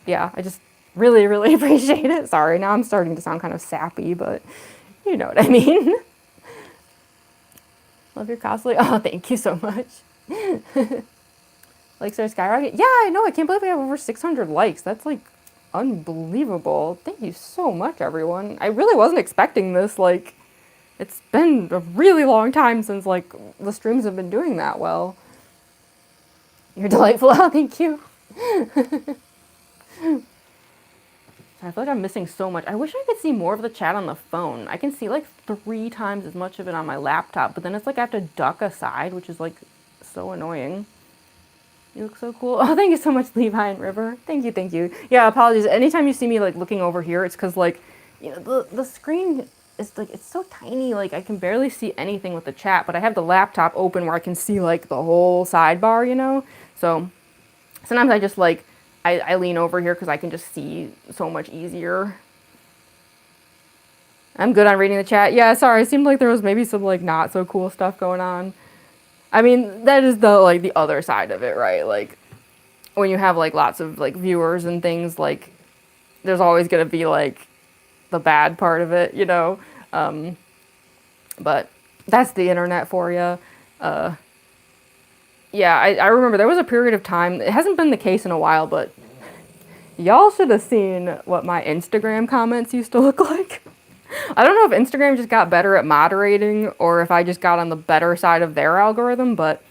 yeah, I just really, really appreciate it. Sorry, now I'm starting to sound kind of sappy, but you know what I mean. Love your cosplay. Oh, thank you so much. Likes are skyrocket. Yeah, I know, I can't believe we have over 600 likes. That's like unbelievable. Thank you so much, everyone. I really wasn't expecting this. Like, it's been a really long time since, like, the streams have been doing that well. You're delightful. Oh, thank you. I feel like I'm missing so much. I wish I could see more of the chat on the phone. I can see, like, 3 times as much of it on my laptop, but then it's like I have to duck aside, which is, like, so annoying. You look so cool. Oh, thank you so much, Levi and River. Thank you, thank you. Yeah, apologies. Anytime you see me like looking over here, it's because like, you know, the screen is like, it's so tiny. Like I can barely see anything with the chat, but I have the laptop open where I can see like the whole sidebar, you know? So sometimes I just like, I lean over here because I can just see so much easier. I'm good on reading the chat. Yeah, sorry. It seemed like there was maybe some like not so cool stuff going on. I mean, that is the like the other side of it, right? Like when you have like lots of like viewers and things, like there's always going to be like the bad part of it, you know? But that's the internet for you. Yeah, I remember there was a period of time, it hasn't been the case in a while, but y'all should have seen what my Instagram comments used to look like. I don't know if Instagram just got better at moderating or if I just got on the better side of their algorithm, but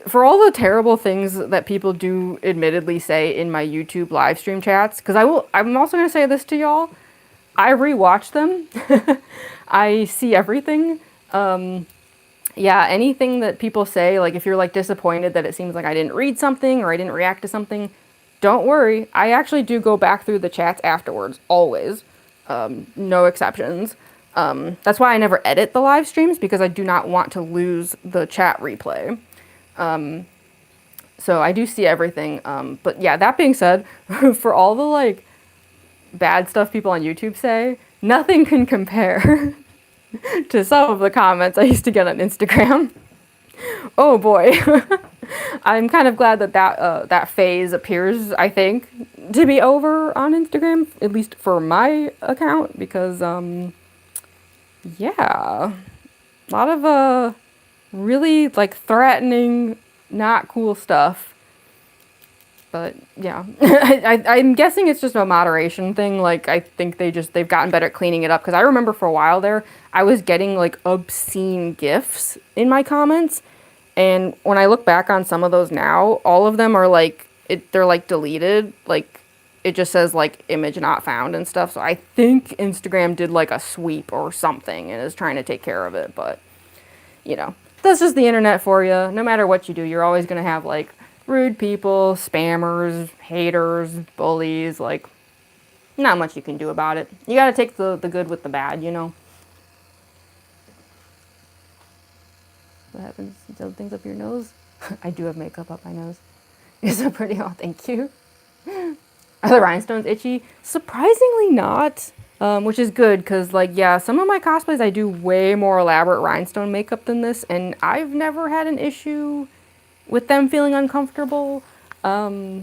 for all the terrible things that people do admittedly say in my YouTube live stream chats, because I'm also going to say this to y'all, I rewatch them. I see everything. Yeah, anything that people say, like if you're like disappointed that it seems like I didn't read something or I didn't react to something, don't worry. I actually do go back through the chats afterwards, always. No exceptions. That's why I never edit the live streams, because I do not want to lose the chat replay. So I do see everything. But yeah, that being said, for all the like bad stuff people on YouTube say, nothing can compare to some of the comments I used to get on Instagram. Oh boy. I'm kind of glad that that phase appears, I think, to be over on Instagram, at least for my account, because yeah, a lot of really like threatening, not cool stuff. But yeah, I'm guessing it's just a moderation thing. Like I think they've gotten better at cleaning it up, because I remember for a while there I was getting like obscene GIFs in my comments. And when I look back on some of those now, all of them are like, they're like deleted. Like it just says like image not found and stuff. So I think Instagram did like a sweep or something and is trying to take care of it. But, you know, that's just the internet for you. No matter what you do, you're always going to have like rude people, spammers, haters, bullies. Like not much you can do about it. You got to take the good with the bad, you know. What happens? Throw things up your nose? I do have makeup up my nose. You're so pretty. Oh, thank you. Are the rhinestones itchy? Surprisingly not, which is good, because, like, yeah, some of my cosplays I do way more elaborate rhinestone makeup than this, and I've never had an issue with them feeling uncomfortable that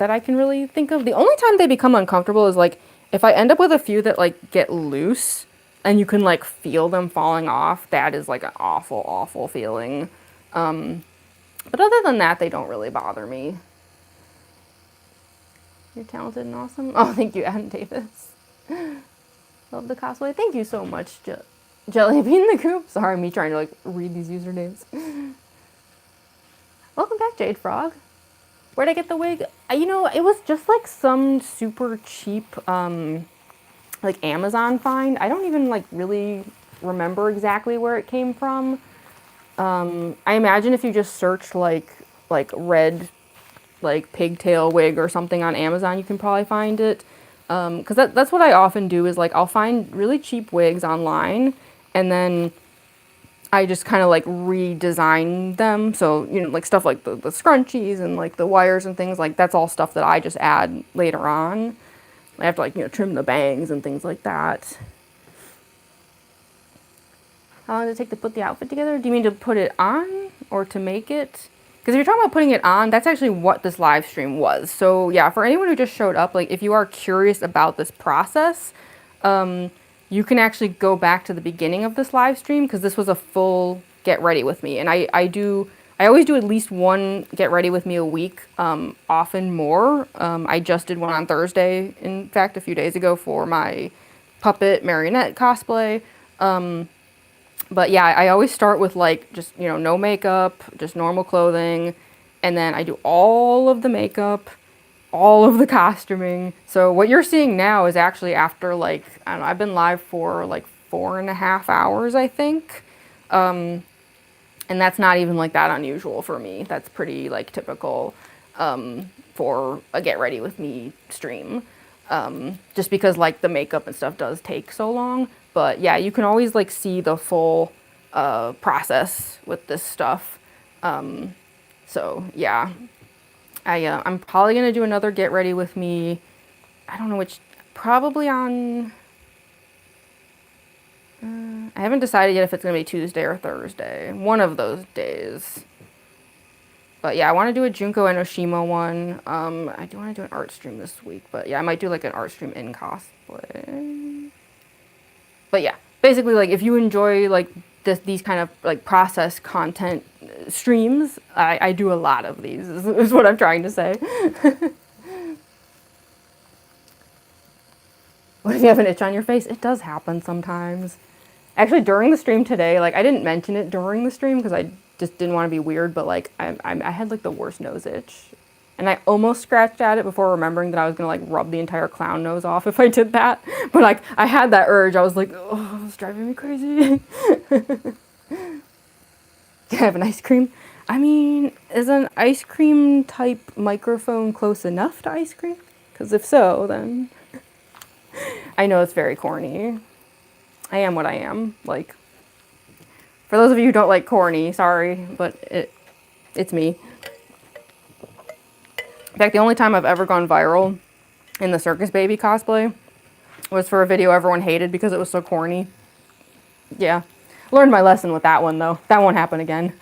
I can really think of. The only time they become uncomfortable is, like, if I end up with a few that, like, get loose, and you can, like, feel them falling off, that is, like, an awful, awful feeling. But other than that, they don't really bother me. You're talented and awesome. Oh, thank you, Adam Davis. Love the cosplay. Thank you so much, Jellybean the Coop. Sorry, me trying to, like, read these usernames. Welcome back, Jade Frog. Where'd I get the wig? You know, it was just, like, some super cheap, like Amazon find. I don't even like really remember exactly where it came from. I imagine if you just search like red like pigtail wig or something on Amazon, you can probably find it. Because that's what I often do, is like I'll find really cheap wigs online and then I just kind of like redesign them. So, you know, like stuff like the scrunchies and like the wires and things, like that's all stuff that I just add later on. I have to, like, you know, trim the bangs and things like that. How long does it take to put the outfit together? Do you mean to put it on or to make it? Because if you're talking about putting it on, that's actually what this live stream was. So yeah, for anyone who just showed up, like if you are curious about this process, you can actually go back to the beginning of this live stream, because this was a full get ready with me. And I always do at least one get ready with me a week, often more. I just did one on Thursday, in fact, a few days ago for my puppet marionette cosplay. But yeah, I always start with like just, you know, no makeup, just normal clothing. And then I do all of the makeup, all of the costuming. So what you're seeing now is actually after like, I don't know, I've been live for like 4.5 hours, I think. And that's not even like that unusual for me. That's pretty like typical for a get ready with me stream. Just because like the makeup and stuff does take so long. But yeah, you can always like see the full process with this stuff. So yeah, I'm probably gonna do another get ready with me. I don't know which, probably on, I haven't decided yet if it's gonna be Tuesday or Thursday. One of those days. But yeah, I want to do a Junko Enoshima one. I do want to do an art stream this week, but yeah, I might do like an art stream in cosplay. But yeah, basically like if you enjoy like these kind of like process content streams, I do a lot of these is what I'm trying to say. What if you have an itch on your face? It does happen sometimes. Actually, during the stream today, like I didn't mention it during the stream because I just didn't want to be weird, but like I had like the worst nose itch. And I almost scratched at it before remembering that I was gonna like rub the entire clown nose off if I did that. But like I had that urge. I was like, oh, it's driving me crazy. Can I have an ice cream? I mean, is an ice cream type microphone close enough to ice cream? Because if so, then I know it's very corny. I am what I am. Like, for those of you who don't like corny, sorry, but it's me. In fact, the only time I've ever gone viral in the Circus Baby cosplay was for a video everyone hated because it was so corny. Yeah. Learned my lesson with that one, though. That won't happen again.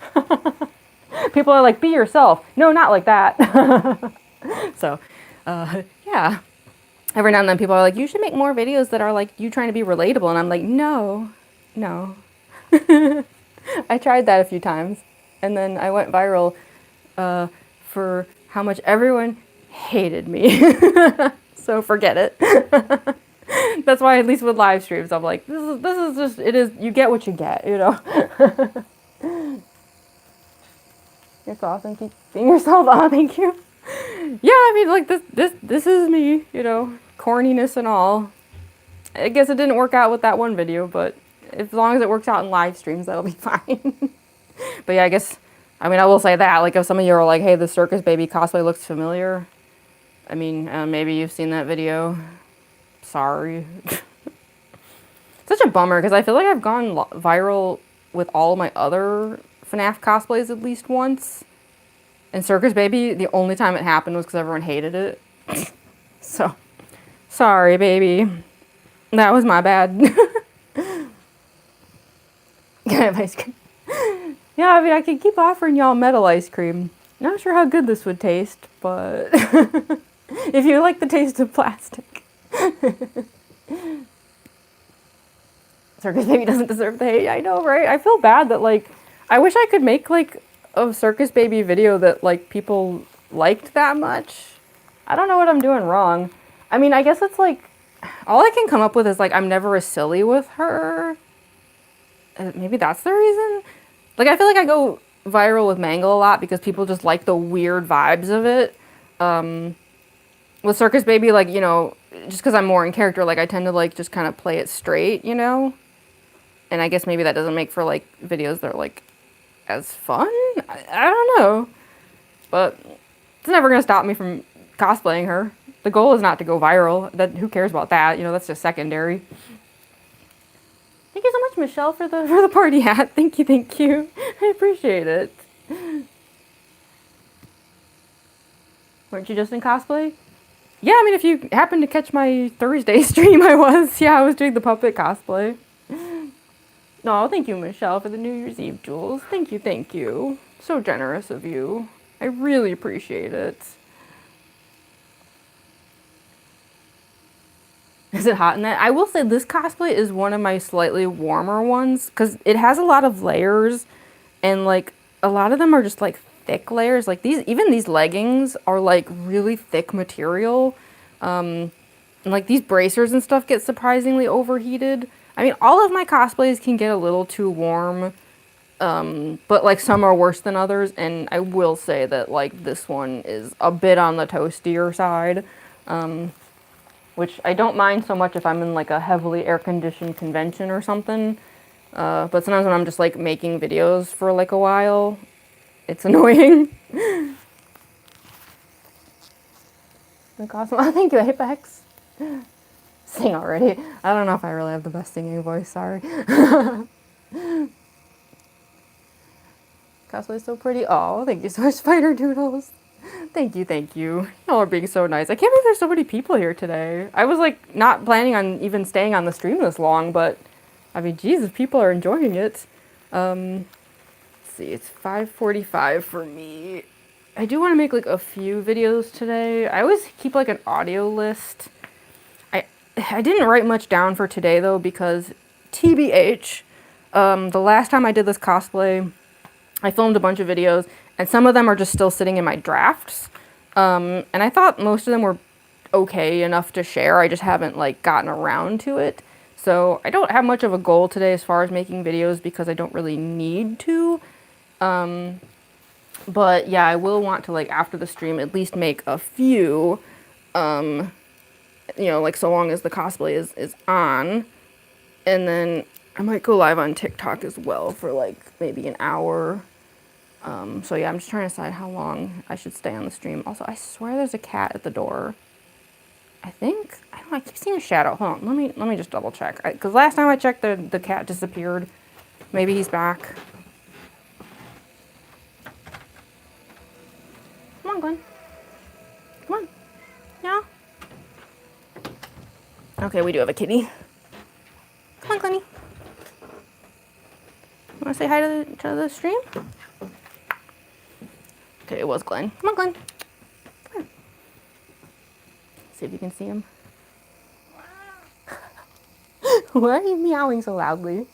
People are like, be yourself. No, not like that. So, yeah. Every now and then people are like, you should make more videos that are like you trying to be relatable. And I'm like, no. I tried that a few times. And then I went viral for how much everyone hated me. So forget it. That's why at least with live streams, I'm like, this is just, it is, you get what you get, you know? You're so awesome. Keep being yourself. Oh, thank you. Yeah, I mean, like, this is me, you know, corniness and all. I guess it didn't work out with that one video, but as long as it works out in live streams, that'll be fine. But yeah, I guess, I mean, I will say that, like, if some of you are like, hey, the Circus Baby cosplay looks familiar, I mean, maybe you've seen that video. Sorry. Such a bummer, because I feel like I've gone viral with all my other FNAF cosplays at least once. And Circus Baby, the only time it happened was because everyone hated it. So, sorry, baby. That was my bad. Can I have ice cream? Yeah, I mean, I could keep offering y'all metal ice cream. Not sure how good this would taste, but if you like the taste of plastic. Circus Baby doesn't deserve the hate. I know, right? I feel bad that, like, I wish I could make, like, a Circus Baby video that, like, people liked that much. I don't know what I'm doing wrong. I mean, I guess it's, like, all I can come up with is, like, I'm never as silly with her. Maybe that's the reason? Like, I feel like I go viral with Mangle a lot because people just like the weird vibes of it. With Circus Baby, like, you know, just because I'm more in character, like, I tend to, like, just kind of play it straight, you know? And I guess maybe that doesn't make for, like, videos that are, like, as fun? I don't know. But it's never going to stop me from cosplaying her. The goal is not to go viral. Who cares about that? You know, that's just secondary. Thank you so much, Michelle, for the party hat. Thank you. I appreciate it. Weren't you just in cosplay? Yeah, I mean, if you happen to catch my Thursday stream, I was doing the puppet cosplay. No, thank you, Michelle, for the New Year's Eve jewels. Thank you. So generous of you. I really appreciate it. Is it hot in that? I will say this cosplay is one of my slightly warmer ones because it has a lot of layers and like a lot of them are just like thick layers. Like even these leggings are like really thick material. And like these bracers and stuff get surprisingly overheated. I mean, all of my cosplays can get a little too warm, but like some are worse than others. And I will say that like this one is a bit on the toastier side. Which I don't mind so much if I'm in like a heavily air-conditioned convention or something. But sometimes when I'm just like making videos for like a while, it's annoying. Like awesome. Oh, thank you, Apex. Sing already. I don't know if I really have the best singing voice, sorry. Cosplay is so pretty. Oh, thank you so much, Spider Doodles. Thank you, thank you. Y'all are being so nice. I can't believe there's so many people here today. I was like not planning on even staying on the stream this long, but I mean, Jesus, people are enjoying it. Let's see, it's 5:45 for me. I do want to make like a few videos today. I always keep like an audio list. I didn't write much down for today though because TBH, the last time I did this cosplay, I filmed a bunch of videos and some of them are just still sitting in my drafts. And I thought most of them were okay enough to share. I just haven't like gotten around to it. So I don't have much of a goal today as far as making videos because I don't really need to. But yeah, I will want to like after the stream at least make a few, you know, like so long as the cosplay is on. And then I might go live on TikTok as well for like maybe an hour. So yeah, I'm just trying to decide how long I should stay on the stream. Also, I swear there's a cat at the door. I think, I don't know, I keep seeing a shadow. Hold on, let me just double check. Because last time I checked, the cat disappeared. Maybe he's back. Come on, Glenn. Come on. Yeah. Okay, we do have a kitty. Come on, Glenny. Want to say hi to the stream? Okay, it was Glenn. Come on, Glenn. Come here. See if you can see him. Why are you meowing so loudly?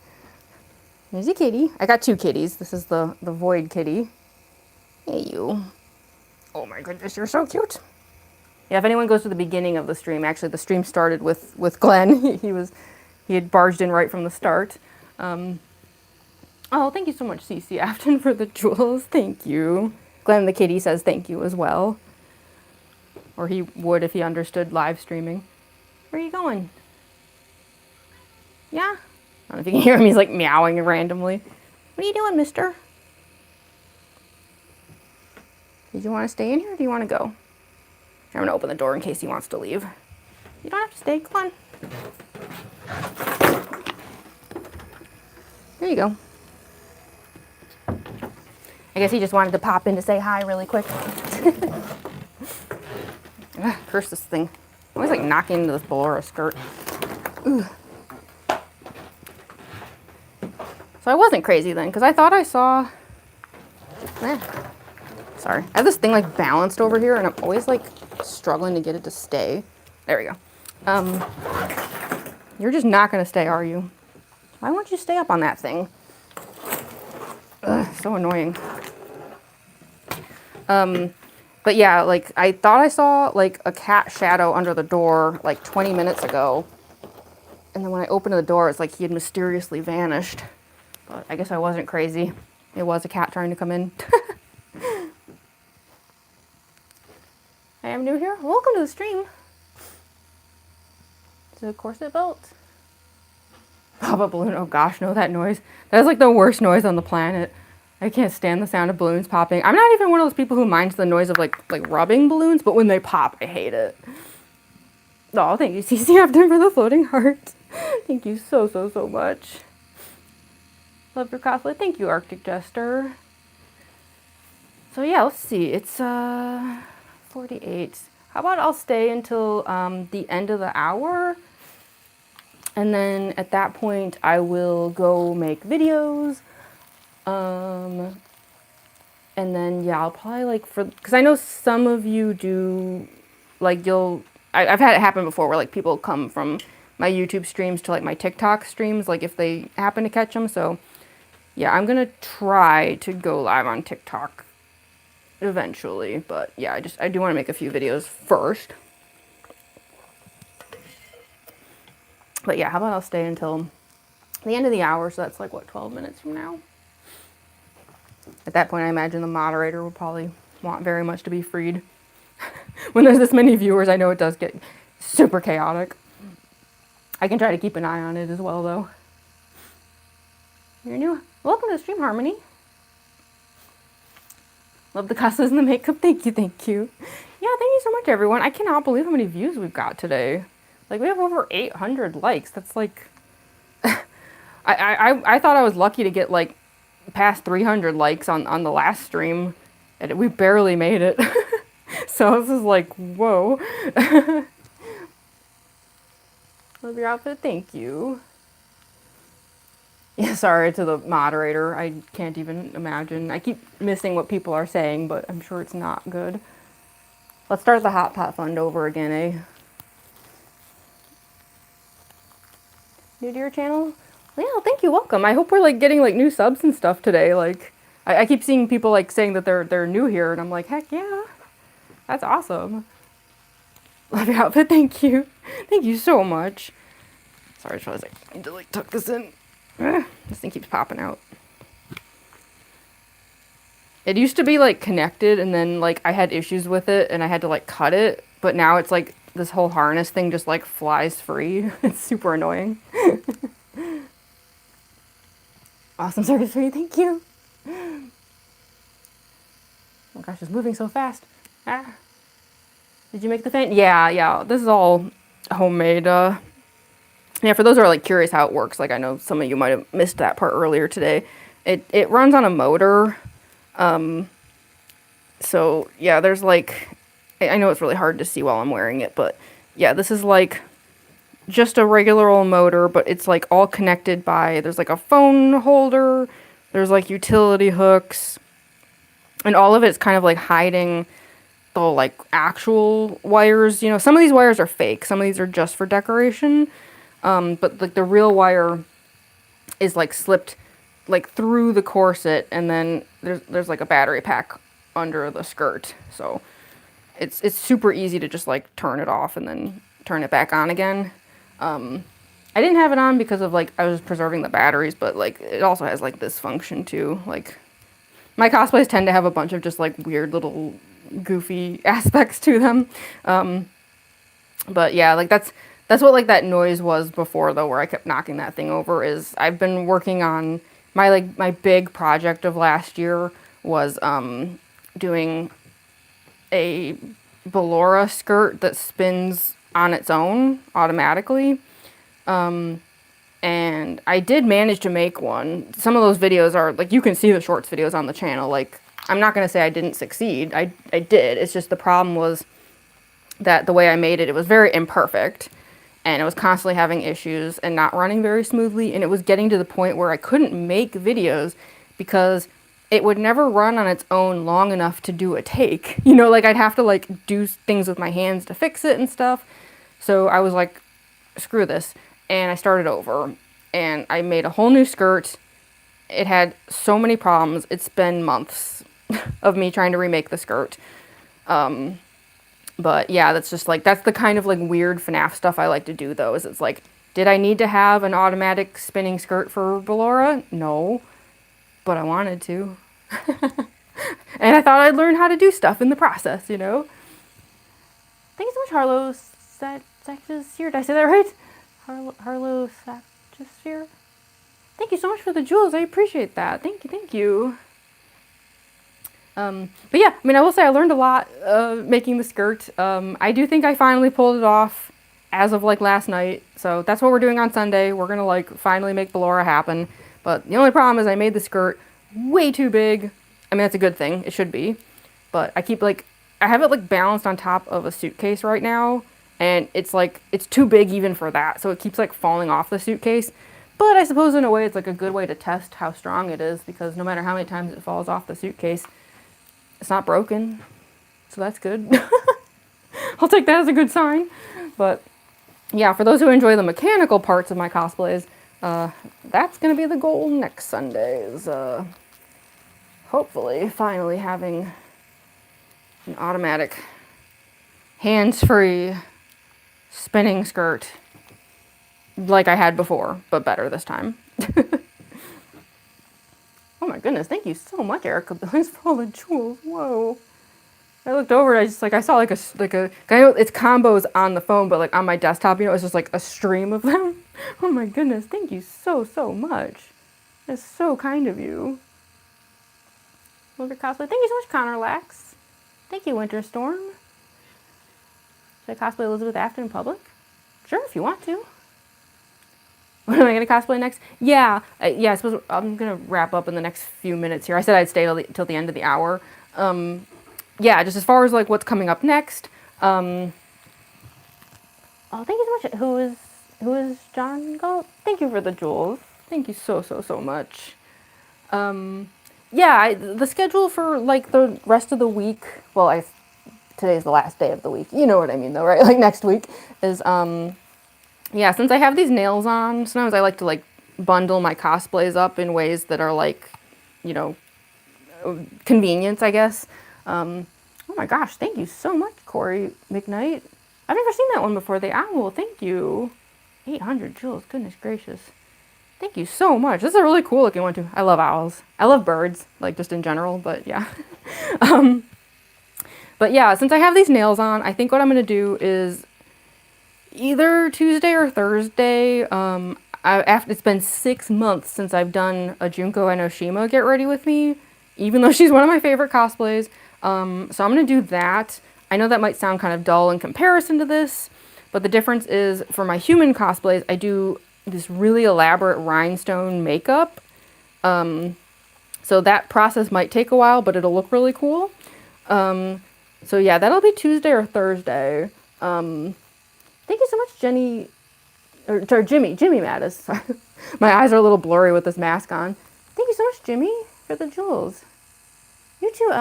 There's a kitty. I got two kitties. This is the void kitty. Hey, you. Oh my goodness, you're so cute. Yeah, if anyone goes to the beginning of the stream, actually the stream started with Glenn. he had barged in right from the start. Oh, thank you so much, CC Afton, for the jewels. Thank you. Glenn the kitty says thank you as well. Or he would if he understood live streaming. Where are you going? Yeah? I don't know if you can hear him. He's like meowing randomly. What are you doing, mister? Did you want to stay in here or do you want to go? I'm going to open the door in case he wants to leave. You don't have to stay. Come on. There you go. I guess he just wanted to pop in to say hi really quick. Curse this thing. I'm always like knocking into this bowl or a skirt. Ooh. So I wasn't crazy then, because I thought I saw... Sorry. I have this thing like balanced over here, and I'm always like struggling to get it to stay. There we go. You're just not going to stay, are you? Why won't you stay up on that thing? Ugh, so annoying. But yeah, like I thought I saw like a cat shadow under the door like 20 minutes ago. And then when I opened the door, it's like he had mysteriously vanished. But I guess I wasn't crazy. It was a cat trying to come in. I am new here. Welcome to the stream. To the corset belt. Pop-up balloon. Oh gosh, no, that noise. That is like the worst noise on the planet. I can't stand the sound of balloons popping. I'm not even one of those people who minds the noise of like rubbing balloons, but when they pop, I hate it. Oh, thank you, CC Afton, for the floating heart. Thank you so much. Love your cosplay. Thank you, Arctic Jester. So yeah, let's see. It's 48. How about I'll stay until the end of the hour? And then at that point, I will go make videos. And then, yeah, I'll probably like because I know some of you do, like I've had it happen before where like people come from my YouTube streams to like my TikTok streams, like if they happen to catch them. So yeah, I'm going to try to go live on TikTok eventually. But yeah, I do want to make a few videos first. But yeah, how about I'll stay until the end of the hour. So that's like, what, 12 minutes from now? At that point, I imagine the moderator would probably want very much to be freed. When there's this many viewers, I know it does get super chaotic. I can try to keep an eye on it as well, though. You're new. Welcome to Stream Harmony. Love the costumes and the makeup. Thank you, thank you. Yeah, thank you so much, everyone. I cannot believe how many views we've got today. Like, we have over 800 likes. That's like... I thought I was lucky to get, like, past 300 likes on the last stream. And we barely made it. So this is like, whoa. Love your outfit. Thank you. Yeah, sorry to the moderator. I can't even imagine. I keep missing what people are saying, but I'm sure it's not good. Let's start the Hot Pot Fund over again, eh? New to your channel? Yeah, thank you. Welcome. I hope we're like getting like new subs and stuff today. Like, I keep seeing people like saying that they're new here, and I'm like, heck yeah, that's awesome. Love your outfit. Thank you. Thank you so much. Sorry, I was like, I need to like tuck this in. This thing keeps popping out. It used to be like connected, and then like I had issues with it and I had to like cut it, but now it's like this whole harness thing just like flies free. It's super annoying. Awesome, Circus Baby. Thank you. Oh my gosh, it's moving so fast. Ah. Did you make the fan? Yeah, this is all homemade. Yeah, for those who are like curious how it works, like I know some of you might have missed that part earlier today. It runs on a motor. So yeah, there's like, I know it's really hard to see while I'm wearing it, but yeah, this is like just a regular old motor, but it's like all connected by, there's like a phone holder, there's like utility hooks, and all of it's kind of like hiding the like actual wires. You know, some of these wires are fake, some of these are just for decoration. But like the real wire is like slipped like through the corset, and then there's like a battery pack under the skirt. So it's super easy to just like turn it off and then turn it back on again. I didn't have it on because of like I was preserving the batteries, but like it also has like this function too. Like my cosplays tend to have a bunch of just like weird little goofy aspects to them. But yeah, like that's what like that noise was before though, where I kept knocking that thing over. Is I've been working on my big project of last year was doing a Ballora skirt that spins on its own automatically. And I did manage to make one. Some of those videos are like, you can see the shorts videos on the channel. Like, I'm not going to say I didn't succeed. I did. It's just the problem was that the way I made it, it was very imperfect. And it was constantly having issues and not running very smoothly. And it was getting to the point where I couldn't make videos because it would never run on its own long enough to do a take. You know, like I'd have to like do things with my hands to fix it and stuff. So I was like, screw this. And I started over. And I made a whole new skirt. It had so many problems. It's been months of me trying to remake the skirt. But yeah, that's just like, that's the kind of like weird FNAF stuff I like to do though, is it's like, did I need to have an automatic spinning skirt for Ballora? No, but I wanted to. And I thought I'd learn how to do stuff in the process, you know? Thank you so much, Harlow Saxesphere. Did I say that right? Harlow Saxesphere. Thank you so much for the jewels. I appreciate that. Thank you, thank you. But yeah, I mean, I will say I learned a lot making the skirt. I do think I finally pulled it off as of like last night. So that's what we're doing on Sunday. We're gonna like finally make Ballora happen. But the only problem is I made the skirt way too big. I mean, that's a good thing. It should be. But I keep like, I have it like balanced on top of a suitcase right now. And it's like, it's too big even for that. So it keeps like falling off the suitcase. But I suppose in a way it's like a good way to test how strong it is, because no matter how many times it falls off the suitcase, it's not broken, so that's good. I'll take that as a good sign. But yeah, for those who enjoy the mechanical parts of my cosplays, that's gonna be the goal next Sunday, is hopefully finally having an automatic hands-free spinning skirt like I had before, but better this time. Oh my goodness, thank you so much, Erica Billings, for all the jewels. Whoa. I looked over and I saw like a, I know it's combos on the phone, but like on my desktop, you know, it's just like a stream of them. Oh my goodness, thank you so, so much. That's so kind of you. Love your cosplay. Thank you so much, Connor Lax. Thank you, Winter Storm. Should I cosplay Elizabeth Afton in public? Sure, if you want to. What am I going to cosplay next? Yeah, yeah, I suppose I'm going to wrap up in the next few minutes here. I said I'd stay till the end of the hour. Yeah, just as far as like what's coming up next. Oh, thank you so much. Who is John Galt? Thank you for the jewels. Thank you so much. Yeah, the schedule for like the rest of the week. Well, today's the last day of the week. You know what I mean, though, right? Like next week is yeah, since I have these nails on, sometimes I like to like bundle my cosplays up in ways that are like, you know, convenience, I guess. Oh my gosh, thank you so much, Corey McKnight. I've never seen that one before. The owl, thank you. 800 jewels, goodness gracious. Thank you so much. This is a really cool looking one too. I love owls. I love birds, like just in general, but yeah. But yeah, since I have these nails on, I think what I'm gonna do is either Tuesday or Thursday. It's been 6 months since I've done a Junko Enoshima Get Ready With Me, even though she's one of my favorite cosplays. So I'm gonna do that. I know that might sound kind of dull in comparison to this, but the difference is for my human cosplays, I do this really elaborate rhinestone makeup. So that process might take a while, but it'll look really cool. So yeah, that'll be Tuesday or Thursday. Thank you so much, Jenny, or sorry, Jimmy Mattis. Sorry. My eyes are a little blurry with this mask on. Thank you so much, Jimmy, for the jewels. You too,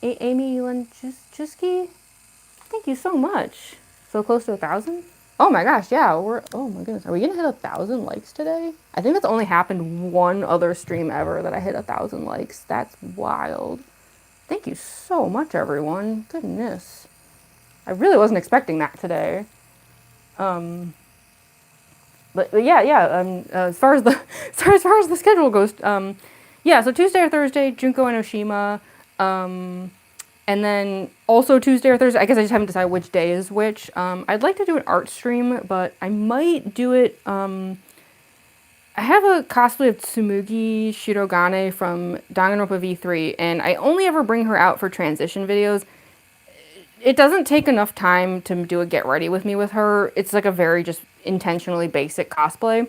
Amy Lenchuski. Thank you so much. So close to 1,000? Oh my gosh, yeah, oh my goodness, are we gonna hit 1,000 likes today? I think that's only happened one other stream ever that I hit 1,000 likes. That's wild. Thank you so much, everyone. Goodness. I really wasn't expecting that today. But yeah, as far as the schedule goes, yeah, so Tuesday or Thursday, Junko Enoshima, and then also Tuesday or Thursday, I guess I just haven't decided which day is which. I'd like to do an art stream, but I might do it, I have a cosplay of Tsumugi Shirogane from Danganronpa V3, and I only ever bring her out for transition videos. It doesn't take enough time to do a get ready with me with her. It's like a very just intentionally basic cosplay.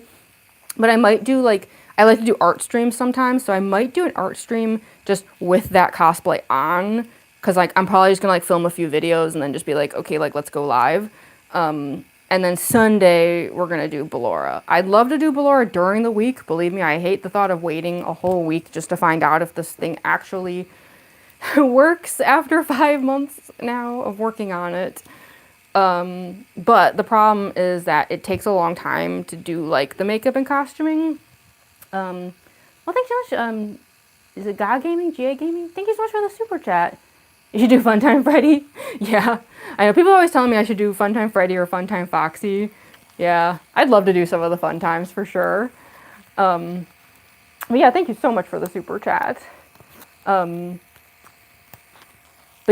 But I might do like, I like to do art streams sometimes, so I might do an art stream just with that cosplay on. Cause like, I'm probably just gonna like film a few videos and then just be like, okay, like let's go live. And then Sunday, we're gonna do Ballora. I'd love to do Ballora during the week. Believe me, I hate the thought of waiting a whole week just to find out if this thing actually works after 5 months now of working on it. But the problem is that it takes a long time to do like the makeup and costuming. Well, thanks so much. Is it GA Gaming? GA Gaming? Thank you so much for the super chat. You should do Funtime Freddy. Yeah, I know people are always telling me I should do Funtime Freddy or Funtime Foxy. Yeah, I'd love to do some of the fun times for sure. But yeah, thank you so much for the super chat. But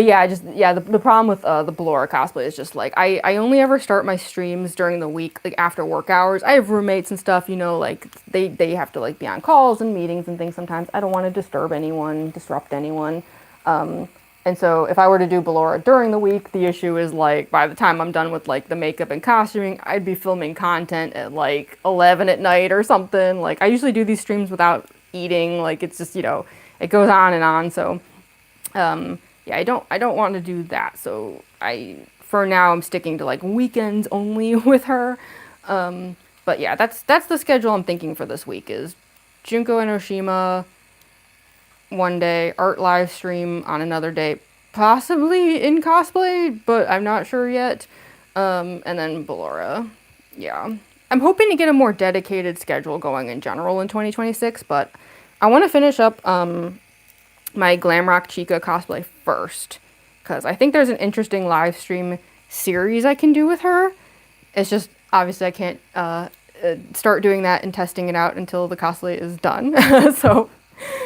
yeah, the problem with the Ballora cosplay is just like, I only ever start my streams during the week, like after work hours. I have roommates and stuff, you know, like they have to like be on calls and meetings and things sometimes. I don't want to disturb anyone, disrupt anyone. And so if I were to do Ballora during the week, the issue is like, by the time I'm done with like the makeup and costuming, I'd be filming content at like 11 at night or something. Like I usually do these streams without eating, like it's just, you know, it goes on and on. So, yeah, I don't want to do that. So for now, I'm sticking to like weekends only with her. But yeah, that's the schedule I'm thinking for this week is Junko Enoshima one day, art live stream on another day, possibly in cosplay, but I'm not sure yet. And then Ballora. Yeah. I'm hoping to get a more dedicated schedule going in general in 2026, but I want to finish up my Glamrock Chica cosplay first, because I think there's an interesting live stream series I can do with her. It's just, obviously I can't start doing that and testing it out until the cosplay is done. So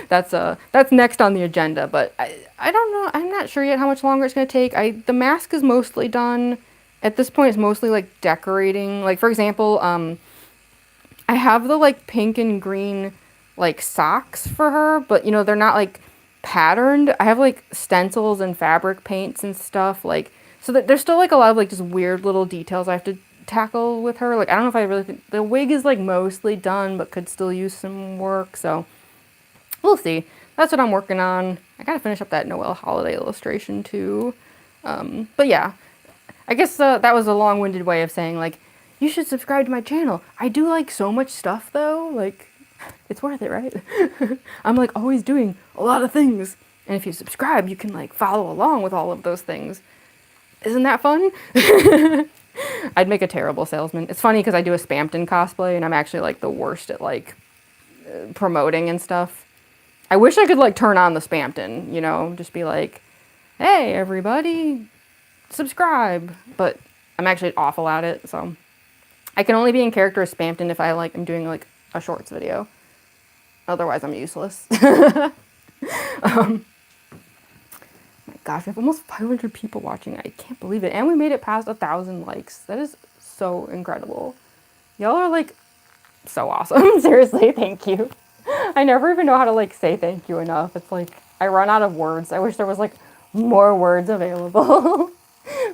that's next on the agenda, but I don't know, I'm not sure yet how much longer it's going to take. The mask is mostly done. At this point, it's mostly like decorating. Like, for example, I have the like pink and green like socks for her, but you know, they're not like patterned. I have like stencils and fabric paints and stuff, like, so that there's still like a lot of like just weird little details I have to tackle with her. Like, I don't know if I really think the wig is like mostly done, but could still use some work. So we'll see. That's what I'm working on. I gotta finish up that Noel holiday illustration too. But yeah, I guess that was a long-winded way of saying like, you should subscribe to my channel. I do like so much stuff though. Like, it's worth it, right? I'm like always doing a lot of things. And if you subscribe, you can like follow along with all of those things. Isn't that fun? I'd make a terrible salesman. It's funny because I do a Spampton cosplay and I'm actually like the worst at like promoting and stuff. I wish I could like turn on the Spampton, you know, just be like, hey everybody, subscribe. But I'm actually awful at it, so I can only be in character as Spampton if I like am doing like a shorts video. Otherwise I'm useless. My gosh, we have almost 500 people watching. I can't believe it. And we made it past 1,000 likes. That is so incredible. Y'all are like so awesome. Seriously, thank you. I never even know how to like say thank you enough. It's like I run out of words. I wish there was like more words available.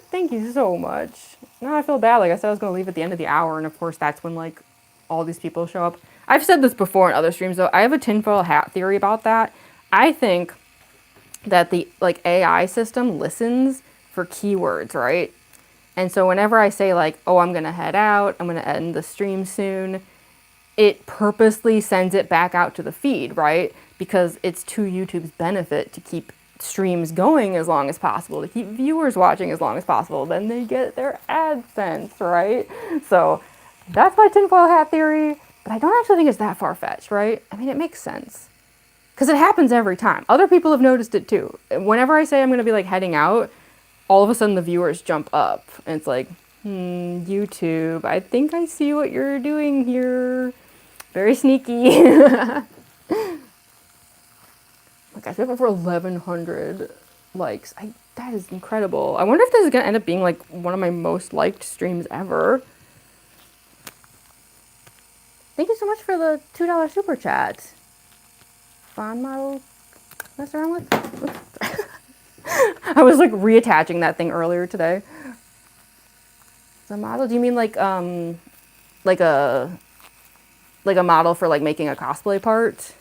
Thank you so much. Now I feel bad. Like I said, I was going to leave at the end of the hour. And of course, that's when like all these people show up. I've said this before in other streams though. I have a tinfoil hat theory about that. I think that the like AI system listens for keywords, right? And so whenever I say like, oh, I'm going to head out, I'm going to end the stream soon, it purposely sends it back out to the feed, right? Because it's to YouTube's benefit to keep streams going as long as possible, to keep viewers watching as long as possible. Then they get their AdSense, right? So that's my tinfoil hat theory, but I don't actually think it's that far-fetched, right? I mean, it makes sense. Because it happens every time. Other people have noticed it too. Whenever I say I'm going to be like heading out, all of a sudden the viewers jump up. And it's like, YouTube, I think I see what you're doing here. Very sneaky. Like I said, over 1,100 likes. That is incredible. I wonder if this is going to end up being like one of my most liked streams ever. Thank you so much for the $2 super chat. Bond model mess around with. I was like reattaching that thing earlier today. The model? Do you mean like a model for like making a cosplay part?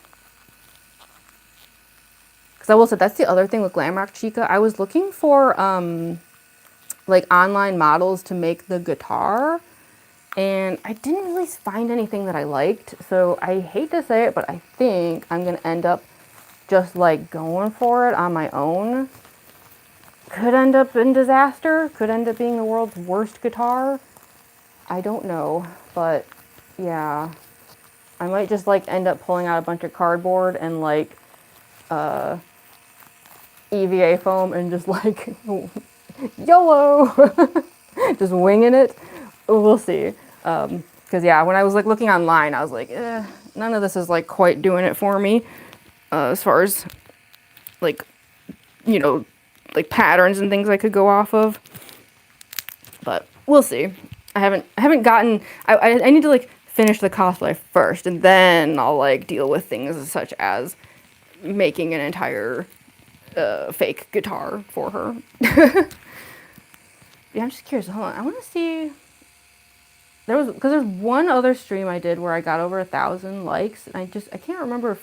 Because I will say that's the other thing with Glamrock Chica. I was looking for like online models to make the guitar, and I didn't really find anything that I liked. So I hate to say it, but I think I'm gonna end up just like going for it on my own. Could end up in disaster, could end up being the world's worst guitar. I don't know, but yeah. I might just like end up pulling out a bunch of cardboard and like EVA foam and just like YOLO, just winging it. We'll see. Because yeah, when I was like looking online, I was like, none of this is like quite doing it for me as far as like, you know, like patterns and things I could go off of. But we'll see. I haven't gotten. I need to like finish the cosplay first, and then I'll like deal with things such as making an entire fake guitar for her. Yeah, I'm just curious. Hold on, I want to see. Because there's one other stream I did where I got over 1,000 likes, and I can't remember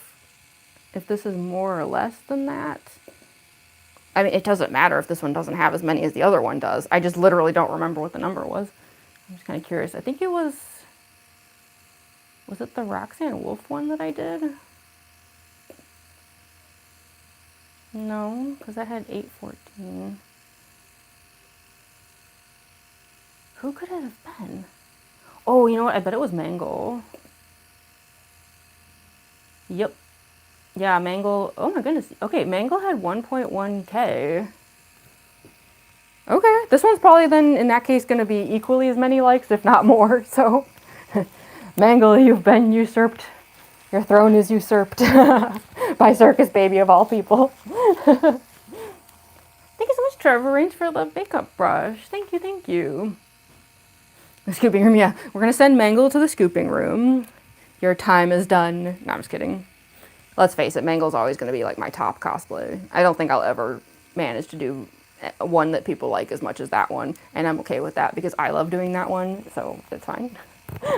if this is more or less than that. I mean, it doesn't matter if this one doesn't have as many as the other one does. I just literally don't remember what the number was. I'm just kind of curious. I think it was it the Roxanne Wolf one that I did? No, because I had 814. Who could it have been? Oh, you know what? I bet it was Mangle. Yep. Yeah, Mangle. Oh my goodness. Okay, Mangle had 1.1K. Okay, this one's probably then, in that case, going to be equally as many likes, if not more. So, Mangle, you've been usurped. Your throne is usurped by Circus Baby of all people. Thank you so much, Trevor Range, for the makeup brush. Thank you, thank you. The scooping room, yeah. We're going to send Mangle to the scooping room. Your time is done. No, I'm just kidding. Let's face it, Mangle's always going to be like my top cosplay. I don't think I'll ever manage to do one that people like as much as that one, and I'm okay with that because I love doing that one, so it's fine.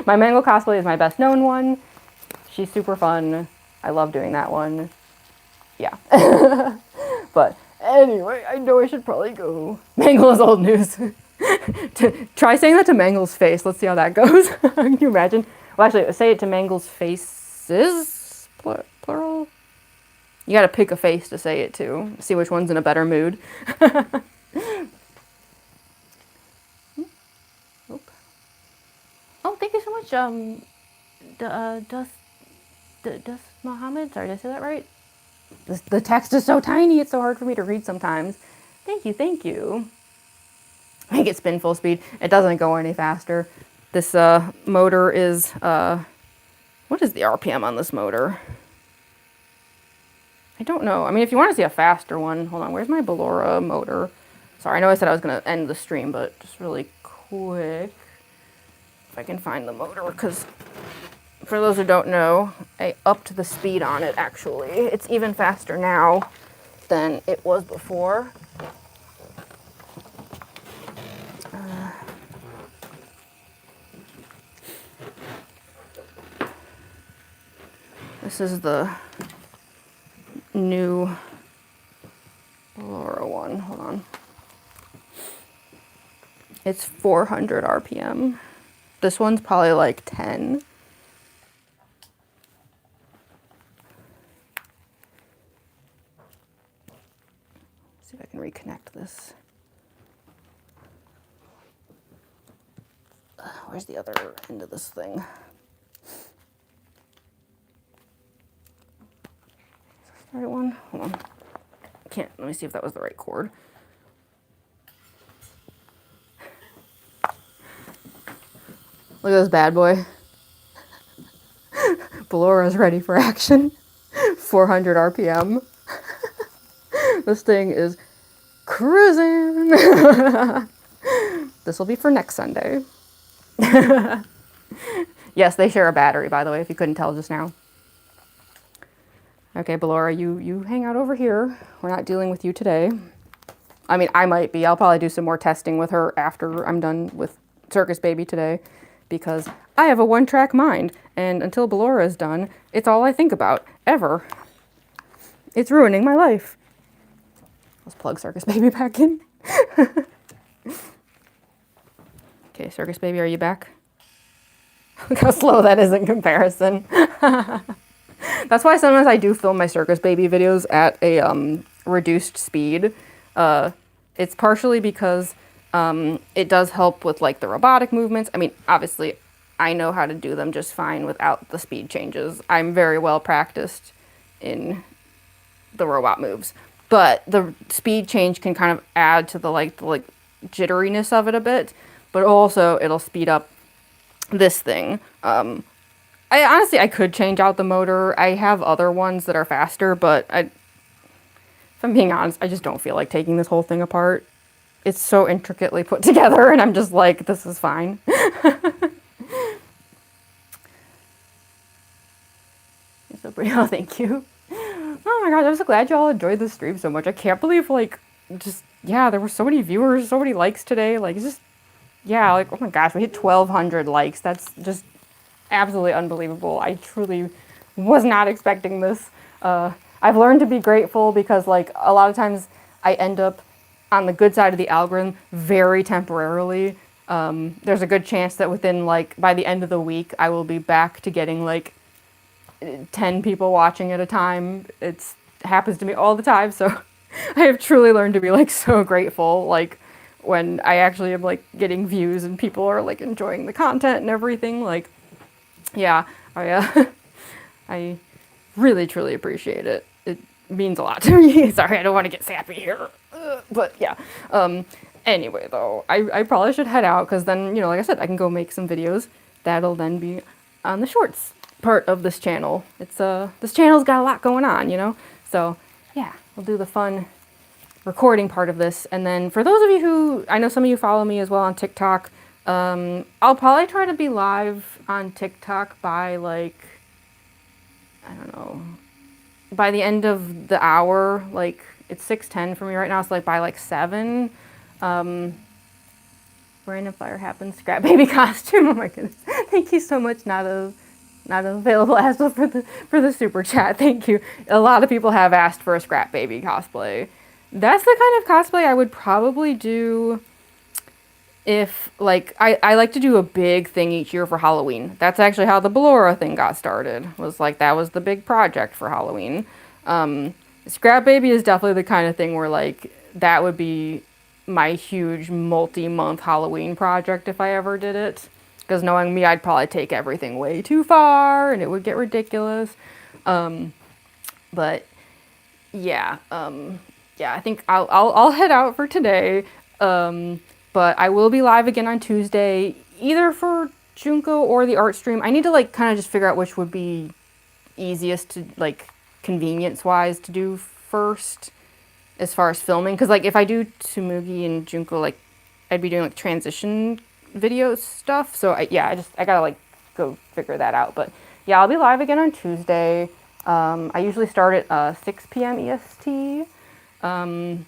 My Mangle cosplay is my best known one. She's super fun. I love doing that one. Yeah. But anyway, I know I should probably go. Mangle is old news. Try saying that to Mangle's face. Let's see how that goes. Can you imagine? Well, actually, say it to Mangle's faces. Plural? You gotta pick a face to say it to. See which one's in a better mood. Oh, thank you so much, Dust Mohammed. Sorry, did I say that right? The text is so tiny, it's so hard for me to read sometimes. Thank you, thank you. Make it spin full speed. It doesn't go any faster. This motor is, what is the RPM on this motor? I don't know. I mean, if you want to see a faster one, hold on, where's my Ballora motor? Sorry, I know I said I was going to end the stream, but just really quick, if I can find the motor, because for those who don't know, I upped the speed on it, actually. It's even faster now than it was before. This is the new Laura one. Hold on. It's 400 RPM. This one's probably like 10. See if I can reconnect this. Where's the other end of this thing? The right one? Hold on. Let me see if that was the right cord. Look at this bad boy. Ballora's ready for action. 400 RPM. This thing is cruising. This will be for next Sunday. Yes, they share a battery, by the way, if you couldn't tell just now. Okay, Ballora, you hang out over here. We're not dealing with you today. I mean, I might be. I'll probably do some more testing with her after I'm done with Circus Baby today, because I have a one-track mind, and until Ballora is done, it's all I think about, ever. It's ruining my life. Let's plug Circus Baby back in. Okay, Circus Baby, are you back? Look how slow that is in comparison. That's why sometimes I do film my Circus Baby videos at a reduced speed. It's partially because it does help with like the robotic movements. I mean, obviously, I know how to do them just fine without the speed changes. I'm very well practiced in the robot moves, but the speed change can kind of add to the jitteriness of it a bit. But also, it'll speed up this thing. I could change out the motor. I have other ones that are faster, but if I'm being honest, I just don't feel like taking this whole thing apart. It's so intricately put together, and I'm just like, this is fine. So pretty. Oh, thank you. Oh my gosh, I'm so glad y'all enjoyed this stream so much. I can't believe, there were so many viewers, so many likes today. Oh my gosh, we hit 1,200 likes. That's just absolutely unbelievable. I truly was not expecting this. I've learned to be grateful because, a lot of times I end up on the good side of the algorithm very temporarily. There's a good chance that within, by the end of the week, I will be back to getting, 10 people watching at a time. It happens to me all the time, so I have truly learned to be, so grateful, when I actually am, getting views and people are, enjoying the content and everything. I really, truly appreciate it. It means a lot to me. Sorry, I don't want to get sappy here. But, yeah. Anyway, though, I probably should head out, because then, like I said, I can go make some videos. That'll then be on the shorts part of this channel. This channel's got a lot going on, So, yeah, we'll do the fun recording part of this. And then for those of you who, I know some of you follow me as well on TikTok, I'll probably try to be live on TikTok by like, I don't know, by the end of the hour. Like it's 6:10 for me right now, so like by like 7. Random fire happens. Scrap baby costume. Oh my goodness! Thank you so much. Not available as well for the super chat. Thank you. A lot of people have asked for a scrap baby cosplay. That's the kind of cosplay I would probably do if like I like to do a big thing each year for Halloween. That's actually how the Ballora thing got started. Was like that was the big project for Halloween. Scrap Baby is definitely the kind of thing where like that would be my huge multi-month Halloween project if I ever did it. Because knowing me, I'd probably take everything way too far and it would get ridiculous. But yeah, yeah, I think I'll head out for today. But I will be live again on Tuesday, either for Junko or the art stream. I need to like kind of just figure out which would be easiest to like convenience wise to do first as far as filming. Because like if I do Tsumugi and Junko, like I'd be doing like transition video stuff. So I gotta like go figure that out. But yeah, I'll be live again on Tuesday. I usually start at 6 PM EST. And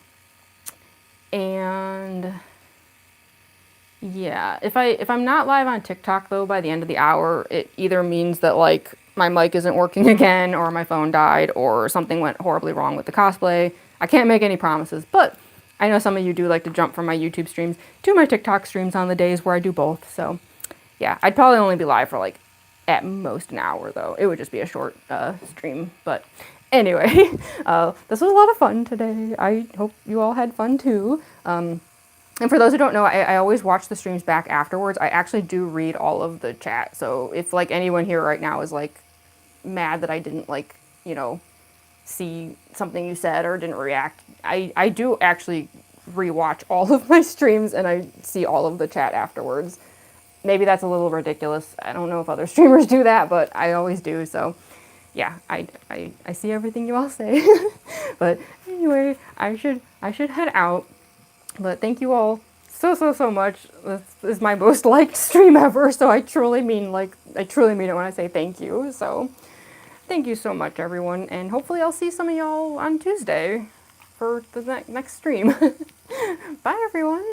yeah, if I'm not live on TikTok though by the end of the hour, it either means that like my mic isn't working again or my phone died or something went horribly wrong with the cosplay. I can't make any promises, but I know some of you do like to jump from my YouTube streams to my TikTok streams on the days where I do both. So yeah, I'd probably only be live for like at most an hour though. It would just be a short stream. But anyway, this was a lot of fun today. I hope you all had fun too. And for those who don't know, I always watch the streams back afterwards. I actually do read all of the chat. So if like anyone here right now is like mad that I didn't like, you know, see something you said or didn't react, I do actually rewatch all of my streams and I see all of the chat afterwards. Maybe that's a little ridiculous. I don't know if other streamers do that, but I always do. So yeah, I see everything you all say. But anyway, I should head out. But thank you all so much. This is my most liked stream ever, so I truly mean it when I say thank you. So thank you so much, everyone, and hopefully I'll see some of y'all on Tuesday for the next stream. Bye, everyone.